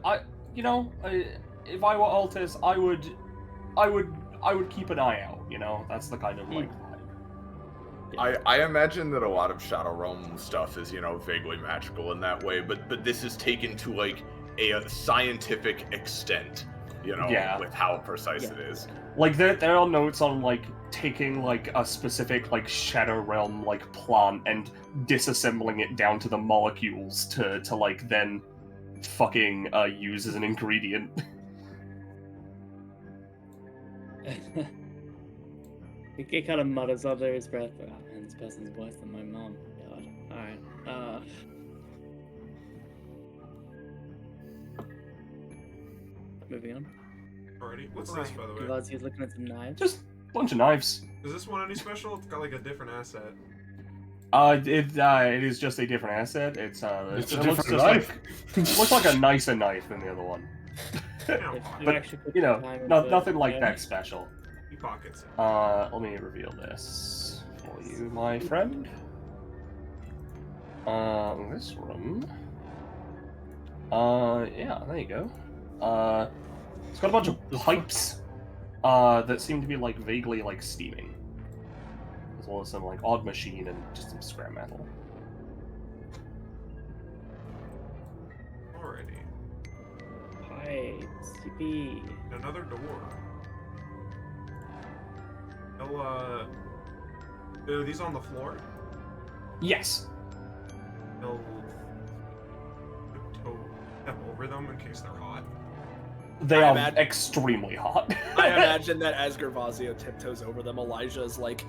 were Altus, I would keep an eye out. You know, that's the kind of like. I imagine that a lot of Shadow Realm stuff is, vaguely magical in that way, but this is taken to like a scientific extent, with how precise it is. Like there are notes on like taking like a specific like Shadow Realm like plant and disassembling it down to the molecules to like then fucking use as an ingredient. He kind of mutters under his breath, but man, this person's worse than my mom. God. Alright, moving on. Alrighty, what's this, by the way? Gavazzi's looking at some knives. Just a bunch of knives. Is this one any special? It's got like a different asset. It is just a different asset. It looks just knife. Looks like a nicer knife than the other one. But nothing like that special. He pockets it. Let me reveal this for you, my friend. This room. Yeah, there you go. It's got a bunch of pipes, that seem to be like vaguely like steaming, as well as some like odd machine and just some scrap metal. Alrighty. Pipes, yippee. Another door. Are these on the floor? Yes. He'll step over them in case they're hot. They are extremely hot. I imagine that as Gervasio tiptoes over them, Elijah's like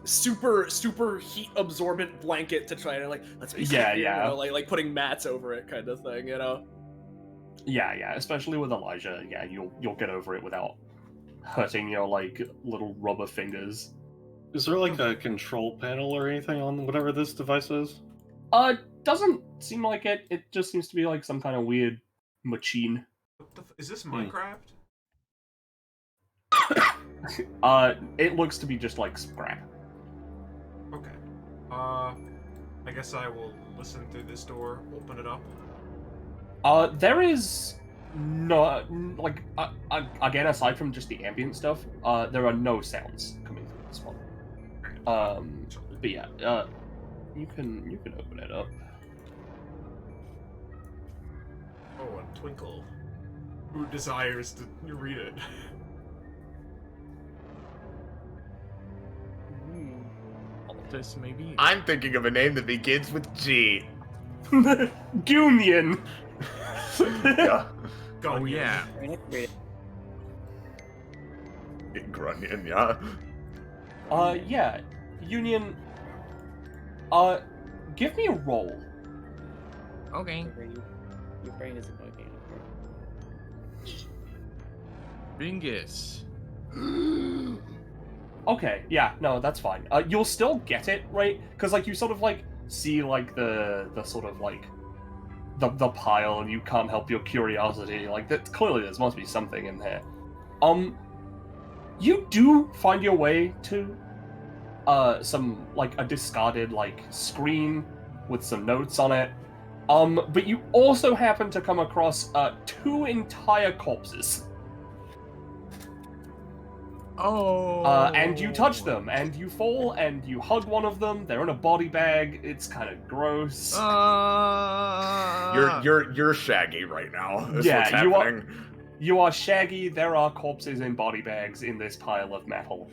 super heat absorbent blanket to try to let's be safe here, yeah. Like putting mats over it kind of thing, Yeah, especially with Elijah, you'll get over it without hurting your little rubber fingers. Is there a control panel or anything on whatever this device is? Doesn't seem like it. It just seems to be like some kind of weird machine. Is this Minecraft? It looks to be just like scrap. Okay. I guess I will listen through this door, open it up. There is no, again, aside from just the ambient stuff, there are no sounds coming through this one. But yeah, you can open it up. Oh, a twinkle. Who desires to read it? Altus, maybe? I'm thinking of a name that begins with G. Gunion! Yeah. Oh, yeah. Grunion, yeah. Yeah. Union. Give me a roll. Okay. Your brain isn't working. Bingus. Okay, yeah, no, that's fine. You'll still get it, right? Because you sort of see the sort of the pile, and you can't help your curiosity. That clearly there must be something in there. You do find your way to some a discarded screen with some notes on it. But you also happen to come across 2 entire corpses. Oh. And you touch them, and you fall, and you hug one of them. They're in a body bag. It's kind of gross. You're Shaggy right now. That's what's you happening. You are Shaggy. There are corpses in body bags in this pile of metal.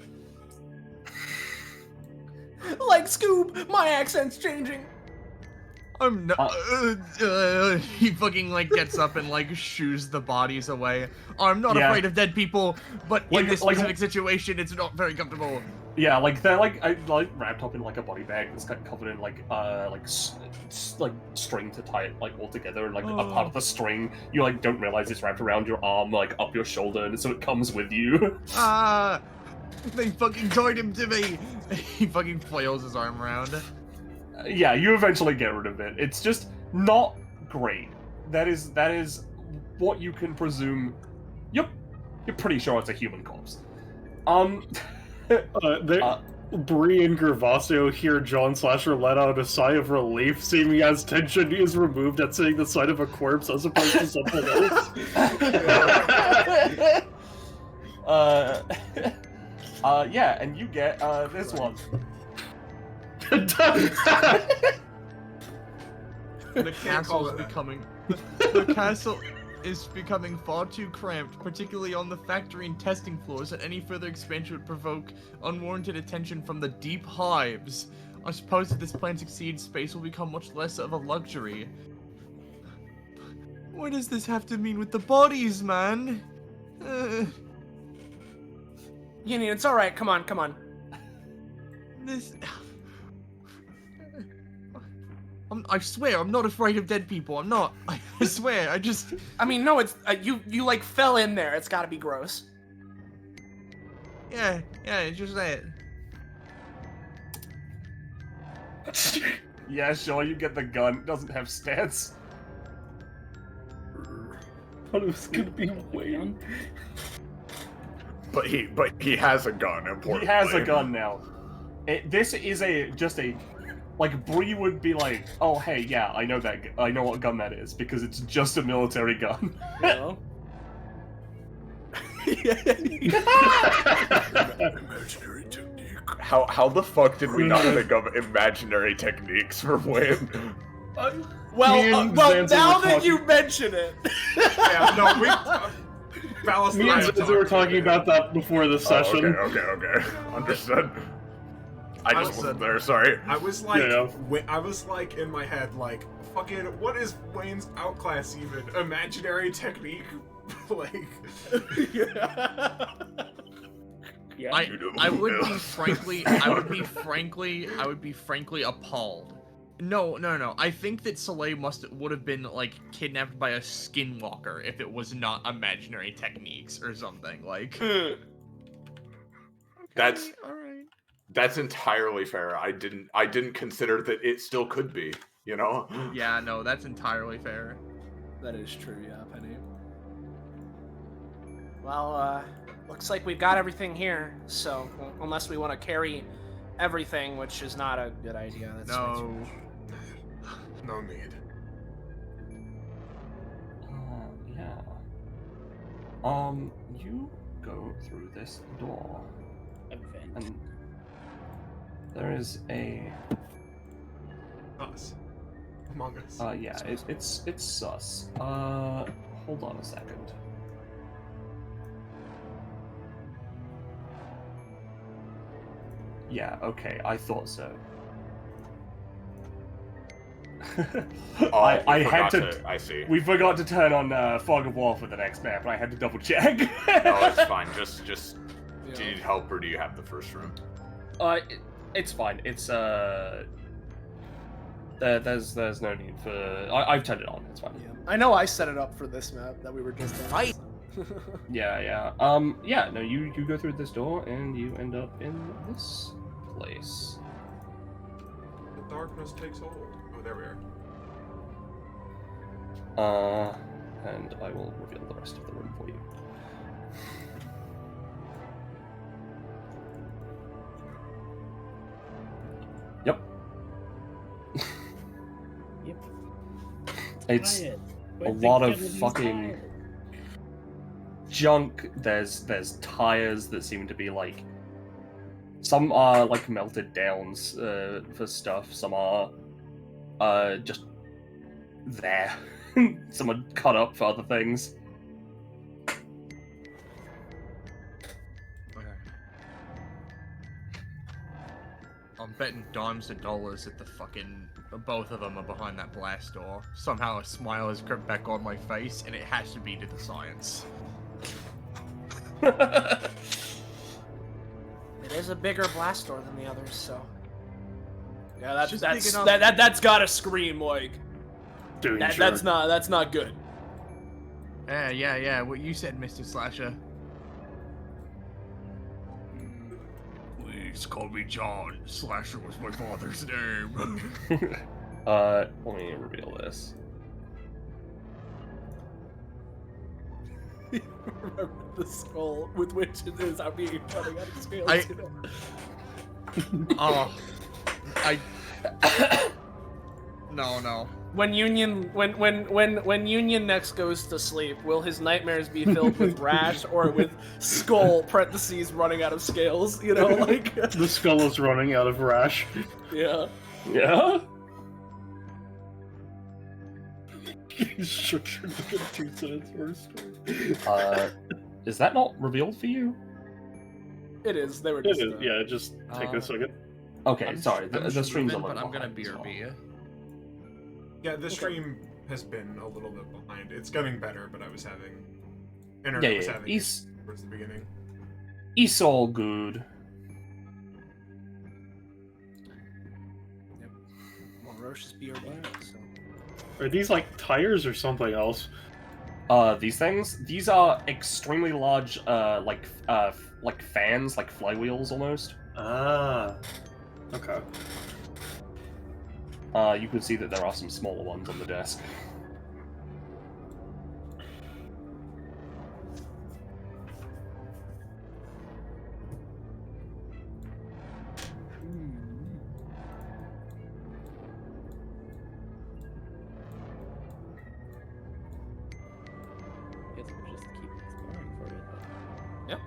Like Scoob, my accent's changing. I'm not. He fucking like gets up and like shoos the bodies away. I'm not Yeah. afraid of dead people, but Like- in this like- specific situation, it's not very comfortable. Yeah, like they're like wrapped up in like a body bag that's kind of covered in like string to tie it like all together, and like a part of the string you like don't realize it's wrapped around your arm, like up your shoulder, and so it comes with you. They fucking tied him to me. He fucking flails his arm around. Yeah, you eventually get rid of it. It's just not great. That is what you can presume. You're pretty sure it's a human corpse. Bree and Gervasio hear John Slasher let out a sigh of relief, seeming as tension is removed at seeing the sight of a corpse as opposed to something else. Yeah, and you get this one. The castle is becoming. The castle is becoming far too cramped, particularly on the factory and testing floors, and any further expansion would provoke unwarranted attention from the deep hives. I suppose if this plan succeeds, space will become much less of a luxury. What does this have to mean with the bodies, man? Union, it's all right. Come on, come on. This. I swear, I'm not afraid of dead people. I'm not. I swear. I mean, no, it's you like fell in there. It's got to be gross. Yeah, it's just that. Yeah, sure, you get the gun. It doesn't have stats. But it was gonna be Wayne. But he has a gun. Importantly, He has a gun now. This is like Bree would be like, oh hey, yeah, I know what gun that is because it's just a military gun. No. Imaginary technique. How the fuck did we not think of imaginary techniques for Wayne? Well, now that you mention it. Yeah, no, we. Ballast Me and Zenza were talking about that before the session. Okay. Understood. I just wasn't there. Sorry. I was like, Yeah. I was like in my head, like, fucking, what is Wayne's outclass even? Imaginary technique, like. Yeah. I would be frankly appalled. No. I think that Soleil would have been like kidnapped by a skinwalker if it was not imaginary techniques or something like. That's all right. That's entirely fair. I didn't consider that it still could be. You know. Yeah, no, that's entirely fair. That is true, yeah, Penny. Well, looks like we've got everything here. So unless we want to carry everything, which is not a good idea. No. No need. Yeah. You go through this door, and there is a. Us. Among Us. Yeah, it's sus. Hold on a second. Yeah, okay, I thought so. I had to. I see. We forgot to turn on Fog of War for the next map, and I had to double check. No, it's fine. Just. Do you need help, or do you have the first room? It's fine. It's There's no need for. I've turned it on. It's fine. Yeah. I know I set it up for this map that we were just in. Fight. Yeah. Yeah. No, you go through this door and you end up in this place. The darkness takes hold. Oh, there we are. And I will reveal the rest of the room for you. Yep. Yep. It's Tired. a lot of fucking junk. There's tires that seem to be like. Some are like melted downs for stuff. Some are just there. Some are cut up for other things. betting dimes to dollars that the fucking both of them are behind that blast door. Somehow a smile has crept back on my face, and it has to be to the science. It is a bigger blast door than the others, so yeah, that's gotta scream like that's not good. Yeah. What you said, Mr. Slasher. Please call me John. Slasher was my father's name. Let me reveal this. Remember the skull with which it is out being running out of scales. No. When Union next goes to sleep, will his nightmares be filled with rash or with skull parentheses running out of scales? You know, like The skull is running out of rash. yeah. Yeah? Structured like a 2-sentence story. Is that not revealed for you? It is. They were It just. is, yeah, just take a second. Okay, I'm sorry, the stream's a streaming, little but I'm gonna behind as well. BRB. Yeah, the stream has been a little bit behind. It's getting better, but I was having internet Yeah, was yeah, having he's- towards the beginning. It's all good. Well, Roche is BRB, so. Are these like tires or something else? These things? These are extremely large, like fans, like flywheels almost. Ah. Okay. You can see that there are some smaller ones on the desk. Guess we'll just keep exploring for it then. Yep.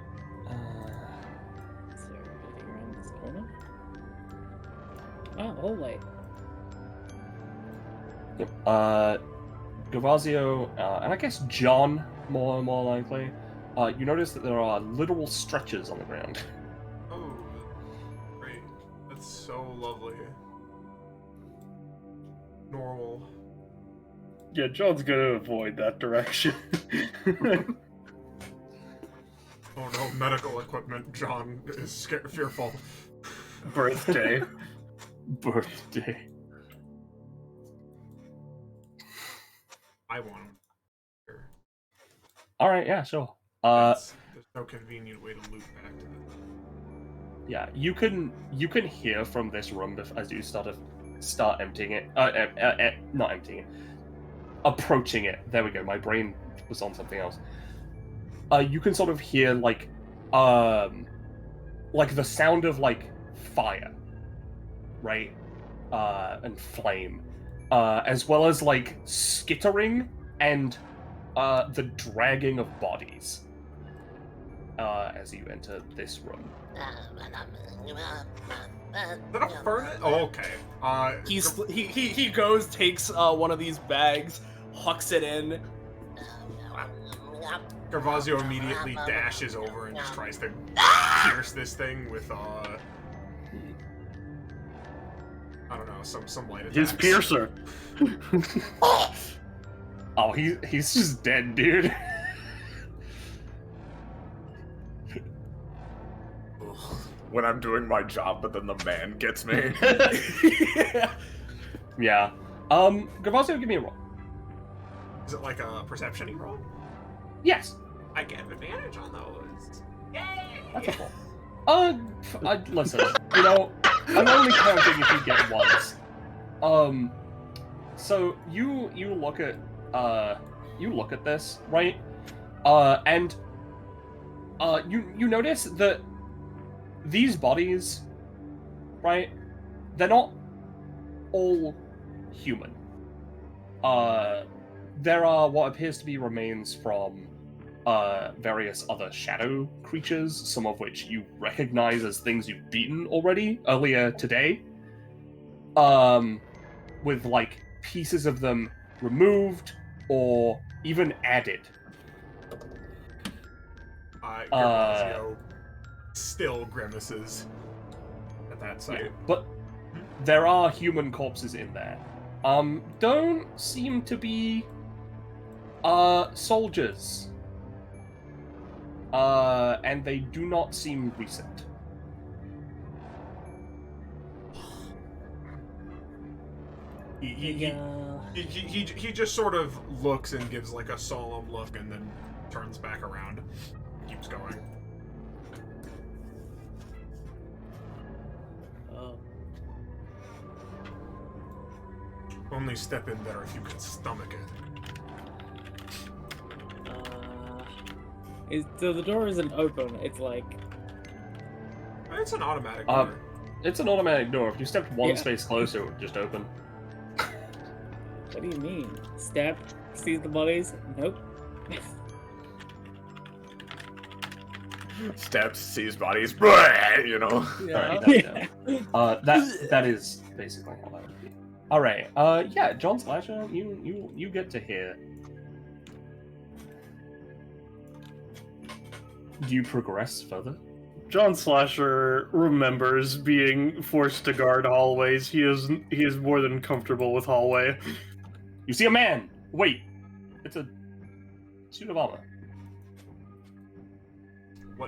Is there anything around this corner? Oh, hallway. Gavazio, and I guess John, more likely, you notice that there are literal stretches on the ground. Oh, great. That's so lovely. Normal. Yeah, John's gonna avoid that direction. Oh no, medical equipment. John is fearful. Birthday. Birthday. I want him. Alright, yeah, sure. There's no convenient way to loop back to that. Yeah, you can hear from this room as you start emptying it. Not emptying it. Approaching it. There we go. My brain was on something else. You can sort of hear like the sound of like fire, right? And flame, as well as like skittering and the dragging of bodies as you enter this room. Is that a furnace? Oh, okay. He goes, takes one of these bags, hucks it in. Gervasio immediately dashes over and just tries to pierce this thing with I don't know, some light attacks. His piercer. Oh, he's just dead, dude. When I'm doing my job, but then the man gets me. Yeah. Gavazio, give me a roll. Is it like a perception-y roll? Yes. I get advantage on those. Yay! That's a roll. Listen, you know, I'm only counting if you get once. So you look at this, right? And you notice that these bodies, right? They're not all human. There are what appears to be remains from various other shadow creatures, some of which you recognize as things you've beaten already earlier today. With like pieces of them removed or even added. Gervasio still grimaces at that sight. Yeah, there are human corpses in there. Don't seem to be soldiers. And they do not seem recent. He just sort of looks and gives like a solemn look and then turns back around. Keeps going. Oh. Only step in there if you can stomach it. So the door isn't open. It's like It's an automatic door. It's an automatic door. If you stepped one space closer, it would just open. What do you mean? Step, see the bodies? Nope. Steps, sees bodies, you know. That is basically how that would be. All right. Yeah, John Slasher, you get to hear. Do you progress further? John Slasher remembers being forced to guard hallways. He is more than comfortable with hallway. You see a man. Wait, it's a suit of armor.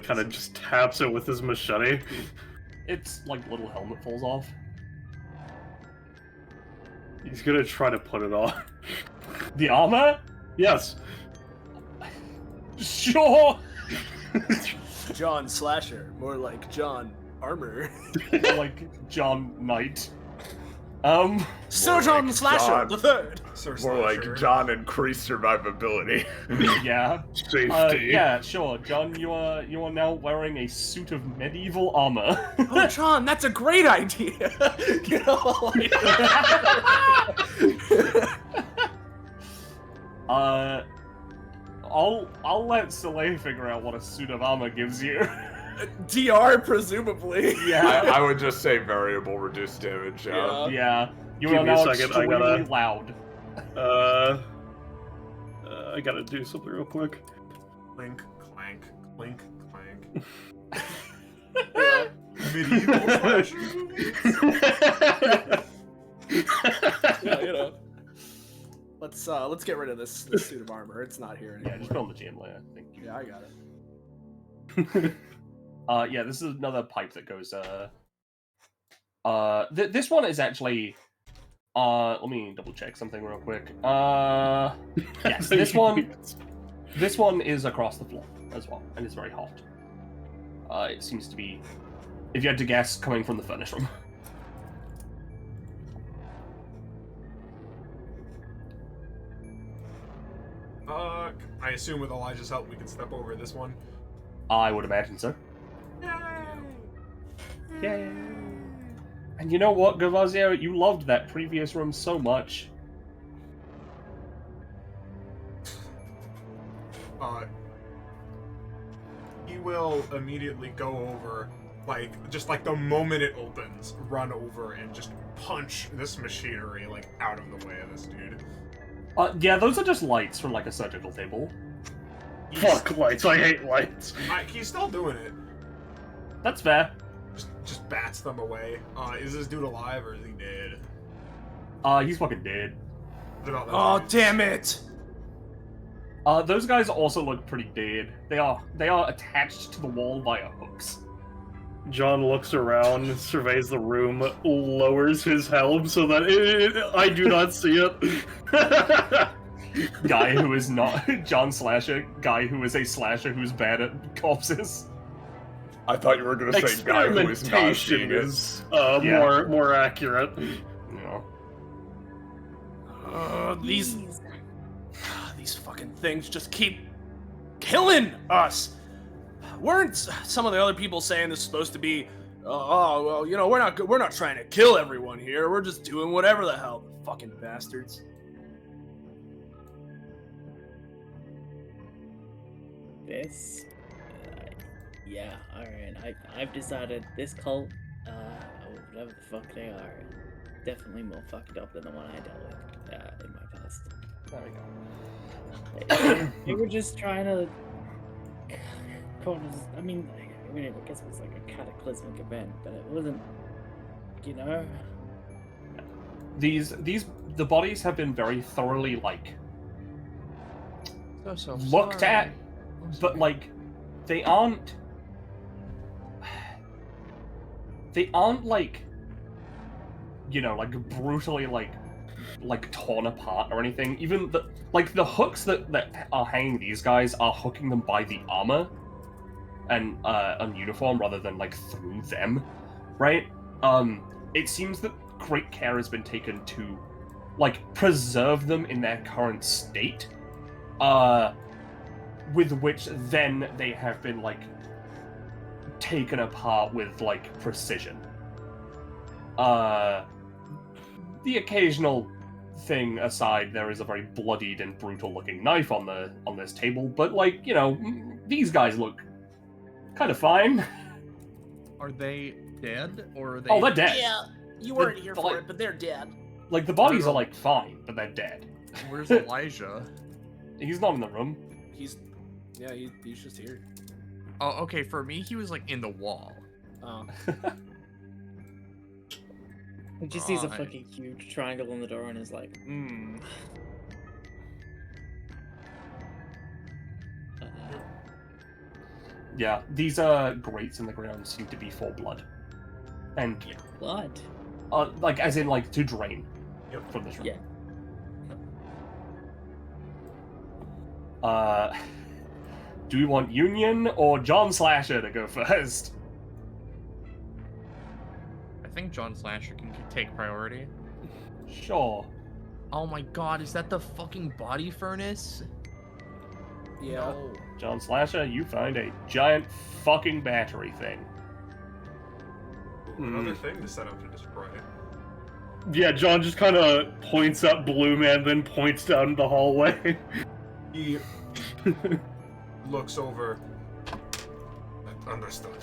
Kind of just taps it with his machete. It's like little helmet falls off. He's gonna try to put it on. The armor? Yes. Sure. John Slasher, more like John Armor. Like John Knight. Sir John like Slasher John. the Third. Sir More like Slasher. John increased survivability. Yeah. Safety. Yeah, sure. John, you are now wearing a suit of medieval armor. Oh, John, that's a great idea. You know, like... I'll let Soleil figure out what a suit of armor gives you. DR, presumably. Yeah. I would just say variable reduced damage. Yeah. You Give are me a now second, I extremely gotta- loud. I gotta do something real quick. Clink, clank, clink, clank. Medieval slasher movies? Yeah, you know. Let's get rid of this suit of armor. It's not here anymore. Yeah, just put on the GM layer. I think. Yeah, I got it. Yeah, this is another pipe that goes. This one is actually. Let me double check something real quick. Yes, this one. This one is across the floor as well, and it's very hot. It seems to be, if you had to guess, coming from the furnace room. I assume with Elijah's help we can step over this one. I would imagine so. Yay! And you know what, Gavazio? You loved that previous room so much. He will immediately go over, just like the moment it opens, run over and just punch this machinery, out of the way of this dude. Yeah, those are just lights from, a surgical table. Fuck lights, I hate lights. He's still doing it. That's fair. Just bats them away. Is this dude alive or is he dead? He's fucking dead. Oh, damn it! Those guys also look pretty dead. They are attached to the wall via hooks. John looks around, surveys the room, lowers his helm so that I do not see it. Guy who is not John Slasher. Guy who is a slasher who's bad at corpses. I thought you were going to say guy who is not seeing it. Experimentation is more accurate. No. These fucking things just keep killing us. Weren't some of the other people saying this is supposed to be? Oh well, we're not trying to kill everyone here. We're just doing whatever the hell, fucking bastards. This. Yeah, alright. I've decided this cult, or whatever the fuck they are, definitely more fucked up than the one I dealt with in my past. There we go. They were just trying to. I mean, I guess it was like a cataclysmic event, but it wasn't, the bodies have been very thoroughly like So looked sorry. at, but like they aren't like, you know, like brutally like torn apart or anything. Even the hooks that are hanging these guys are hooking them by the armor and on uniform rather than like through them, right? It seems that great care has been taken to like preserve them in their current state, with which then they have been like taken apart with like precision. The occasional thing aside, there is a very bloodied and brutal looking knife on this table, but like, you know, these guys look kind of fine. Are they dead or are they? Oh, they're dead. Yeah, you weren't here for it, but they're dead. Like the bodies are like fine, but they're dead. Where's Elijah? He's not in the room. He's just here. Oh, okay. For me, he was like in the wall. Oh. He just sees a Right. fucking huge triangle on the door and is like, Yeah, these grates in the ground seem to be for blood, and blood. Like as in like to drain from this room. Yeah. Do we want Union or John Slasher to go first? I think John Slasher can take priority. Sure. Oh my god, is that the fucking body furnace? Yeah. No. John Slasher, you find a giant fucking battery thing. Another thing to set up to destroy. Yeah, John just kind of points at Blue Man, then points down the hallway. He looks over. Understood.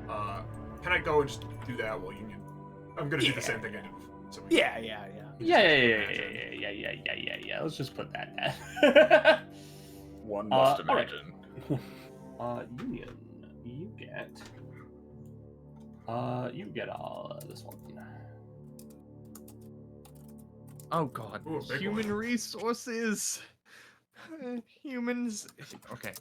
Can I go and just do that while Union? I'm gonna do the same thing I did before. So we Yeah. Yeah. Let's just put that there. One must alright. imagine. Union, you get this one. Oh god. Ooh, a big Human one. resources. Humans. Okay.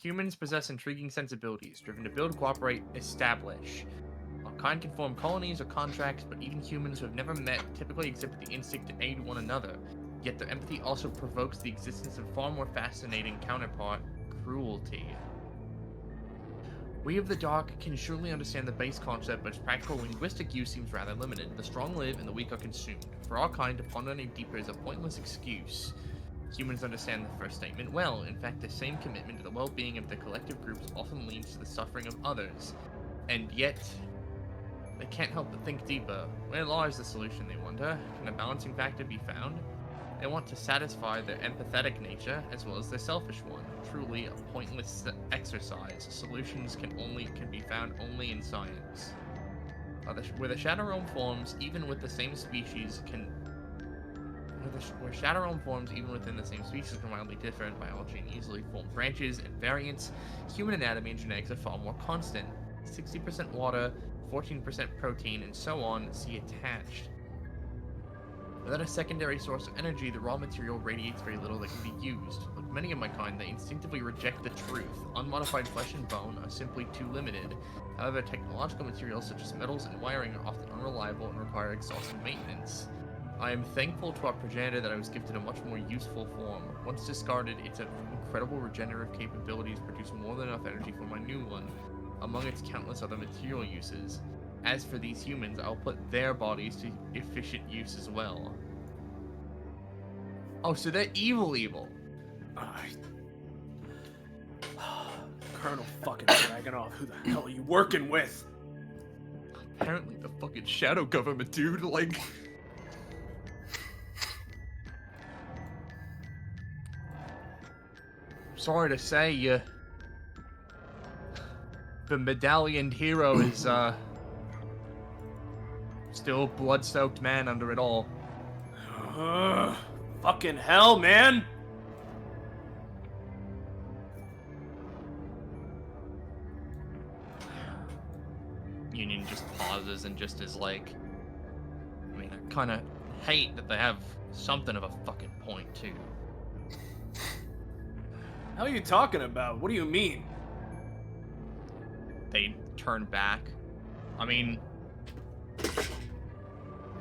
Humans possess intriguing sensibilities, driven to build, cooperate, establish. All kind can form colonies or contracts, but even humans who have never met typically exhibit the instinct to aid one another. Yet their empathy also provokes the existence of far more fascinating counterpart, cruelty. We of the Dark can surely understand the base concept, but its practical linguistic use seems rather limited. The strong live and the weak are consumed. For our kind, to ponder any deeper is a pointless excuse. Humans understand the first statement well. In fact, the same commitment to the well-being of the collective groups often leads to the suffering of others. And yet, they can't help but think deeper. Where lies the solution, they wonder? Can a balancing factor be found? They want to satisfy their empathetic nature as well as their selfish one. Truly a pointless exercise. Solutions can be found only in science. Where the Shadow Realm forms, even with the same species, where Shadow Realm forms, even within the same species, can wildly differ in biology and easily form branches and variants. Human anatomy and genetics are far more constant. 60% water, 14% protein, and so on. See attached. Without a secondary source of energy, the raw material radiates very little that can be used. Like many of my kind, they instinctively reject the truth. Unmodified flesh and bone are simply too limited. However, technological materials such as metals and wiring are often unreliable and require exhaustive maintenance. I am thankful to our progenitor that I was gifted a much more useful form. Once discarded, its incredible regenerative capabilities produce more than enough energy for my new one, among its countless other material uses. As for these humans, I'll put their bodies to efficient use as well. Oh, so they're evil. Colonel fucking Dragunov, who the hell are you working with? Apparently the fucking shadow government, dude, like... Sorry to say, the medallioned hero is, still a blood-soaked man under it all. Fucking hell, man! Union just pauses and just is like... I mean, I kind of hate that they have something of a fucking point, too. How are you talking about? What do you mean? They turn back. I mean,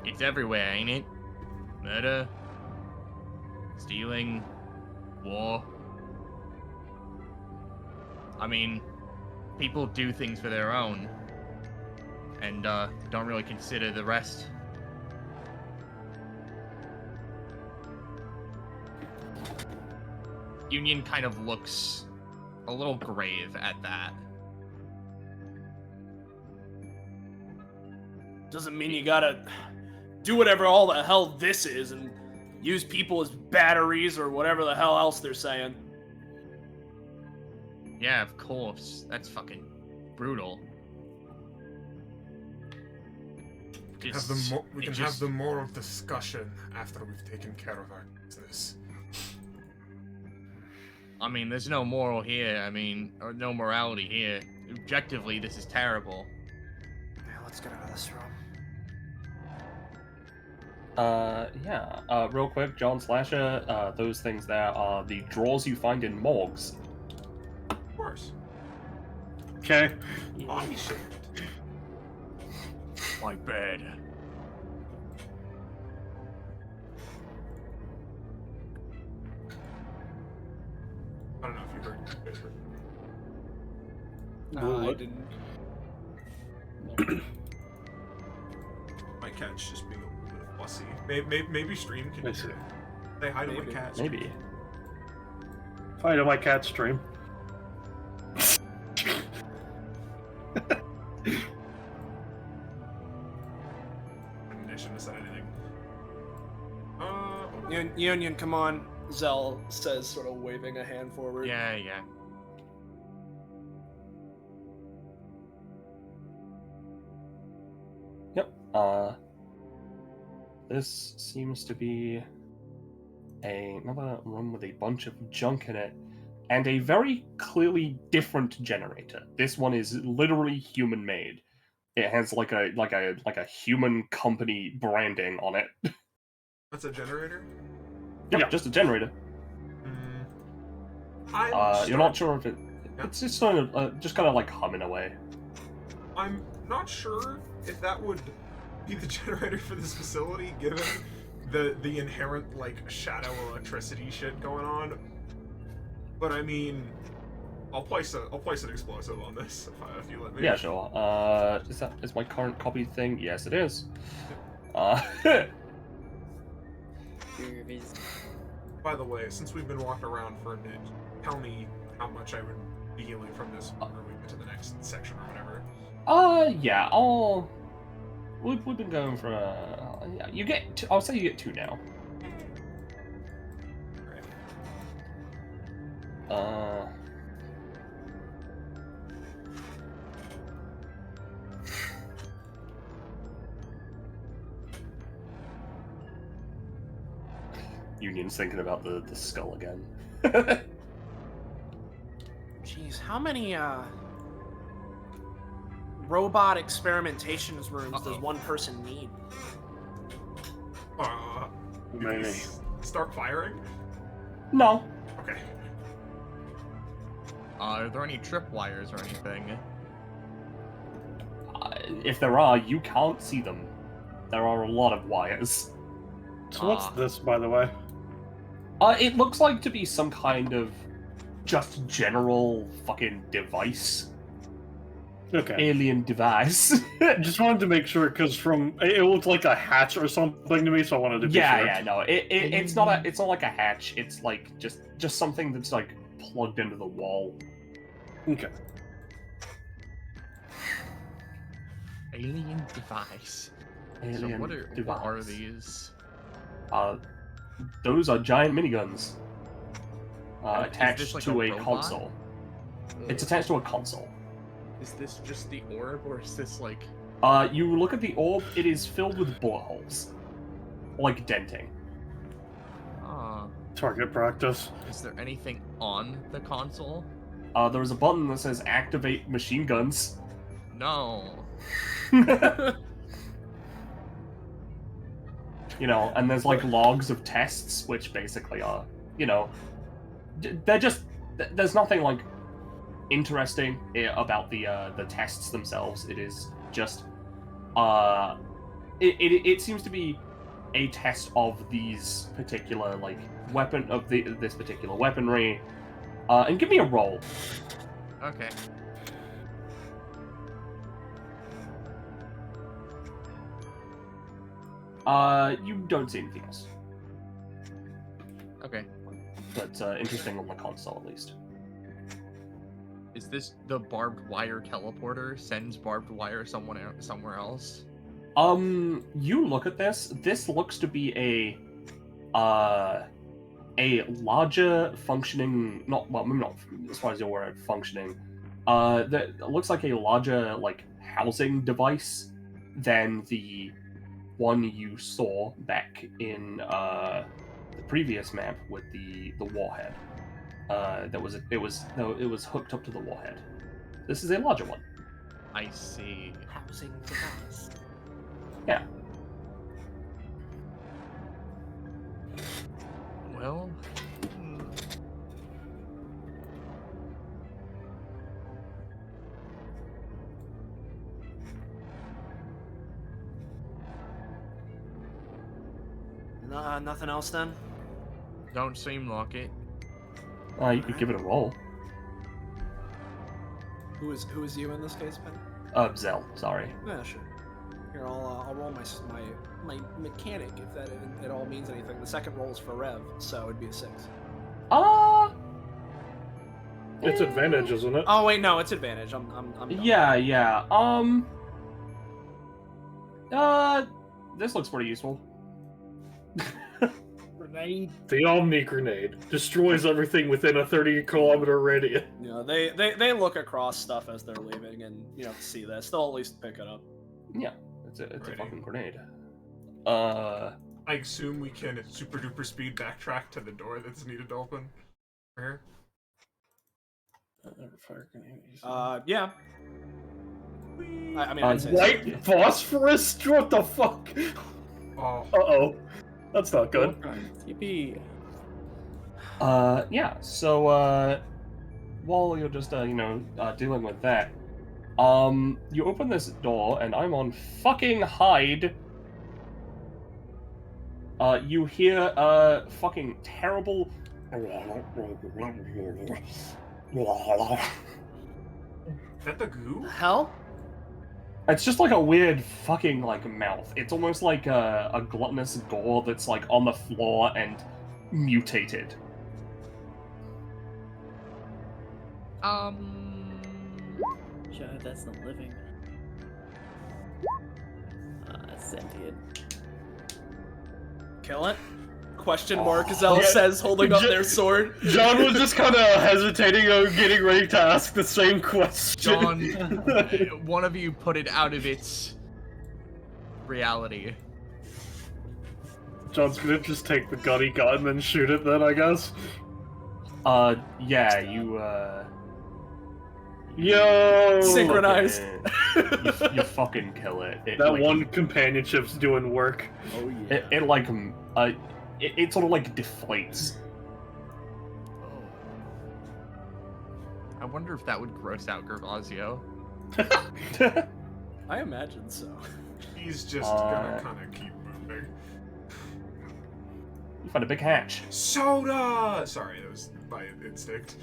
it's everywhere, ain't it? Murder, stealing, war. I mean, people do things for their own, and don't really consider the rest. Union kind of looks a little grave at that. Doesn't mean you gotta do whatever all the hell this is and use people as batteries or whatever the hell else they're saying. Yeah, of course. That's fucking brutal. We can have the moral discussion after we've taken care of our business. I mean, there's no moral here. I mean, or no morality here. Objectively, this is terrible. Yeah, let's get out of this room. Real quick, John Slasher, those things there are the drawers you find in morgues. Of course. Okay. Body shaped. My bed. I don't know if you heard. No, I didn't. My cat's just being a little bit fussy. Maybe stream can I see. say hi to my cat. Maybe. Hi to my cat stream. I shouldn't have said anything. Union, come on. Zell says, sort of waving a hand forward. Yeah. Yep. This seems to be another room with a bunch of junk in it, and a very clearly different generator. This one is literally human-made. It has like a human company branding on it. That's a generator? Yep, Yeah. just a generator. You're not sure if it's just kind of like humming away. I'm not sure if that would be the generator for this facility, given the inherent like shadow electricity shit going on. But I mean, I'll place an explosive on this if you let me. Yeah, sure. Is my current copy thing? Yes, it is. By the way, since we've been walking around for a bit, tell me how much I would be healing from this when we get to the next section or whatever. Yeah, we've been going for yeah, you get I'll say you get 2 now. Right. Union's thinking about the skull again. Jeez, how many robot experimentations rooms does one person need? Maybe. Start firing? No. Okay. Are there any tripwires or anything? If there are, you can't see them. There are a lot of wires. So what's this, by the way? It looks like to be some kind of just general fucking device. Okay. Alien device. Just wanted to make sure, because it looked like a hatch or something to me, so I wanted to be sure. Yeah, no, it's not like a hatch. It's like just something that's like plugged into the wall. Okay. Alien device. Alien What are device. these? Those are giant miniguns. Is Attached this like to a a robot? console. It's attached to a console. Is this just the orb, or is this like... You look at the orb, it is filled with bullet holes. Like denting. Target practice. Is there anything on the console? There is a button that says activate machine guns. No. You know, and there's like logs of tests, which basically are, you know, they're just there's nothing like interesting about the tests themselves. It is just it seems to be a test of these particular like this particular weaponry. And give me a roll. Okay. You don't see anything else. Okay. But interesting on the console at least. Is this the barbed wire teleporter? Sends barbed wire somewhere else? You look at this. This looks to be a larger functioning, not as far as you're aware of functioning. That looks like a larger like housing device than the one you saw back in the previous map with the warhead. It was hooked up to the warhead. This is a larger one. I see. Housing device. Yeah. Well. Nothing else then? Don't seem like it. You could give it a roll. Who is you in this case, Ben? Zell, sorry. Yeah, sure. Here, I'll roll my mechanic if that it all means anything. The second roll is for Rev, so it'd be a 6. It's advantage, isn't it? Oh wait, no, it's advantage. I'm done. Yeah. This looks pretty useful. Grenade. The Omni Grenade destroys everything within a 30-kilometer radius. You know, they look across stuff as they're leaving, and you know, see this. They'll at least pick it up. Yeah, it's a fucking grenade. I assume we can at super duper speed backtrack to the door that's needed to open. Here. Yeah. I mean, I'd say White phosphorus? What the fuck? Oh. Uh-oh. That's not good. Yippee. Yeah, so, while you're just, dealing with that, you open this door, and I'm on fucking hide. You hear a fucking terrible... Is that the goo? Hell? It's just like a weird fucking, like, mouth. It's almost like a gluttonous gore that's, like, on the floor and mutated. Sure, that's not living. Sentient. Kill it? Question mark, Zell says, holding up their sword. John was just kind of hesitating on getting ready to ask the same question. John, one of you put it out of its reality. John's gonna just take the gun he got and then shoot it then, I guess. Yeah, you, Yo! Synchronized. you fucking kill it. That like, one companionship's doing work. Oh yeah. It sort of like deflates. I wonder if that would gross out Gervasio. I imagine so. He's just gonna kind of keep moving. You find a big hatch. Soda! Sorry, that was by instinct.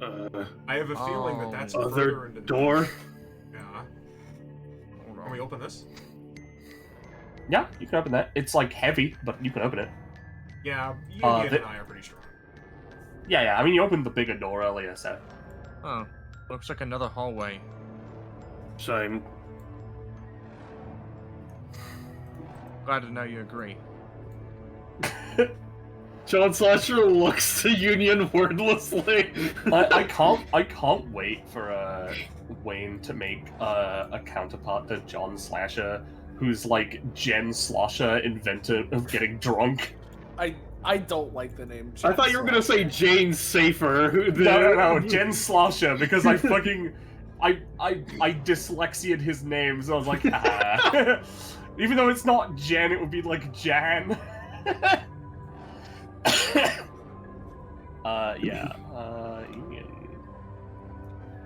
I have a feeling that that's further other into the door. Yeah. Can we open this? Yeah, you can open that. It's like heavy, but you can open it. Yeah, you and I are pretty strong. Yeah. I mean, you opened the bigger door earlier, so. Oh, looks like another hallway. Same. Glad to know you agree. John Slasher looks to Union wordlessly. I can't wait for Wayne to make a counterpart to John Slasher, who's like Jen Slosher, inventor of getting drunk. I don't like the name Jen I thought you were gonna say Jane Safer. No, Jen Slosher, because I fucking I dyslexiated his name, so I was like, Even though it's not Jen, it would be like Jan. Yeah.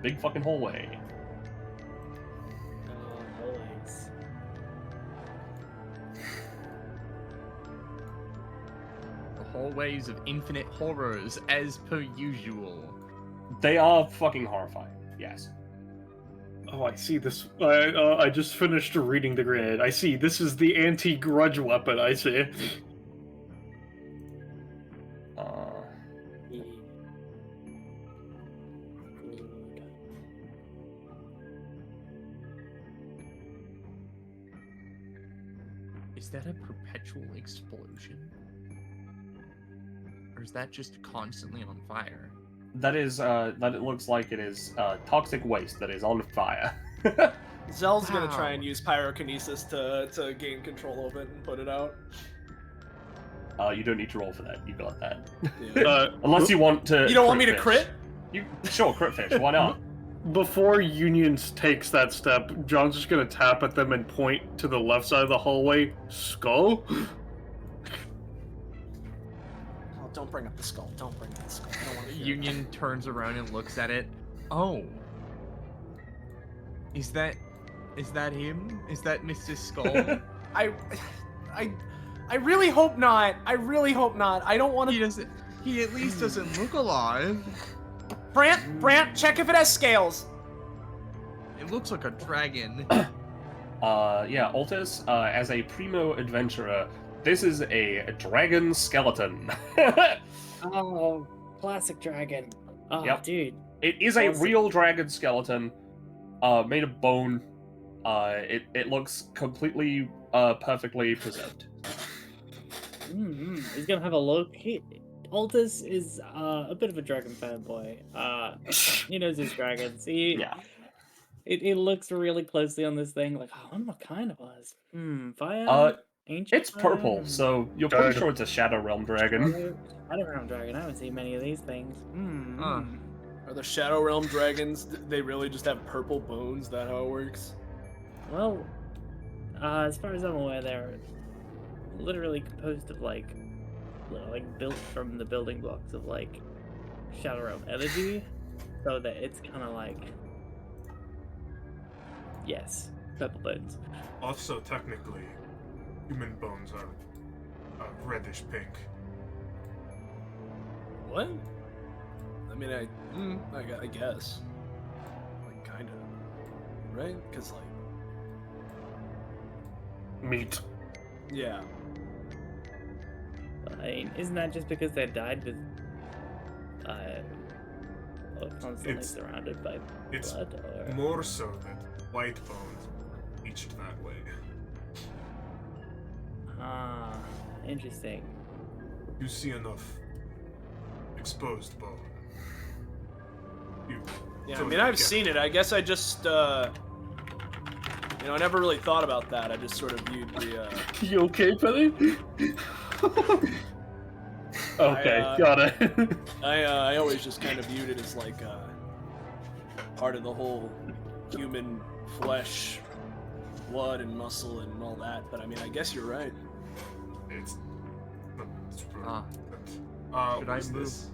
Big fucking hallway. Hallways. The hallways of infinite horrors, as per usual. They are fucking horrifying. Yes. Oh, I see this. I just finished reading the grenade. I see. This is the anti-grudge weapon. I see. Is that a perpetual explosion? Or is that just constantly on fire? That is, that it looks like it is toxic waste that is on fire. Zell's gonna Wow. try and use pyrokinesis to gain control of it and put it out. You don't need to roll for that. You got that. Yeah. Unless you want to. You don't want me to fish. crit? You sure crit fish? Why not? Before Unions takes that step, John's just gonna tap at them and point to the left side of the hallway. Skull? Oh, don't bring up the skull. Don't bring up the skull. I don't want to hear Union turns around and looks at it. Oh. Is that him? Is that Mr. Skull? it. I really hope not. I really hope not. I don't want to. He at least doesn't look alive. Brant, check if it has scales. It looks like a dragon. Yeah, Altus, as a primo adventurer, this is a dragon skeleton. Oh, classic dragon. Oh, Yep. dude. It is a Awesome. real dragon skeleton, made of bone. It looks completely, perfectly preserved. He's gonna have a look. Altus is a bit of a dragon fanboy. He knows his dragons. Yeah. He looks really closely on this thing, like, I wonder what kind it was. Fire? Ancient It's purple, fire? so you're pretty sure it's a Shadow Realm dragon. Shadow Realm dragon. I haven't seen many of these things. Are the Shadow Realm dragons? They really just have purple bones? Is that how it works? Well, as far as I'm aware, they're literally composed of like built from the building blocks of like Shadow Realm energy, so that it's kind of like, yes, purple bones. Also, technically, human bones are reddish pink. What? I mean, I guess. Like, kind of. Right? Because, like... Meat. Yeah. I mean, isn't that just because they died with, constantly It's- surrounded by It's blood? Or... more so that white bones are bleached that way. Ah, interesting. You see enough exposed bone. Yeah, I mean, I've seen it. I guess I just, I never really thought about that. I just sort of viewed the, You okay, Penny? Okay, got it. I always just kind of viewed it as like part of the whole human flesh, blood and muscle and all that. But I mean, I guess you're right. It's Ah. what Should I is move? this?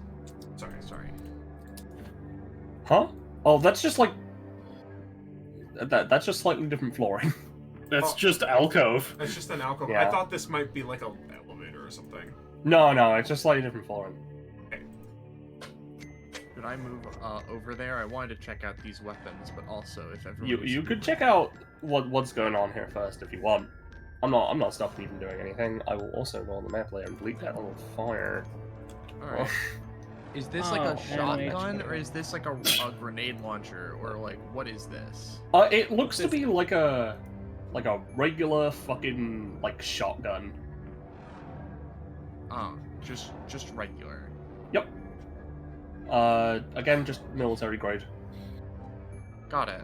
Sorry. Huh? Oh, that's just like... That's just slightly different flooring. That's just alcove. It's just an alcove. Yeah. I thought this might be like an elevator or something. No, it's just slightly different flooring. Should I move over there? I wanted to check out these weapons, but also if everyone You could check out what's going on here first if you want. I'm not stopping you from doing anything. I will also go on the map layer and delete that on fire. Alright. Is this like a Oh, shotgun, or is this like a grenade launcher, or like what is this? It looks to be like a regular fucking like shotgun. Oh, just regular. Yep. Again, just military grade. Got it.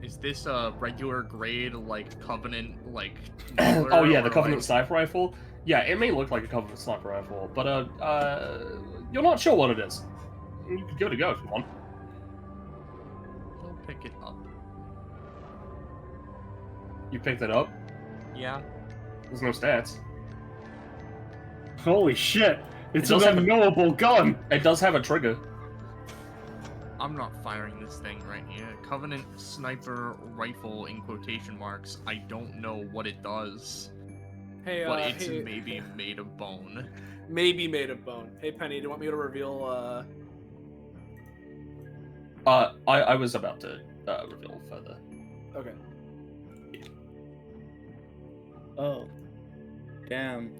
Is this a regular grade like Covenant like? Oh yeah, or, the Covenant like... sniper rifle. Yeah, it may look like a Covenant sniper rifle, but you're not sure what it is. You could give it a go if you want. I'll pick it up. You picked it up? Yeah. There's no stats. Holy shit! It's It an does have a- unknowable gun! It does have a trigger. I'm not firing this thing right here. Covenant sniper rifle in quotation marks. I don't know what it does. Hey, But it's hey, maybe made of bone. maybe made of bone. Hey, Penny, do you want me to reveal? I was about to reveal further. Okay. Oh, damn.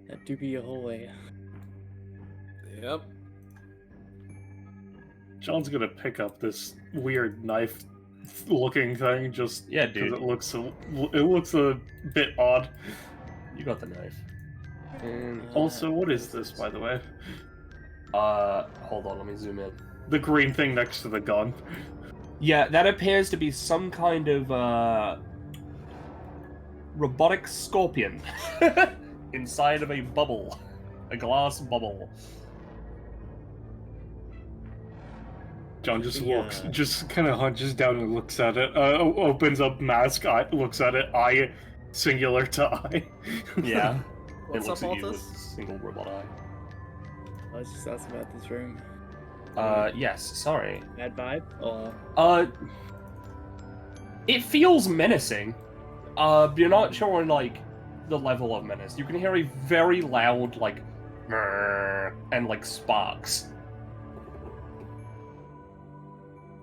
That do be a hallway. Yep. John's gonna pick up this weird knife-looking thing just Yeah, because dude. it looks a bit odd. You got the knife. And Also, what is this, by the way? hold on, let me zoom in. The green thing next to the gun. Yeah, that appears to be some kind of robotic scorpion inside of a bubble, a glass bubble. John just Yeah. looks, just kind of hunches down and looks at it. Opens up mask, eye, looks at it, eye singular to eye. Yeah, What's it looks up, at you with Altus? a single robot eye. I was just asking about this room. Yes, sorry. Bad vibe? Or It feels menacing. But you're not sure on, like, the level of menace. You can hear a very loud, like, "Mrrr," and, like, sparks.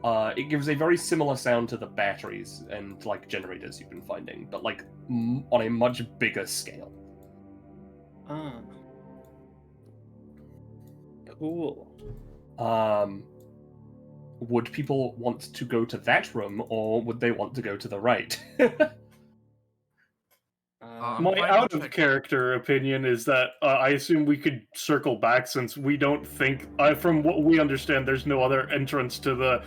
It gives a very similar sound to the batteries and, like, generators you've been finding, but, like, on a much bigger scale. ah. Cool. Would people want to go to that room, or would they want to go to the right? I'm My fine out with of character opinion is that I assume we could circle back since we don't think, from what we understand, there's no other entrance to the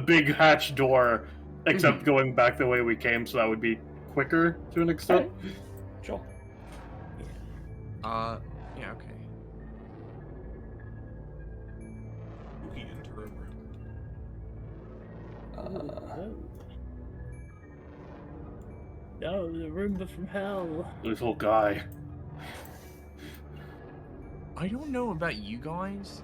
big hatch door except going back the way we came, so that would be quicker to an extent. Sure. Yeah, okay. Spooky interim room. No, the Roomba from hell. Little guy. I don't know about you guys,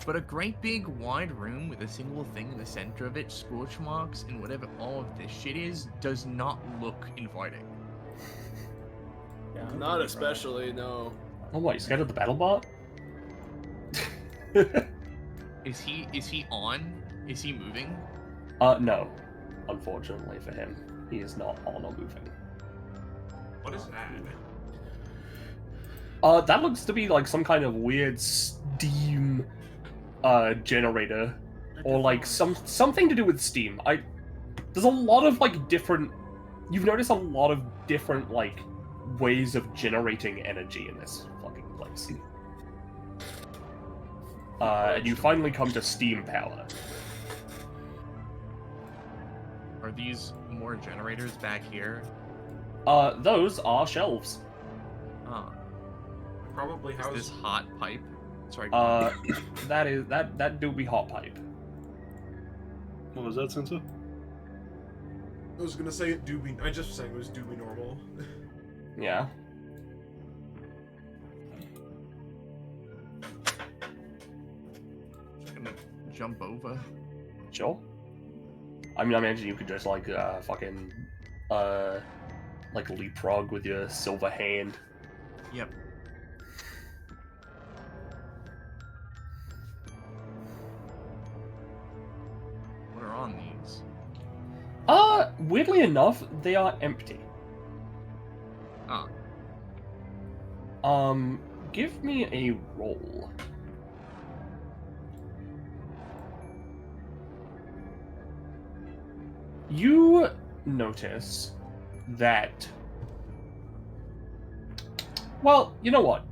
but a great big wide room with a single thing in the center of it, scorch marks, and whatever all of this shit is, does not look inviting. Yeah, I'm Not really especially, no. Oh, what, you scared of the battle bot? Is he on? Is he moving? No. Unfortunately for him, he is not on or moving. What is that? That looks to be like some kind of weird steam generator, or like something to do with steam. There's a lot of like different. You've noticed a lot of different like ways of generating energy in this fucking place. And you finally come to steam power. Are these more generators back here? Those are shelves. Huh. Probably Is house. this hot pipe? Sorry. That do be hot pipe. What was that, Sensa? I was gonna say it do be. I just was saying it was do be normal. Yeah. Just gonna jump over. Sure. I mean, I imagine you could just like fucking like leapfrog with your silver hand. Yep. What are on these? Weirdly enough, they are empty. Ah. Give me a roll. You notice that. Well, you know what?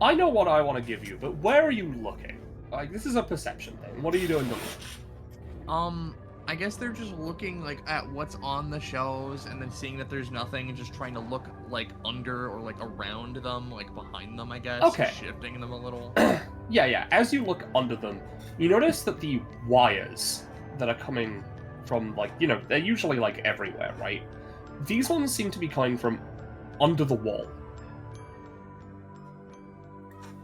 I know what I want to give you, but where are you looking? Like, this is a perception thing. What are you doing to look? I guess they're just looking like at what's on the shelves and then seeing that there's nothing and just trying to look like under or like around them, like behind them, I guess. Okay. Shifting them a little. Yeah. As you look under them, you notice that the wires that are coming from, like, you know, they're usually, like, everywhere, right? These ones seem to be coming from under the wall.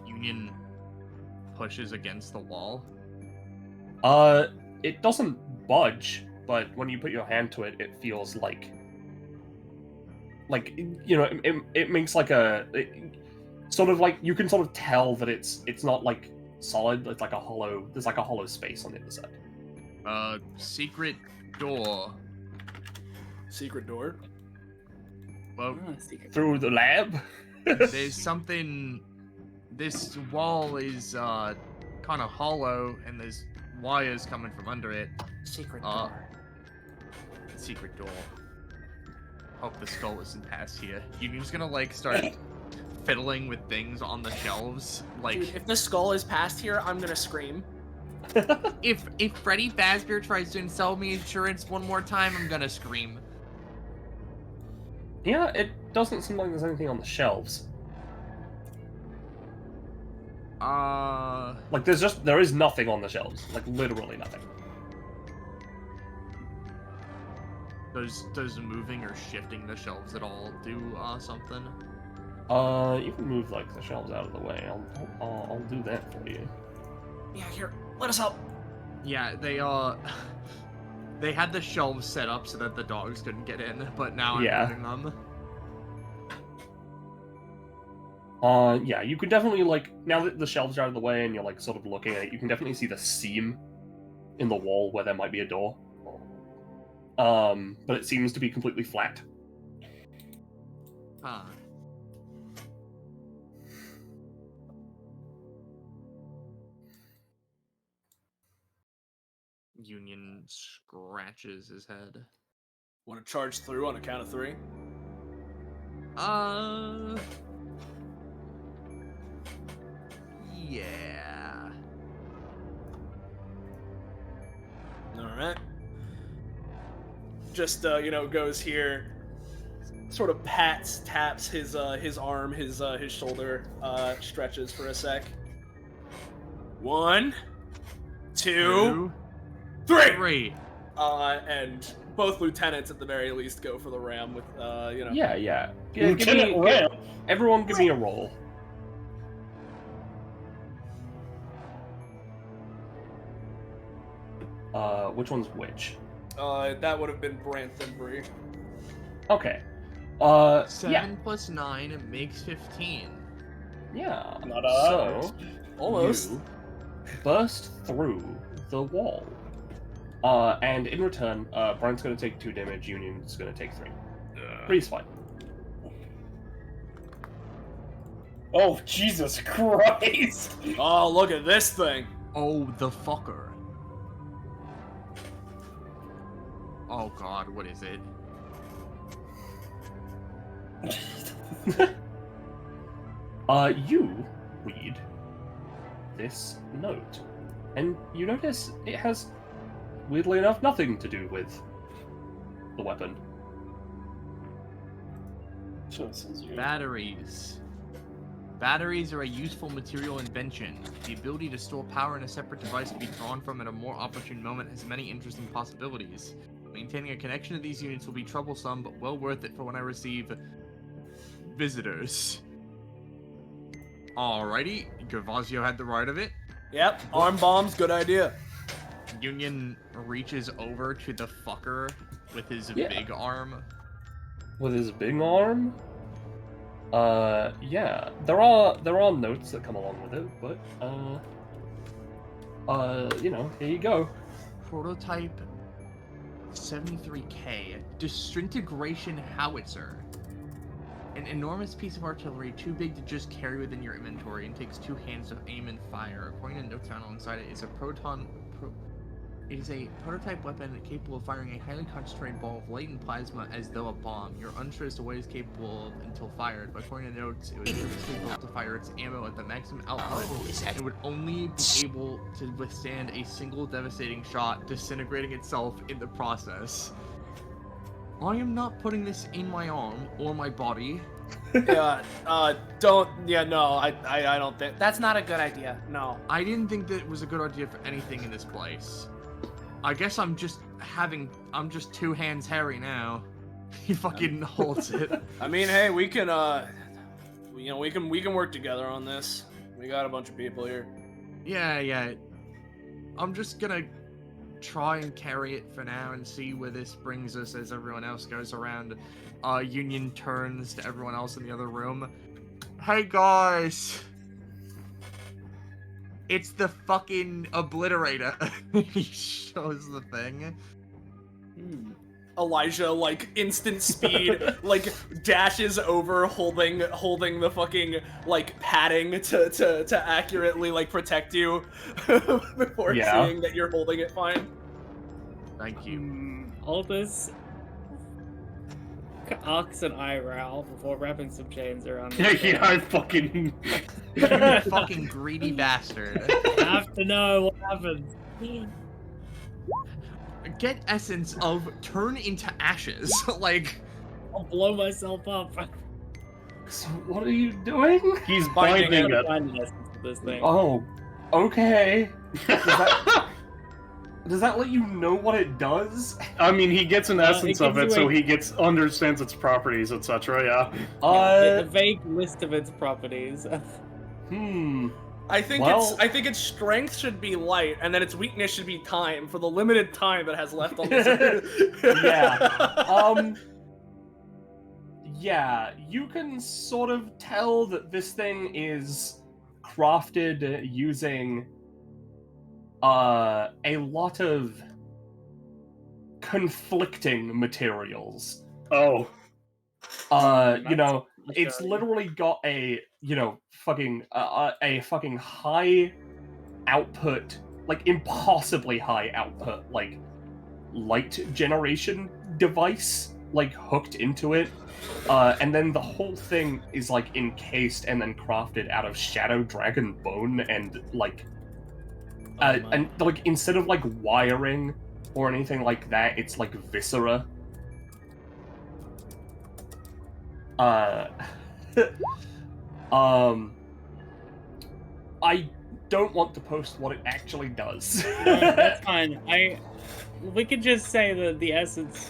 Union pushes against the wall. It doesn't budge, but when you put your hand to it, it feels like, you know, it makes like sort of like, you can sort of tell that it's not like solid, it's like a hollow, there's like a hollow space on the other side. Secret door. Secret door? Well, secret. Through the lab? there's something, this wall is, kind of hollow, and there's wires coming from under it. Secret door. Secret door. Hope the skull isn't past here. You're just gonna, like, start fiddling with things on the shelves, like... Dude, if the skull is past here, I'm gonna scream. If Freddy Fazbear tries to sell me insurance one more time, I'm gonna scream. Yeah, it doesn't seem like there's anything on the shelves. Like, there is nothing on the shelves. Like, literally nothing. Does moving or shifting the shelves at all do, something? You can move, like, the shelves out of the way. I'll do that for you. Yeah, here, let us help. Yeah, they had the shelves set up so that the dogs couldn't get in, but now I'm moving them. Yeah, you can definitely, like, now that the shelves are out of the way and you're, like, sort of looking at it, you can definitely see the seam in the wall where there might be a door. But it seems to be completely flat. Huh. Union scratches his head. Want to charge through on a count of 3? Yeah. Alright. Just, you know, goes here, sort of taps his arm, his shoulder, stretches for a sec. 1, 2, 3! And both lieutenants at the very least go for the ram with, you know. Yeah. Everyone give me a roll. Which one's which? That would have been Brandt and Bree. Okay. 7 plus 9 makes 15. Yeah. Not so almost. You burst through the wall. And in return, Brandt's going to take 2 damage. Union's going to take 3. Bree's fine. Oh, Jesus Christ! Oh, look at this thing! Oh, the fucker. Oh god, what is it? You read this note, and you notice it has, weirdly enough, nothing to do with the weapon. Batteries. Batteries are a useful material invention. The ability to store power in a separate device to be drawn from at a more opportune moment has many interesting possibilities. Maintaining a connection to these units will be troublesome, but well worth it for when I receive visitors. Alrighty, Gervasio had the right of it. Yep, arm bombs, good idea. Union reaches over to the fucker with his big arm. With his big arm? Yeah. There are notes that come along with it, but you know, here you go. Prototype 73K disintegration howitzer. An enormous piece of artillery too big to just carry within your inventory and takes 2 hands to aim and fire. According to notes found alongside it, it is a prototype weapon capable of firing a highly concentrated ball of latent plasma as though a bomb. You're unsure as to what it is capable of until fired, but according to notes, it was purposely built to fire its ammo at the maximum output. It would only be able to withstand a single devastating shot, disintegrating itself in the process. I am not putting this in my arm or my body. No, I don't think, that's not a good idea, no. I didn't think that it was a good idea for anything in this place. I guess I'm just I'm just two hands hairy now. He fucking holds it. I mean, hey, we can we can work together on this. We got a bunch of people here. Yeah. I'm just gonna try and carry it for now and see where this brings us as everyone else goes around. Union turns to everyone else in the other room. Hey guys! It's the fucking obliterator. He shows the thing. Elijah, like, instant speed, like, dashes over holding the fucking, like, padding to accurately, like, protect you before seeing that you're holding it fine. Thank you. Aldous arcs an eyebrow before wrapping some chains around Yeah, his yeah, I fucking... You fucking greedy bastard. I have to know what happens. Get essence of turn into ashes. Like, I'll blow myself up. So what are you doing? He's binding it. Finding essence of this thing. Oh, okay. Does that let you know what it does? I mean, he gets an essence of it, gives so you he understands its properties, etc. Yeah. A vague list of its properties. I think its strength should be light, and then its weakness should be time for the limited time it has left on this. Yeah. Yeah, you can sort of tell that this thing is crafted using a lot of conflicting materials. Oh. You know, it's literally got a, you know, fucking a fucking high output, like impossibly high output, like light generation device, like hooked into it. And then the whole thing is like encased and then crafted out of shadow dragon bone and like and like instead of like wiring or anything like that, it's like viscera. I don't want to post what it actually does. That's fine. We could just say that the essence,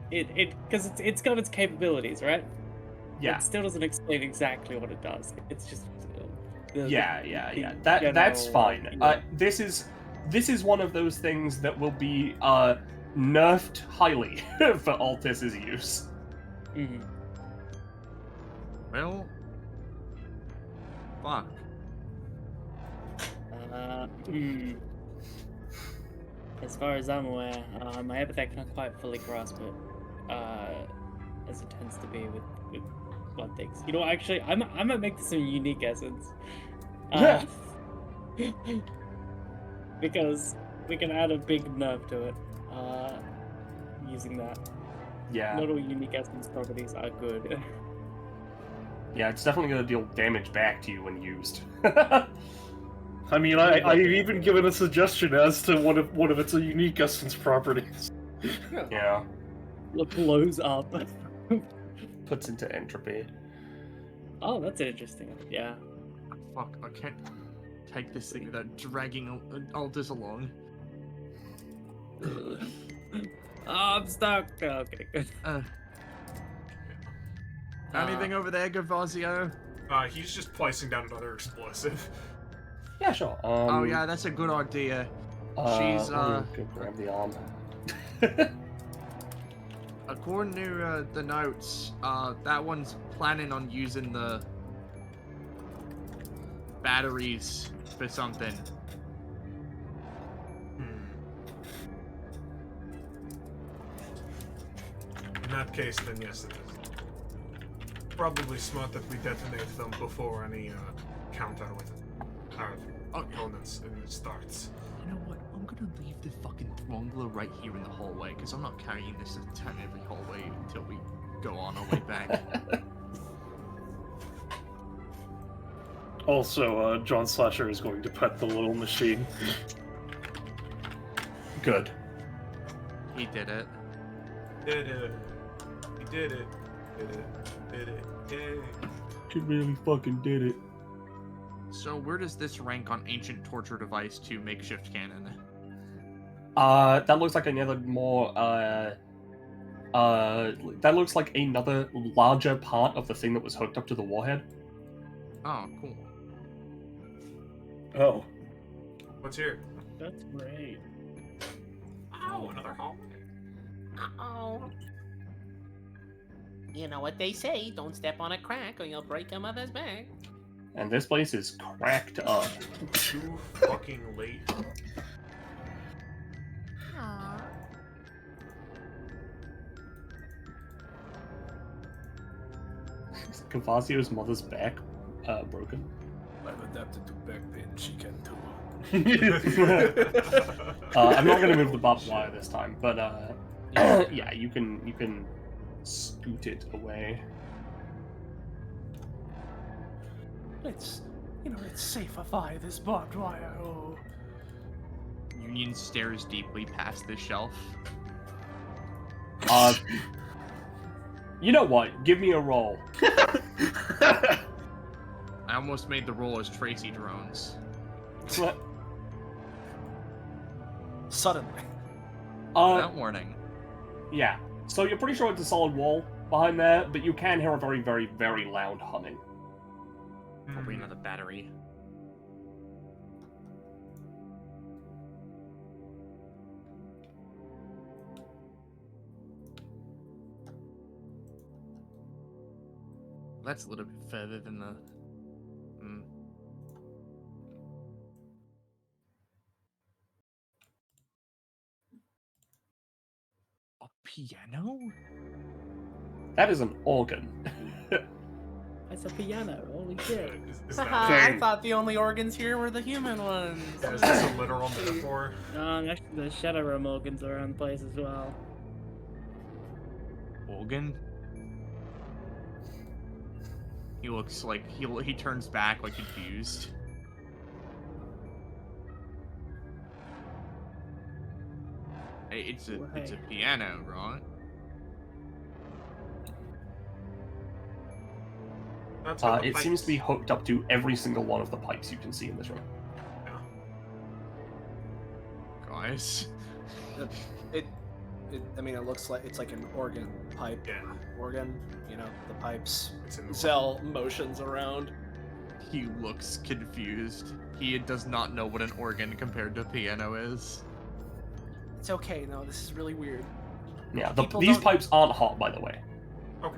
because it's got its capabilities, right? Yeah. It still doesn't explain exactly what it does. It's just Yeah. That's fine. This is one of those things that will be nerfed highly for Altus's use. Mm-hmm. Well, fuck. As far as I'm aware, my epithet can't quite fully grasp it, as it tends to be with blood things. You know, actually, I might make this a unique essence. Because we can add a big nerve to it, using that. Yeah. Not all unique essence properties are good. Yeah, it's definitely going to deal damage back to you when used. I mean, I've even given a suggestion as to one of its unique essence properties. Yeah. It blows up. Puts into entropy. Oh, that's interesting. Yeah. Fuck, I can't take this thing without dragging Aldous along. Oh, I'm stuck. Okay, good. Anything over there, Gavazio? He's just placing down another explosive. Yeah, sure. Oh yeah, that's a good idea. She's go grab the arm. According to the notes, that one's planning on using the batteries for something. In that case, then yes, it is. Probably smart that we detonate them before any counter with our opponents and it starts. You know what? I'm gonna leave the fucking Throngler right here in the hallway, because I'm not carrying this to every hallway until we go on our way back. Also, John Slasher is going to pet the little machine. Good. He did it. Did it. He did it. Did it. Did it. Yay. He really fucking did it. So where does this rank on Ancient Torture Device to Makeshift Cannon? That looks like another more, that looks like another larger part of the thing that was hooked up to the warhead. Oh, cool. Oh. What's here? That's great. Oh, another hole. Uh-oh. You know what they say, don't step on a crack or you'll break your mother's back. And this place is cracked up. Too fucking late. Aw. Cavasio's mother's back broken. I've adapted to back pain. She can too. I'm not going to move the barbed wire this time, but yeah, you can scoot it away. It's safify this barbed wire. Oh. Union stares deeply past the shelf. You know what? Give me a roll. I almost made the roll as Tracy drones. Suddenly. Without warning. Yeah. So you're pretty sure it's a solid wall behind there, but you can hear a very, very, very loud humming. Probably another battery. That's a little bit further than the... A piano? That is an organ. That's a piano. Holy shit. Is Haha, that, I thought the only organs here were the human ones. is this a literal metaphor? Actually, the Shadow Realm organs are around the place as well. Organ? He looks like he turns back like confused. Hey, it's a piano, right? That's what the It seems to be pipes- hooked up to every single one of the pipes you can see in this room. Guys. I mean, it looks like it's like an organ pipe. Yeah. Organ, you know, the pipes. It's in the Zell motions around. He looks confused. He does not know what an organ compared to a piano is. It's okay, no, this is really weird. Yeah, People these don't- pipes aren't hot, by the way. Okay.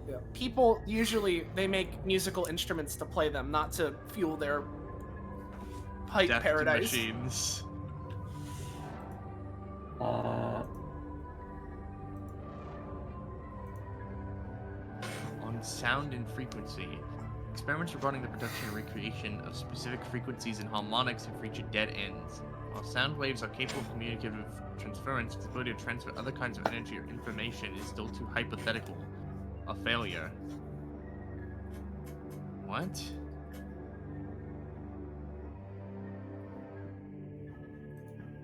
Yeah. People usually they make musical instruments to play them, not to fuel their pipe Death paradise. machines. On sound and frequency. Experiments regarding the production and recreation of specific frequencies and harmonics have reached dead ends. While sound waves are capable of communicative transference, its ability to transfer other kinds of energy or information is still too hypothetical. A failure. What?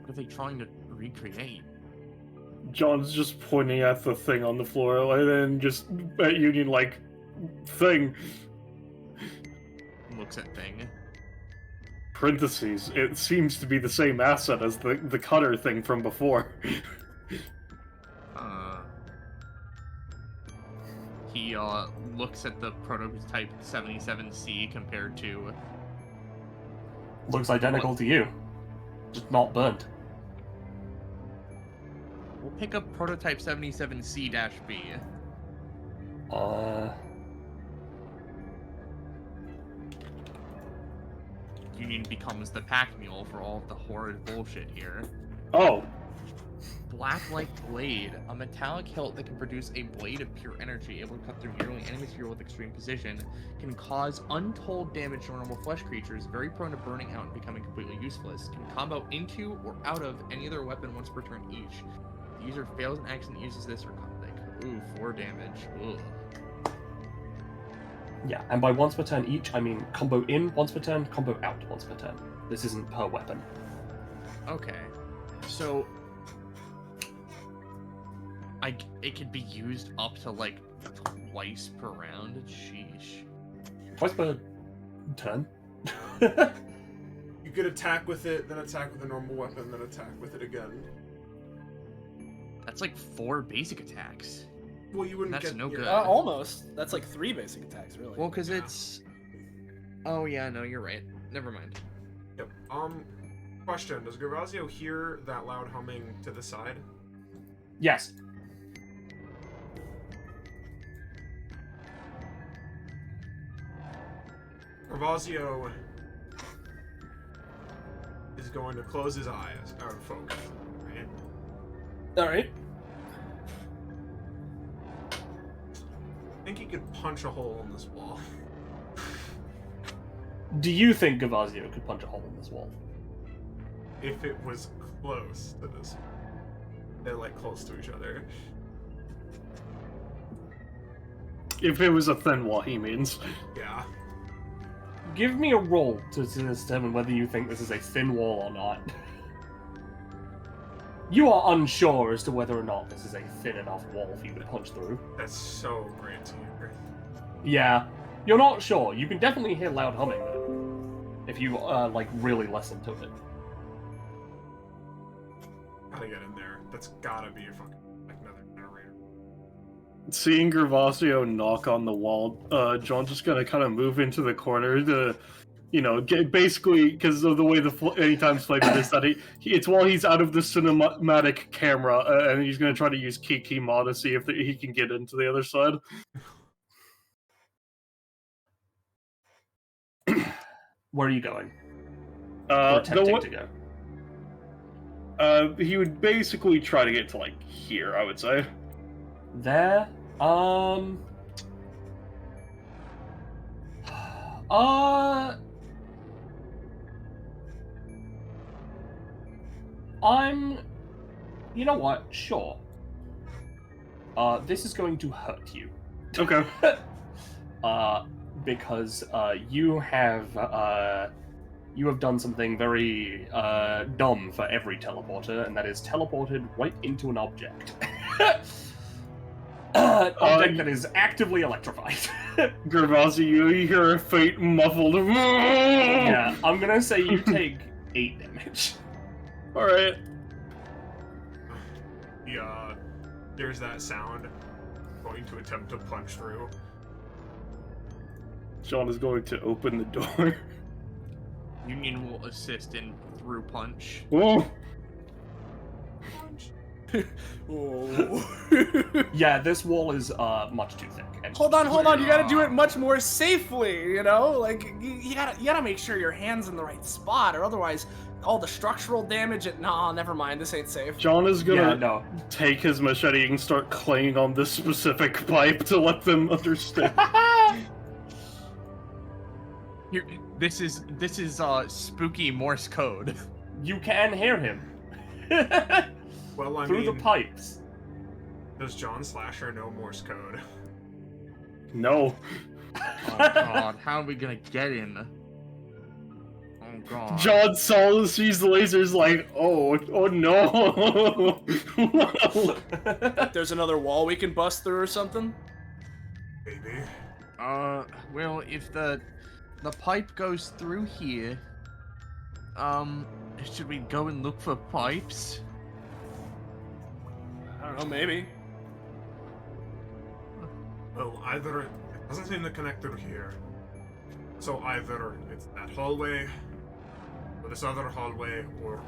What are they trying to recreate? John's just pointing at the thing on the floor, and then just at Union like thing. Looks at thing. Parentheses. It seems to be the same asset as the cutter thing from before. He looks at the prototype 77C compared to... Looks identical to you. Just not burnt. We'll pick up prototype 77C-B. Union becomes the pack mule for all of the horrid bullshit here. Oh. Black-like blade, a metallic hilt that can produce a blade of pure energy able to cut through nearly any material with extreme precision, can cause untold damage to normal flesh creatures, very prone to burning out and becoming completely useless, can combo into or out of any other weapon once per turn each. The user fails an action that uses this or ooh, 4 damage. Ugh. Yeah, and by once per turn each, I mean combo in once per turn, combo out once per turn. This isn't per weapon. Okay, so it could be used up to like twice per round. Sheesh. Twice per turn? You could attack with it, then attack with a normal weapon, then attack with it again. That's like 4 basic attacks. Well, you wouldn't That's get no good. Almost. That's like 3 basic attacks, really. Well, because it's... Oh, yeah, no, you're right. Never mind. Yep. Question. Does Gervasio hear that loud humming to the side? Yes. Gervasio is going to close his eyes out of focus. Right? Alright. I think he could punch a hole in this wall. Do you think Gervasio could punch a hole in this wall? If it was close to this. They're like close to each other. If it was a thin wall, he means. Yeah. Give me a roll to determine whether you think this is a thin wall or not. You are unsure as to whether or not this is a thin enough wall for you to punch through. That's so great to hear. Yeah, you're not sure. You can definitely hear loud humming though, if you like really listen to it. Gotta get in there. That's gotta be a fucking like another generator. Seeing Gervasio knock on the wall, John's just gonna kind of move into the corner to, you know, get basically because of the way anytime played with this, that it's while he's out of the cinematic camera, and he's gonna try to use Kiki Mod to see if he can get into the other side. Where are you going? Or attempting to go. He would basically try to get to like here, I would say. There? You know what? Sure. This is going to hurt you. Okay. Because you have done something very dumb for every teleporter, and that is teleported right into an object. Object that is actively electrified. Gervasio, you hear a faint muffled. Yeah, I'm gonna say you take 8 damage. Alright. Yeah, there's that sound. Going to attempt to punch through. John is going to open the door. Union will assist in through punch. Whoa! Yeah, this wall is much too thick. And Hold on, you gotta do it much more safely, you know? Like, you gotta make sure your hand's in the right spot, or otherwise, all the structural damage, nah, never mind, this ain't safe. John is gonna take his machete and start clanging on this specific pipe to let them understand. Here, this is spooky Morse code. You can hear him. Well, I through mean, the pipes. Does John Slasher know Morse code? No. Oh god, how are we gonna get in? Oh god. John sees the lasers like, oh no. There's another wall we can bust through or something? Maybe. Well, if the pipe goes through here, should we go and look for pipes? I don't know, maybe. Well, either it doesn't seem to connect through here. So either it's that hallway, or this other hallway, or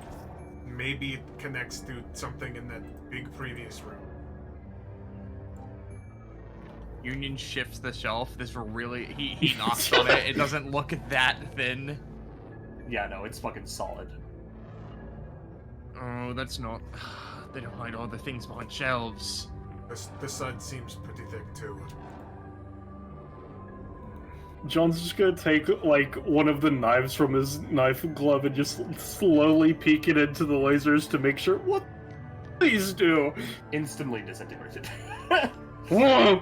maybe it connects to something in that big previous room. Union shifts the shelf. This really he knocks on it. It doesn't look that thin. Yeah, no, it's fucking solid. Oh, that's not. They don't hide all the things behind shelves. This side seems pretty thick too. John's just gonna take like one of the knives from his knife glove and just slowly peek it into the lasers to make sure. What? Please do. Instantly disintegrated. Whoa!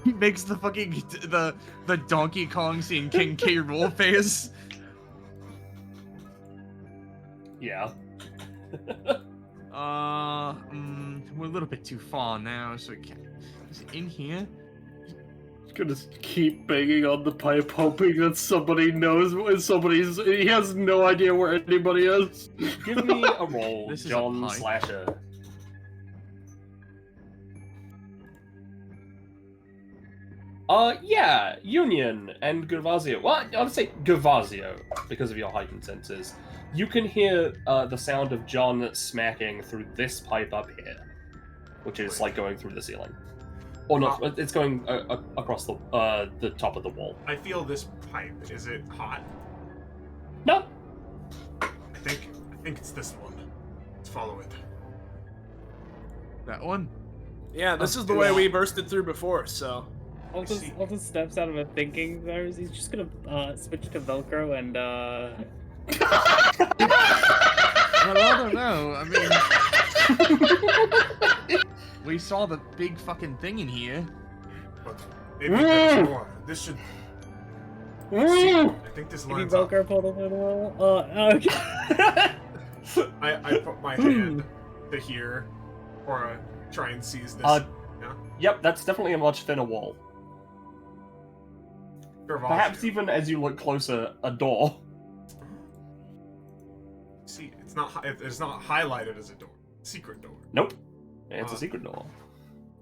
He makes the fucking the Donkey Kong scene King K. Rool face. Yeah. We're a little bit too far now, so we can't. Is it in here? Gonna keep banging on the pipe, hoping that somebody knows when somebody's. He has no idea where anybody is. Give me a roll, This is a John pipe. Slasher. Yeah, Union and Gervasio. Well, I would say Gervasio, because of your heightened senses. You can hear the sound of John smacking through this pipe up here, which is like going through the ceiling. Or not, it's going across the top of the wall. I feel this pipe. Is it hot? No. I think it's this one. Let's follow it. That one? Yeah, this is the way we bursted through before, so. Altus steps out of a thinking there. He's just gonna switch to Velcro and Well, I don't know. I mean, we saw the big fucking thing in here. But maybe there's more. This should. See, I think this maybe lines up. Velcro pulled up a little. Okay. I put my hand to here, or try and seize this. Yeah. Yep, that's definitely a much thinner wall. Perhaps even as you look closer, a door. See, it's not highlighted as a door. Secret door. Nope. It's a secret door.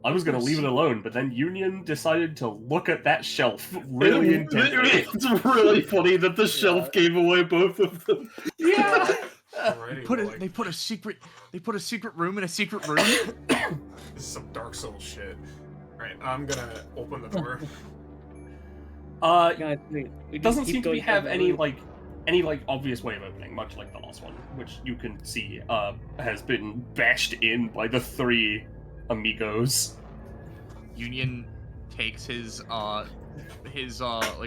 I was gonna leave it alone, but then Union decided to look at that shelf really intently. It's really funny that the shelf gave away both of them. Yeah. Alrighty, They put a secret room in a secret room. This is some Dark Souls shit. Alright, I'm gonna open the door. Guys, we It just doesn't keep seem to be going down have the any road. obvious way of opening, much like the last one, which you can see has been bashed in by the three amigos. Union takes his like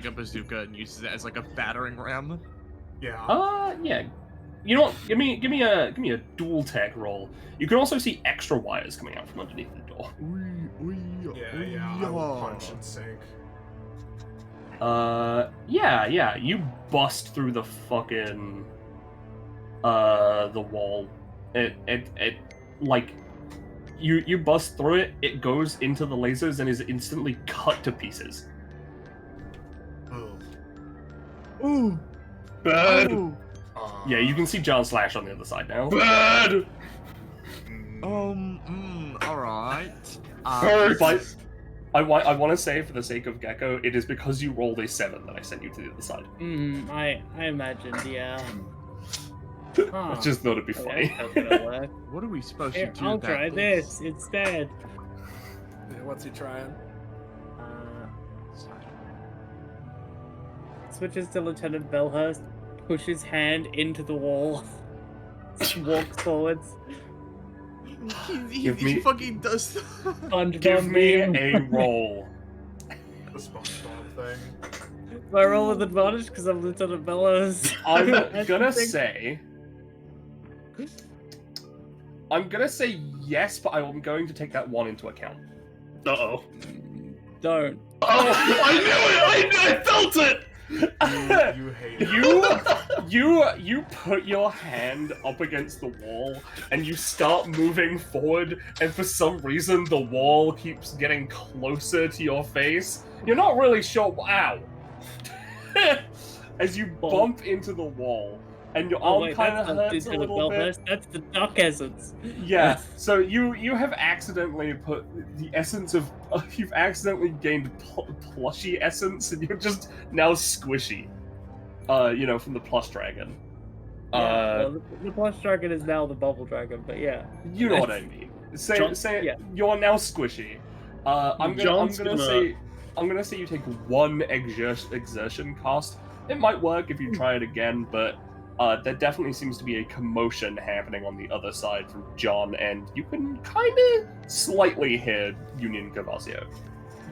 a bazooka and uses it as like a battering ram. Yeah. Yeah. You know what? Give me a dual tech roll. You can also see extra wires coming out from underneath the door. Yeah, I will punch and sink. Yeah, you bust through the fucking the wall. It like you bust through it, it goes into the lasers and is instantly cut to pieces. Ooh. Bad. Ooh. Yeah, you can see John Slash on the other side now. Bad. Alright. But I want to say, for the sake of Gecko, it is because you rolled a 7 that I sent you to the other side. I imagined, yeah. I just thought it'd be funny. What are we supposed Here, to do? I'll about try this instead. Yeah, what's he trying? Switches to Lieutenant Bellhurst, pushes hand into the wall, walks forwards. He fucking does. Give me a roll. The SpongeBob thing. Do I roll with advantage because I'm Lieutenant Bellhurst? I'm gonna say yes, but I'm going to take that one into account. Uh-oh. Don't. Oh, I knew it! I felt it! You hate it. You put your hand up against the wall and you start moving forward, and for some reason the wall keeps getting closer to your face. You're not really sure. Ow! As you bump into the wall, and your arm kind of hurts a little bit. That's the duck essence. Yeah. So you have accidentally put the essence of you've accidentally gained plushy essence, and you're just now squishy. From the plush dragon. Well, the plush dragon is now the bubble dragon, but yeah. You know what I mean. Say yeah. You're now squishy. I'm gonna say you take one exertion cost. It might work if you try it again, but there definitely seems to be a commotion happening on the other side from John, and you can kind of slightly hear Union Gervasio.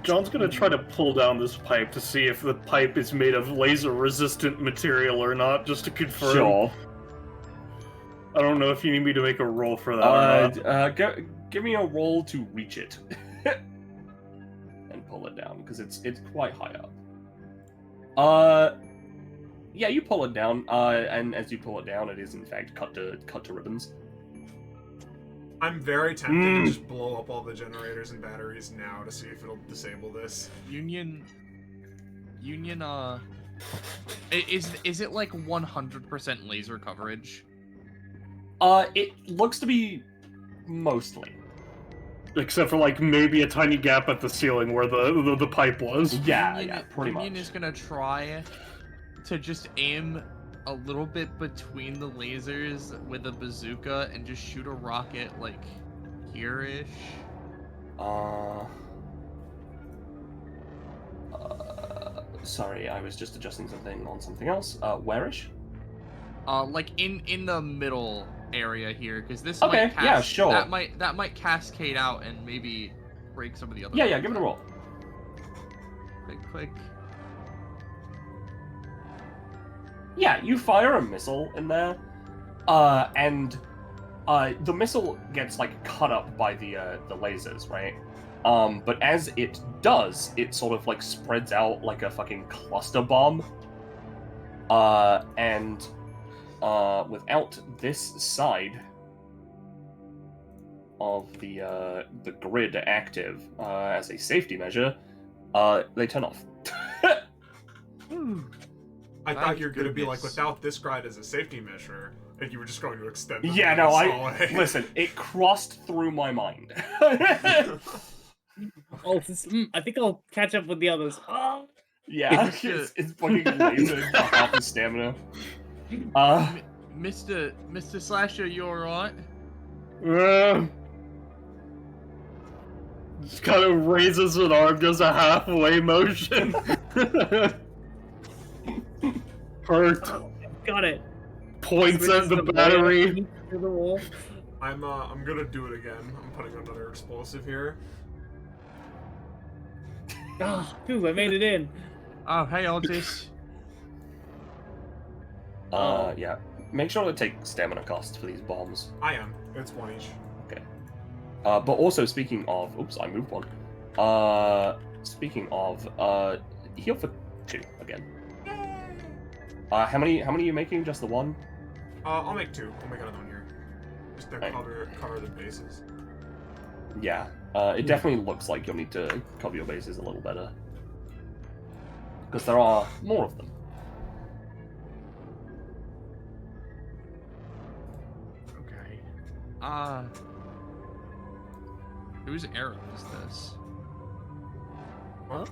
John's gonna try to pull down this pipe to see if the pipe is made of laser-resistant material or not, just to confirm. Sure. I don't know if you need me to make a roll for that or not. Give me a roll to reach it. And pull it down, because it's quite high up. Yeah, you pull it down, and as you pull it down, it is in fact cut to ribbons. I'm very tempted to just blow up all the generators and batteries now to see if it'll disable this. Union, is it like 100% laser coverage? It looks to be mostly. Except for like maybe a tiny gap at the ceiling where the pipe was. Yeah, pretty much. Union is gonna try to just aim a little bit between the lasers with a bazooka and just shoot a rocket like here-ish. Sorry, I was just adjusting something on something else. Where-ish? Like in the middle area here, because this Okay, might yeah, sure. that might cascade out and maybe break some of the other. Yeah, give it a roll. Click. Yeah, you fire a missile in there, and the missile gets like cut up by the lasers, right? But as it does, it sort of like spreads out like a fucking cluster bomb. And without this side of the grid active as a safety measure, they turn off. I thought you were going to be like, without this grid as a safety measure, and you were just going to extend the Yeah, no, Soleil. listen, it crossed through my mind. Oh, I think I'll catch up with the others. Oh. Yeah, it's fucking laser off his stamina. Mr. Slasher, you alright? Just kind of raises an arm, does a halfway motion. Hurt. Got it. Points at the battery. I'm gonna do it again. I'm putting another explosive here. Oh, I made it in. Oh, hey, Aldis. Yeah. Make sure to take stamina cost for these bombs. I am. It's one each. Okay. But also, speaking of... Oops, I moved one. Speaking of... heal for 2 again. How many are you making? Just the one? I'll make 2. I'll make another one here. Just to cover the bases. Yeah. It definitely looks like you'll need to cover your bases a little better. Because there are more of them. Okay. Whose arrow is this? What?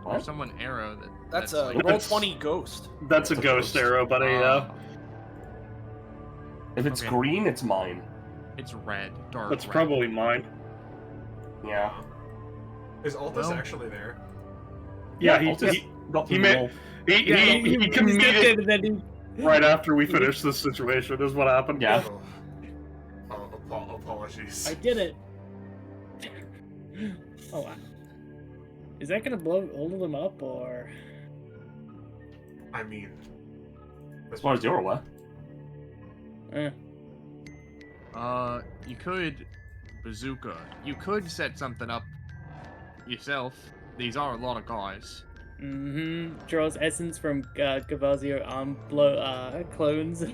There's someone arrow That's a roll 20 ghost. That's a ghost arrow, buddy. Yeah. If it's green, it's mine. It's red, dark. That's red. probably mine. Yeah. Is Altus actually there? Yeah, he committed right after we finished this situation. Is what happened. Yeah. Apologies. I did it. Oh, wow. Is that gonna blow all of them up, or? I mean, as far as you're aware. You could bazooka. You could set something up yourself. These are a lot of guys. Mm-hmm. Draws essence from Gavazio arm clones.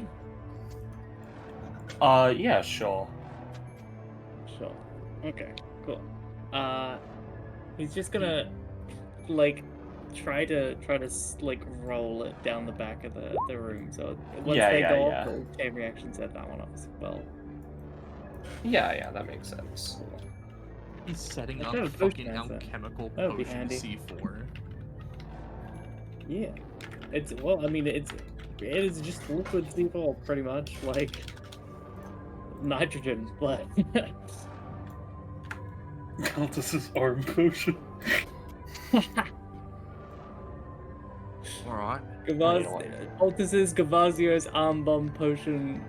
Yeah, sure. Sure. Okay, cool. He's just gonna try to roll it down the back of the room. So once they go off, the chain reaction set that one up as well. Yeah, that makes sense. He's setting I up thought fucking potion answer. alchemical That would be potion handy. C4. Yeah. It is just liquid C4 pretty much, like nitrogen, but Altus's arm potion. Alright. Altus's Gavazio's arm bomb potion.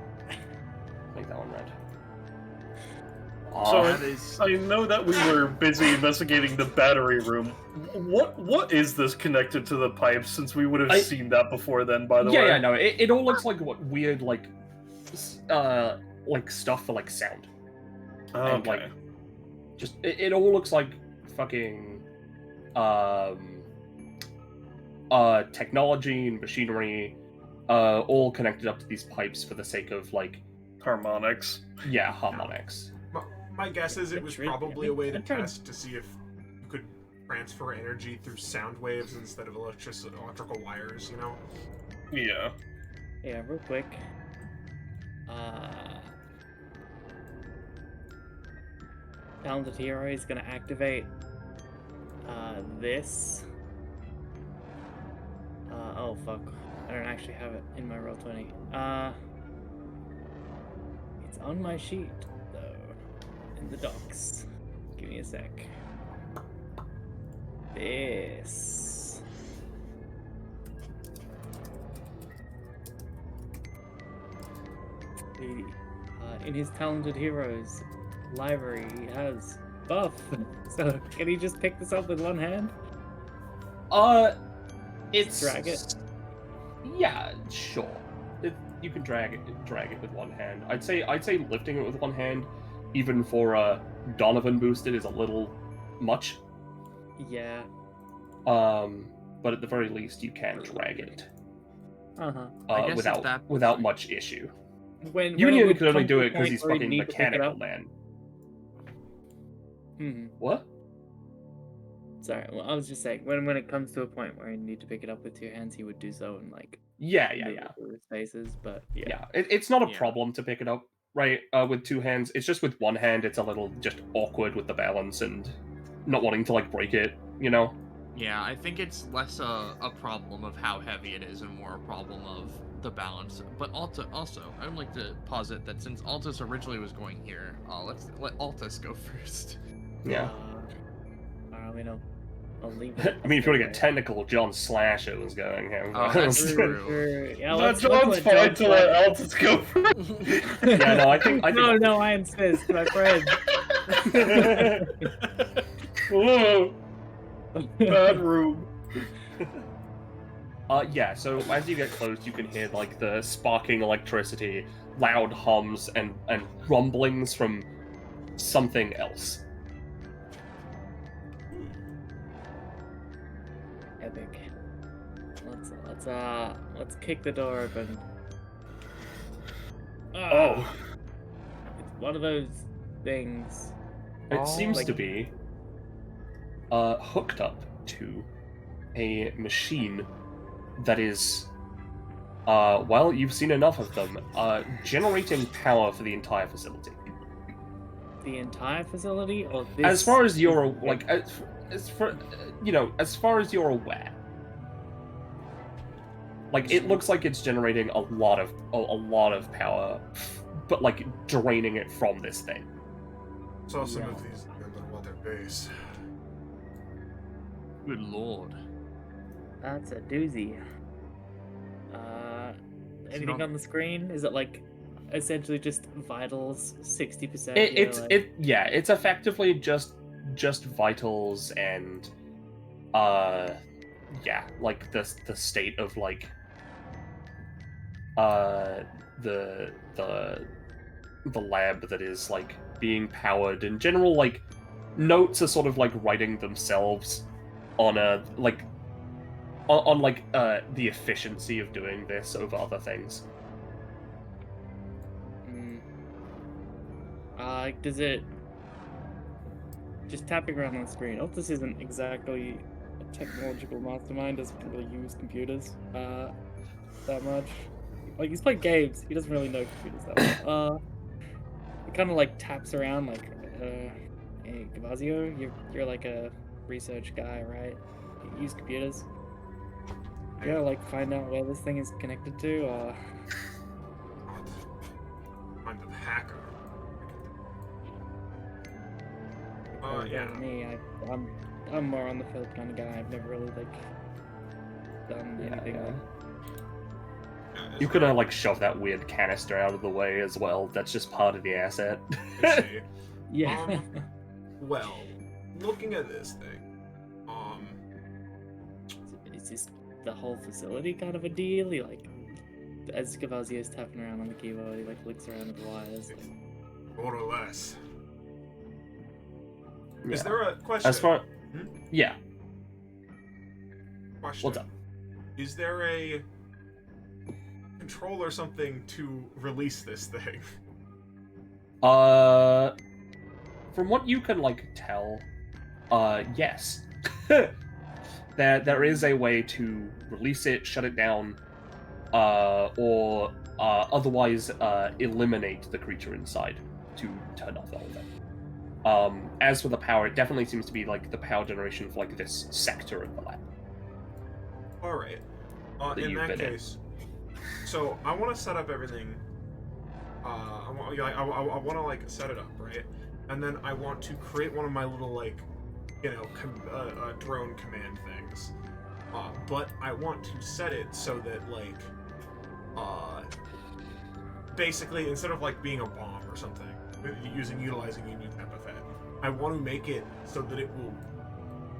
Make that one red. So I know that we were busy investigating the battery room. What is this connected to the pipes? Since we would have seen that before then, by the way. Yeah, no. It all looks like what weird like stuff for like sound. And like just it all looks like fucking technology and machinery all connected up to these pipes for the sake of like harmonics. Yeah, harmonics. My guess is it was Literally, probably a way to I'm trying- test to see if you could transfer energy through sound waves instead of electrical wires, you know? Yeah. Yeah, real quick. Talented Hero is gonna activate this. Oh fuck. I don't actually have it in my Roll20. It's on my sheet, though. In the docs. Give me a sec. This. In his Talented Heroes library, he has buff. So, can he just pick this up with one hand? It's Drag it? Yeah, sure. You can drag it with one hand. I'd say lifting it with one hand, even for Donovan boosted, is a little much. Yeah. But at the very least, you can drag it. Uh-huh. Without much issue. When Union would could only come do to it a because point he's where he'd fucking need to pick it mechanical, up? man. Hmm. What? Sorry, well, I was just saying, when it comes to a point where you need to pick it up with two hands, he would do so in, like... Yeah. Spaces, but yeah. Yeah, it's not a problem to pick it up, right, with two hands. It's just with one hand, it's a little just awkward with the balance and not wanting to, like, break it, you know? Yeah, I think it's less a problem of how heavy it is and more a problem of the balance. But also, I would like to posit that since Altus originally was going here, let's let Altus go first. Yeah. I mean, I'll leave it. I mean, if you want to get technical, John Slasher was going here. Oh, that's true. Yeah, No, let's John's let fine John to let Altus go first. Yeah, no, I think No, I insist, my friend. Whoa. Bad room. Yeah, so as you get close, you can hear, like, the sparking electricity, loud hums, and rumblings from something else. Epic. Let's kick the door open. Oh. It's one of those things. It seems like- to be hooked up to a machine that is, well, you've seen enough of them, generating power for the entire facility. The entire facility, or this? As far as you're, like, as far as you're aware. Like, it looks like it's generating a lot of power, but, like, draining it from this thing. Saw some of these underwater base. Good lord. That's a doozy. Anything on the screen? Is it like essentially just vitals 60%? It's effectively just vitals and like the state of, like, the lab that is, like, being powered. In general, like, notes are sort of, like, writing themselves on the efficiency of doing this over other things. Does it just tapping around on the screen? Altus isn't exactly a technological mastermind, doesn't really use computers that much. Like, he's played games, he doesn't really know computers that well. He kind of, like, taps around, like, hey, Gavazio, you're like a research guy, right? You use computers. You gotta, like, find out where this thing is connected to, or... I'm the hacker. Yeah. Me, I'm more on the field kind of guy. I've never really, like, done anything like... You could like shove that weird canister out of the way as well. That's just part of the asset. Yeah. Well, looking at this thing, is this the whole facility kind of a deal? He, like, as Cavazio's tapping around on the keyboard, he, like, flicks around with the wires. more or less. Yeah. Is there a question? As far, yeah. Question. What's up? Is there a control or something to release this thing? from what you can like tell, yes, there is a way to release it, shut it down, or otherwise eliminate the creature inside to turn off all of it. As for the power, it definitely seems to be like the power generation for like this sector of the lab. All right. That In you've that been in. case, so I want to set up everything. I want to like set it up, right? And then I want to create one of my little like, drone command things. But I want to set it so that like, basically instead of like being a bomb or something, utilizing unique epithet, I want to make it so that it will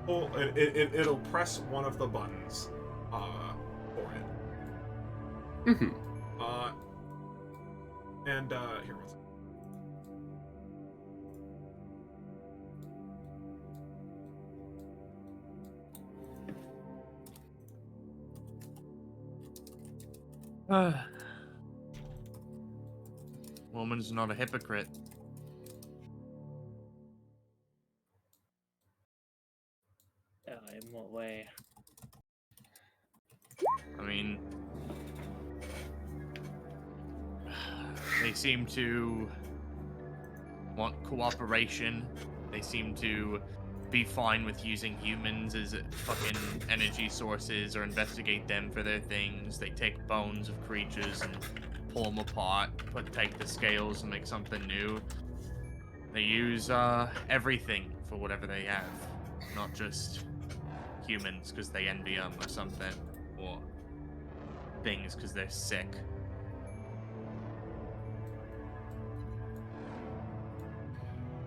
pull. It'll press one of the buttons. For it. Mm-hmm. And here, one second. Woman's not a hypocrite. In what way? I mean, they seem to want cooperation. They seem to be fine with using humans as fucking energy sources or investigate them for their things. They take bones of creatures and pull them apart, take the scales and make something new. They use everything for whatever they have, not just humans because they envy them or something, or things because they're sick.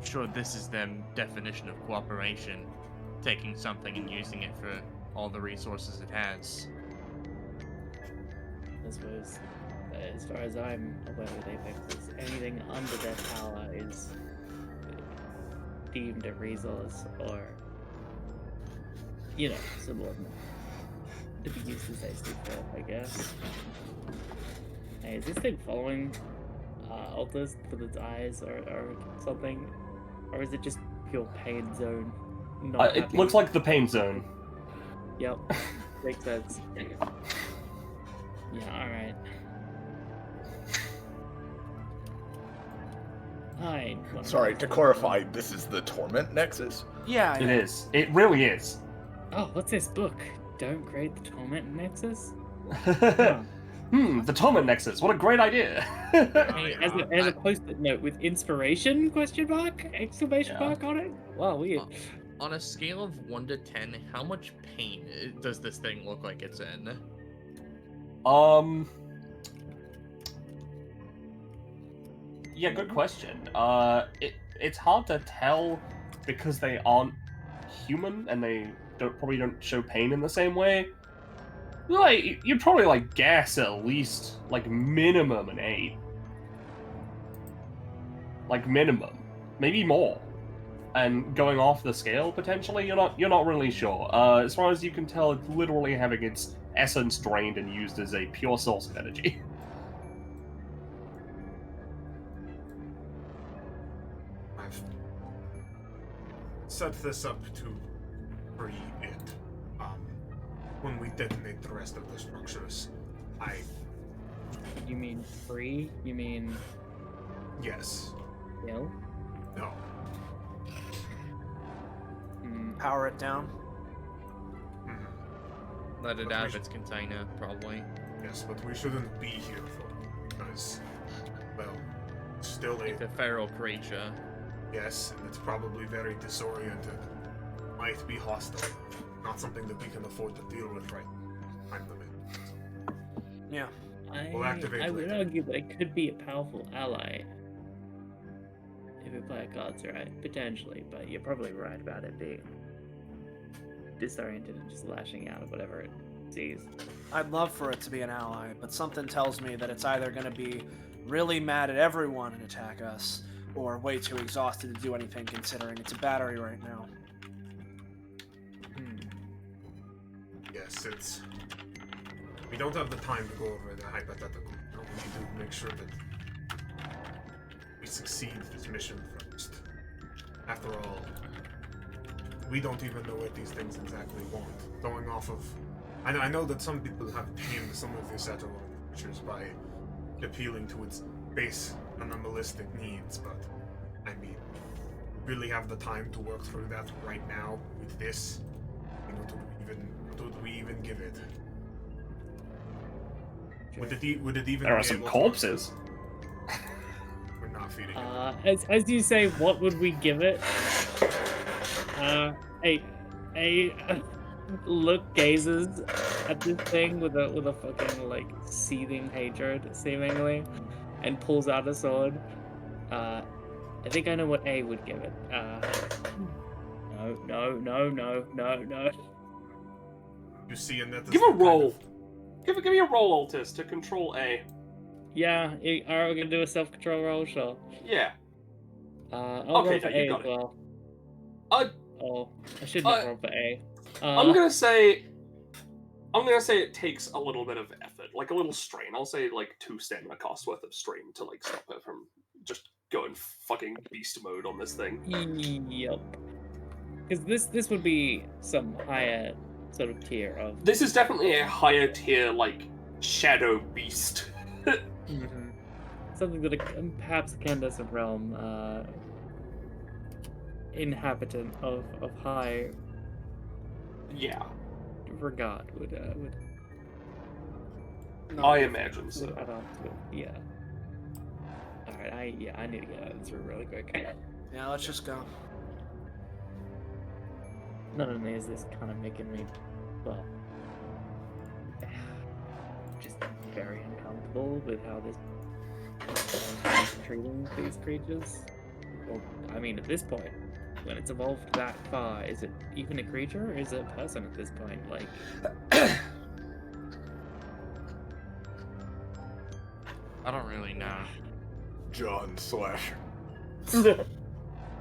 Sure, this is their definition of cooperation, taking something and using it for all the resources it has. I suppose, as far as I'm aware with Apex, is anything under their power is deemed a resource or, subordinate to be used as they see fit, I guess. Hey, is this thing following Altus with its eyes or something? Or is it just pure pain zone? It looks like the pain zone. Yep, makes sense. Yeah, alright. Fine. Sorry, to clarify, this is the Torment Nexus? Yeah, It is. It really is. Oh, what's this book? Don't create the Torment Nexus? The Torment Nexus. What a great idea. Hey, as a post-it note with inspiration, question mark, exclamation mark on it? Wow, weird. On a scale of 1 to 10, how much pain does this thing look like it's in? Yeah, good question. It's hard to tell because they aren't human and they probably don't show pain in the same way. Like, you'd probably like guess at least like minimum an 8. Like minimum, maybe more. And going off the scale potentially, you're not really sure. As far as you can tell, it's literally having its essence drained and used as a pure source of energy. I've set this up to free it. When we detonate the rest of the structures, You mean free? You mean Yes. kill? No. Power it down. Let it But out we of its container, probably. Yes, but we shouldn't be here for it, because, well, still It's a feral creature. Yes, and it's probably very disoriented. Might be hostile. Not something that we can afford to deal with right now. Time limit. Yeah. We'll activate I would later. argue that it could be a powerful ally. If we play our cards right, potentially, but you're probably right about it being disoriented and just lashing out at whatever it sees. I'd love for it to be an ally, but something tells me that it's either going to be really mad at everyone and attack us, or way too exhausted to do anything considering it's a battery right now. Yes, it's... We don't have the time to go over the hypothetical. We need to make sure that we succeed this mission first. After all, we don't even know what these things exactly want. Going off of... I know that some people have tamed some of these satellite creatures by appealing to its base animalistic needs, but I mean, really have the time to work through that right now with this? What would we even give it? Would it even There are be some able to- corpses. We're not feeding it. As you say, what would we give it? A look gazes at this thing with a fucking like seething hatred, seemingly, and pulls out a sword. I think I know what A would give it. No. You see, and that Give a roll. Give me a roll, Altus, to control A. Yeah, are we gonna do a self-control roll? Sure. Yeah. I'll Okay, roll for yeah, you A got as it. well. Oh, I should not roll for A. I'm gonna say it takes a little bit of effort, like a little strain. I'll say like 2 stamina cost worth of strain to like stop her from just going fucking beast mode on this thing. Yep. Because this would be some higher sort of tier of. This is definitely a higher tier, like shadow beast. Something that perhaps a Candescent Realm inhabitant of high regard would I imagine so. Yeah. Alright, I need to get out of this room really quick. Yeah, let's just go. Not only is this kind of making me, well, just very uncomfortable with how this is treating these creatures. Well, I mean, at this point, when it's evolved that far, is it even a creature or is it a person at this point? Like, I don't really know. John Slasher.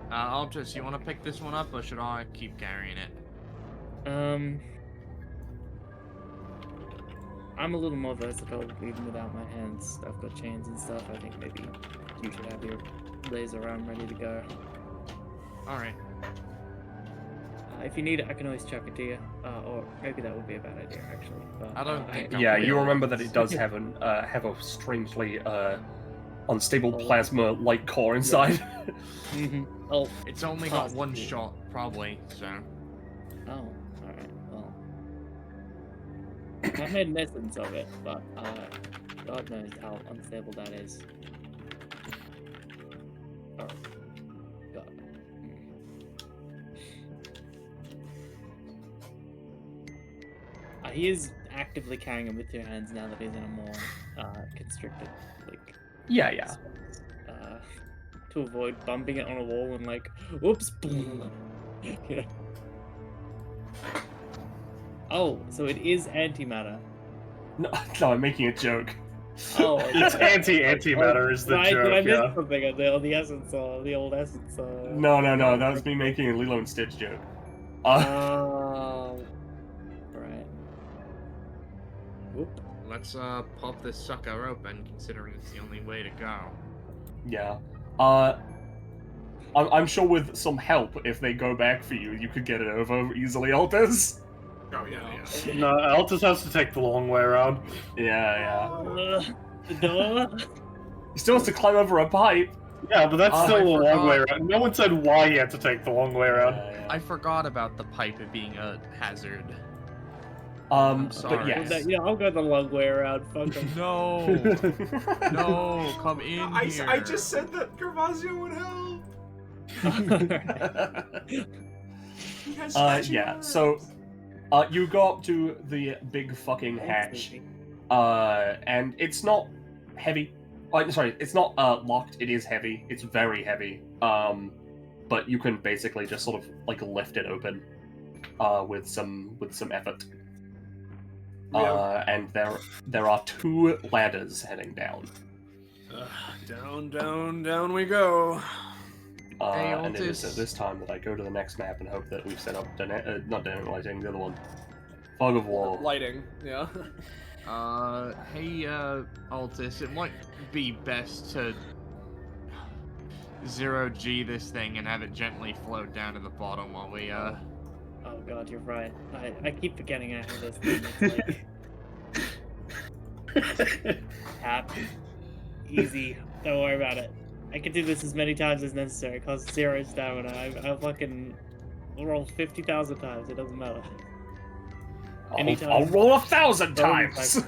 Altus, you want to pick this one up, or should I keep carrying it? I'm a little more versatile even without my hands. I've got chains and stuff. I think maybe you should have your laser arm ready to go. Alright. If you need it, I can always chuck it to you. Or maybe that would be a bad idea, actually. But, I don't think. Yeah, you remember that it does have a strangely unstable plasma light core inside. Oh, it's only got one shot, probably. So. Oh, all right. Well, I made an essence of it, but God knows how unstable that is. Oh, God. He is actively carrying him with 2 hands now that he's in a more constricted, like. Yeah. To avoid bumping it on a wall and like, whoops. Yeah. Oh, so it is antimatter. No, I'm making a joke. Oh, It's antimatter is the joke. Did I miss Yeah. something on the essence, the old essence? No, that was me making a Lilo and Stitch joke. Oh, right. Whoop. Let's pop this sucker open, considering it's the only way to go. Yeah. I'm sure with some help, if they go back for you, you could get it over easily, Altus. Oh yeah. No, Altus has to take the long way around. Yeah. The door. He still has to climb over a pipe. Yeah, but that's Oh, still I a long forgot. way around. No one said why he had to take the long way around. I forgot about the pipe being a hazard. But sorry. yes. Yeah, I'll go the long way around. Fuck him. No, no, come in here. I just said that Gervasio would help. He has Yeah. So, you go up to the big fucking hatch, and it's not heavy. Sorry, it's not locked. It is heavy. It's very heavy. But you can basically just sort of like lift it open, with some effort. And there are 2 ladders heading down. Down we go. And it is Altus. at this time that I go to the next map and hope that we've set up not dynamic lighting, the other one, fog of war. Lighting, yeah. Hey, Altus, it might be best to 0G this thing and have it gently float down to the bottom while we Oh god, you're right. I keep forgetting I have this thing. It's like tap. Easy. Don't worry about it. I can do this as many times as necessary. It costs 0 stamina. I fucking roll 50,000 times. It doesn't matter. I'll roll 1,000 times.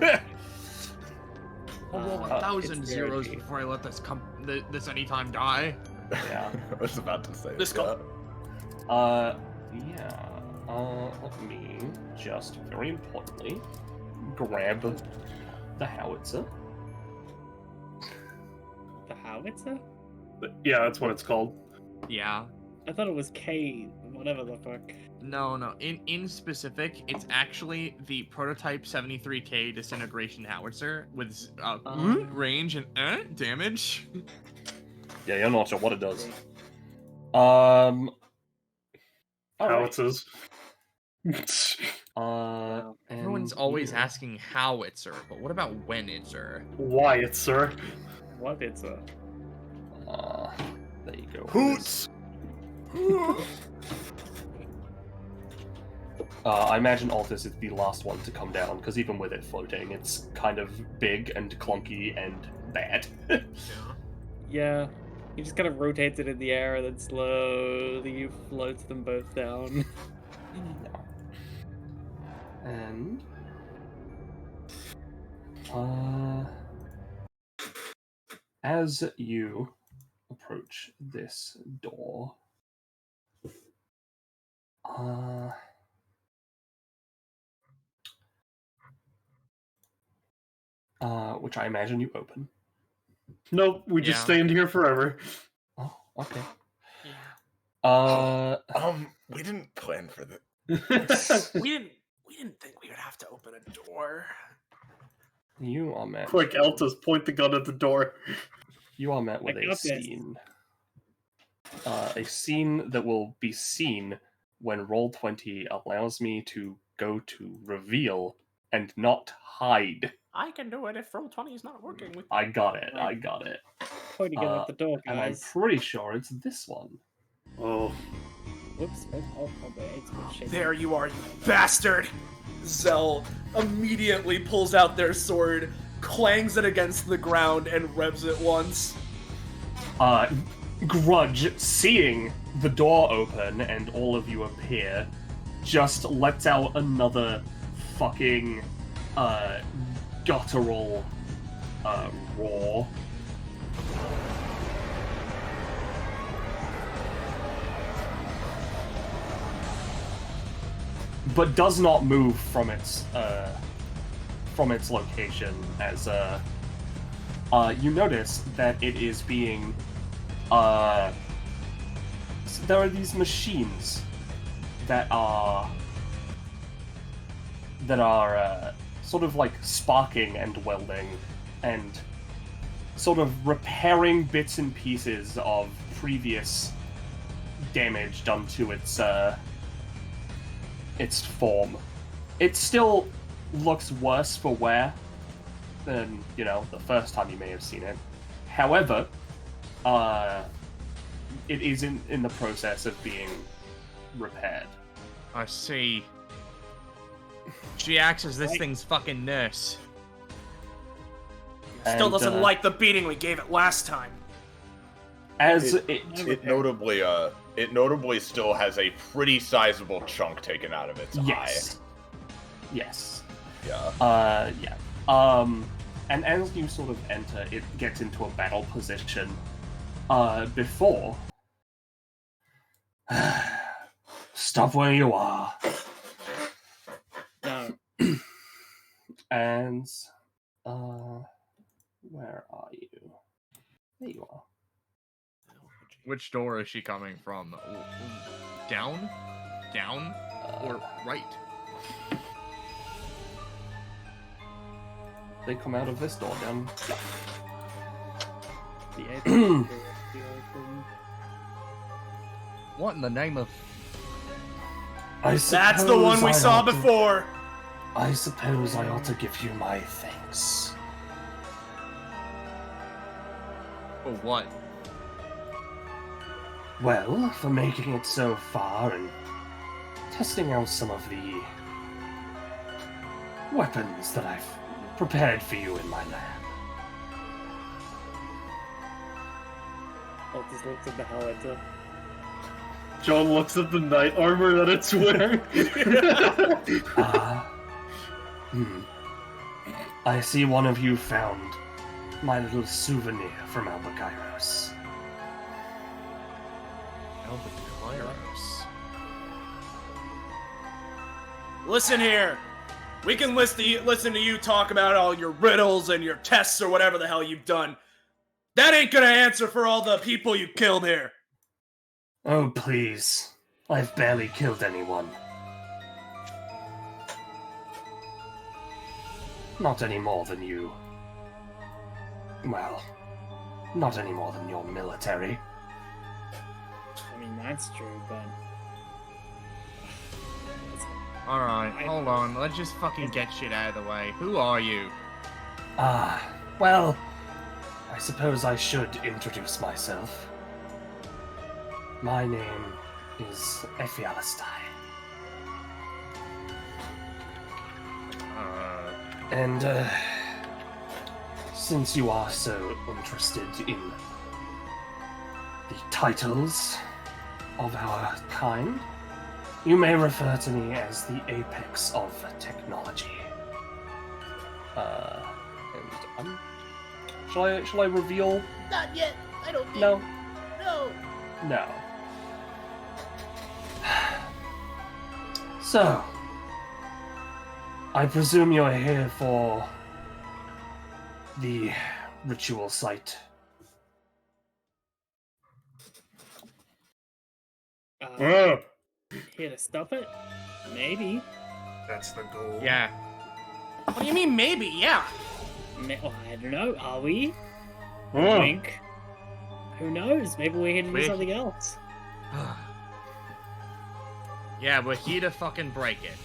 I'll roll 1,000 zeros before I let this anytime die. Yeah. I was about to say This that. Yeah. Let me just very importantly grab the howitzer. The howitzer? Yeah, that's what it's called. Yeah. I thought it was K, whatever the fuck. No. In specific, it's actually the prototype 73K disintegration howitzer with range and damage. Yeah, you're not sure what it does. Alright. Howitzers. Everyone's always asking howitzer, but what about when-itzer? Why it's sir? What it's a? There you go. Hoots! I imagine Altus is the last one to come down, because even with it floating, it's kind of big and clunky and bad. Yeah. He just kind of rotates it in the air and then slowly floats them both down. And as you approach this door, which I imagine you open. Nope, we just stand here forever. Oh, okay. We didn't plan for this. We didn't think we would have to open a door. You are met. Quick, Eltas, point the gun at the door. You are met with I a got this. scene. A scene that will be seen when Roll20 allows me to go to reveal and not hide. I can do it if Roll20 is not working with I got it. Pointing it at the door, And I'm guys. pretty sure it's this one. Oh. Whoops. Oh, it's good shit. There you are, you bastard! Zell immediately pulls out their sword, clangs it against the ground, and revs it once. Grudge, seeing the door open and all of you appear, just lets out another fucking guttural roar. But does not move from its location as you notice that it is being there are these machines that are sort of like sparking and welding and sort of repairing bits and pieces of previous damage done to its form. It still looks worse for wear than, the first time you may have seen it. However, it is in the process of being repaired. I see. She acts as this thing's fucking nurse. Still doesn't like the beating we gave it last time. As It notably still has a pretty sizable chunk taken out of its eye. Yes. Yeah. And as you sort of enter, it gets into a battle position. Before. Stop where you are. No. And where are you? There you are. Which door is she coming from? Down? Down? Or right? They come out of this door down. What in the name of... That's the one we saw before! I suppose I ought to give you my thanks. For what? Well, for making it so far and testing out some of the weapons that I've prepared for you in my lab. Altus looks at the howitzer. John looks at the knight armor that it's wearing. I see one of you found my little souvenir from Albacairos. Albacairos. Listen here. We can listen to you talk about all your riddles and your tests or whatever the hell you've done. That ain't gonna answer for all the people you killed here. Oh, please. I've barely killed anyone. Not any more than you. Well, not any more than your military. I mean, that's true, but... Alright, hold on. Let's just fucking get shit out of the way. Who are you? Well, I suppose I should introduce myself. My name is Ephialistai. And, since you are so interested in the titles of our kind, you may refer to me as the apex of technology. Shall I reveal? Not yet. I don't think. No. No. No. So, I presume you're here for the ritual site. Here to stop it? Maybe. That's the goal. Yeah. What do you mean, maybe? Yeah. Oh, I don't know. Are we? Wink. Who knows? Maybe we're here to do something else. Yeah, we're here to fucking break it.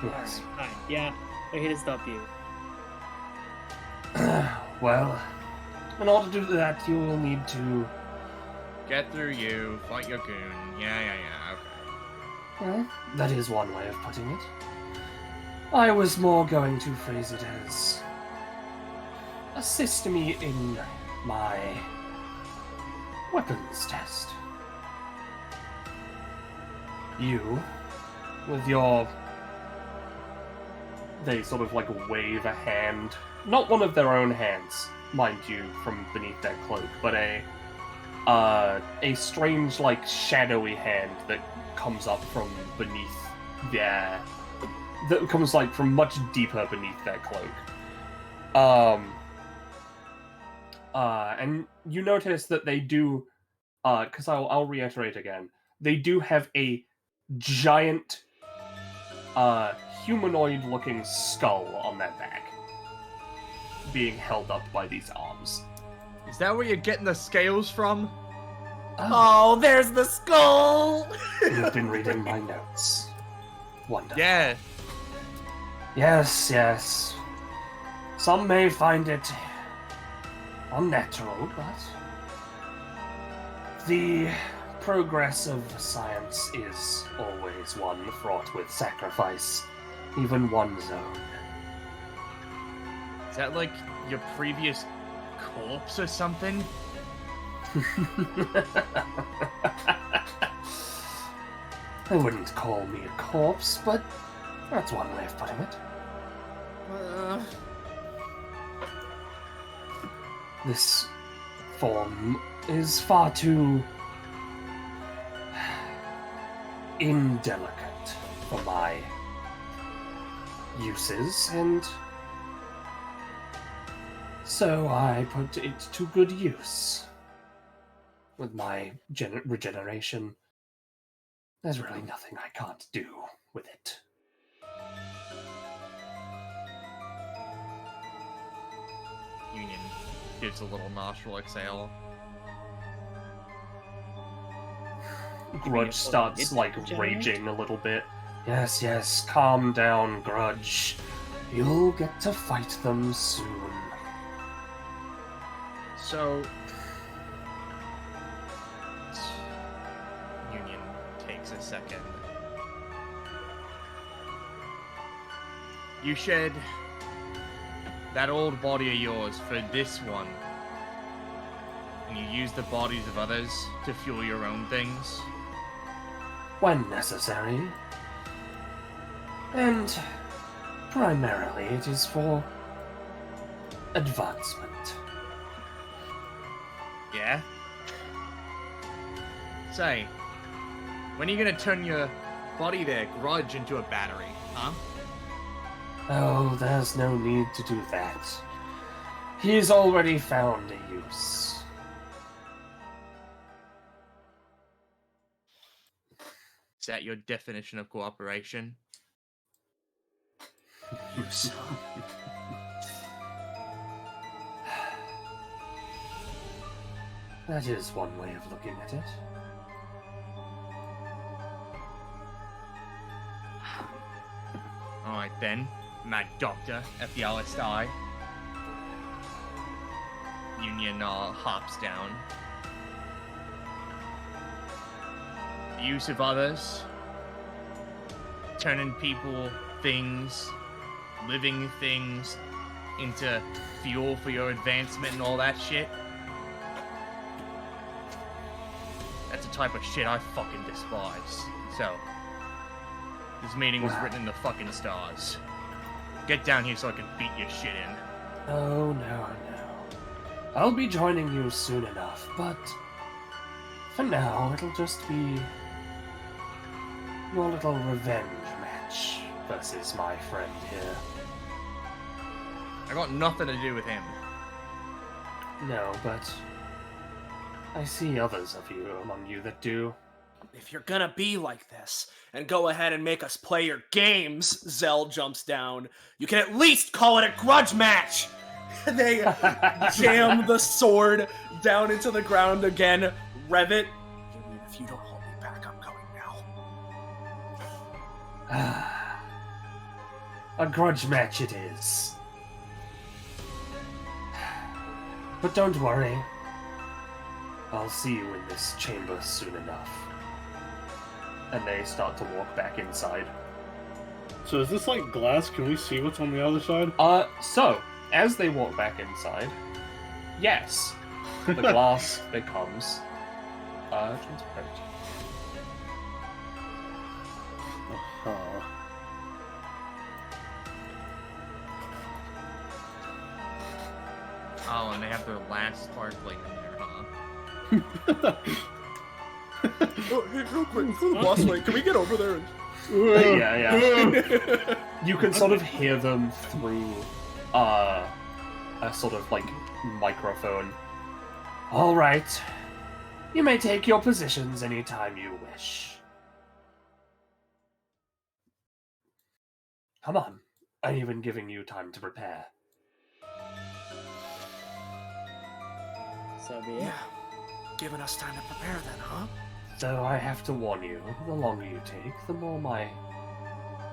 Yes. Alright, yeah, we're here to stop you. Well, in order to do that, you will need to... Get through you, fight your goon. Yeah, okay. Well, that is one way of putting it. I was more going to phrase it as... assist me in my weapons test. You, with your... They sort of like wave a hand. Not one of their own hands, mind you, from beneath their cloak, but a strange, like, shadowy hand that comes up from beneath their... that comes, like, from much deeper beneath their cloak. And you notice that they do, because I'll reiterate again, they do have a giant, humanoid-looking skull on their back, being held up by these arms. Is that where you're getting the scales from? Oh, there's the skull! You've been reading my notes. Wonderful. Yeah. Yes. Some may find it unnatural, but the progress of science is always one fraught with sacrifice, even one's own. Is that like your previous corpse or something? I wouldn't call me a corpse, but that's one way of putting it. This form is far too indelicate for my uses, and so I put it to good use. With my regeneration, there's really nothing I can't do with it. Union gives a little nostril exhale. Grudge starts, like, raging a little bit. Yes, calm down, Grudge. You'll get to fight them soon. second. You shed that old body of yours for this one, and you use the bodies of others to fuel your own things. When necessary. And primarily it is for advancement. Yeah? Say, when are you gonna turn your body there, Grudge, into a battery, huh? Oh, there's no need to do that. He's already found a use. Is that your definition of cooperation? Use. That is one way of looking at it. Alright then, Mad Doctor at the LSI. Union hops down. The use of others. Turning people, things, living things into fuel for your advancement and all that shit. That's the type of shit I fucking despise. So, this meeting was written in the fucking stars. Get down here so I can beat your shit in. Oh, no. I'll be joining you soon enough, but for now, it'll just be your little revenge match versus my friend here. I got nothing to do with him. No, but I see others of you among you that do. If you're gonna be like this and go ahead and make us play your games, Zell jumps down, you can at least call it a grudge match! They jam the sword down into the ground again, rev it. If you don't hold me back, I'm going now. A grudge match it is. But don't worry. I'll see you in this chamber soon enough. And they start to walk back inside. So is this like glass? Can we see what's on the other side? So, as they walk back inside, yes, the glass becomes transparent. Oh, and they have their last sparkling in there, huh? Oh, hey, real quick, before the boss fight, can we get over there and... Yeah. You can sort of hear them through a sort of like microphone. All right. You may take your positions anytime you wish. Come on. I'm even giving you time to prepare. So be it. Yeah, giving us time to prepare then, huh? Though I have to warn you, the longer you take, the more my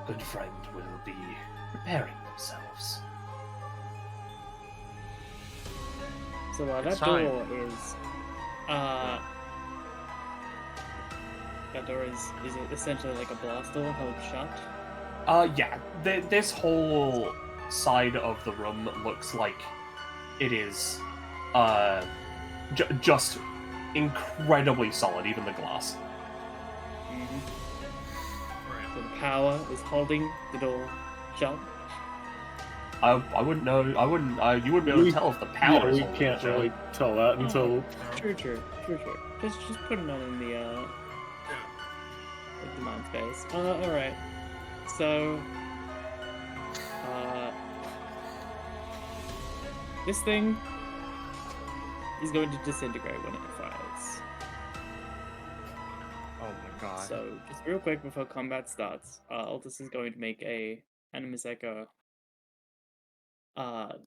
good friend will be preparing themselves. So that It's door is, that door is it essentially like a blast door held shut? Yeah. This whole side of the room looks like it is, just incredibly solid, even the glass. So the power is holding the door shut. I wouldn't know. You wouldn't be able to tell if the power is we holding can't it, right? really tell that until. True. Just putting that in the like the mind space. All right. So, this thing is going to disintegrate when it fires. Oh my god. So, just real quick before combat starts, Aldous is going to make a Animus Echo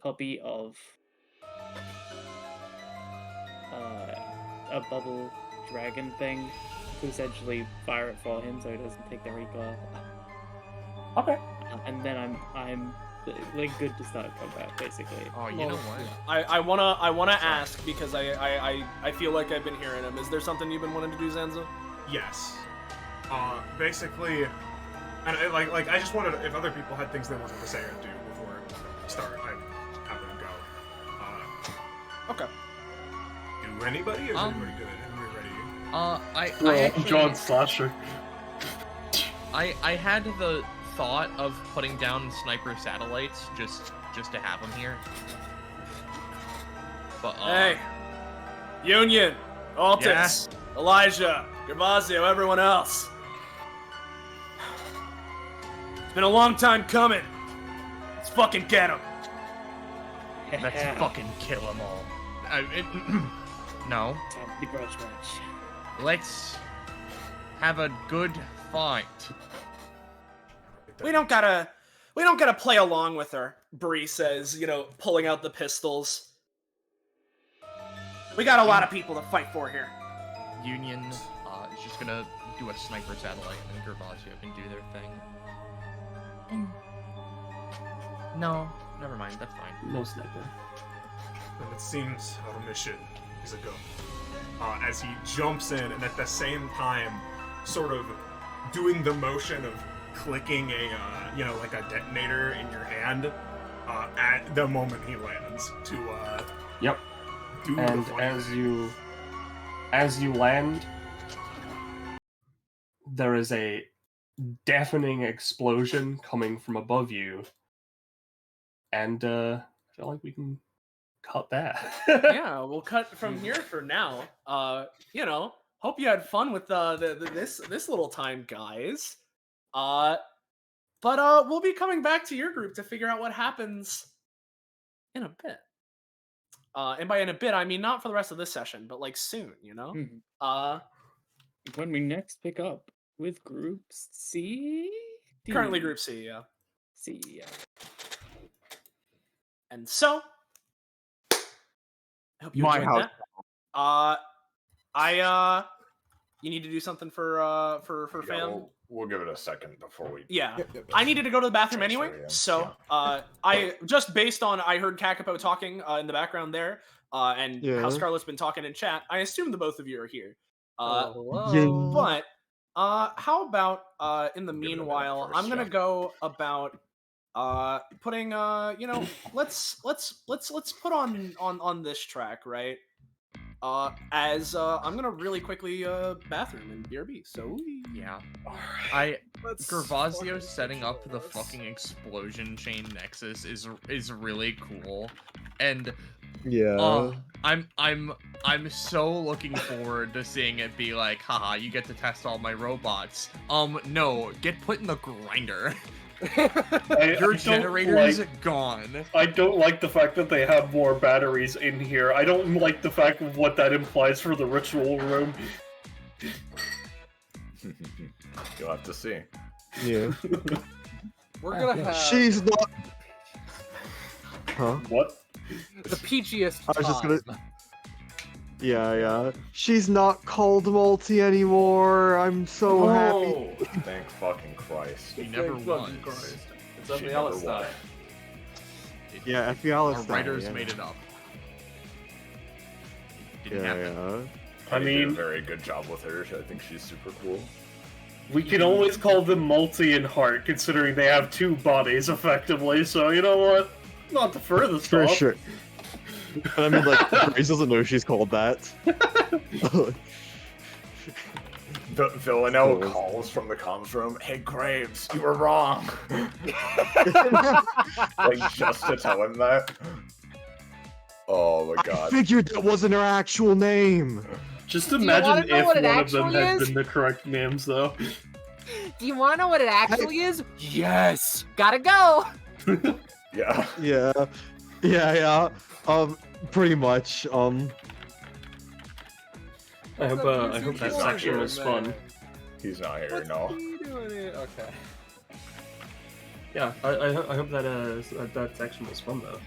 copy of a bubble dragon thing to essentially fire it for him so he doesn't take the recoil. Okay. And then I'm like good to start combat basically. Oh, you know what? I wanna ask, because I feel like I've been hearing him. Is there something you've been wanting to do, Zanza? Yes. Basically, and I just wanted, if other people had things they wanted to say or do before we start, I'd have them go. Okay. Do anybody, or is everybody good? Everybody ready? Well, actually, John Slasher. I had the thought of putting down sniper satellites just to have them here. But Hey, Union, Altus, Elijah, Gervasio, everyone else. It's been a long time coming. Let's fucking get him. let's fucking kill them all. No, Time for the grudge match. let's have a good fight. We don't gotta play along with her, Bree says, pulling out the pistols. We got a lot of people to fight for here. Union is just gonna do a sniper satellite, and Gervasio can do their thing. No, never mind. That's fine. No sniper. And it seems our mission is a go. As he jumps in, and at the same time, sort of doing the motion of clicking like a detonator in your hand at the moment he lands to Yep. do And the fire. as you land, there is a deafening explosion coming from above you, and I feel like we can cut that. Yeah, we'll cut from here for now. Hope you had fun with this little time, guys. But we'll be coming back to your group to figure out what happens in a bit. And by in a bit, I mean not for the rest of this session, but like soon, When we next pick up with Group C? Currently Group C, yeah. C, yeah. And so, I hope you My enjoyed house. that. You need to do something for Yeah, fam. we'll give it a second before we. Yeah, Yep. I needed to go to the bathroom anyway, yeah. so I just based on I heard Kakapo talking in the background there, and how Yeah. Scarlett's been talking in chat. I assume the both of you are here. Hello. But how about in the Give it a minute meanwhile, first, I'm gonna yeah. go about putting let's put on this track, right? As I'm gonna really quickly bathroom and BRB. So Yeah. Gervasio setting up the fucking explosion chain nexus is really cool, and Yeah. I'm so looking forward to seeing it be like, haha, you get to test all my robots. No, get put in the grinder. Your generator's gone. I don't like the fact that they have more batteries in here. I don't like the fact of what that implies for the ritual room. You'll have to see. Yeah. We're gonna have She's not. Huh? What? the PGest I was just time. gonna- Yeah. She's not called Multi anymore. I'm so happy. Thank fucking Christ. He never Thank was. fucking Christ. It's She Epithet never style. was. Yeah, Fiala Our style, writers yeah. made it up. It didn't happen. I They did a mean, very good job with her. I think she's super cool. we can always call them Multi and Heart, considering they have two bodies, effectively, so you know what? Not the furthest For off. sure. But I mean, like, Grace doesn't know she's called that. Villanelle calls from the comms room, "Hey Graves, you were wrong." Like, just to tell him that. Oh my I god. figured that wasn't her actual name. Just you imagine wanna know if what it one of them actually had is? been the correct names, though. Do you want to know what it actually is? Yes. Gotta go. Yeah. Yeah. Pretty much. I hope that He's section not was here, fun. man. He's not here, What's no. he doing here? Okay. Yeah, I hope that section was fun though.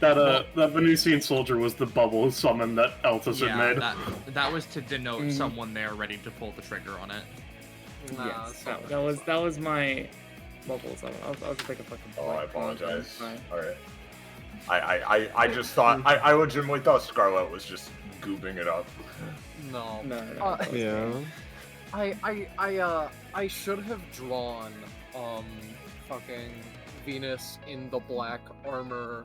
That Venusian soldier was the bubble summon that Altus had Yeah, made. that was to denote someone there ready to pull the trigger on it. Yes, that was my bubbles. I was like a fucking. Oh, I apologize. Fine. Alright. I just thought, I legitimately thought Scarlet was just gooping it up. No. No. Yeah. I should have drawn fucking Venus in the black armor,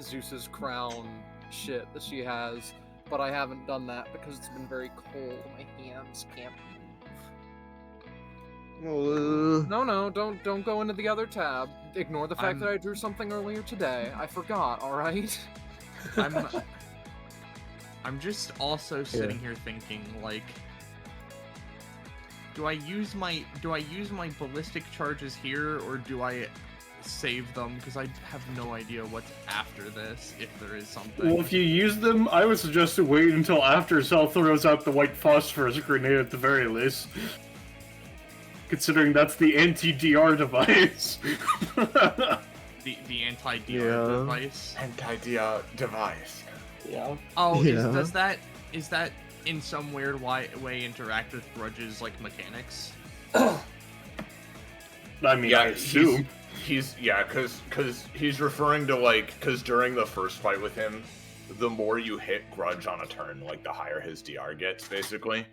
Zeus's crown shit that she has, but I haven't done that because it's been very cold. My hands can't move. No, don't go into the other tab. Ignore the fact that I drew something earlier today. I forgot. All right. I'm just also sitting here thinking, like, do I use my ballistic charges here, or do I save them? Because I have no idea what's after this, if there is something. Well, if you use them, I would suggest to wait until after Cell throws out the white phosphorus grenade at the very least. Considering that's the anti-DR device. the anti-DR device? Anti-DR device. Yeah. Oh, Yeah. is that in some weird way interact with Grudge's, like, mechanics? I mean, I assume. Because he's referring to, like, because during the first fight with him, the more you hit Grudge on a turn, like, the higher his DR gets, basically.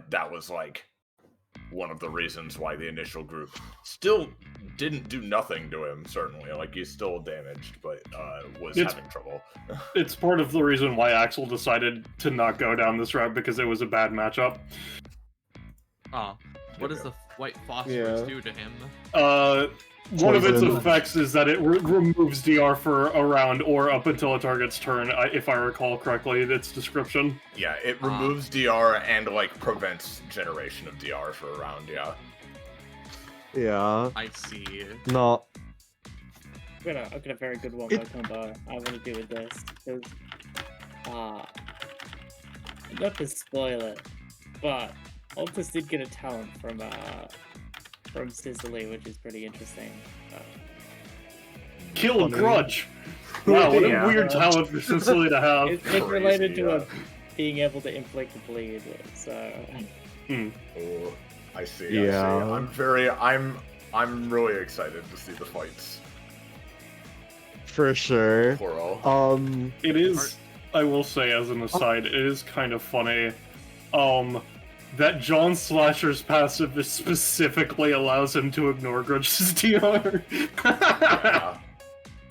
That was, like, one of the reasons why the initial group still didn't do nothing to him, certainly. Like, he's still damaged, but was having trouble. It's part of the reason why Axel decided to not go down this route, because it was a bad matchup. What does the white phosphorus do to him? One of its effects is that it removes DR for a round or up until a target's turn, if I recall correctly, its description. Yeah, it removes DR and, like, prevents generation of DR for a round, yeah. Yeah. I see. No. I've got a very good one-more combo I want to do with this. Because, not to spoil it, but Altus did get a talent from Cicely, which is pretty interesting. Kill Grudge! Wow, what a weird talent for Cicely to have. It's related to being able to inflict a bleed, so... Oh, I see, Yeah. I see. I'm really excited to see the fights. For sure. Plural. It is, I will say as an aside, it is kind of funny, that John Slasher's passive specifically allows him to ignore Grudge's DR. Yeah.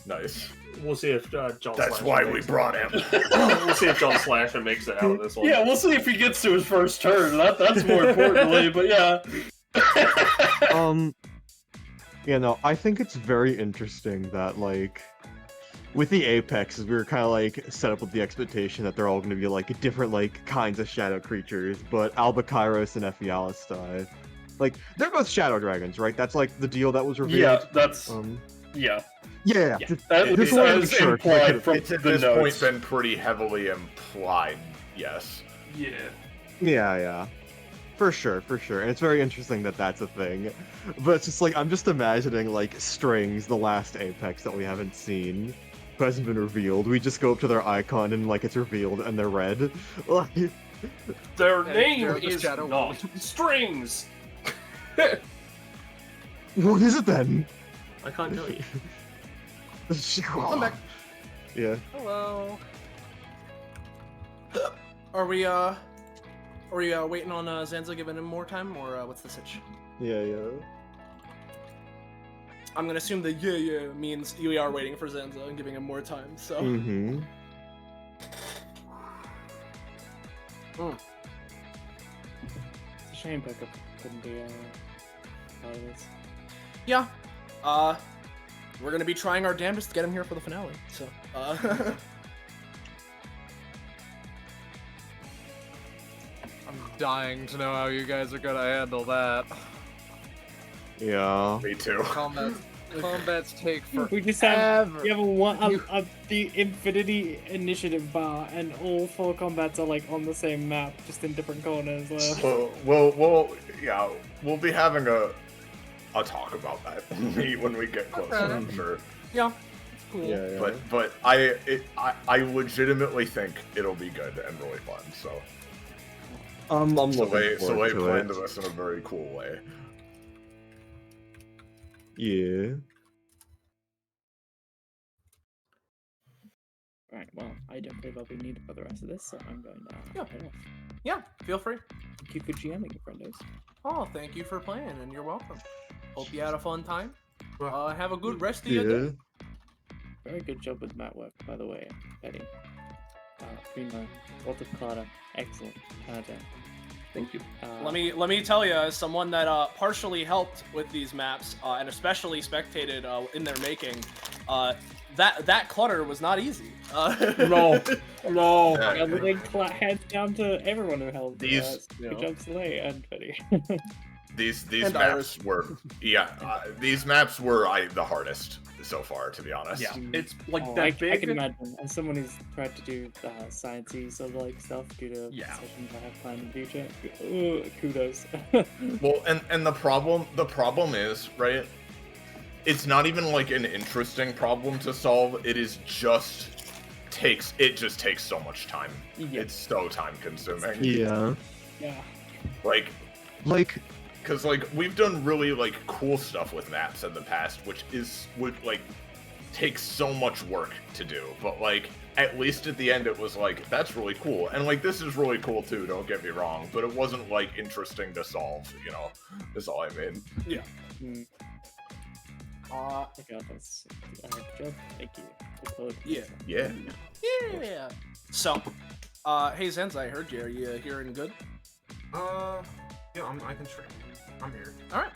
Nice. We'll see if John That's Slasher why we makes brought him. We'll see if John Slasher makes it out of this one. Yeah, we'll see if he gets to his first turn. That's more importantly, but yeah. Yeah, no, I think it's very interesting that, like, with the Apexes, we were kind of, like, set up with the expectation that they're all going to be, like, different, like, kinds of shadow creatures, but Albakairos and Ephialistai, like, they're both shadow dragons, right? That's, like, the deal that was revealed? Yeah, that's... Yeah. It's implied from it's at the this notes. point been pretty heavily implied, yes. Yeah. For sure. And it's very interesting that that's a thing. But it's just, like, I'm just imagining, like, Strings, the last Apex that we haven't seen, who hasn't been revealed. We just go up to their icon and, like, it's revealed and they're red. Like... Their name they're the is Shadow not Strings! What is it then? I can't tell you. I'm back. Yeah. Hello. Are we waiting on Zanza giving him more time, or what's the sitch? Yeah. I'm gonna assume the yeah means we are waiting for Zanza and giving him more time, so... Mm-hmm. It's a shame Pekka couldn't be part of this. Yeah. We're gonna be trying our damnedest to get him here for the finale, so... I'm dying to know how you guys are gonna handle that. Yeah. Me too. Combats take forever. We just have the Infinity Initiative bar, and all 4 combats are like on the same map, just in different corners. We'll be having a talk about that when we get closer, I'm sure. Yeah, it's cool. Yeah. But I legitimately think it'll be good and really fun. So I'm looking Soleil forward to planned it. this in a very cool way. Yeah. Alright, well, I definitely will be needed for the rest of this, so I'm going to head off. Yeah, feel free. Thank you for GMing, friendos. Oh, thank you for playing, and you're welcome. Hope you had a fun time. Well, Have a good rest of your day. Very good job with mat work, by the way, Betty. Prima, Clara, excellent. 10 out of 10. Thank you. Let me tell you, as someone that partially helped with these maps and especially spectated in their making, that clutter was not easy. No. Everything hands down to everyone who helped. These- good job, Soleil and Betty. These And maps were these maps were the hardest so far, to be honest. Yeah, it's like Oh, that I big. can imagine. As someone who's tried to do sciencey sort of like stuff due to Yeah. sessions I have planned in the future, kudos. Well, and the problem is, right? It's not even like an interesting problem to solve. It is just takes so much time. Yeah. It's so time consuming. Yeah. Yeah. Like, because like we've done really like cool stuff with maps in the past, which would like take so much work to do. But like at least at the end it was like, that's really cool. And like this is really cool too, don't get me wrong, but it wasn't like interesting to solve, you know, is all I mean. Yeah. I got this. Good job. Thank you. Good code. Yeah. Yeah. Yeah. So, hey Zenza, I heard you. Are you hearing good? Yeah, I can stream. I'm here. All right.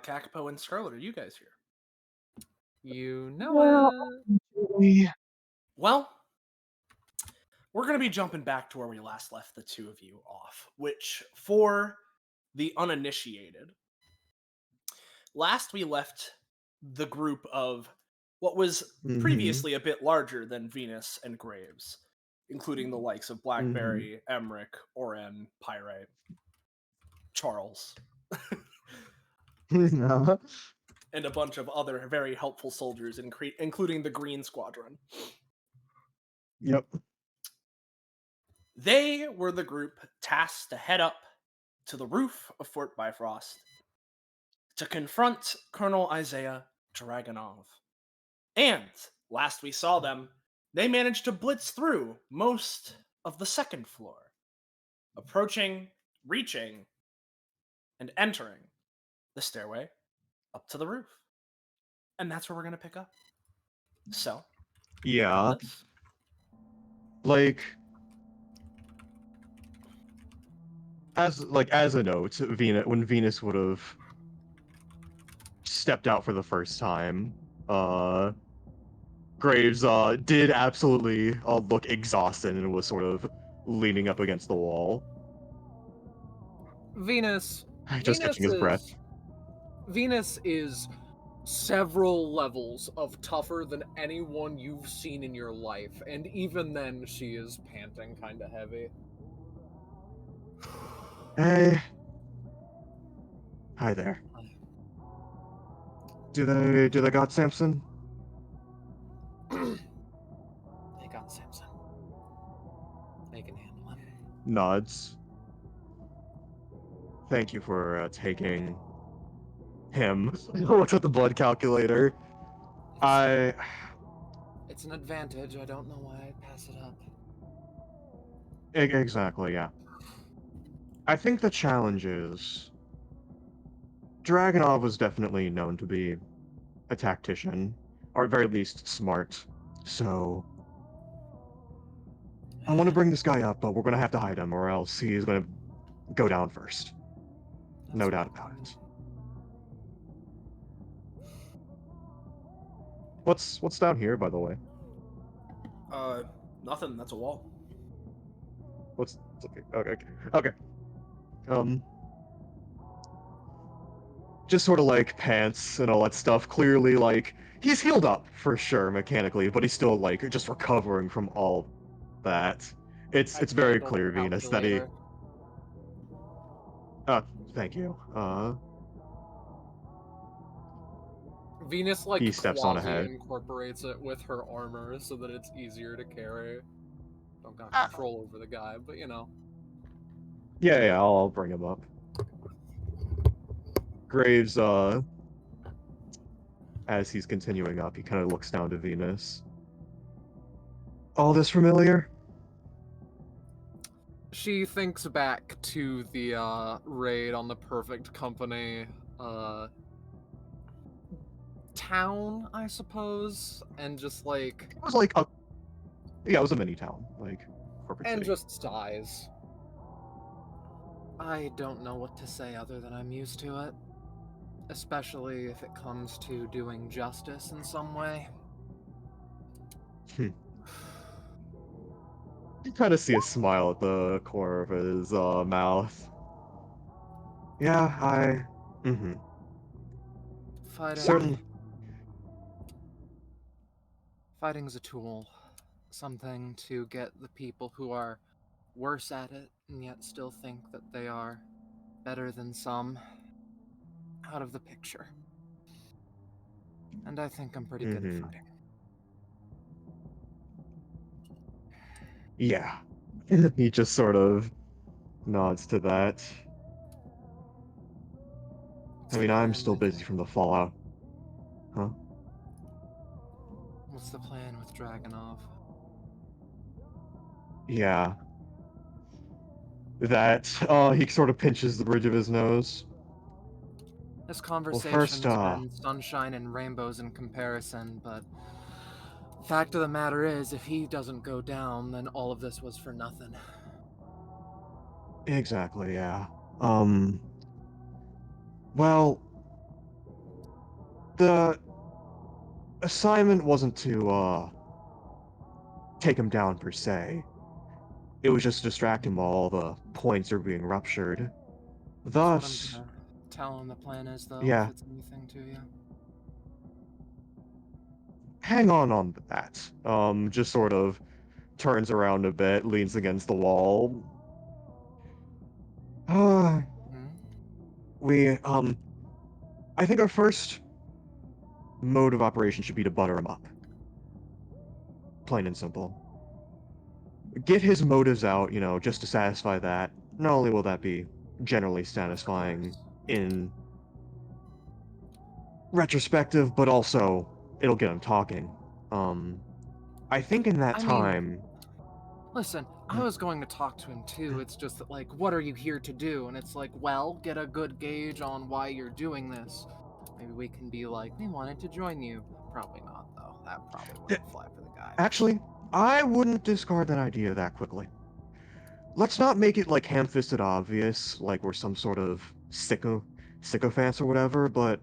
Kakapo and Scarlet, are you guys here? You know it. Well, we're going to be jumping back to where we last left the two of you off, which, for the uninitiated, last we left the group of what was previously a bit larger than Venus and Graves, including the likes of Blackberry, Emmerich, Oren, Pyrite, Charles, and a bunch of other very helpful soldiers, including the Green Squadron. Yep. They were the group tasked to head up to the roof of Fort Bifrost to confront Colonel Isaiah Dragunov. And, last we saw them, they managed to blitz through most of the second floor, approaching, reaching, and entering the stairway up to the roof. And that's where we're going to pick up. So, Yeah. let's... Like, as a note, when Venus would have stepped out for the first time, Graves did absolutely look exhausted and was sort of leaning up against the wall, Venus. just catching his breath. Venus is several levels of tougher than anyone you've seen in your life, and even then, she is panting kind of heavy. Hey. Hi there. Do they got Samson? They got Samson. They can handle him. Nods. Thank you for taking him. Looks at the blood calculator. It's an advantage. I don't know why I'd pass it up. Exactly, yeah. I think the challenge is Dragunov was definitely known to be a tactician, or at very least smart. So I want to bring this guy up, but we're gonna have to hide him, or else he's gonna go down first. No doubt about it. What's down here, by the way? Nothing. That's a wall. What's okay. Just sort of like pants and all that stuff. Clearly, like, he's healed up for sure mechanically, but he's still like just recovering from all that. It's very clear, Venus, that he. Thank you. Venus like He steps on ahead. incorporates it with her armor so that it's easier to carry. Don't got control over the guy, but you know. Yeah, I'll bring him up. Graves as he's continuing up, he kind of looks down to Venus. All this familiar? She thinks back to the raid on the Perfect Company town, I suppose, and just like It was like a it was a mini town, like corporate and city. just sighs. I don't know what to say other than I'm used to it, especially if it comes to doing justice in some way. You kind of see a smile at the corner of his mouth. Yeah, Fighting. Certainly. Fighting's a tool, something to get the people who are worse at it and yet still think that they are better than some out of the picture. And I think I'm pretty good at fighting. Yeah. He just sort of nods to that. I mean, I'm still busy from the fallout. Huh? What's the plan with Dragonov? Yeah. That, he sort of pinches the bridge of his nose. This Well, conversation's first, been sunshine and rainbows in comparison, but fact of the matter is, if he doesn't go down, then all of this was for nothing. Exactly, yeah. Well, the assignment wasn't to, take him down per se. It was just to distract him while all the points are being ruptured. That's what I'm Thus, gonna tell him the plan is, though, yeah. if it's anything to you. Hang on that. Just sort of turns around a bit, leans against the wall. I think our first mode of operation should be to butter him up. Plain and simple. Get his motives out, just to satisfy that. Not only will that be generally satisfying in retrospective, but also it'll get him talking. I think in that time... Listen, I was going to talk to him too, it's just that, like, what are you here to do? And it's like, well, get a good gauge on why you're doing this. Maybe we can be like, we wanted to join you. Probably not, though. That probably wouldn't fly for the guy. Actually, I wouldn't discard that idea that quickly. Let's not make it, like, ham-fisted obvious, like we're some sort of sycophants or whatever, but...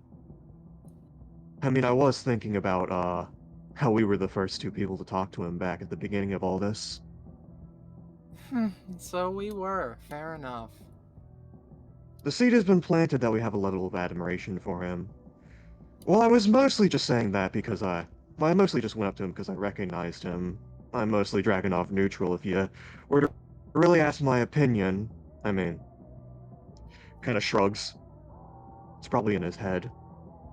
I mean, I was thinking about, how we were the first two people to talk to him back at the beginning of all this. So we were. Fair enough. The seed has been planted that we have a level of admiration for him. Well, I was mostly just saying that because I mostly just went up to him because I recognized him. I'm mostly Dragonov neutral if you were to really ask my opinion. I mean, kind of shrugs. It's probably in his head.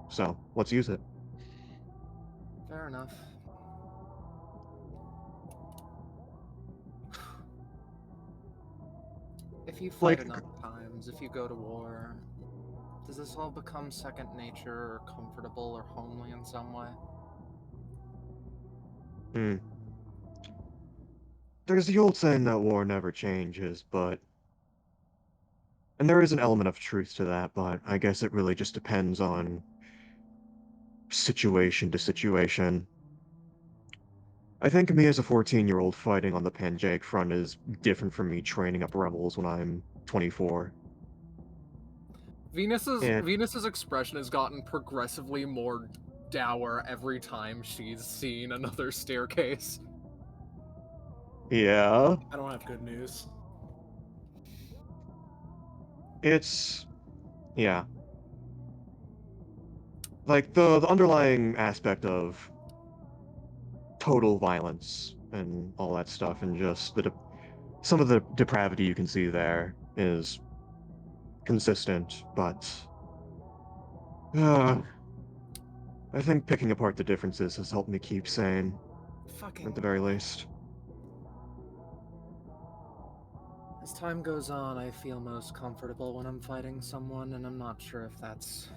So, let's use it. Fair enough. If you fight enough times, if you go to war, does this all become second nature or comfortable or homely in some way? There's the old saying that war never changes, but... And there is an element of truth to that, but I guess it really just depends on... situation to situation. I think me as a 14-year-old fighting on the Pangaic front is different from me training up rebels when I'm 24. Venus's expression has gotten progressively more dour every time she's seen another staircase. Yeah? I don't have good news. It's... yeah. Like, the underlying aspect of total violence and all that stuff, and just some of the depravity you can see there is consistent, but... I think picking apart the differences has helped me keep sane. At the very least. As time goes on, I feel most comfortable when I'm fighting someone, and I'm not sure if that's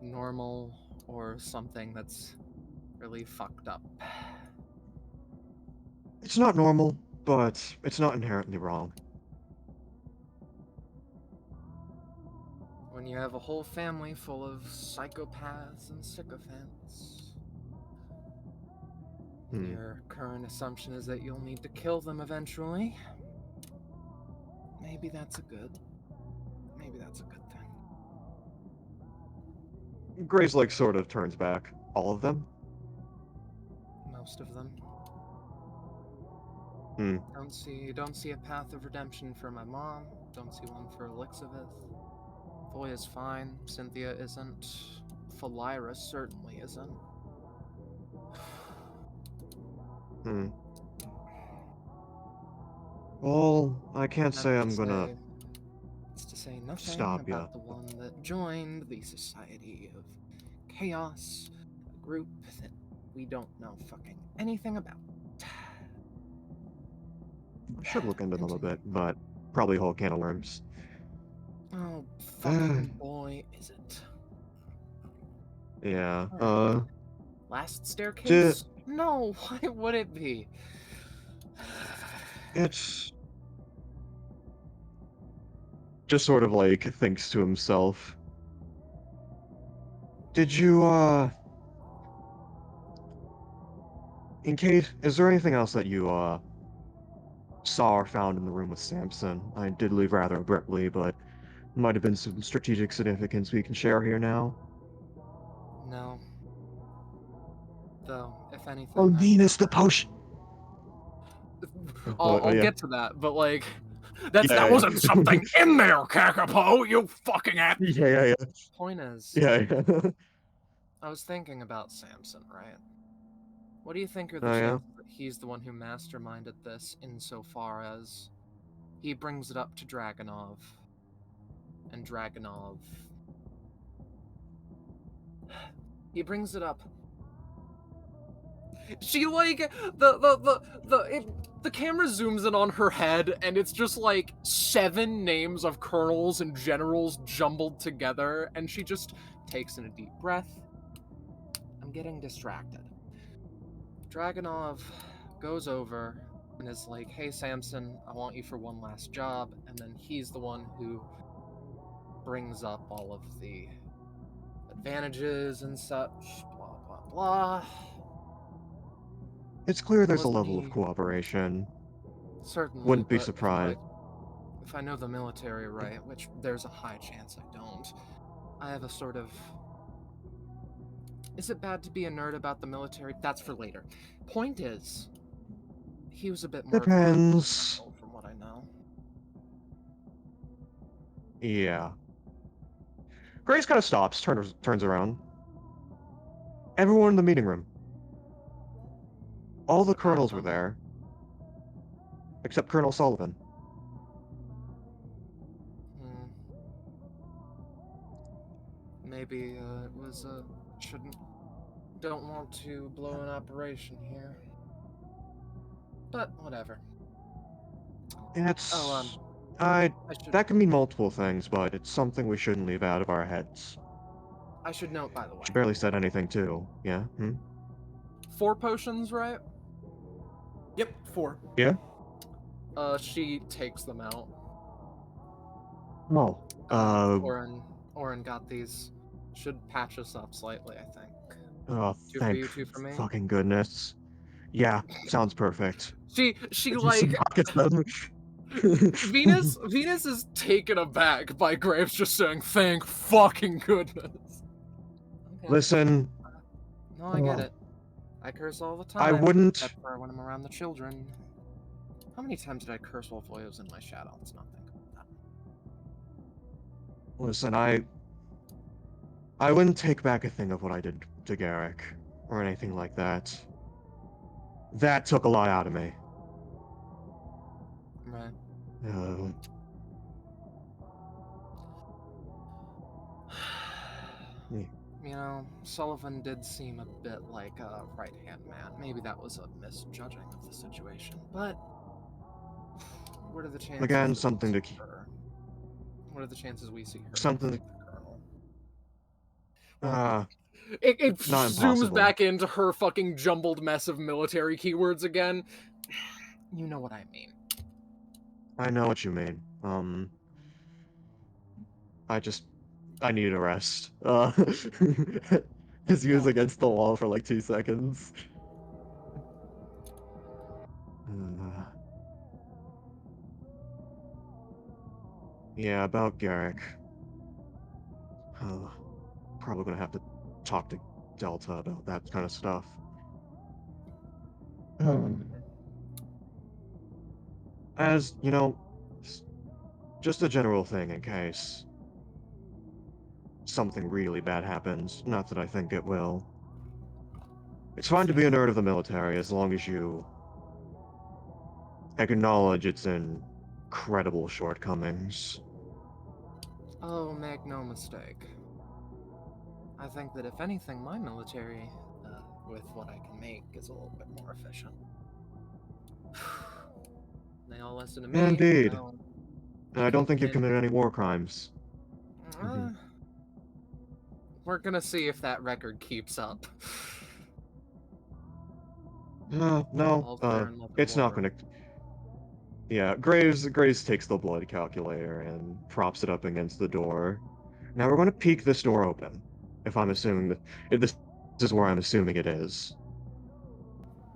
normal or something that's really fucked up. It's not normal, but it's not inherently wrong. When you have a whole family full of psychopaths and sycophants, your current assumption is that you'll need to kill them eventually. Maybe that's a good thing. Grace, like, sort of turns back. All of them? Most of them. Hmm. Don't see a path of redemption for my mom. Don't see one for Elizabeth. Voya's fine. Cynthia isn't. Phalira certainly isn't. Hmm. Well, I can't say I'm gonna It's to say nothing stop ya. about the one that joined the Society of Chaos, a group that we don't know fucking anything about. I should look into them a bit, but probably a whole can of worms. Oh, fucking boy, is it. Yeah, Last staircase? No, why would it be? It's just sort of like thinks to himself. Did you, in case, is there anything else that you, saw or found in the room with Samson? I did leave rather abruptly, but might have been some strategic significance we can share here now. No. Though, if anything. Oh, Venus, the potion! I'll yeah. get to that, but like, that Yeah. wasn't something in there, Kakapo, you fucking ass. Yeah. Point is, Yeah. I was thinking about Samson, right? What do you think are the Oh, yeah? chances that he's the one who masterminded this insofar as he brings it up to Dragonov, and Dragonov... He brings it up. She, like, the camera zooms in on her head, and it's just, like, 7 names of colonels and generals jumbled together, and she just takes in a deep breath. I'm getting distracted. Dragonov goes over and is like, hey, Samson, I want you for one last job, and then he's the one who brings up all of the advantages and such, blah, blah, blah. It's clear there's a Wasn't level he- of cooperation. Certainly, Wouldn't be but surprised. if I know the military right, which there's a high chance I don't, I have a sort of... Is it bad to be a nerd about the military? That's for later. Point is, he was a bit more Depends. of a from what I know. Yeah. Grace kind of stops, turns around. Everyone in the meeting room. All the colonels were there. Except Colonel Sullivan. Maybe it was don't want to blow an operation here. But whatever. It's... I that can mean multiple things, but it's something we shouldn't leave out of our heads. I should note, by the way. She barely said anything, too. Yeah? 4 potions, right? Yep, 4. Yeah? She takes them out. Oh. Oren got these. Should patch us up slightly, I think. Oh, 2 thank for you, 2 for me. fucking goodness. Yeah, sounds perfect. She like Venus is taken aback by Graves just saying thank fucking goodness. Okay. Listen. No, I get it. I curse all the time. I wouldn't. Except for when I'm around the children. How many times did I curse while Voya was in my shadow? Let's not think about that. Listen, I wouldn't take back a thing of what I did to Garrick, or anything like that. That took a lot out of me. Right. You know, Sullivan did seem a bit like a right-hand man. Maybe that was a misjudging of the situation, but what are the chances? Again, something to keep. What are the chances we see her? Something. It Not zooms impossible. back into her fucking jumbled mess of military keywords again. You know what I mean. I know what you mean. I need a rest. His views Yeah. against the wall for like 2 seconds. Yeah, about Garrick. Probably gonna have to talk to Delta about that kind of stuff. As, you know, just a general thing in case something really bad happens. Not that I think it will. It's fine to be a nerd of the military as long as you acknowledge its incredible shortcomings. Oh, make no mistake. I think that if anything, my military, with what I can make, is a little bit more efficient. They all listen to me. Indeed. You know. And I don't think you've And- committed any war crimes. We're gonna see if that record keeps up. No, All's fair in love and it's not war. gonna. Yeah, Graves takes the blood calculator and props it up against the door. Now we're going to peek this door open. If I'm assuming that if this is where I'm assuming it is,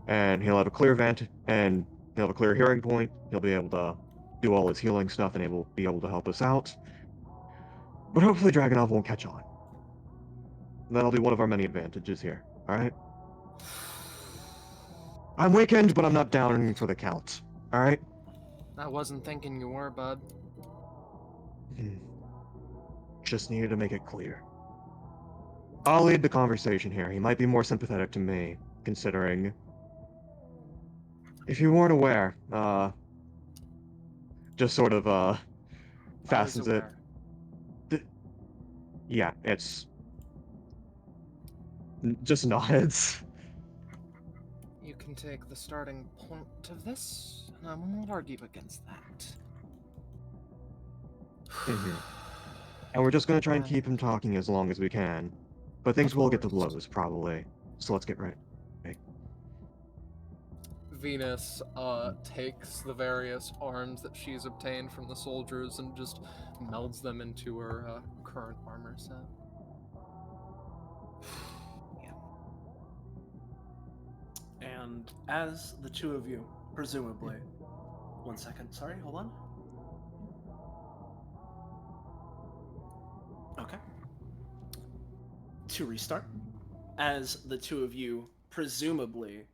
and he'll have a clear vent and he'll have a clear hearing point. He'll be able to do all his healing stuff and be able to help us out. But hopefully Dragonov won't catch on. That'll be one of our many advantages here. All right. I'm weakened, but I'm not down for the count. All right. I wasn't thinking you were, bud. Just needed to make it clear. I'll lead the conversation here. He might be more sympathetic to me, considering. If you weren't aware, just sort of, fastens it. Yeah, it's. Just nods. You can take the starting point of this, and I will not argue against that. And we're just gonna try and keep him talking as long as we can. But things will get to blows, probably. So let's get right. Venus takes the various arms that she's obtained from the soldiers and just melds them into her current armor set. And as the two of you, presumably, 1 second, sorry, hold on. Okay. To restart, as the two of you presumably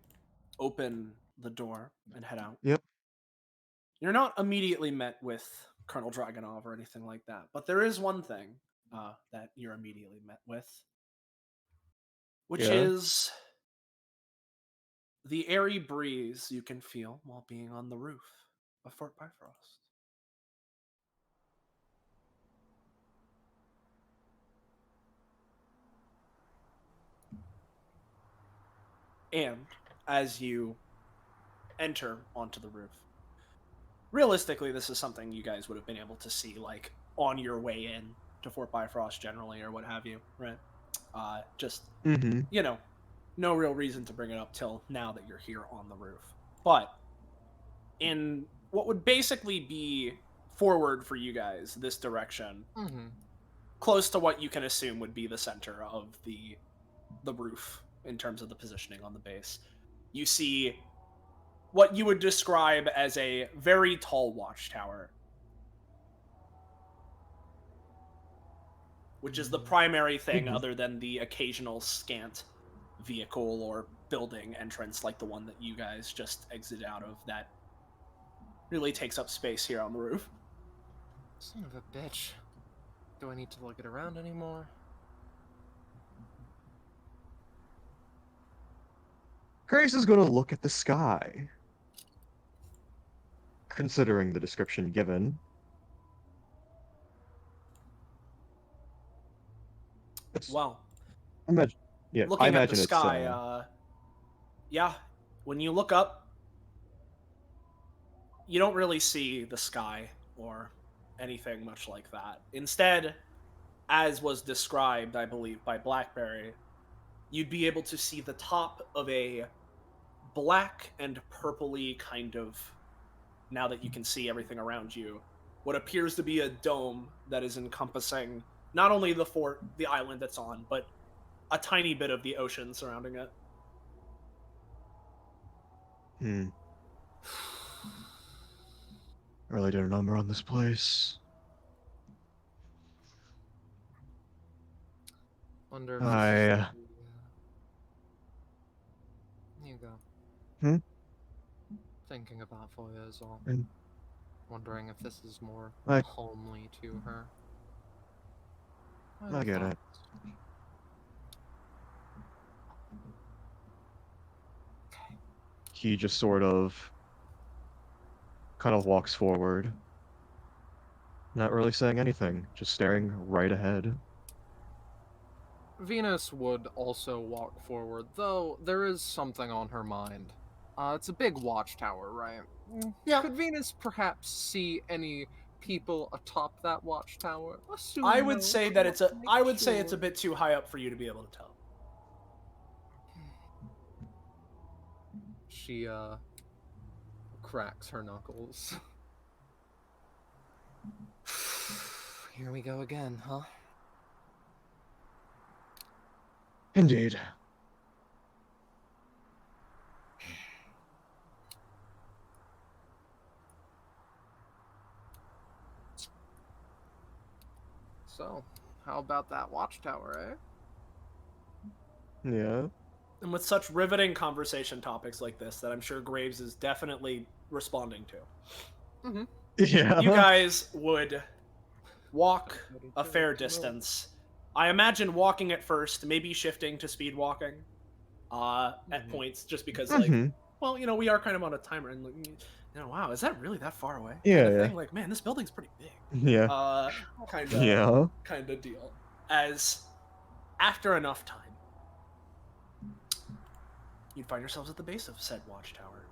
open the door and head out. Yep. You're not immediately met with Colonel Dragonov or anything like that, but there is one thing that you're immediately met with, which is the airy breeze you can feel while being on the roof of Fort Bifrost. And as you enter onto the roof, realistically, this is something you guys would have been able to see, like, on your way in to Fort Bifrost generally, or what have you, right? You know, no real reason to bring it up till now that you're here on the roof. But in what would basically be forward for you guys, this direction, close to what you can assume would be the center of the roof in terms of the positioning on the base, you see what you would describe as a very tall watchtower, which is the primary thing other than the occasional scant vehicle or building entrance like the one that you guys just exited out of that really takes up space here on the roof. Son of a bitch. Do I need to look it around anymore? Grace is gonna look at the sky. Considering the description given. Well, Looking at the sky, yeah, when you look up, you don't really see the sky or anything much like that. Instead, as was described, I believe, by Blackberry, you'd be able to see the top of a black and purpley kind of, now that you can see everything around you, what appears to be a dome that is encompassing not only the fort, the island it's on, but a tiny bit of the ocean surrounding it. I really did a number on this place. Wonder if I. you go. Hmm? Thinking about Foya is all. Mm. Wondering if this is more I- homely to her. I get it. He just sort of kind of walks forward, not really saying anything, just staring right ahead. Venus would also walk forward, though there is something on her mind. It's a big watchtower, right? Yeah. Could Venus perhaps see any people atop that watchtower? Assume I would no, say but that want it's to make I would say it's a sure. bit too high up for you to be able to tell. She cracks her knuckles. Here we go again, huh? Indeed. So, how about that watchtower, eh? Yeah. And with such riveting conversation topics like this that I'm sure Graves is definitely responding to. Yeah. You guys would walk a fair distance. I imagine walking at first, maybe shifting to speed walking at points, just because, like, well, you know, we are kind of on a timer, and, like, you know, wow, is that really that far away? Yeah, Kind of yeah. thing? Like, man, this building's pretty big. Yeah. Kind of deal. As after enough time, you'd find yourselves at the base of said watchtower.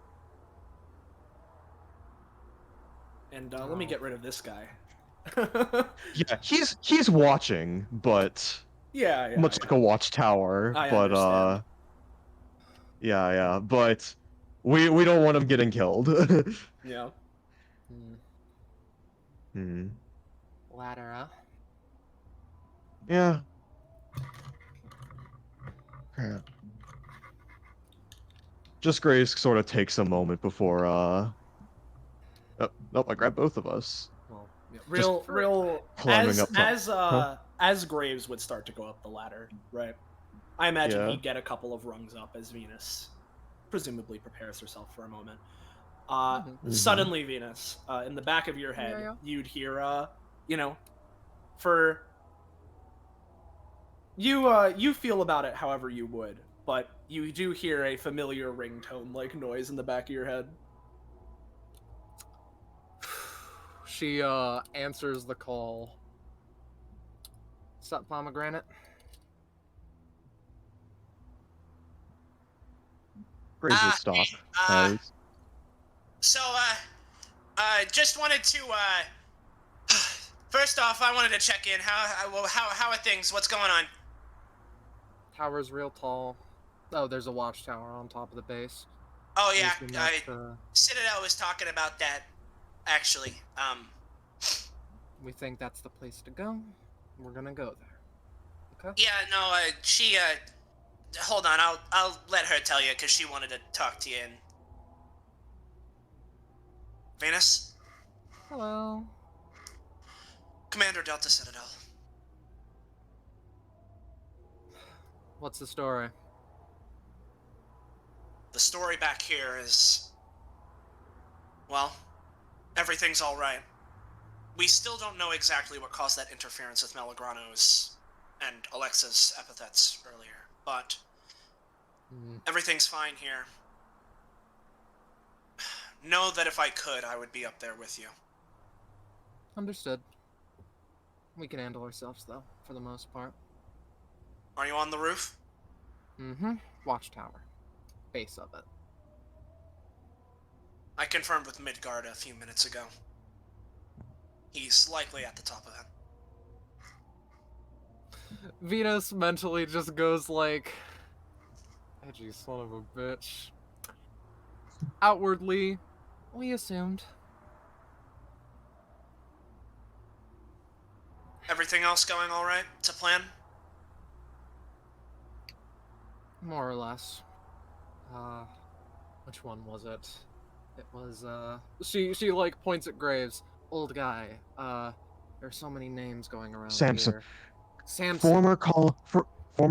And let me get rid of this guy. Yeah, he's watching, but Yeah, much like a watchtower. I But understand. yeah, but we don't want him getting killed. Yeah. Ladder, huh? Yeah. Yeah. Just Graves sort of takes a moment before oh, nope, I grabbed both of us. Well, Real climbing as up top. as Graves would start to go up the ladder, right? I imagine Yeah. he'd get a couple of rungs up as Venus presumably prepares herself for a moment. Suddenly, Venus, in the back of your head, you'd hear you know, for you feel about it however you would, but you do hear a familiar ringtone like noise in the back of your head. She answers the call. Sup, pomegranate? Graves would stop. So, just wanted to, first off, I wanted to check in. How are things? What's going on? Tower's real tall. Oh, there's a watchtower on top of the base. Oh, yeah, Citadel was talking about that, actually. We think that's the place to go. We're gonna go there. Okay? Yeah, no, she, hold on, I'll let her tell you, because she wanted to talk to you. And... Venus? Hello. Commander Delta Citadel. What's the story? The story back here is... well, everything's alright. We still don't know exactly what caused that interference with Melagrano's and Alexa's epithets earlier, but everything's fine here. Know that if I could, I would be up there with you. Understood. We can handle ourselves, though, for the most part. Are you on the roof? Watchtower. Base of it. I confirmed with Midgard a few minutes ago. He's likely at the top of it. Venus mentally just goes like, Edgy son of a bitch. Outwardly, we assumed. Everything else going all right to plan? More or less. Which one was it? It was, she like points at Graves. Old guy. There's so many names going around Samson. here. Samson. Former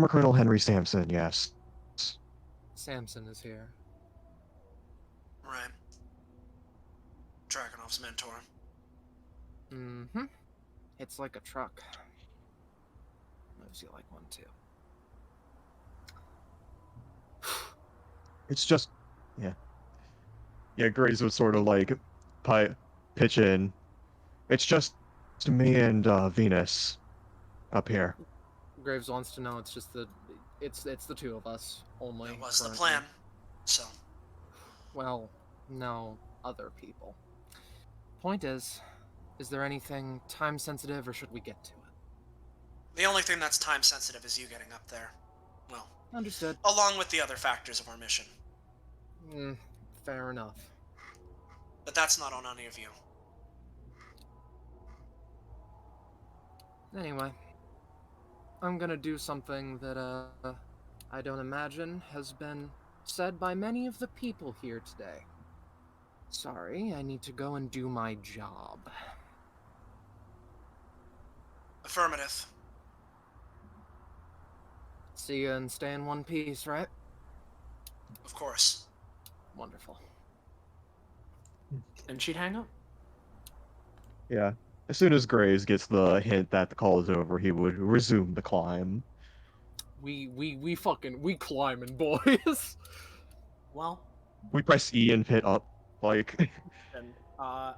Colonel Henry Sampson, yes. Samson is here. Right. Dragonov's mentor. Mm-hmm. It's like a truck. Moves you like one too. It's just, yeah. Yeah, Graves would sort of like pitch in. It's just me and Venus up here. Graves wants to know it's just it's the two of us only. That was the currently. plan. So. Well, no other people. Point is there anything time sensitive or should we get to it? The only thing that's time sensitive is you getting up there. Well. Understood. Along with the other factors of our mission. Fair enough. But that's not on any of you. Anyway, I'm gonna do something that, I don't imagine has been said by many of the people here today. Sorry, I need to go and do my job. Affirmative. See you and stay in one piece, right? Of course. Wonderful. And she'd hang up. Yeah. As soon as Graves gets the hint that the call is over, he would resume the climb. We climbing, boys. Well, We press E and hit up, like. and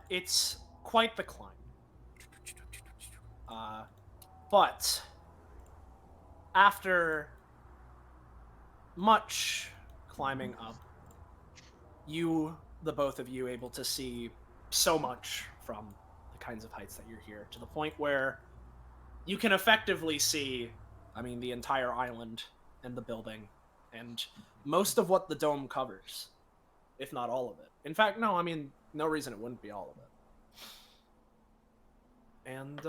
it's quite the climb. But after much climbing up, the both of you, able to see so much from the kinds of heights that you're here, to the point where you can effectively see, the entire island and the building, and most of what the dome covers, if not all of it. In fact, no, no reason it wouldn't be all of it. And,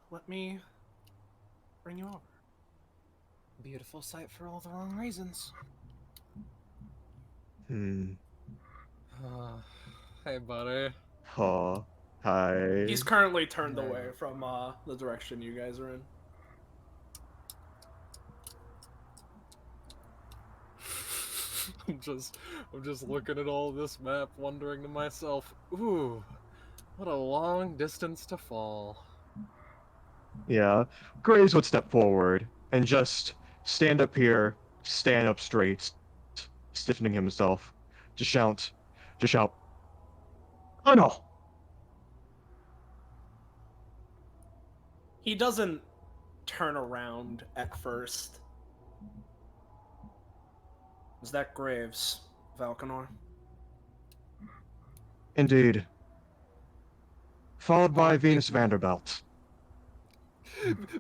let me bring you over. Beautiful sight for all the wrong reasons. Hey, buddy. Hi. He's currently turned away from the direction you guys are in. I'm just looking at all this map, wondering to myself, ooh, what a long distance to fall. Yeah. Graves would step forward and just stand up here, stand up straight, stiffening himself, just shout, "Oh no!" He doesn't turn around at first. Is that Graves, Valkanor? Indeed. Followed by Venus Vanderbilt.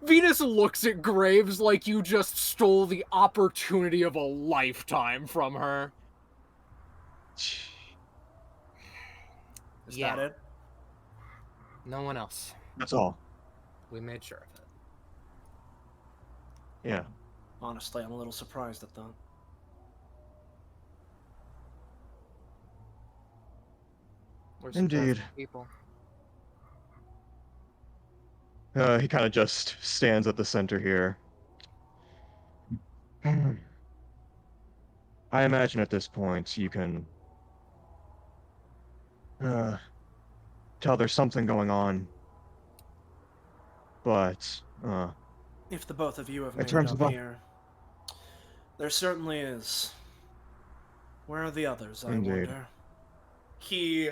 Venus looks at Graves like you just stole the opportunity of a lifetime from her. Is that it? No one else. That's all. We made sure of it. Yeah. Honestly, I'm a little surprised at that. We're Indeed. people. He kind of just stands at the center here. I imagine at this point you can tell there's something going on. But, if the both of you have in made terms it of up here, there certainly is. Where are the others, I Indeed. wonder? He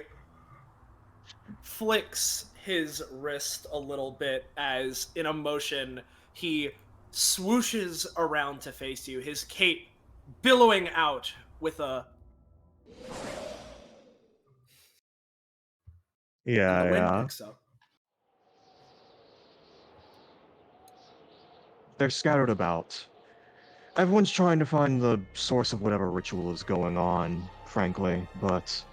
flicks his wrist a little bit as, in a motion, he swooshes around to face you, his cape billowing out with a... yeah, and the wind yeah. picks up. They're scattered about. everyone's trying to find the source of whatever ritual is going on, frankly, but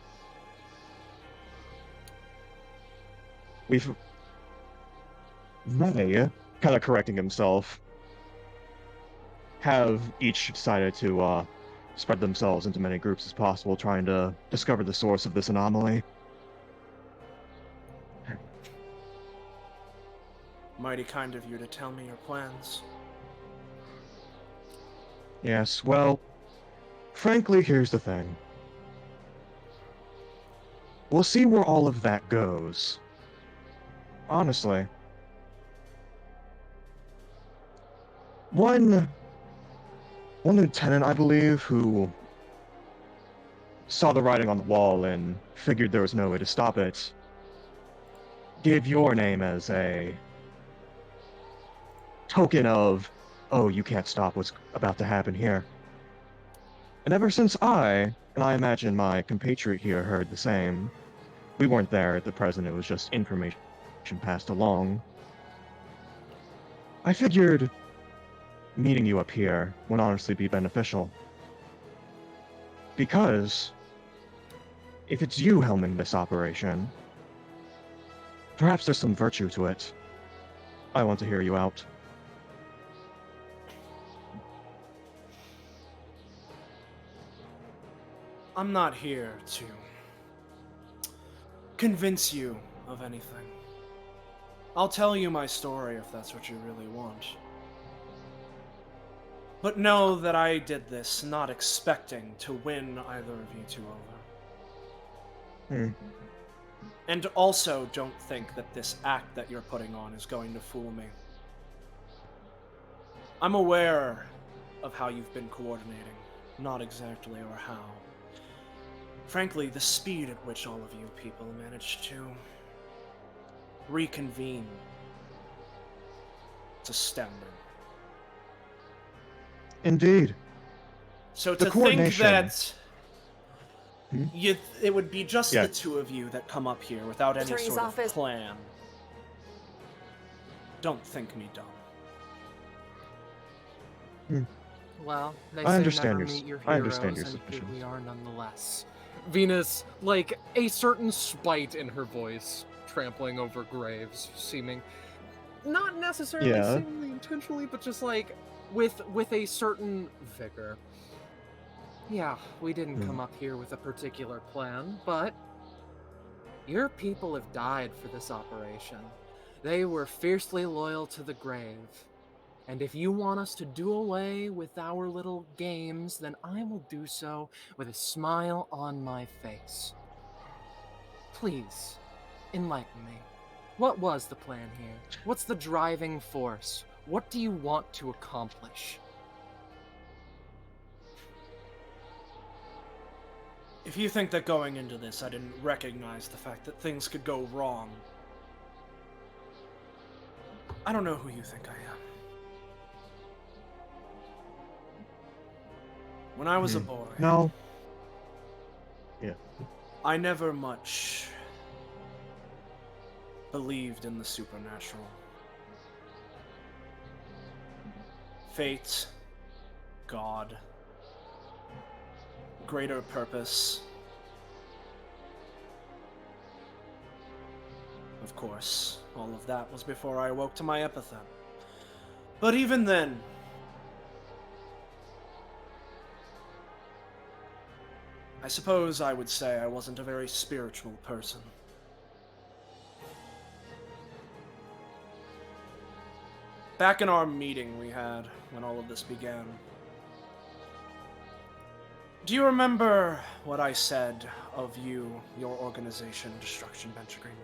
they, kind of correcting himself, have each decided to spread themselves into many groups as possible, trying to discover the source of this anomaly. Mighty kind of you to tell me your plans. Yes, well, frankly, here's the thing. We'll see where all of that goes. Honestly. One lieutenant, I believe, who saw the writing on the wall and figured there was no way to stop it, gave your name as a token of, oh, you can't stop what's about to happen here. And ever since and I imagine my compatriot here heard the same, we weren't there at the present, it was just information passed along, I figured meeting you up here would honestly be beneficial. Because if it's you helming this operation, perhaps there's some virtue to it. I want to hear you out. I'm not here to convince you of anything. I'll tell you my story if that's what you really want. But know that I did this not expecting to win either of you two over. And also don't think that this act that you're putting on is going to fool me. I'm aware of how you've been coordinating, not exactly or how. Frankly, the speed at which all of you people managed to reconvene, it's astounding. Indeed. So The to think coordination. that it would be just Yeah. the two of you that come up here without any Attorney's sort of office. plan, don't think me dumb. Well, they I say understand never your- meet your I heroes, understand your and here suspicions. we are nonetheless. Venus, like a certain spite in her voice, trampling over graves, seeming not necessarily Yeah. seemingly intentionally, but just like with a certain vigor. Yeah, we didn't come up here with a particular plan, but your people have died for this operation. They were fiercely loyal to the grave. And if you want us to do away with our little games, then I will do so with a smile on my face. Please, enlighten me. What was the plan here? What's the driving force? What do you want to accomplish? If you think that going into this I didn't recognize the fact that things could go wrong, I don't know who you think I am. When I was a boy, No. Yeah. I never much believed in the supernatural. Fate, God, greater purpose. Of course, all of that was before I awoke to my epithet. But even then, I suppose I would say I wasn't a very spiritual person. Back in our meeting we had when all of this began, do you remember what I said of you, your organization, Destruction Bench Agreement?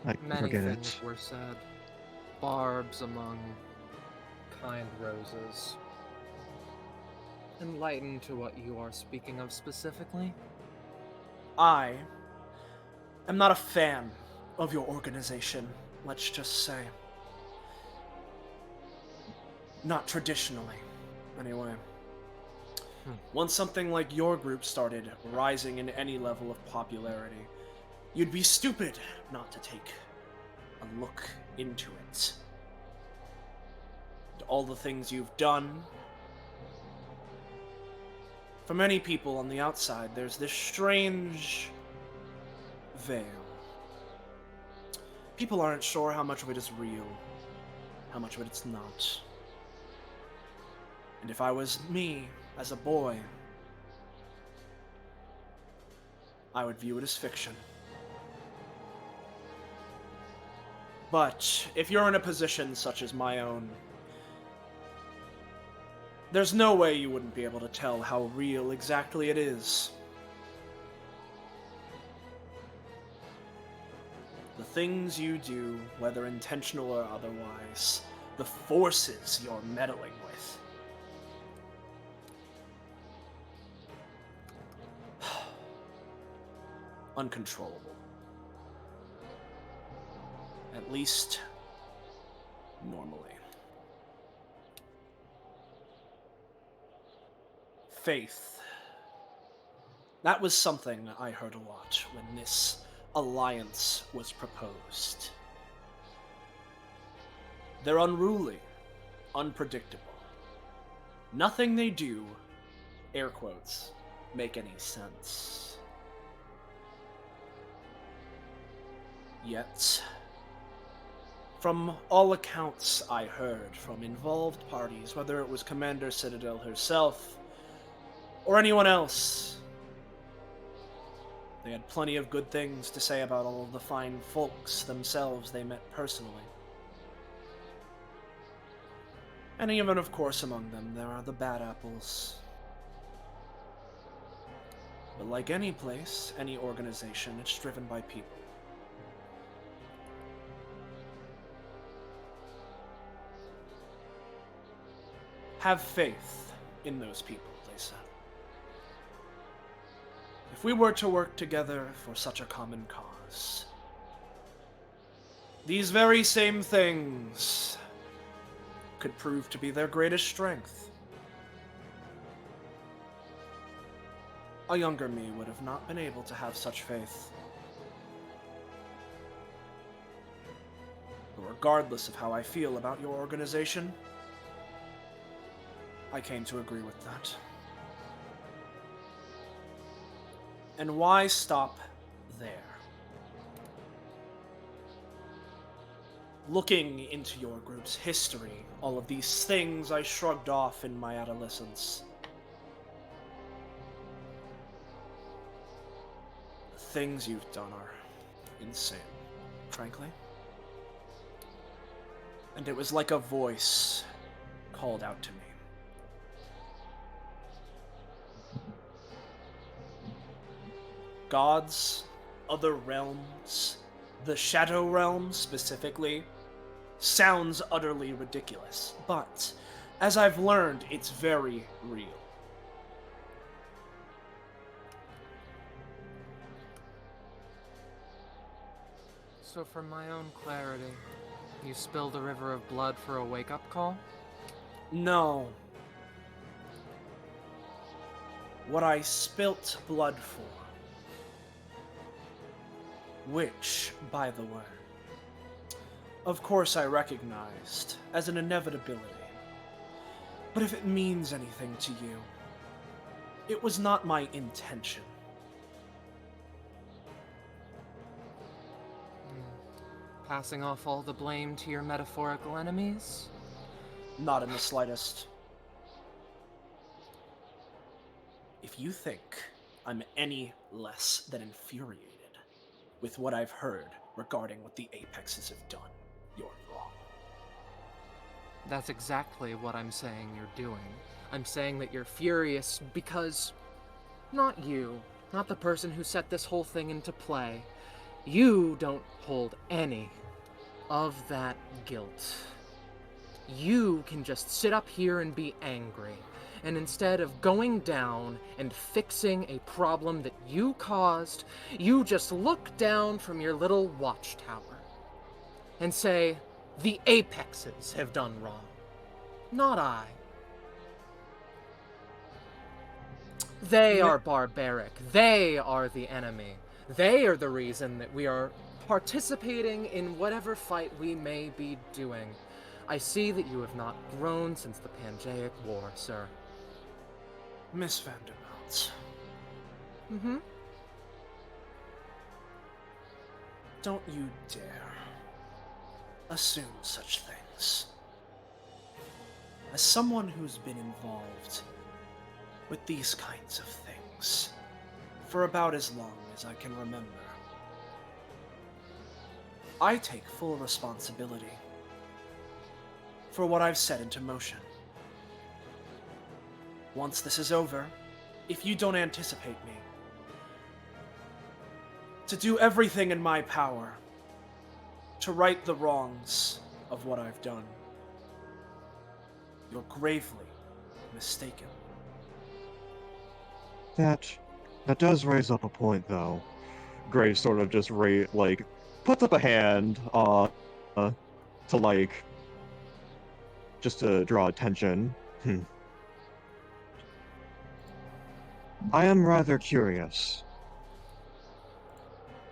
I Many forget things it. were said. Barbs among kind roses. Enlighten to what you are speaking of specifically. I am not a fan of your organization, let's just say. Not traditionally, anyway. Once something like your group started rising in any level of popularity, you'd be stupid not to take a look into it. and all the things you've done. For many people on the outside, there's this strange veil. People aren't sure how much of it is real, how much of it it's not. And if I was me, as a boy, I would view it as fiction. But if you're in a position such as my own, there's no way you wouldn't be able to tell how real exactly it is. The things you do, whether intentional or otherwise, the forces you're meddling with. Uncontrollable. At least, normally. Faith. That was something I heard a lot when this alliance was proposed. They're unruly, unpredictable. Nothing they do, air quotes, make any sense. Yet, from all accounts I heard from involved parties, whether it was Commander Citadel herself or anyone else, they had plenty of good things to say about all of the fine folks themselves they met personally. And even, of course, among them, there are the bad apples. But like any place, any organization, it's driven by people. Have faith in those people, they said. If we were to work together for such a common cause, these very same things could prove to be their greatest strength. A younger me would have not been able to have such faith. But regardless of how I feel about your organization, I came to agree with that. And why stop there? Looking into your group's history, all of these things I shrugged off in my adolescence. The things you've done are insane, frankly. And it was like a voice called out to me. Gods, other realms, the Shadow Realm specifically, sounds utterly ridiculous, but as I've learned, it's very real. So for my own clarity, you spilled a river of blood for a wake-up call? No. What I spilt blood for, which, by the way, of course I recognized as an inevitability. But if it means anything to you, it was not my intention. Passing off all the blame to your metaphorical enemies? Not in the slightest. If you think I'm any less than infuriated with what I've heard regarding what the Apexes have done, you're wrong. That's exactly what I'm saying you're doing. I'm saying that you're furious because... not you, not the person who set this whole thing into play. You don't hold any of that guilt. You can just sit up here and be angry, and instead of going down and fixing a problem that you caused, you just look down from your little watchtower and say, the Apexes have done wrong, not I. They are barbaric. They are the enemy. They are the reason that we are participating in whatever fight we may be doing. I see that you have not grown since the Pangeic War, sir. Miss Vanderbilt. Mm-hmm. Don't you dare assume such things. As someone who's been involved with these kinds of things for about as long as I can remember, I take full responsibility for what I've set into motion. Once this is over, if you don't anticipate me, to do everything in my power to right the wrongs of what I've done, you're gravely mistaken. That does raise up a point, though. Graves sort of just puts up a hand, to just to draw attention. I am rather curious.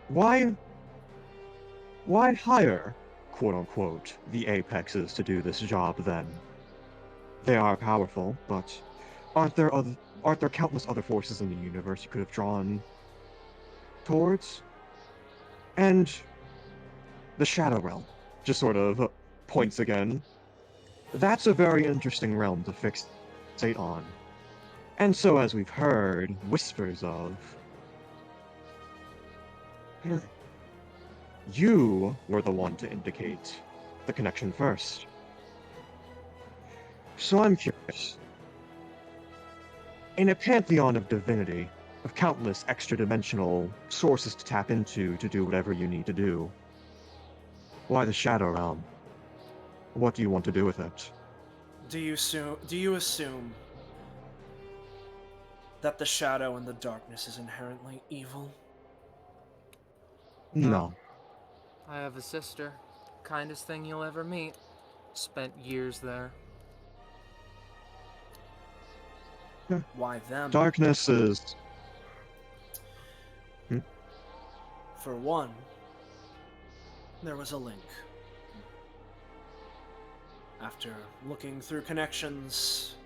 Why hire, quote-unquote, the Apexes to do this job, then? They are powerful, but aren't there countless other forces in the universe you could have drawn towards? And the Shadow Realm just sort of points again. That's a very interesting realm to fixate on. And so, as we've heard whispers of, you were the one to indicate the connection first. So I'm curious. In a pantheon of divinity, of countless extra-dimensional sources to tap into to do whatever you need to do, why the Shadow Realm? What do you want to do with it? Do you assume that the shadow and the darkness is inherently evil? No. I have a sister. Kindest thing you'll ever meet. Spent years there. Why them? Darkness is... For one, there was a link. After looking through connections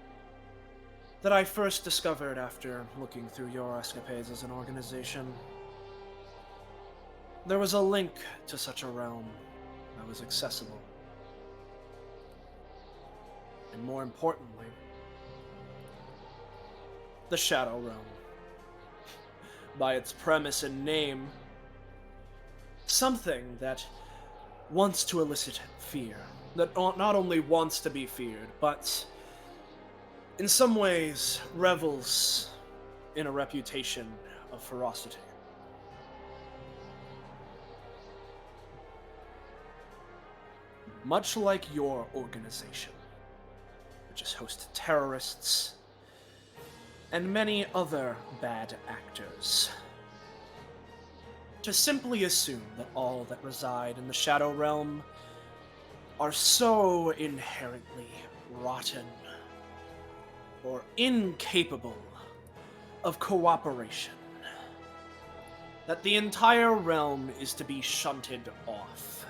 that I first discovered after looking through your escapades as an organization, there was a link to such a realm that was accessible. And more importantly, the Shadow Realm. By its premise and name, something that wants to elicit fear. That not only wants to be feared, but in some ways revels in a reputation of ferocity. Much like your organization, which has hosted terrorists and many other bad actors. To simply assume that all that reside in the Shadow Realm are so inherently rotten or incapable of cooperation that the entire realm is to be shunted off.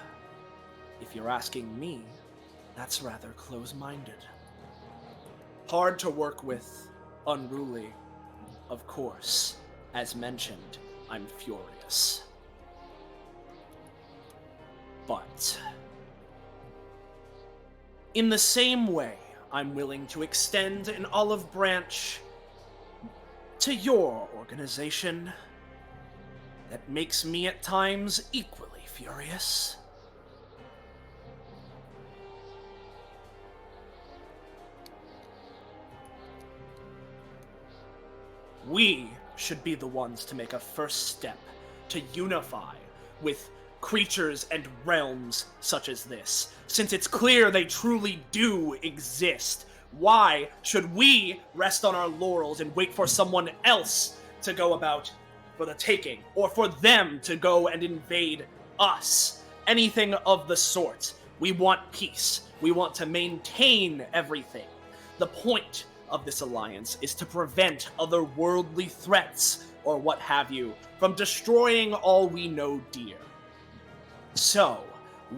If you're asking me, that's rather close-minded. Hard to work with, unruly. Of course, as mentioned, I'm furious. But in the same way, I'm willing to extend an olive branch to your organization that makes me at times equally furious. We should be the ones to make a first step to unify with creatures and realms such as this, since it's clear they truly do exist. Why should we rest on our laurels and wait for someone else to go about for the taking, or for them to go and invade us? Anything of the sort. We want peace. We want to maintain everything. The point of this alliance is to prevent otherworldly threats, or what have you, from destroying all we know dear. So,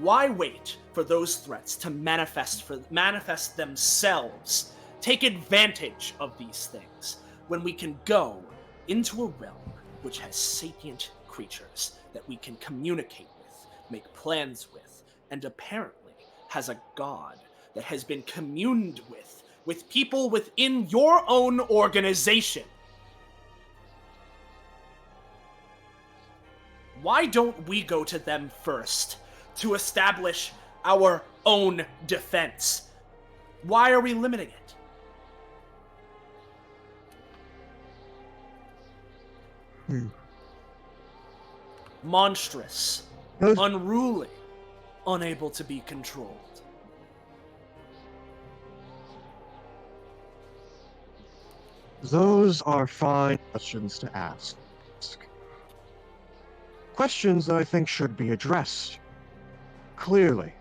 Why wait for those threats to manifest themselves? Take advantage of these things when we can go into a realm which has sapient creatures that we can communicate with, make plans with, and apparently has a god that has been communed with people within your own organization. Why don't we go to them first to establish our own defense? Why are we limiting it? Monstrous, unruly, unable to be controlled. Those are fine questions to ask. Questions that I think should be addressed clearly.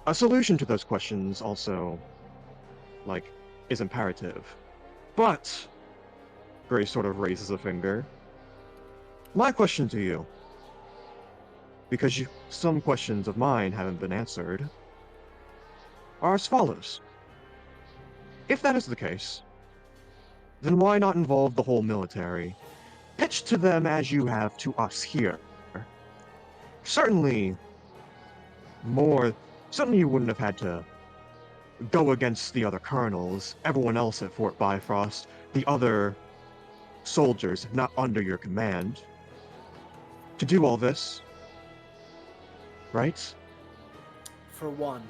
A solution to those questions also, is imperative. But, Gray sort of raises a finger. My question to you, because some questions of mine haven't been answered, are as follows. If that is the case, then why not involve the whole military? Pitch to them as you have to us here. Certainly you wouldn't have had to go against the other colonels, everyone else at Fort Bifrost, the other soldiers not under your command, to do all this, right? For one,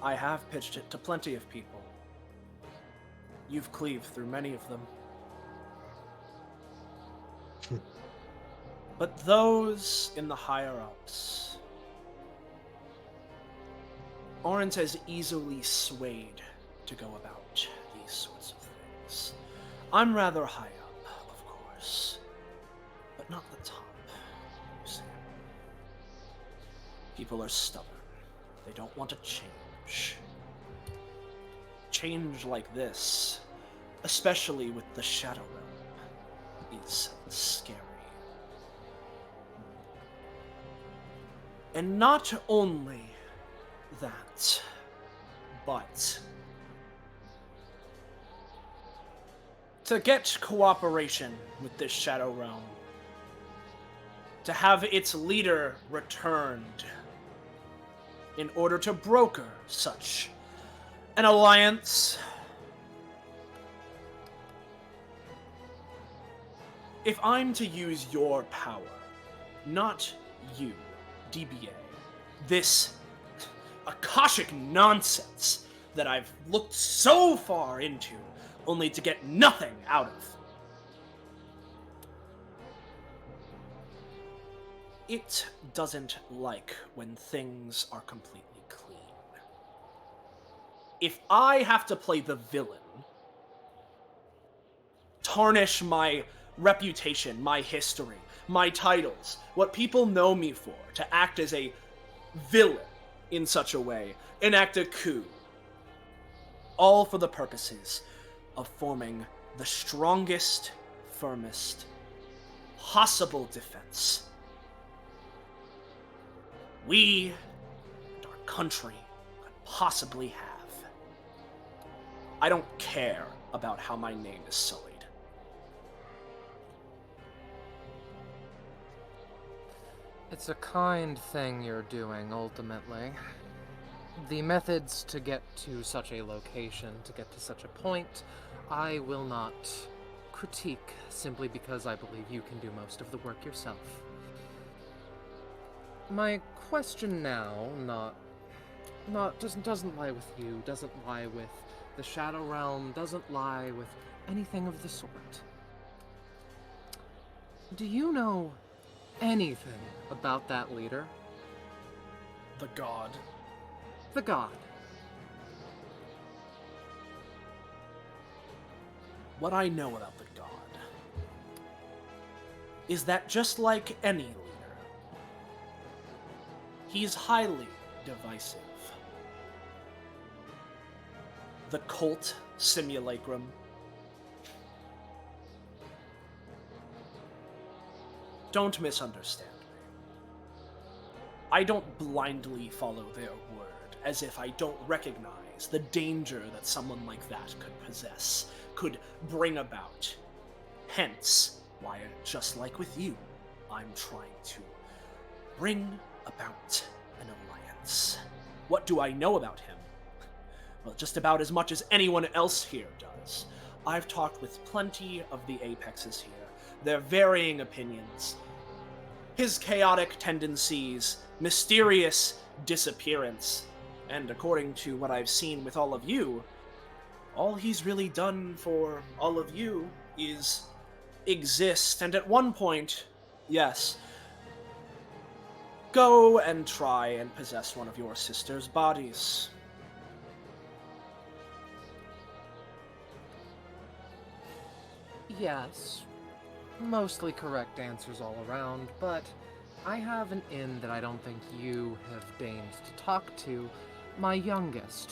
I have pitched it to plenty of people. You've cleaved through many of them. But those in the higher-ups aren't as easily swayed to go about these sorts of things. I'm rather high up, of course, but not the top, you see. People are stubborn. They don't want to change. Change like this, especially with the Shadow Realm, is scary. And not only that, but to get cooperation with this Shadow Realm, to have its leader returned in order to broker such an alliance, if I'm to use your power, not you, DBA, this Akashic nonsense that I've looked so far into, only to get nothing out of. It doesn't like when things are completely clean. If I have to play the villain, tarnish my reputation, my history, my titles, what people know me for, to act as a villain in such a way, enact a coup, all for the purposes of forming the strongest, firmest possible defense we and our country could possibly have. I don't care about how my name is sullied. It's a kind thing you're doing, ultimately. The methods to get to such a location, to get to such a point, I will not critique simply because I believe you can do most of the work yourself. My question now, doesn't lie with you, doesn't lie with the Shadow Realm, doesn't lie with anything of the sort. Do you know anything about that leader? The god. The god. What I know about the god is that just like any leader, he's highly divisive. The cult simulacrum. Don't misunderstand me. I don't blindly follow their word, as if I don't recognize the danger that someone like that could possess, could bring about. Hence, why, just like with you, I'm trying to bring about an alliance. What do I know about him? Well, just about as much as anyone else here does. I've talked with plenty of the Apexes here, their varying opinions, his chaotic tendencies, mysterious disappearance, and according to what I've seen with all of you, all he's really done for all of you is exist, and at one point, yes, go and try and possess one of your sister's bodies. Yes, mostly correct answers all around, but I have an in that I don't think you have deigned to talk to, my youngest.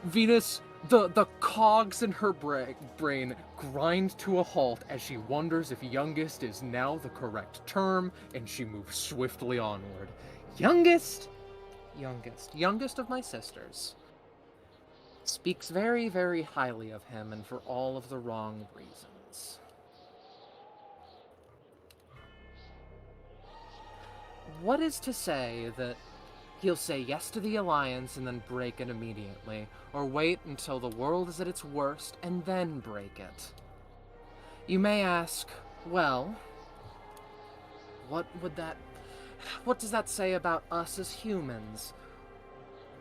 Venus, the cogs in her brain grind to a halt as she wonders if youngest is now the correct term, and she moves swiftly onward. Youngest of my sisters. Speaks very, very highly of him, and for all of the wrong reasons. What is to say that he'll say yes to the alliance and then break it immediately, or wait until the world is at its worst and then break it? You may ask, well, what does that say about us as humans?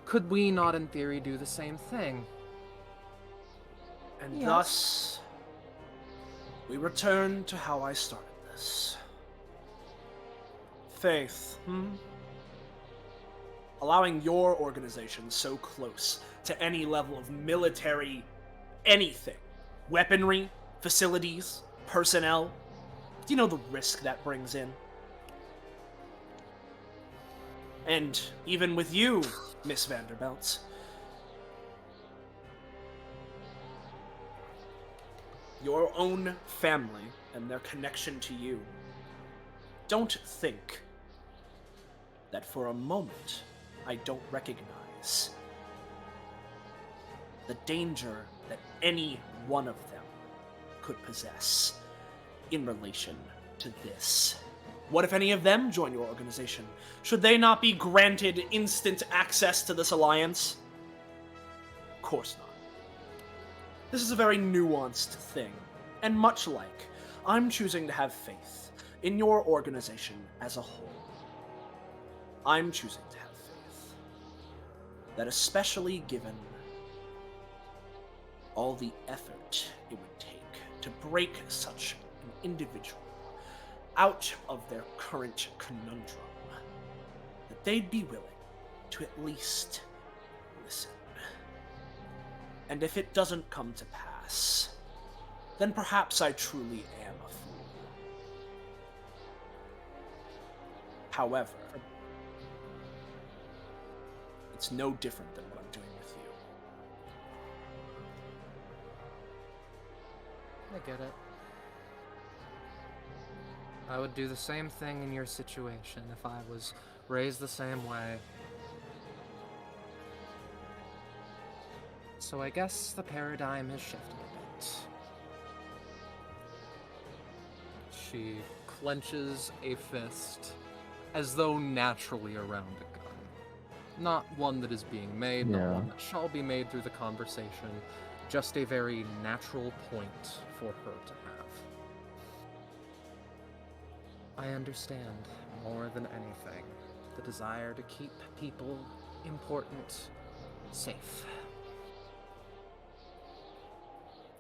Could we not, in theory, do the same thing? And Yes. thus, we return to how I started this. Faith, allowing your organization so close to any level of military anything, weaponry, facilities, personnel, do you know the risk that brings in? And even with you, Miss Vanderbilt, your own family and their connection to you, don't think that for a moment I don't recognize the danger that any one of them could possess in relation to this. What if any of them join your organization? Should they not be granted instant access to this alliance? Of course not. This is a very nuanced thing, and much like, I'm choosing to have faith in your organization as a whole. I'm choosing to have faith that, especially given all the effort it would take to break such an individual out of their current conundrum, that they'd be willing to at least listen. And if it doesn't come to pass, then perhaps I truly am a fool. However, it's no different than what I'm doing with you. I get it. I would do the same thing in your situation if I was raised the same way. So I guess the paradigm has shifted a bit. She clenches a fist as though naturally around a gun. Not one that is being made, not one that shall be made through the conversation, just a very natural point for her to have. I understand, more than anything, the desire to keep people important safe.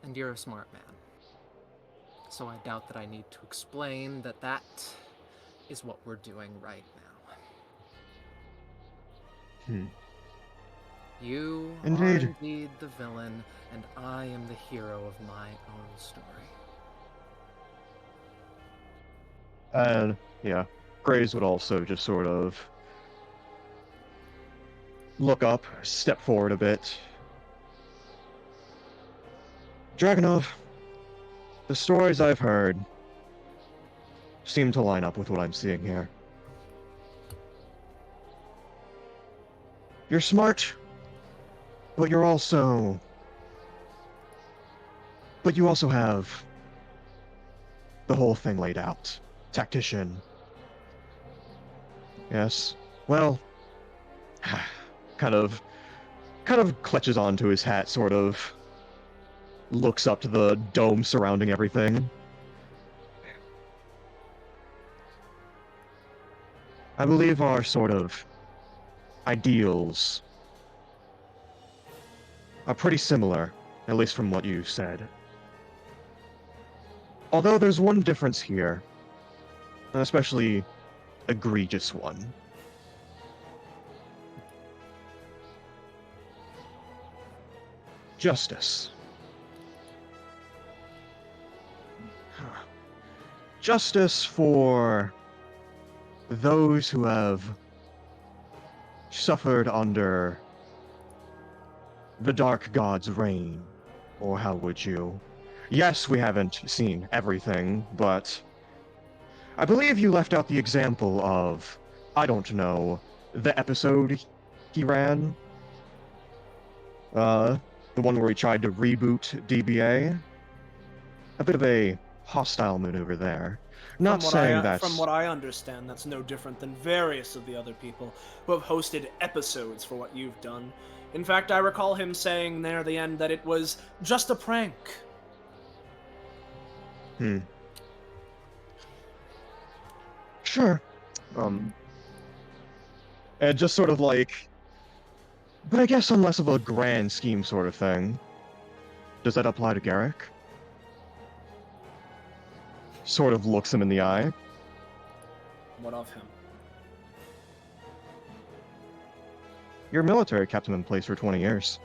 And you're a smart man. So I doubt that I need to explain that that is what we're doing right now. You are indeed the villain, and I am the hero of my own story. And, yeah, Graves would also just sort of look up, step forward a bit. Dragunov, the stories I've heard seem to line up with what I'm seeing here. You're smart, but you're also... But you also have the whole thing laid out. Tactician. Yes. Well, kind of clutches onto his hat, sort of looks up to the dome surrounding everything. I believe our sort of ideals are pretty similar, at least from what you said. Although there's one difference here, an especially egregious one. Justice. Justice for those who have suffered under the Dark God's reign, or how would you? Yes, we haven't seen everything, but I believe you left out the example of, I don't know, the episode he ran? The one where he tried to reboot DBA? A bit of a hostile maneuver there. Not saying that's... From what I understand, that's no different than various of the other people who have hosted episodes for what you've done. In fact, I recall him saying near the end that it was just a prank. Sure. And just sort of like... But I guess on less of a grand scheme sort of thing. Does that apply to Garrick? Sort of looks him in the eye. What of him? Your military kept him in place for 20 years.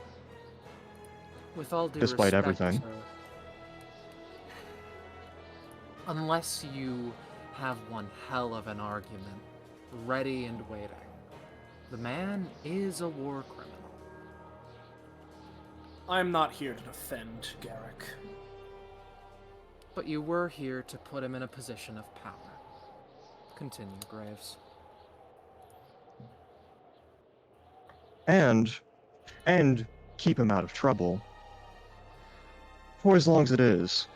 With all due Despite respect, everything. sir, unless you have one hell of an argument ready and waiting, the man is a war criminal. I'm not here to defend Garrick. But you were here to put him in a position of power. Continue, Graves. And keep him out of trouble. For as long as it is.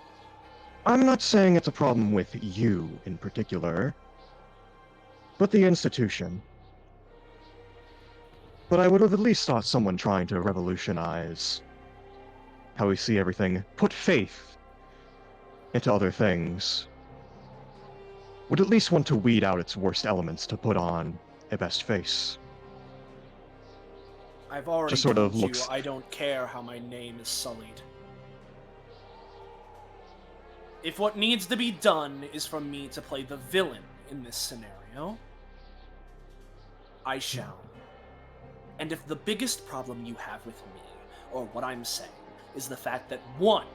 I'm not saying it's a problem with you in particular, but the institution. But I would have at least thought someone trying to revolutionize how we see everything, put faith into other things, would at least want to weed out its worst elements to put on a best face. I've already Just sort told of you looks... I don't care how my name is sullied. If what needs to be done is for me to play the villain in this scenario, I shall. And if the biggest problem you have with me, or what I'm saying, is the fact that one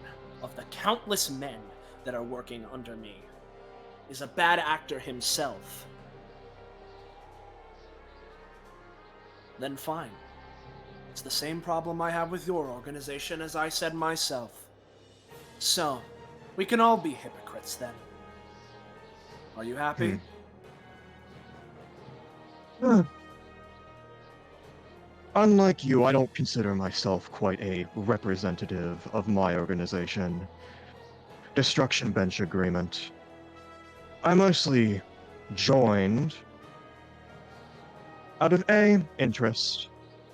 of the countless men that are working under me is a bad actor himself, then fine. It's the same problem I have with your organization as I said myself. So, we can all be hypocrites then. Are you happy? Unlike you, I don't consider myself quite a representative of my organization. Destruction Bench Agreement. I mostly joined out of A, interest,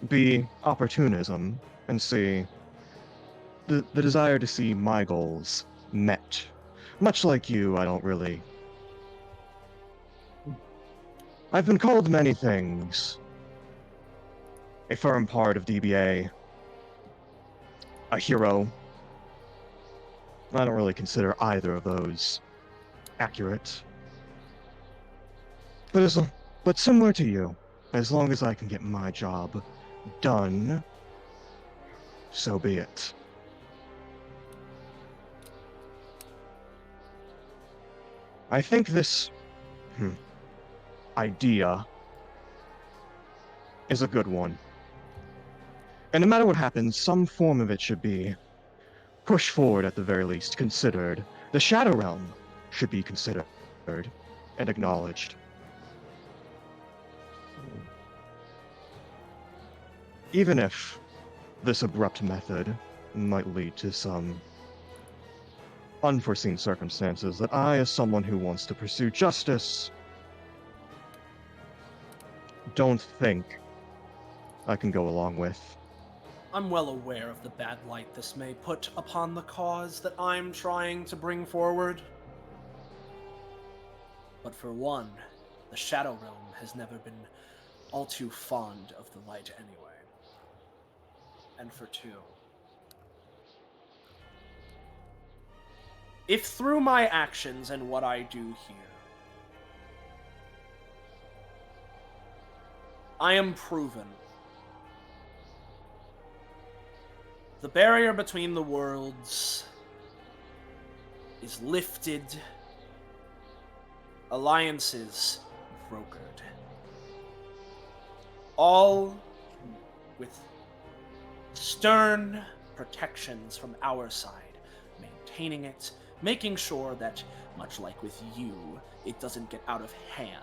B, opportunism, and C, the desire to see my goals met. Much like you, I don't really... I've been called many things. A firm part of DBA. A hero. I don't really consider either of those accurate. But similar to you, as long as I can get my job done, so be it. I think this idea is a good one. And no matter what happens, some form of it should be pushed forward at the very least, considered. The Shadow Realm should be considered and acknowledged. even if this abrupt method might lead to some unforeseen circumstances that I, as someone who wants to pursue justice, don't think I can go along with. I'm well aware of the bad light this may put upon the cause that I'm trying to bring forward. But for one, the Shadow Realm has never been all too fond of the light anyway. And for two, if through my actions and what I do here, I am proven the barrier between the worlds is lifted, alliances brokered, all with stern protections from our side, maintaining it, making sure that, much like with you, it doesn't get out of hand.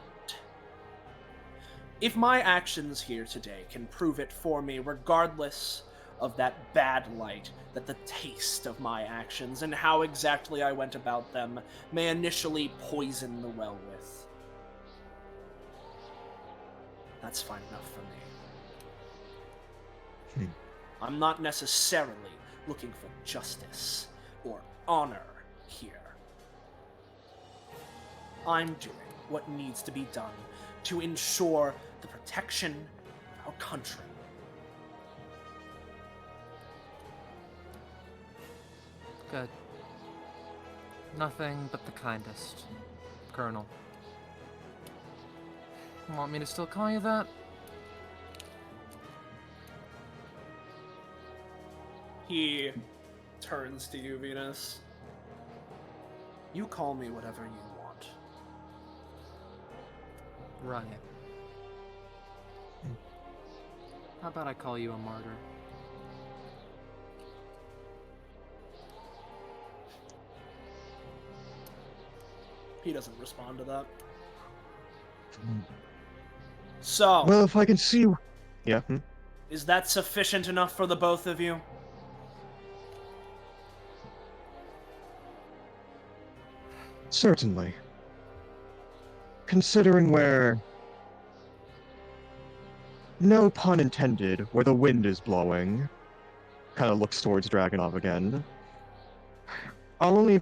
If my actions here today can prove it for me, regardless of that bad light, that the taste of my actions and how exactly I went about them may initially poison the well with, that's fine enough for me. I'm not necessarily looking for justice or honor here. I'm doing what needs to be done to ensure the protection of our country. Good. Nothing but the kindest, Colonel. Want me to still call you that? He turns to you, Venus. You call me whatever you want. Right. How about I call you a martyr? He doesn't respond to that. So, Well, if I can see... Yeah? is that sufficient enough for the both of you? Certainly. Considering where... No pun intended, where the wind is blowing. Kind of looks towards Dragonov again. I'll only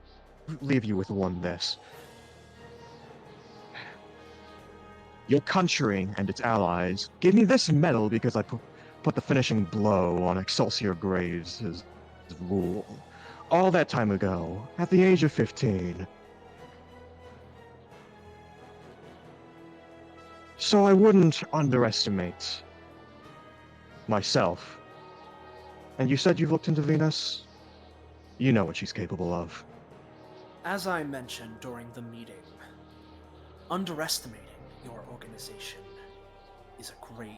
leave you with one this. Your country and its allies gave me this medal because I put the finishing blow on Excelsior Graves' rule. All that time ago, at the age of 15. So I wouldn't underestimate myself. And you said you've looked into Venus? You know what she's capable of. As I mentioned during the meeting, underestimating your organization is a grave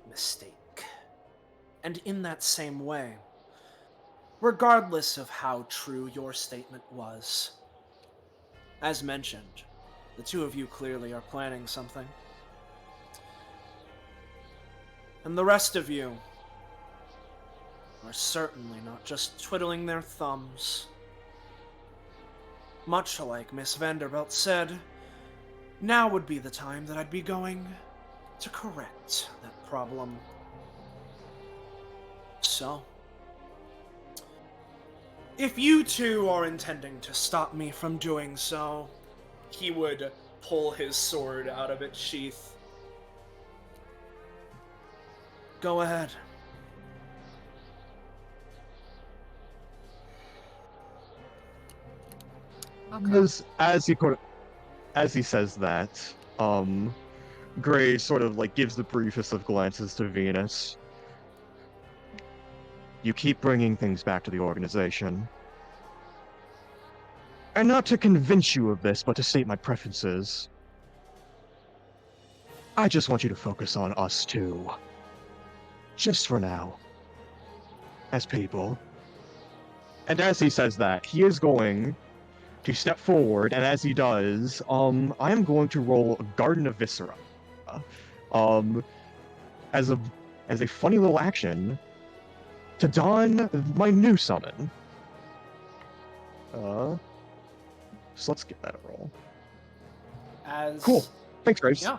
mistake. And in that same way, regardless of how true your statement was, as mentioned, the two of you clearly are planning something. And the rest of you are certainly not just twiddling their thumbs. Much like Miss Vanderbilt said, now would be the time that I'd be going to correct that problem. So, if you two are intending to stop me from doing so, he would pull his sword out of its sheath. Go ahead. Because as he says that, Gray sort of like gives the briefest of glances to Venus. You keep bringing things back to the organization. And not to convince you of this, but to state my preferences. I just want you to focus on us two. Just for now. As people. And as he says that, he is going to step forward, and as he does, I am going to roll a Garden of Viscera. as a funny little action to don my new summon. So let's get that a roll. As Cool. Thanks, Graves. Yeah.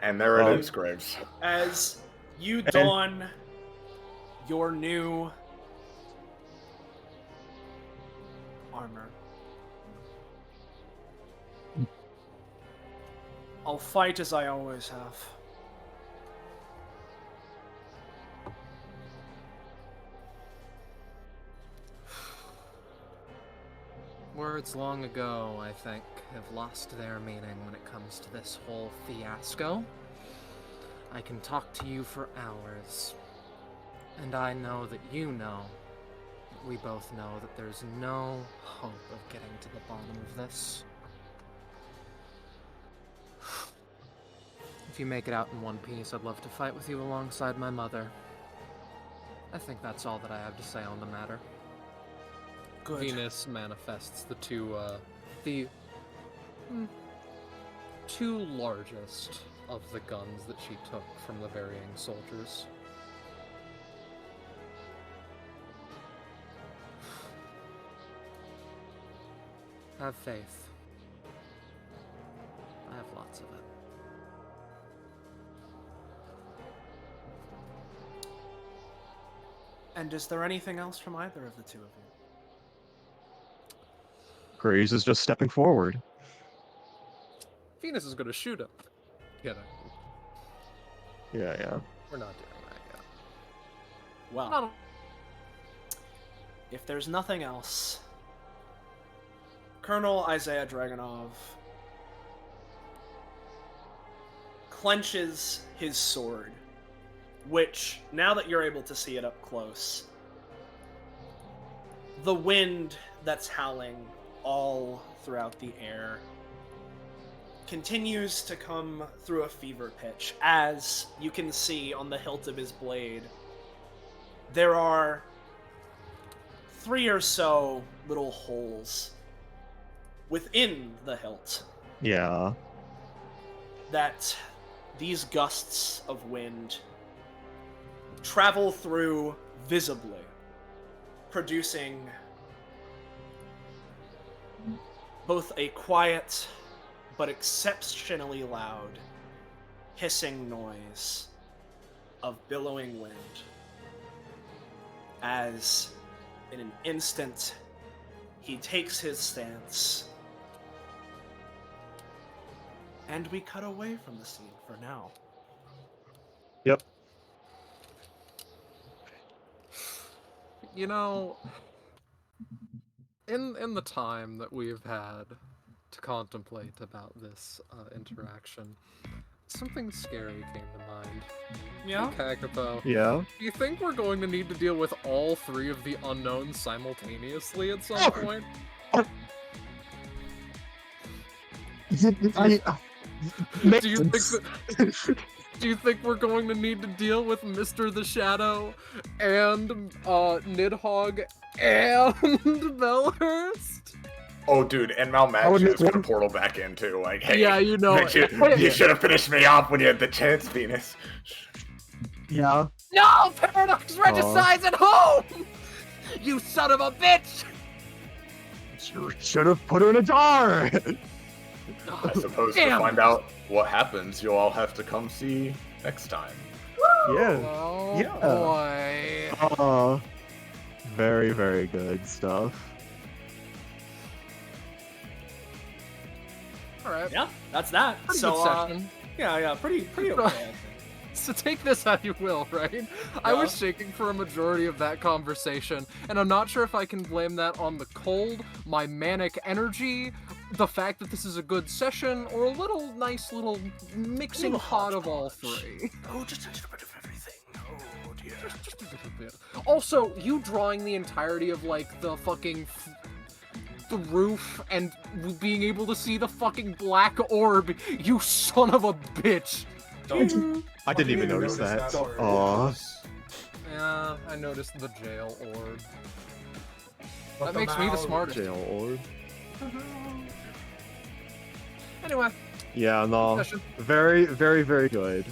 And there it is, Graves. As you don your new armor, I'll fight as I always have. Words long ago, I think, have lost their meaning when it comes to this whole fiasco. I can talk to you for hours, and I know that you know, we both know that there's no hope of getting to the bottom of this. If you make it out in one piece, I'd love to fight with you alongside my mother. I think that's all that I have to say on the matter. Good. Venus manifests the two largest of the guns that she took from the varying soldiers. Have faith. I have lots of it. And is there anything else from either of the two of you? Graves is just stepping forward. Venus is gonna shoot him. Kidding. Yeah. We're not doing that yet. Well, if there's nothing else, Colonel Isaiah Dragunov clenches his sword, which, now that you're able to see it up close, the wind that's howling all throughout the air continues to come through a fever pitch. As you can see on the hilt of his blade, there are 3 or so little holes within the hilt Yeah. that these gusts of wind travel through visibly, producing both a quiet but exceptionally loud hissing noise of billowing wind, as in an instant he takes his stance, and we cut away from the scene for now. Yep. You know, in the time that we've had to contemplate about this interaction, something scary came to mind. Yeah? Kakapo. Yeah. Do you think we're going to need to deal with all 3 of the unknowns simultaneously at some point? Do you think we're going to need to deal with Mr. the Shadow and Nidhogg and Bellhurst? Oh, dude, and Malmatch is gonna portal back in too. Like, hey, yeah, you know, you should have finished me off when you had the chance, Venus. Yeah. No! Paradox Regicide's at home! You son of a bitch! You should have put her in a jar! I suppose to find out what happens, you'll all have to come see next time. Yeah. Oh Yeah. boy. Very, very good stuff. Alright. Yeah, that's that. Pretty so, good session. Yeah, pretty okay, I think. So take this how you will, right? I was shaking for a majority of that conversation, and I'm not sure if I can blame that on the cold, my manic energy, the fact that this is a good session, or a little nice little mixing pot of all 3. Oh, just a little bit of everything. Oh dear. Just a little bit. Also, you drawing the entirety of, like, the fucking... the roof and being able to see the fucking black orb, you son of a bitch! I didn't even notice that. Aww. Yeah, I noticed the jail orb. That makes me the smartest. Jail orb. Anyway. Yeah, no. Very, very, very good.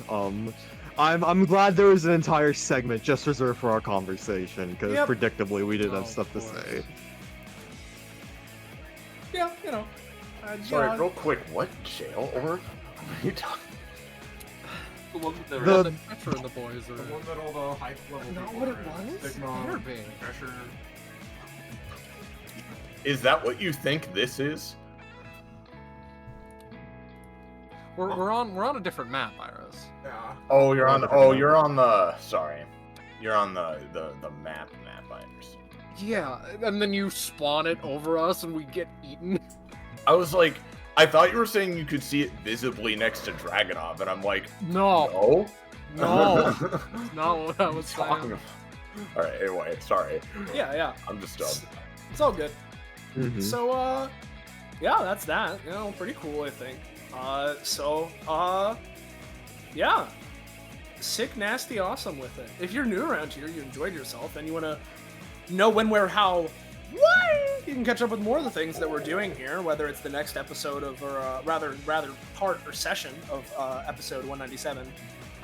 I'm glad there was an entire segment just reserved for our conversation, because Yep. predictably we did Oh, have stuff to of say. Yeah, you know. Sorry, yeah. real quick, what jail orb? What are you talking? The one that The- the Pressure and the boys The are. one that all the high level Not people what are it in. was? Sigma, Better be. Pressure. Is that what you think this is? We're on a different map, Iris. Yeah. Oh, you're on. Oh, you're on the. Sorry, you're on the map. I understand. Yeah, and then you spawn it over us and we get eaten. I was like, I thought you were saying you could see it visibly next to Dragonov, and I'm like, No, no, no, not what I was talking saying. about. All right, anyway, sorry. Yeah. I'm just dumb. It's all good. Mhm. So, yeah, that's that. You know, pretty cool, I think. Yeah. Sick, nasty, awesome with it. If you're new around here, you enjoyed yourself, and you want to know when, where, how, what, you can catch up with more of the things that we're doing here, whether it's the next episode of, or rather part or session of episode 197,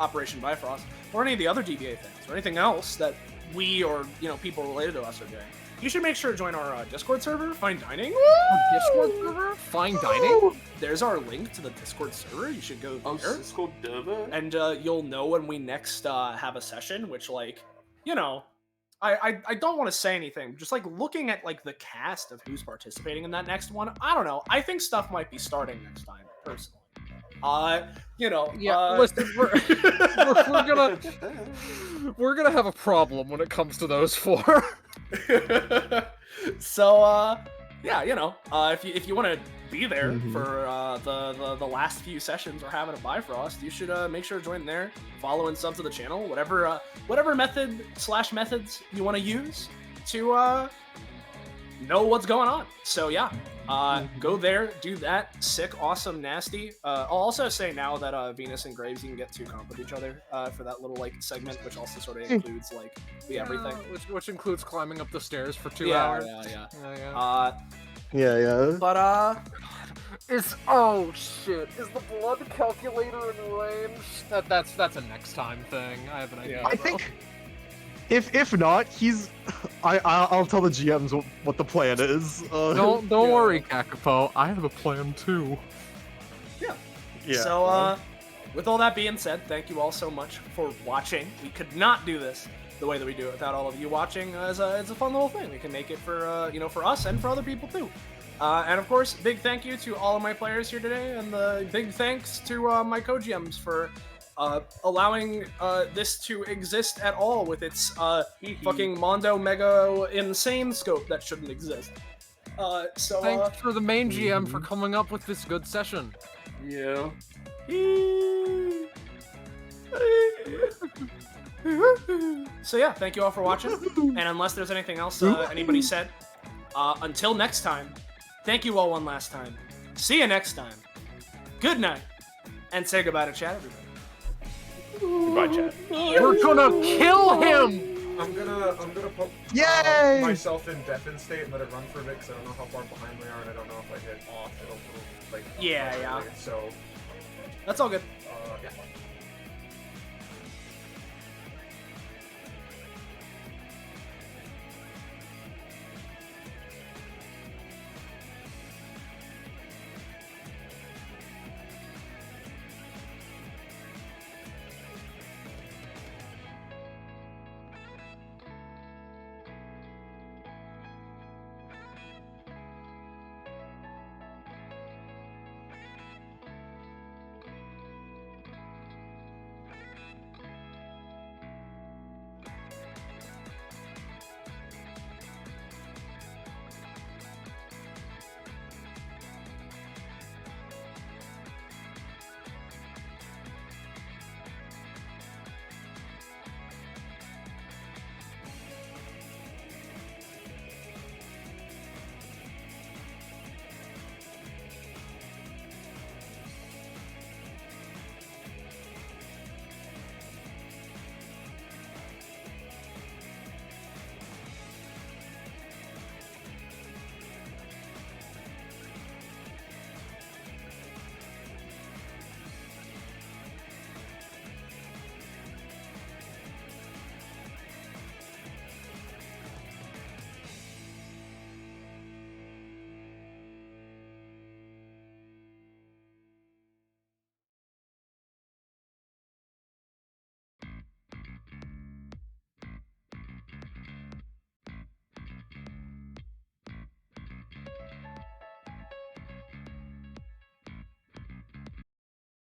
Operation Bifrost, or any of the other DBA things, or anything else that we or, you know, people related to us are doing. You should make sure to join our Discord server, Fine Dining. Discord server? Fine dining? There's our link to the Discord server. You should go there. It's called Derby. And you'll know when we next have a session, which, like, you know, I don't want to say anything. Just, like, looking at, like, the cast of who's participating in that next one, I don't know. I think stuff might be starting next time, personally. You know, Yeah, listen, we're gonna have a problem when it comes to those four. So, yeah, you know, if you want to be there Mhm. for the last few sessions we're having at Bifrost, you should make sure to join there, follow and sub to the channel, whatever methods you want to use to know what's going on. So yeah, go there, do that. Sick, awesome, nasty. I'll also say now that Venus and Graves, you can get to comp with each other for that little like segment, which also sort of includes like the everything. Which includes climbing up the stairs for 2 Yeah, hours. yeah. Yeah. But oh shit! Is the blood calculator in range? That's a next time thing. I have an idea. I think if not, I'll tell the GMs what the plan is. Don't worry, Kakapo. I have a plan too. Yeah. So, with all that being said, thank you all so much for watching. We could not do this the way that we do it without all of you watching. It's a fun little thing. We can make it for you know, for us and for other people too. And of course, big thank you to all of my players here today, and big thanks to my co-GMs for allowing this to exist at all with its fucking Mondo Mega insane scope that shouldn't exist. Thanks for the main GM for coming up with this good session. Yeah. So yeah, thank you all for watching. And unless there's anything else anybody said, until next time, thank you all one last time. See you next time. Good night, and say goodbye to chat, everybody. Goodbye, chat. We're gonna kill him. I'm gonna put Yay! myself in deafen state and let it run for a bit because I don't know how far behind we are and I don't know if I hit off it'll like Yeah. so That's all good. yeah.